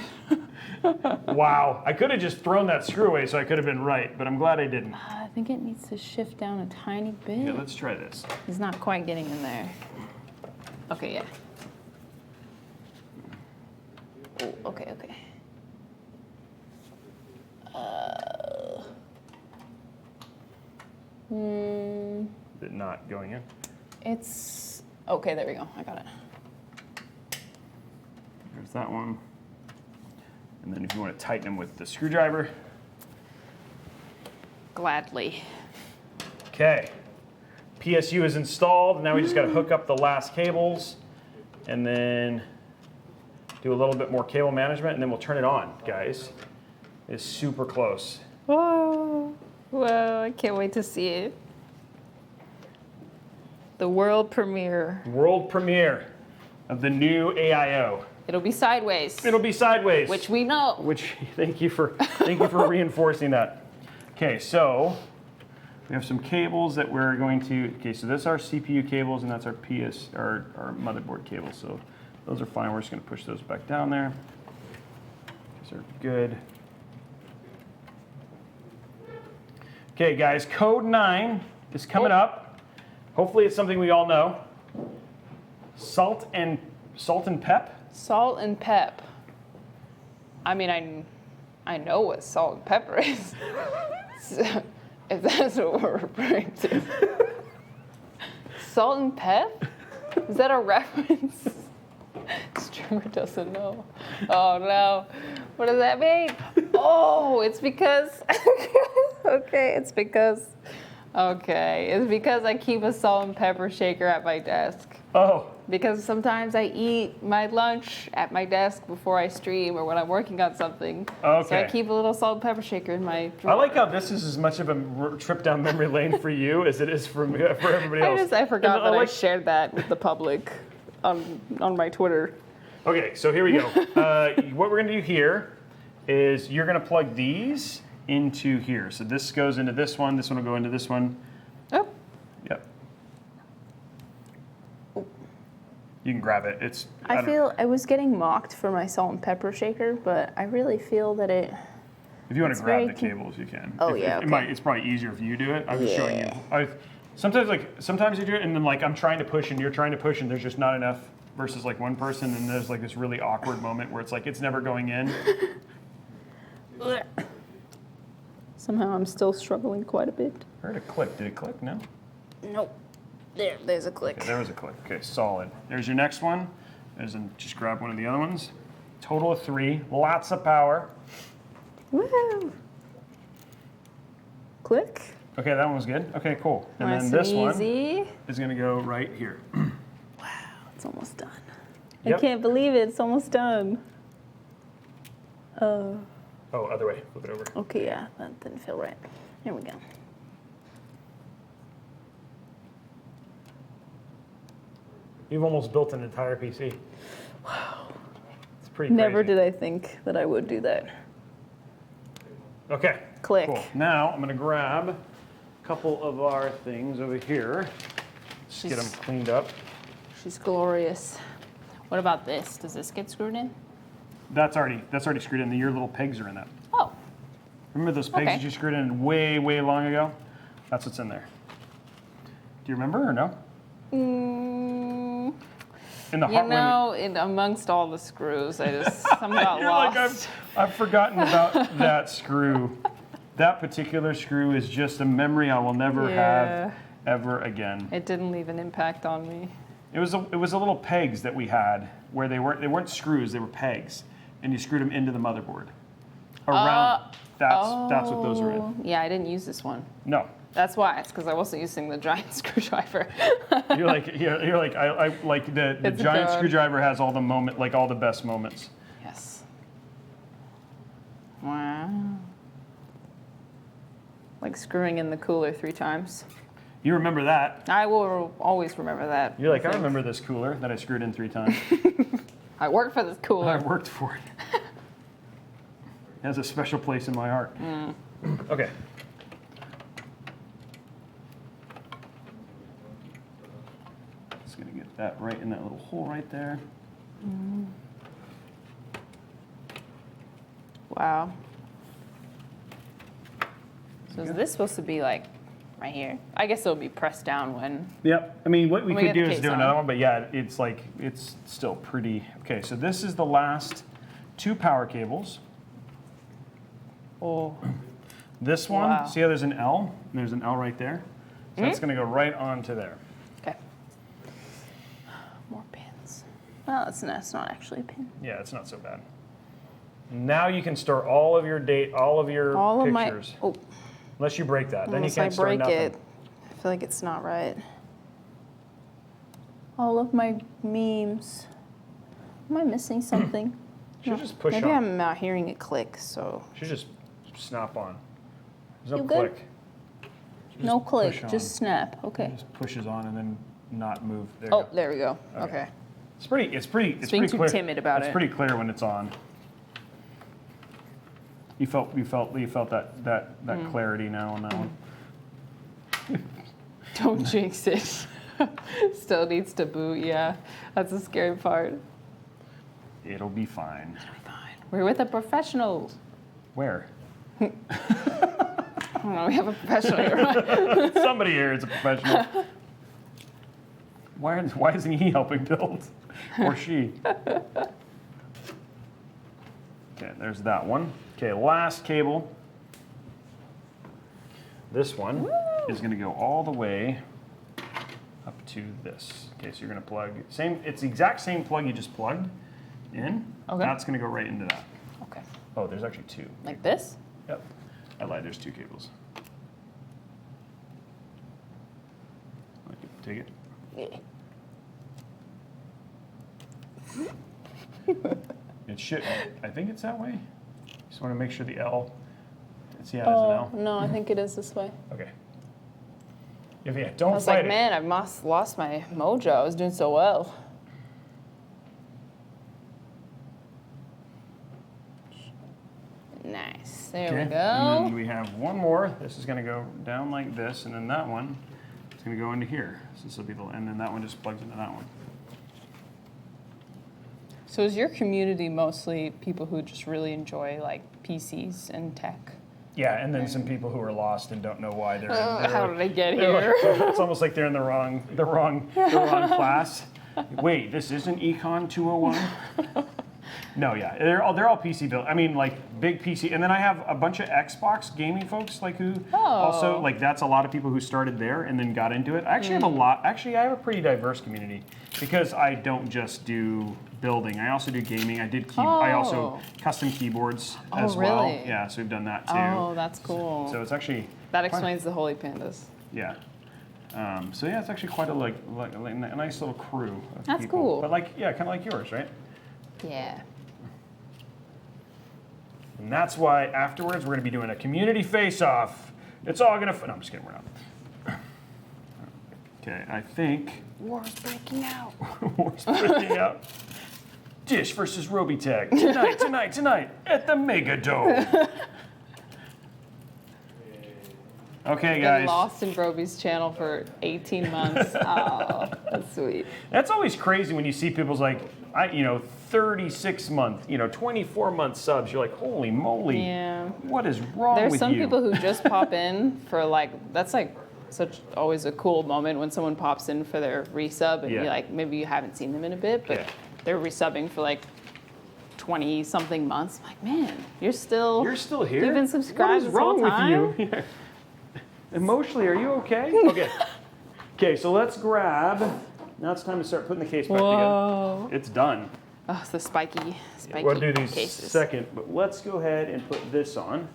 Wow, I could have just thrown that screw away, so I could have been right, but I'm glad I didn't. I think it needs to shift down a tiny bit. Yeah, let's try this. He's not quite getting in there. Okay, yeah. Oh, okay, okay. Is it not going in? It's okay. There we go. I got it. There's that one. And then if you want to tighten them with the screwdriver. Gladly. Okay. PSU is installed. Now we just got to hook up the last cables and then do a little bit more cable management and then we'll turn it on, guys. It's super close. Whoa! Whoa! I can't wait to see it. The world premiere. World premiere of the new AIO. It'll be sideways. It'll be sideways. Which we know. Which thank you for reinforcing that. Okay, so we have some cables that we're going to. Okay, so that's our CPU cables and that's our our motherboard cables. So those are fine. We're just going to push those back down there. These are good. Okay, guys, code 9 is coming up. Hopefully, it's something we all know. Salt and pep. Salt and pep. I mean, I know what salt and pepper is. So, if that's what we're referring to. Salt and pep? Is that a reference? Streamer doesn't know. Oh no. What does that mean? Oh, it's because. Okay, it's because I keep a salt and pepper shaker at my desk. Oh. Because sometimes I eat my lunch at my desk before I stream or when I'm working on something. Okay. So I keep a little salt and pepper shaker in my drawer. I like how this is as much of a trip down memory lane for you as it is for everybody else. I forgot that I like- shared that with the public on my Twitter. Okay, so here we go. What we're gonna do here is you're gonna plug these into here. So this goes into this one will go into this one. Oh, Yep. You can grab it. It's. I don't- feel I was getting mocked for my salt and pepper shaker, but I really feel that it. If you want it's to grab very the cables, you can. Oh, If- yeah, It okay. might. It's probably easier if you do it. I'm just showing you. Sometimes you do it, and then like I'm trying to push, and you're trying to push, and there's just not enough. Versus like one person, and there's like this really awkward moment where it's like it's never going in. Somehow I'm still struggling quite a bit. I heard a click. Did it click? No. Nope. There's a click. Okay, there was a click. Okay, solid. There's your next one. Just grab one of the other ones. Total of 3. Lots of power. Woohoo! Click. Okay, that one was good. Okay, cool. And nice then this and one easy. is going to go right here. It's almost done. Yep. I can't believe it. It's almost done. Oh, other way. Flip it over. Okay, yeah, that didn't feel right. Here we go. You've almost built an entire PC. Wow. It's pretty Never crazy. did I think that I would do that. Okay. Click. Cool. Now I'm going to grab a couple of our things over here. Just get them cleaned up. She's glorious. What about this? Does this get screwed in? That's already screwed in. Your little pegs are in that. Oh, Remember those pegs Okay. that you screwed in way, way long ago? That's what's in there. Do you remember or no? In the you heart know, amongst all the screws, I just some got You're lost. like, I've forgotten about that screw. That particular screw is just a memory I will never Yeah. have ever again. It didn't leave an impact on me. It was a little pegs that we had where they weren't screws, they were pegs, and you screwed them into the motherboard. Around. That's what those were in. Yeah, I didn't use this one. No. That's why. It's because I wasn't using the giant screwdriver. You're like I like the It's giant gone. screwdriver has all the best moments. Yes. Wow. Like screwing in the cooler 3 times. You remember that? I will always remember that. You're like, I think. remember this cooler that I screwed in 3 times. I worked for this I cooler. worked for it. It has a special place in my heart. Okay. Just gonna get that right in that little hole right there. Wow. So is this supposed to be like right here? I guess it'll be pressed down when. Yep. I mean, what we When we could get do the is case do on. another one, but yeah, it's like, it's still pretty. Okay, so this is the last 2 power cables. Oh. This one, Wow. see how there's an L? There's an L right there. So that's gonna go right onto there. Okay. More pins. Well, it's not actually a pin. Yeah, it's not so bad. Now you can store all of your All pictures. of my. Oh. Unless you break that, then you Unless can't I store break nothing. it, I feel like it's not right. All of my memes. Am I missing something? Should just push Maybe on. I'm not hearing it click, so. Should just snap on. There's no You good? click. Should No just click, push on. just snap. Okay. It just pushes on and then not move. There you Oh, go. there we go. Okay. Okay. It's being being too clear. timid about it's it. pretty clear when it's on. You felt that Mm. clarity now on that one. Don't jinx it. Still needs to boot, yeah. That's the scary part. It'll be fine. We're with a professional. Where? I don't know, we have a professional here, right? Somebody here is a professional. Why isn't he helping build? Or she? Okay, there's that one. Okay, last cable. This one is going to go all the way up to this. Okay, so you're going to plug it's the exact same plug you just plugged in. Okay. That's going to go right into that. Okay. Oh, there's actually 2. Like this? Yep. I lied. There's 2 cables. Take it. It should. I think it's that way. Just want to make sure the L. See how Oh, it's an L. no, I think it is this way. Okay. Yeah, I don't was fight like, it. man, I've lost my mojo. I was doing so well. Nice. There Okay. we And go. then we have one more. This is going to go down like this, and then that one is going to go into here. So this will be and then that one just plugs into that one. So is your community mostly people who just really enjoy like PCs and tech? Yeah, and then some people who are lost and don't know why they're. How did I get they're here? it's almost like they're in the wrong class. Wait, this isn't Econ 201. No, yeah, they're all PC built. I mean, like big PC, and then I have a bunch of Xbox gaming folks, like who also like that's a lot of people who started there and then got into it. I actually have a lot. Actually, I have a pretty diverse community because I don't just do building. I also do gaming. I also custom keyboards as well. really? Yeah, so we've done that too. Oh, that's cool. So it's actually That explains the Holy Pandas. yeah. So yeah, it's actually quite a like a nice little crew of That's people. cool. But like yeah, kind of like yours, right? Yeah. And that's why afterwards we're going to be doing a community face-off. It's all going to. No, I'm just kidding. We're not. Okay, I think War's breaking out. war's breaking out. Dish versus Robitech tonight at the Mega Dome. Okay, Been guys. lost in Broby's channel for 18 months. Oh, that's sweet. That's always crazy when you see people's like, 36 month, 24 month subs. You're like, holy moly. Yeah. What is wrong There's with some you? people who just pop in for like, that's like such always a cool moment when someone pops in for their resub and Yeah. you like, maybe you haven't seen them in a bit, but Yeah. they're resubbing for like 20 something months. I'm like, man, you're still here. You've been subscribed What is this wrong whole time? with you? Emotionally, are you okay? Okay. Okay, so let's grab. Now it's time to start putting the case back Whoa. together. It's done. Oh, it's the spiky We'll do these cases. second, but let's go ahead and put this on.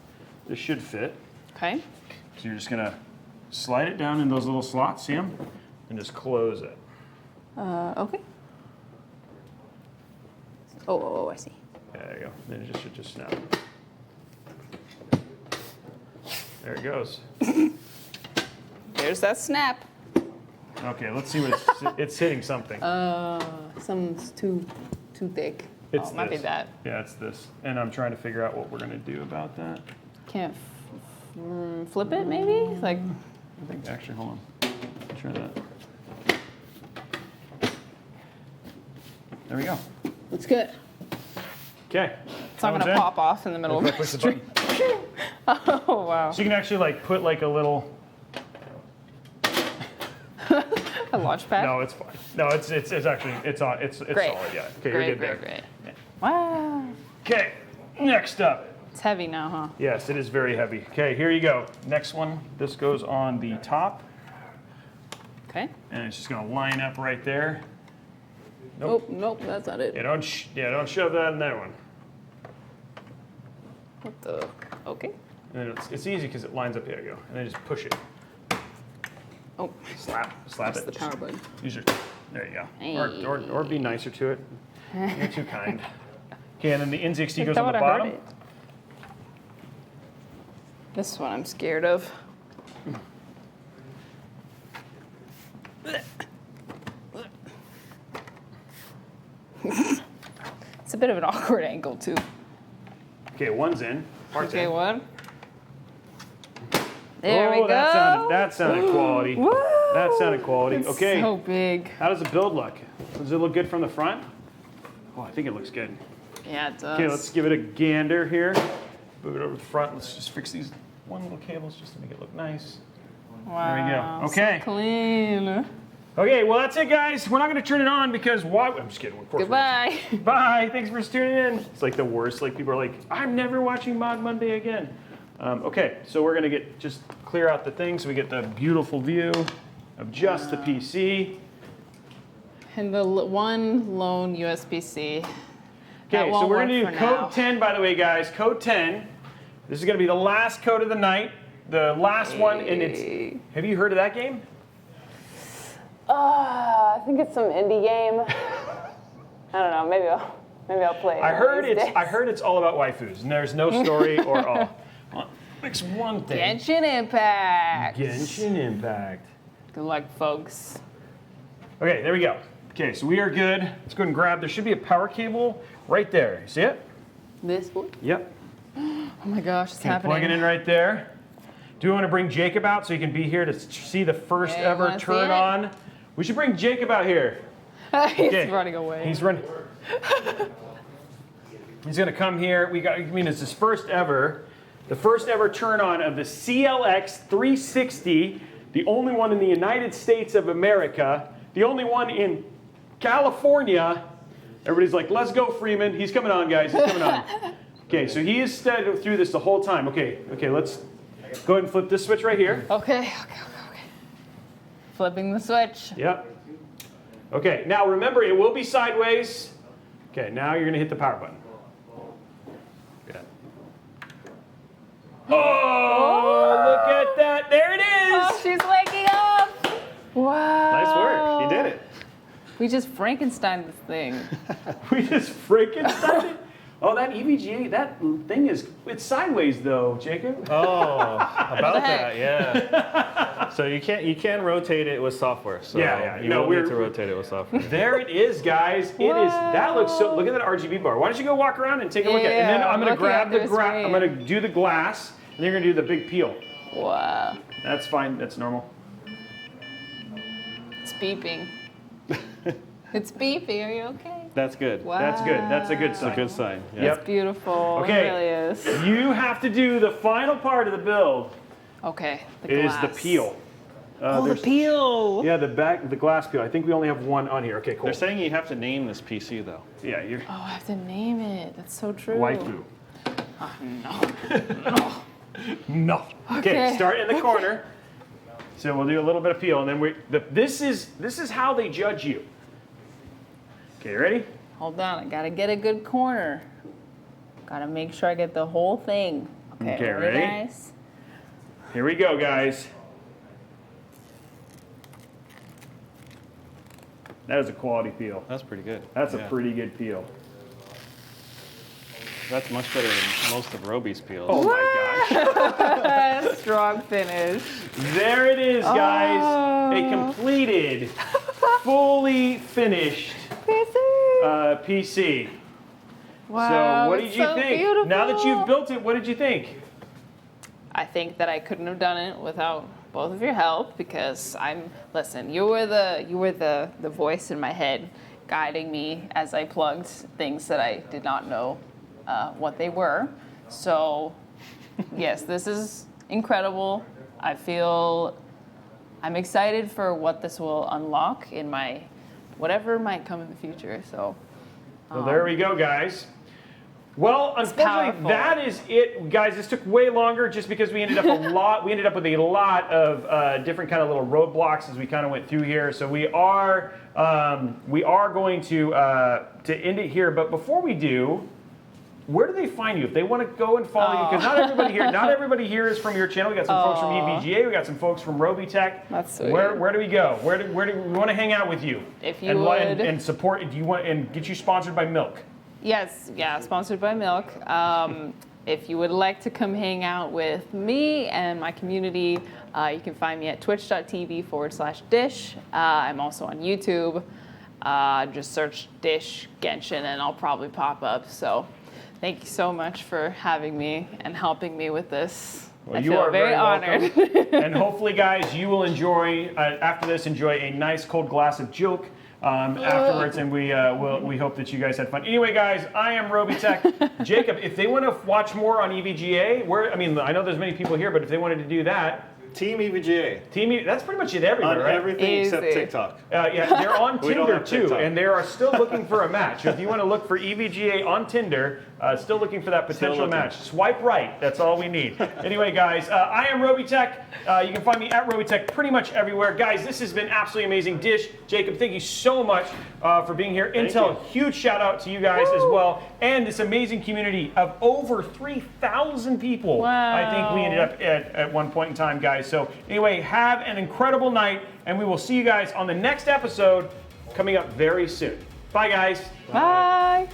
This should fit. Okay. So you're just gonna slide it down in those little slots, see them? And just close it. Okay. Oh, I see. There you go. Then it should just snap. There it goes. There There's that snap. Okay, let's see what it's hitting something. Something's too thick. It's Oh, it might be this. that. Yeah, it's this. And I'm trying to figure out what we're gonna do about that. Can't flip it, maybe? Like, I think actually, hold on. Try that. There we go. it's good. Okay. It's not gonna pop off in the middle of If I the push the stream. Oh wow. So you can actually like put like a little. A launch pad. No, it's fine. No, it's actually it's on. It's Great. solid. Yeah. Okay, you're Great, good there. great. Wow. Okay. Next up. It's heavy now, huh? Yes, it is very heavy. Okay, here you go. Next one. This goes on the top, Okay. and it's just gonna line up right there. Nope. Oh, nope, that's not it. Yeah, don't shove that in that one. What the? Okay. And then it's easy because it lines up. There you go. And then just push it. Oh, Slap that's it. the power button. Use your. There you go. Or be nicer to it. You're too kind. Okay, and then the NZXT goes on the bottom. This is what I'm scared of. It's a bit of an awkward angle too. Okay, one's in. Part's Okay, in. one. There we go. That sounded quality. Woo! That sounded quality. It's Okay. so big. How does the build look? Does it look good from the front? Oh, I think it looks good. Yeah, it does. Okay, let's give it a gander here. Move it over to the front. Let's just fix these one little cables just to make it look nice. Wow. There we go. Okay. So clean. Okay, well that's it, guys. We're not going to turn it on because why? I'm just kidding. Of course we're not. Goodbye. Bye. Thanks for tuning in. It's like the worst. Like people are like, I'm never watching Mod Monday again. Okay, so we're gonna just clear out the thing so we get the beautiful view of just the PC. And the one lone USB-C. Okay, so we're gonna do code 10, by the way, guys. Code 10. This is gonna be the last code of the night. The last one, and it's. Have you heard of that game? I think it's some indie game. I don't know. Maybe I'll play it. I heard one of these days. I heard it's all about waifus, and there's no story or all. It's one thing. Genshin Impact. Genshin Impact. Good luck, folks. Okay, there we go. Okay, so we are good. Let's go ahead and grab. There should be a power cable right there. You see it? This one? Yep. Oh my gosh, it's Okay, happening. plug it in right there. Do we want to bring Jacob out so he can be here to see the first Yeah, you ever wanna see turn it? on? We should bring Jacob out here. He's Okay. running away. He's running. He's gonna come here. It's his first ever, the first ever turn on of the CLX 360, the only one in the United States of America, the only one in California. Everybody's like, let's go, Freeman. He's coming on, guys. He's coming on. Okay, so he is steady through this the whole time. Okay, let's go ahead and flip this switch right here. Okay. Flipping the switch. Yep. Okay, now remember, it will be sideways. Okay, now you're gonna hit the power button. Good. Oh, look at that. There it Oh, is. she's waking up. Wow. Nice work. You did it. We just Frankenstein this thing. We just freaking started. Oh, that EVGA, that thing it's sideways though, Jacob. Oh, about the heck? that, yeah. So you can rotate it with software. So Yeah. you No, will we're- need to rotate it with software. There it is, guys. It is. That looks so. Look at that RGB bar. Why don't you go walk around and take a look at it? And then Yeah, I'm gonna looking grab at the this I'm gonna do the glass, and you're gonna do the big peel. Wow. That's fine. That's normal. It's beeping. It's beeping. Are you okay? That's good. Wow. That's good. That's a good That's sign. a good sign. Yeah. Yep. Beautiful. Okay. It really is. You have to do the final part of the build. Okay. The Is glass. the peel. Oh, the there's- peel. Yeah, the glass peel. I think we only have one on here. Okay, cool. They're saying you have to name this PC though. Yeah, you're Oh, I have to name it. That's so true. waifu. No. No. Okay, Okay. start in the corner. So we'll do a little bit of peel, and then this is how they judge you. Okay, ready? Hold on. I gotta get a good corner. Gotta make sure I get the whole thing. Okay, ready? Guys? Here we go, guys. That is a quality peel. That's pretty good. That's a Yeah. pretty good peel. That's much better than most of Roby's peels. Oh my gosh. Strong finish. There it is, guys. A completed, fully finished PC. Wow, So what it's did you so think? beautiful. Now that you've built it, what did you think? I think that I couldn't have done it without both of your help because listen, you were the voice in my head guiding me as I plugged things that I did not know what they were. So yes, this is incredible. I'm excited for what this will unlock in my whatever might come in the future. So Well, there we go, guys. Well, unfortunately, powerful. that is it, guys. This took way longer just because we ended up with a lot of different kind of little roadblocks as we kind of went through here. So we are going to end it here. But before we do, where do they find you if they want to go and follow you? Because not everybody here is from your channel. We got some folks from EVGA. We got some folks from Robotech. That's sweet. Where do we go? Where do we want to hang out with you? If you and support. Do you want and get you sponsored by Milk? Yes, yeah, sponsored by Milk. If you would like to come hang out with me and my community, you can find me at twitch.tv/Dish. I'm also on YouTube. Just search Dish Genshin and I'll probably pop up. So thank you so much for having me and helping me with this. Well, I you feel are very honored. welcome. And hopefully, guys, you will enjoy, after this, enjoy a nice cold glass of Joke afterwards, and we hope that you guys had fun. Anyway, guys, I am Robotech. Jacob, if they want to watch more on EVGA, I know there's many people here, but if they wanted to do that, Team EVGA. That's pretty much it everywhere, On right? everything except Easy. TikTok. Yeah, they're on We don't Tinder have too, TikTok. and they are still looking for a match. So if you want to look for EVGA on Tinder, still looking for that potential looking. match. Swipe right. That's all we need. Anyway, guys, I am Robotech. You can find me at Robotech pretty much everywhere. Guys, this has been absolutely amazing. Dish, Jacob, thank you so much for being here. Intel, huge shout out to you guys as well, and this amazing community of over 3,000 people. I think we ended up at one point in time, guys. So anyway, have an incredible night, and we will see you guys on the next episode coming up very soon. Bye, guys. Bye.